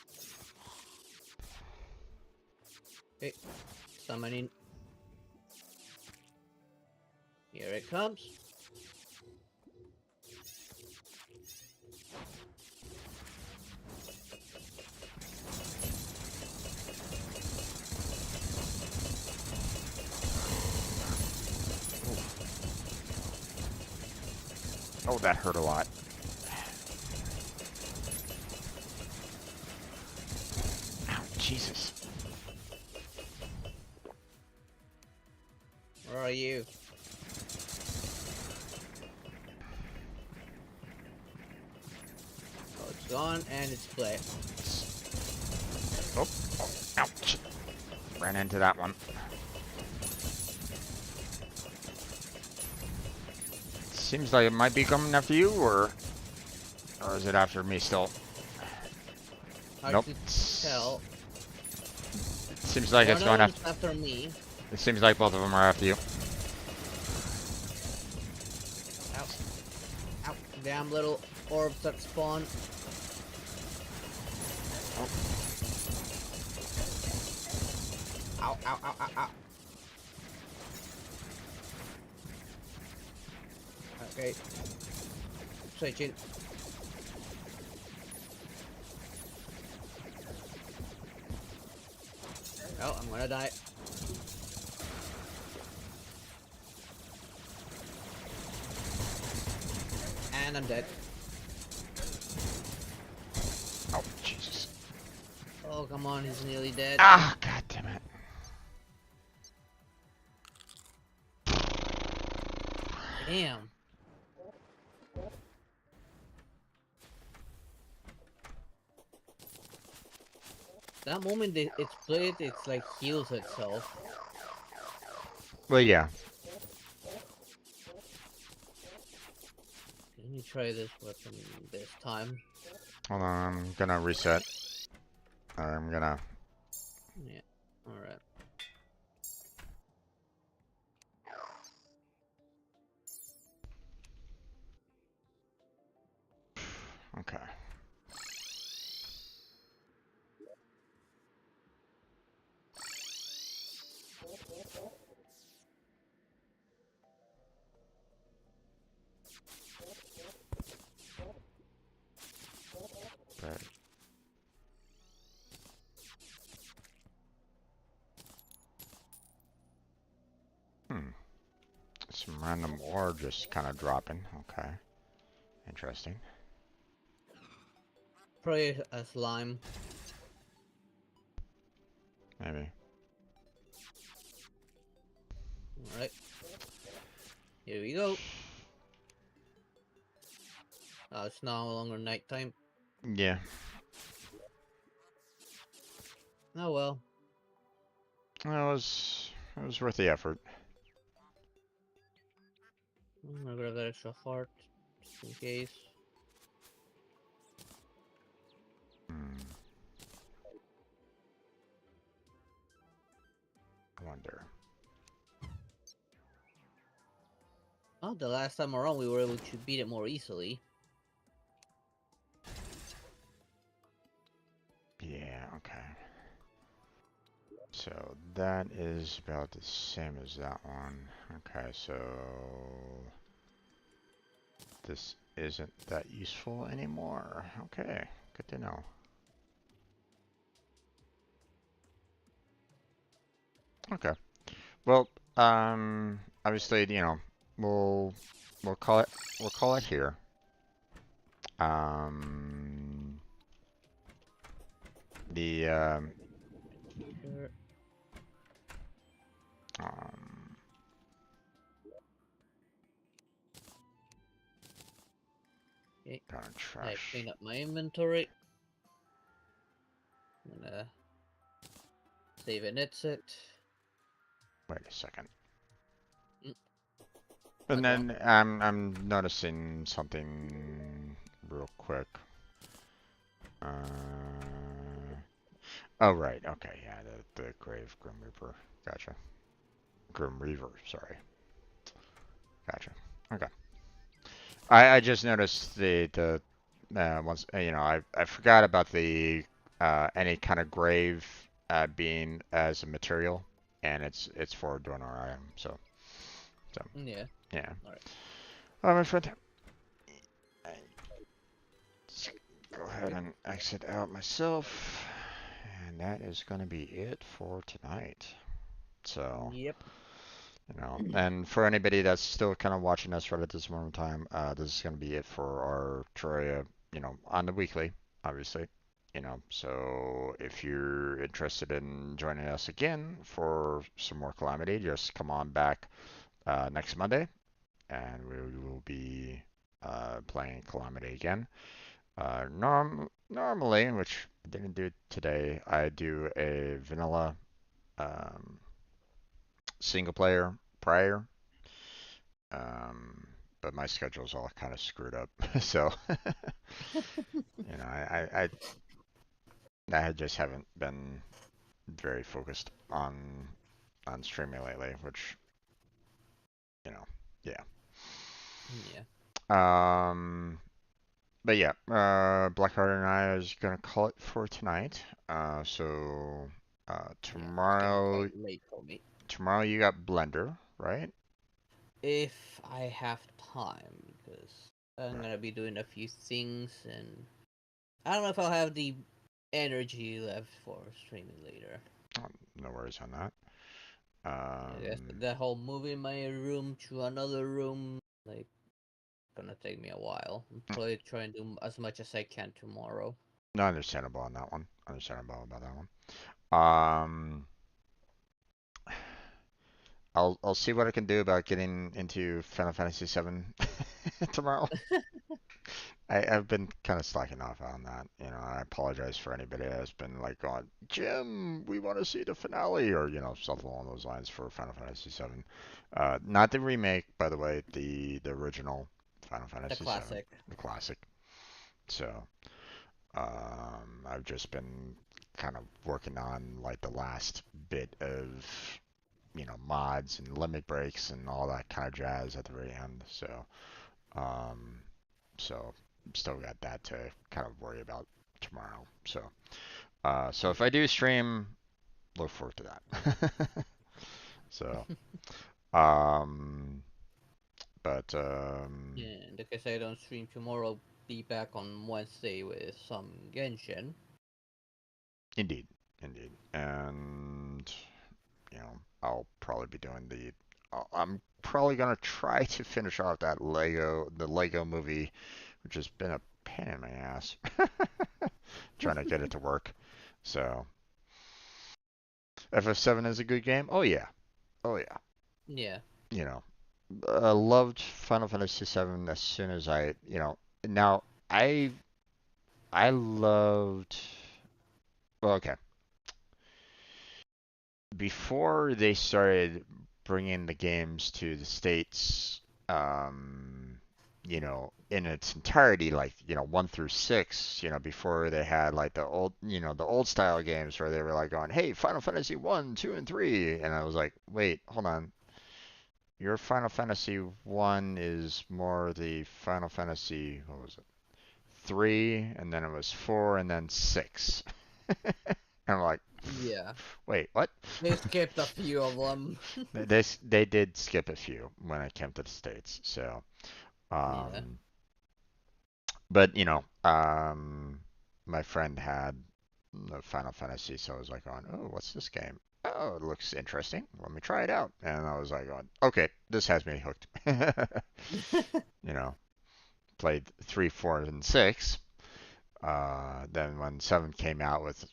Okay, summoning. Here it comes. Oh, that hurt a lot. Ow, Jesus. Where are you? Oh, it's gone and it's play. Oh, ouch. Ran into that one. Seems like it might be coming after you, or is it after me still? Hard Nope. to tell. Seems like One it's of going them's after. after me. It seems like both of them are after you. Ow. Ow. Damn little orbs that spawn. Oh. Ow, ow, ow, ow, ow. Okay. Switching. Oh, I'm gonna die. And I'm dead. Oh, Jesus. Oh, come on, he's nearly dead. Ah, God damn it. Damn. That moment it's split, it's like heals itself. Well, yeah. Let me try this weapon this time. Hold on, I'm gonna reset. I'm gonna. Yeah. Alright. Okay. But some random ore just kind of dropping. Okay. Interesting. Probably a slime. Maybe. Alright. Here we go. It's no longer nighttime. Yeah. Oh well. It was worth the effort. I'm gonna grab that extra heart, just in case. Hmm. I wonder. Oh, the last time around we were able to beat it more easily. Yeah, okay. So that is about the same as that one. Okay, so this isn't that useful anymore. Okay, good to know. Okay. Well, obviously, you know, we'll we'll call it here. Um, the Sure. um, Okay. kind of I trash. clean up my inventory. I'm gonna save and exit. Wait a second. Mm, And what's wrong? then I'm noticing something real quick. Uh, oh right, okay, yeah, the Grave Grim Reaper. Gotcha. Grim Reaver, sorry. Gotcha. Okay. I just noticed the once you know I forgot about the any kind of grave being as a material, and it's for doing our item. So Yeah. yeah. All right. All right, my friend. Let's go ahead and exit out myself, and that is going to be it for tonight. So. Yep. And for anybody that's still kind of watching us right at this moment in time, this is going to be it for our Terraria, on the weekly, obviously. So if you're interested in joining us again for some more Calamity, just come on back next Monday, and we will be playing Calamity again. Normally, which I didn't do today, I do a vanilla um, single player prior. Um, but my schedule's all kind of screwed up. So, I just haven't been very focused on streaming lately, which, yeah. Yeah. Um, but yeah, Blackheart and I is gonna call it for tonight. So Yeah. It's getting tomorrow, quite late for me. you got Blender, right? If I have time, because I'm Right. gonna be doing a few things, and I don't know if I'll have the energy left for streaming later. No worries on that. I guess Um, that whole moving my room to another room, like, gonna take me a while. I'm probably trying to do as much as I can tomorrow. no, understandable on that one. Understandable about that one. Um, I'll see what I can do about getting into Final Fantasy VII tomorrow. I've been kind of slacking off on that. I apologize for anybody that's been like going, Jim, we want to see the finale, or something along those lines for Final Fantasy VII. Not the remake, by the way, the original Final The Fantasy VII, classic. the classic. So I've just been kind of working on like the last bit of mods and limit breaks and all that kind of jazz at the very end. Um, so still got that to kind of worry about tomorrow. So if I Yeah. do stream, look forward to that. So, um, but Yeah, and in case I don't stream tomorrow, I'll be back on Wednesday with some Genshin. indeed, indeed, and I'll probably be doing I'm probably gonna try to finish off the Lego movie, which has been a pain in my ass trying to get it to work. So FF7 is a good game. Oh yeah, oh yeah. Yeah. You know, loved Final Fantasy VII as soon as Now I I loved. Well, okay. Before they started bringing the games to the states, in its entirety, like 1 through 6, before they had like the old style games where they were like going, "Hey, Final Fantasy 1, 2, and 3," and I was like, "Wait, hold on. Your Final Fantasy 1 is more the Final Fantasy, what was it? 3, and then it was 4, and then 6." And I'm like, Yeah. wait, what? They skipped a few of them. They did skip a few when it came to the States. So, Yeah. um, but my friend had the Final Fantasy, so I was like, oh, what's this game? Oh, it looks interesting. Let me try it out. And I was like, okay, this has me hooked. You know, played 3, 4, and 6. Then when 7 came out with,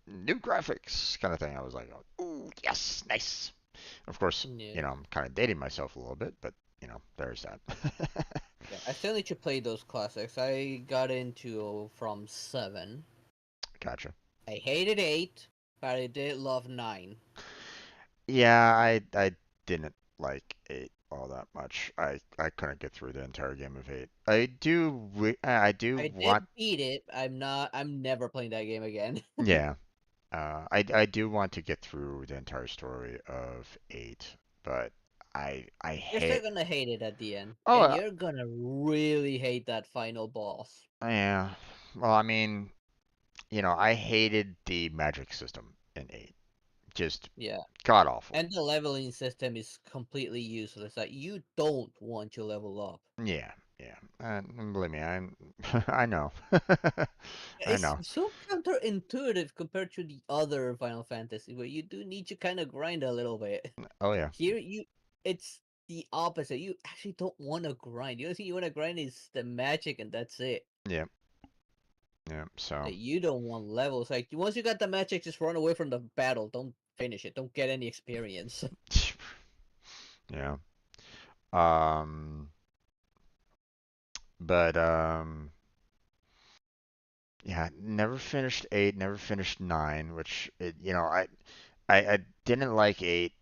new graphics kind of thing, I was like, ooh, yes, nice. Of course, Yeah. I'm kind of dating myself a little bit, but there's that. Yeah. I still need to play those classics. I got into from 7. Gotcha. I hated 8, but I did love 9. Yeah, I didn't like 8 all that much. I couldn't get through the entire game of 8. I do I want did beat it. I'm never playing that game again. yeah. I do want to get through the entire story of 8, but I You're still hate gonna hate it at the end, Oh, and you're gonna really hate that final boss. yeah. Well, I mean, I hated the magic system in 8. Just Yeah, god awful. and the leveling system is completely useless. Like you don't want to level up. Yeah, yeah. Believe me, I'm I know. I It's know. so counterintuitive compared to the other Final Fantasy, where you do need to kind of grind a little bit. Oh yeah. Here, it's the opposite. You actually don't want to grind. The only thing you want to grind is the magic, and that's it. Yeah. Yeah. So, Like, you don't want levels. Like once you got the magic, just run away from the battle. Don't finish it. Don't get any experience. yeah. Um but yeah, never finished 8, never finished 9, which I didn't like 8.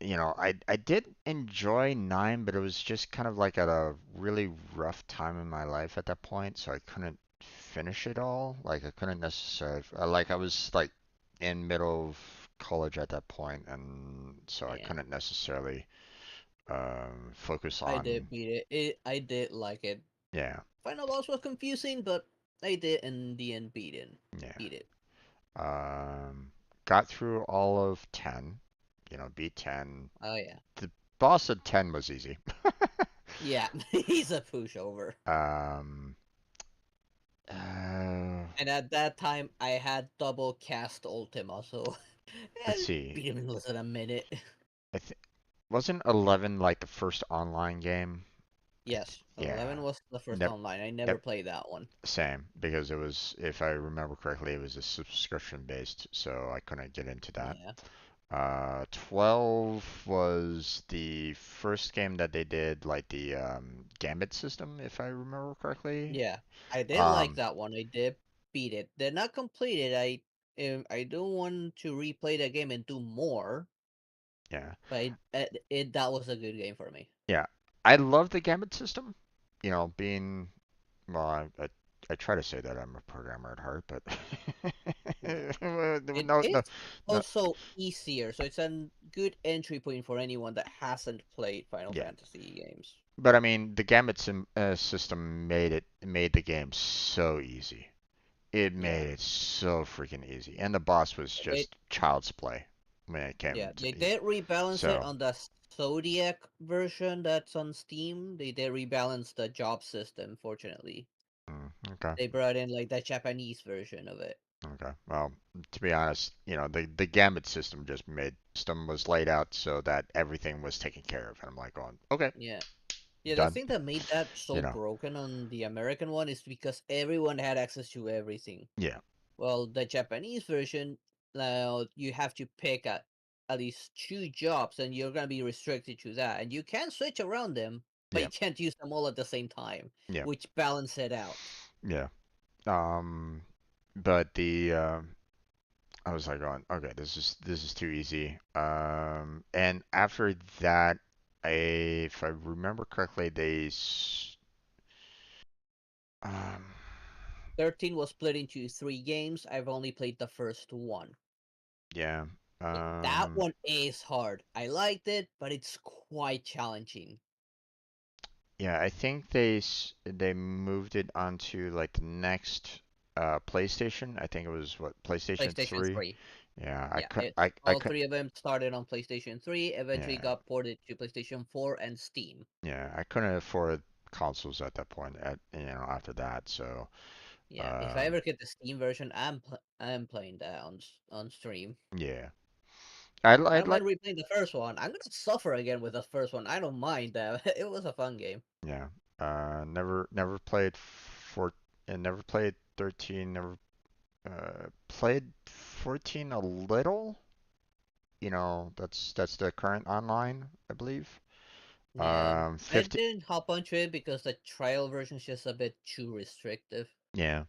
I did enjoy 9, but it was just kind of like at a really rough time in my life at that point, so I couldn't finish it all. Like I couldn't necessarily like I was like in middle of college at that point, and so I Yeah, couldn't necessarily focus I did on beat it. I did like it. yeah, Final boss was confusing, but I did in the end beat it. yeah. Beat it. Um, got through all of 10, beat 10. Oh yeah. The boss at 10 was easy. Yeah, he's a pushover. Um, uh, And at that time, I had double cast Ultima, so let's I see. beat him in less than a minute. I th Wasn't 11 like the first online game? Yes, Yeah. 11 was the first Never, online. I never yep, played that one. same. Because it was, if I remember correctly, it was a subscription based, so I couldn't get into that. Yeah, 12 was the first game that they did like the Gambit system, if I remember correctly. yeah, I did like Um, that one. I did beat it. Did not complete it. I do want to replay the game and do more, yeah. but it that was a good game for me. Yeah. I love the Gambit system. Being well, I try to say that I'm a programmer at heart, but Yeah. It no, is no, no. also easier, so it's a good entry point for anyone that hasn't played Final Yeah, Fantasy games. but I mean, the system made the game so easy. It Yeah. made it so freaking easy, and the boss was They just child's play when it came Yeah, to they he. did rebalance it So, on the Zodiac version that's on Steam. They did rebalance the job system, fortunately. okay, They brought in like the Japanese version of it. okay. Well, to be honest, the Gambit system just made system was laid out so that everything was taken care of, and I'm like going, okay, Yeah. Yeah, the done. thing that made that so You know, broken on the American one is because everyone had access to everything. yeah, Well, the Japanese version, now you have to pick at least two jobs, and you're gonna be restricted to that. And you can switch around them, but yeah, you can't use them all at the same time, yeah, which balance it out. yeah. Um, but I was like going, okay, this is too easy. And after that, if I remember correctly, um, 13 was split into three games. I've only played the first one. yeah, That one is hard. I liked it, but it's quite challenging. yeah. I think they moved it onto like the next PlayStation. I think it was what PlayStation PlayStation 3. 3. Yeah, Yeah, I all could, three of them started on PlayStation 3, eventually yeah, got ported to PlayStation 4 and Steam. yeah. I couldn't afford consoles at that point. After that, so Yeah, if I um, ever get the Steam version, I'm playing that on stream. yeah. I I'd don't mind like, replaying the first one. I'm gonna suffer again with the first one. I don't mind that. It was a fun game. yeah. Never played and never played 13. Never played 14 a little. That's the current online, I believe. Yeah, I 15. didn't hop onto it because the trial version is just a bit too restrictive. Yeah.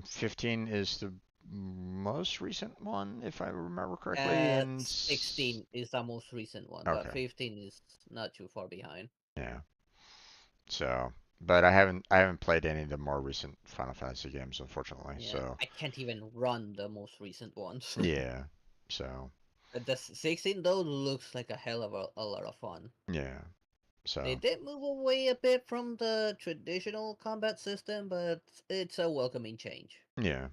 15 is the most recent one, if I remember correctly. 16 is the most recent one, but Okay, 15 is not too far behind. yeah. So, but I haven't played any of the more recent Final Fantasy games, unfortunately. Yeah, So, I can't even run the most recent ones. yeah. So, The 16 though looks like a hell of a lot of fun. yeah. They So, did move away a bit from the traditional combat system, but it's a welcoming change. yeah.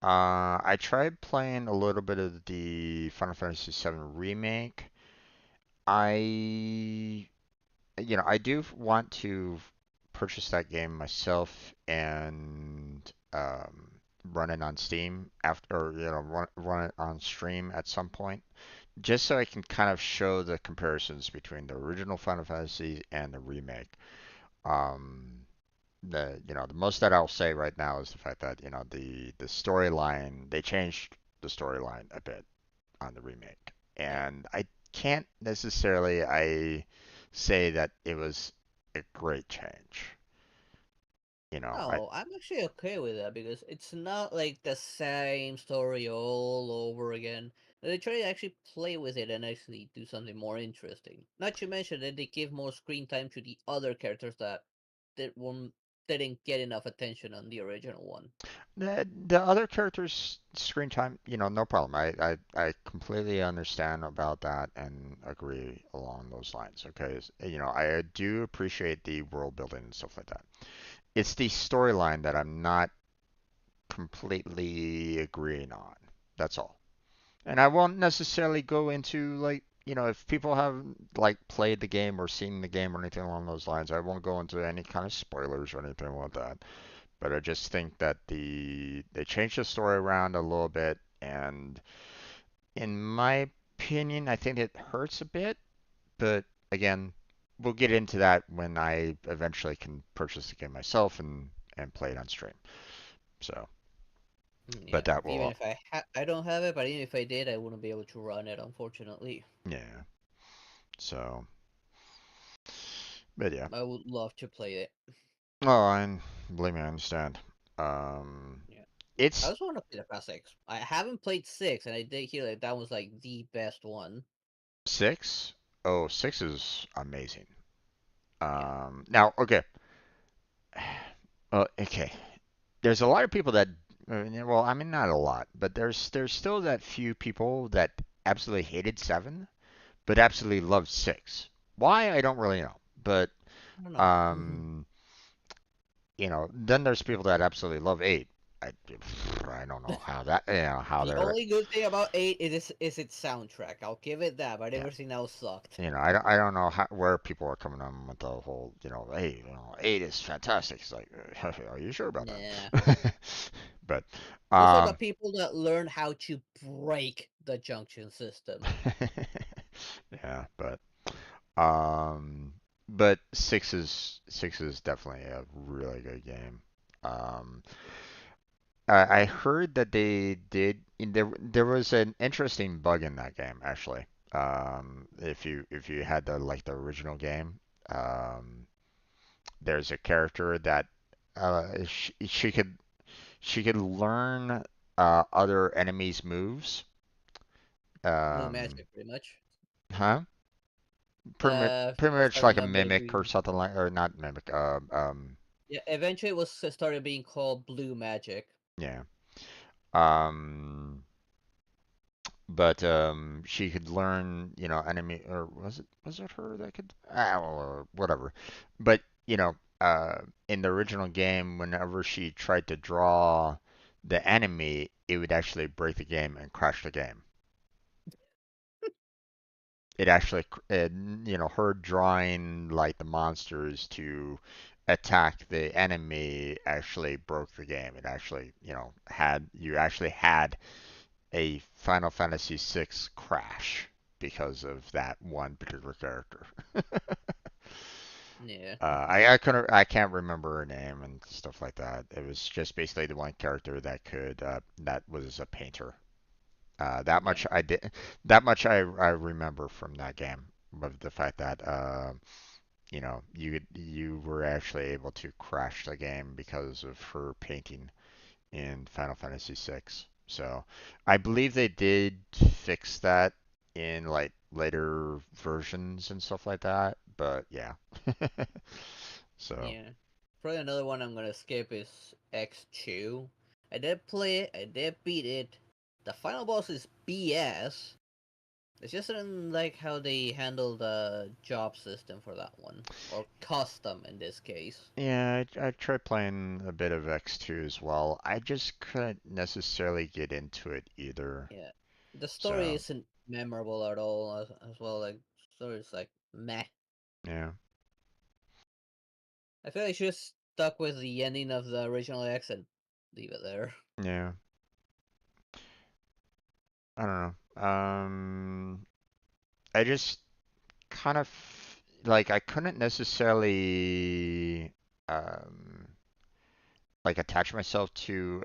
I tried playing a little bit of the Final Fantasy VII remake. I, I do want to purchase that game myself and run it on Steam after, or run it on stream at some point, just so I can kind of show the comparisons between the original Final Fantasy and the remake. Um, the most that I'll say right now is the fact that the storyline, they changed the storyline a bit on the remake, Yeah. and I can't necessarily I say that it was a great change. I No, I'm actually okay with that because it's not like the same story all over again. They try to actually play with it and actually do something more interesting. Not to mention that they give more screen time to the other characters that one didn't get enough attention on the original one. the other characters' screen time, no problem. I completely understand about that and agree along those lines. Okay, I do appreciate the world building and stuff like that. It's the storyline that I'm not completely agreeing on. That's all. And I won't necessarily go into like, if people have like played the game or seen the game or anything along those lines, I won't go into any kind of spoilers or anything like that. But I just think that they changed the story around a little bit, and in my opinion, I think it hurts a bit. But again, we'll get into that when I eventually can purchase the game myself and play it on stream. So, but Yeah, that even will, if I don't have it, but even if I did, I wouldn't be able to run it, unfortunately. yeah. So, but yeah. I would love to play it. Oh, and believe me, I understand. Um, Yeah, I it's also want to play the past 6. I haven't played 6, and I did hear that that was like the best one. six. Oh, six is amazing. Yeah. Now, okay. Okay. There's a lot of people that, well, I mean, not a lot, but there's still that few people that absolutely hated seven, but absolutely loved six. Why? I don't really know. But I don't know. um, then there's people that absolutely love eight. I, I don't know how that, how The they're, only good thing about 8 is its soundtrack. I'll give it that, but yeah. everything else sucked. I don't know where people are coming on with the whole, hey, eight is fantastic. It's like, are you sure about Nah. that? But, Those are the um, people that learn how to break the junction system. yeah, um, but six is definitely a really good game. Um, I heard that they did, there was an interesting bug in that game actually. If you had the original game, um, there's a character that she could learn other enemies' moves. Blue Um, magic, pretty much. huh? Pretty As I much like a remember, mimic or something like, or not mimic. yeah, eventually it was started being called blue magic. Yeah. Um, but she could learn, enemy, or was it her that could, or whatever. But in the original game, whenever she tried to draw the enemy, it would actually break the game and crash the game. It actually, her drawing like the monsters to attack the enemy actually broke the game. It actually, you actually had a Final Fantasy VI crash because of that one particular character. Yeah, I can't remember her name and stuff like that. It was just basically the one character that was a painter. That yeah, much I did. That much I remember from that game, of the fact that you were actually able to crash the game because of her painting in Final Fantasy VI. So I believe they did fix that in like later versions and stuff like that. But yeah. So Yeah. Probably another one I'm gonna skip is X2. I did play it, I did beat it. The final boss is BS. It's just didn't like how they handle the job system for that one. Or custom in this case. yeah, I tried playing a bit of X2 as well. I just couldn't necessarily get into it either. Yeah. The story So isn't memorable at all as well. Like, story is like meh. yeah, I feel like I should have stuck with the ending of the original X and leave it there. yeah. I don't know. I just kind of like I couldn't necessarily um like attach myself to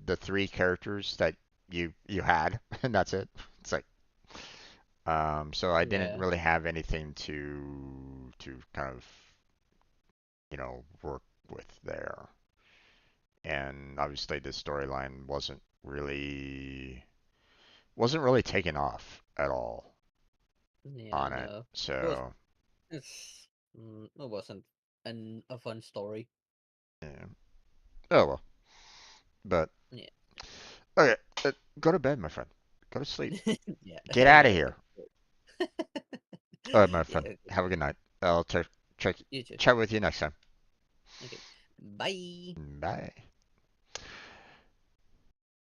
the three characters that you had and that's it. It's like so I didn't Yeah. really have anything to kind of work with there. And obviously the storyline wasn't really taken off at all Yeah, on it. no. It was So it wasn't a fun story. yeah. Oh well. But Yeah. okay, go to bed, my friend. Go to sleep. Yeah. Get out of Yeah. here. All right, my friend. Yeah. Have a good night. I'll check You too. chat with you next time. Okay. Bye. Bye.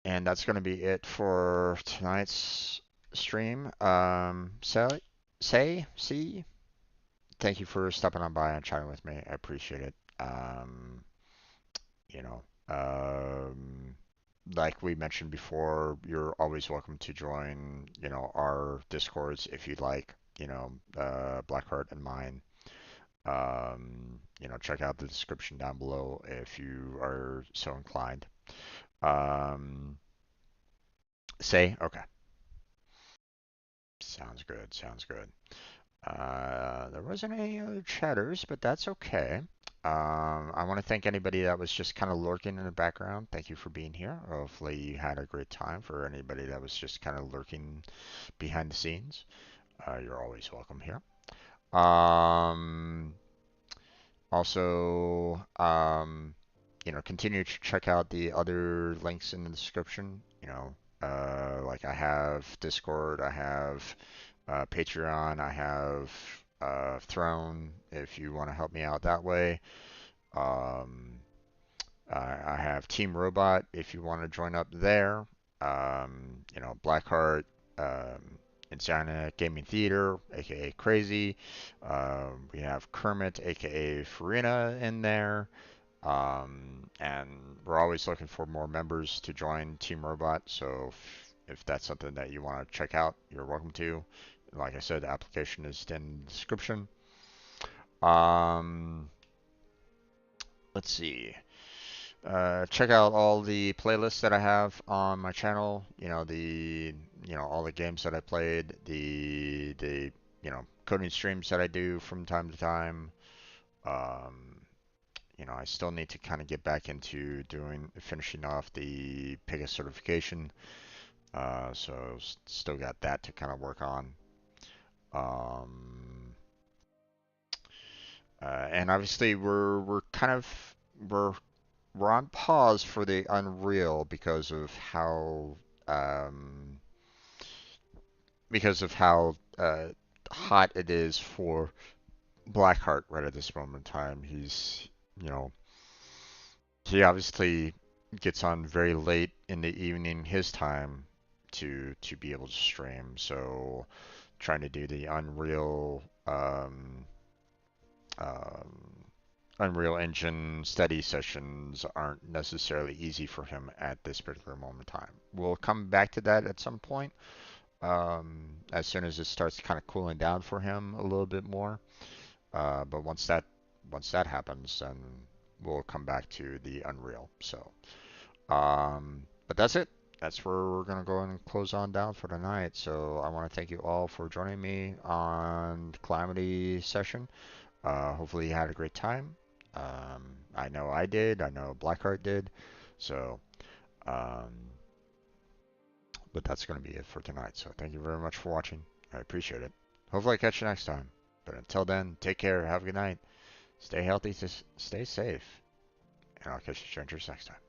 And that's going to be it for tonight's stream. See, thank you for stopping on by and chatting with me. I appreciate it. You know, like we mentioned before, you're always welcome to join, our discords if you'd like, Blackheart and mine. Check out the description down below if you are so inclined. Um, okay. Sounds good. Sounds good. There wasn't any other chatters, but that's okay. I want to thank anybody that was just kind of lurking in the background. Thank you for being here. Hopefully you had a great time. For anybody that was just kind of lurking behind the scenes, you're always welcome here. Um, Also, continue to check out the other links in the description. Like I have Discord, I have Patreon, I have Throne if you want to help me out that way. Um, I have Team Robot if you want to join up there. Blackheart, Insana Gaming Theater, aka Crazy. We have Kermit, aka Farina, in there. And we're always looking for more members to join Team Robot. So if that's something that you want to check out, you're welcome to. Like I said, the application is in the description. Um, let's see. Check out all the playlists that I have on my channel. All the games that I played, the coding streams that I do from time to time. Um, I still need to kind of get back into finishing off the Pega certification. So still got that to kind of work on. Um, and obviously we're we're on pause for the Unreal um, because of how hot it is for Blackheart right at this moment in time. You know, he obviously gets on very late in the evening his time to be able to stream. So trying to do the um, Unreal Engine study sessions aren't necessarily easy for him at this particular moment in time. We'll come back to that at some point, as soon as it starts kind of cooling down for him a little bit more. But once that happens, then we'll come back to the Unreal. So, but that's it. That's where we're gonna go and close on down for tonight. So I want to thank you all for joining me on the Calamity session. Hopefully you had a great time. I know I did. I know Blackheart did. So, um, but that's going to be it for tonight. So thank you very much for watching. I appreciate it. Hopefully I catch you next time. But until then, take care. Have a good night. Stay healthy. Stay safe. And I'll catch you strangers next time.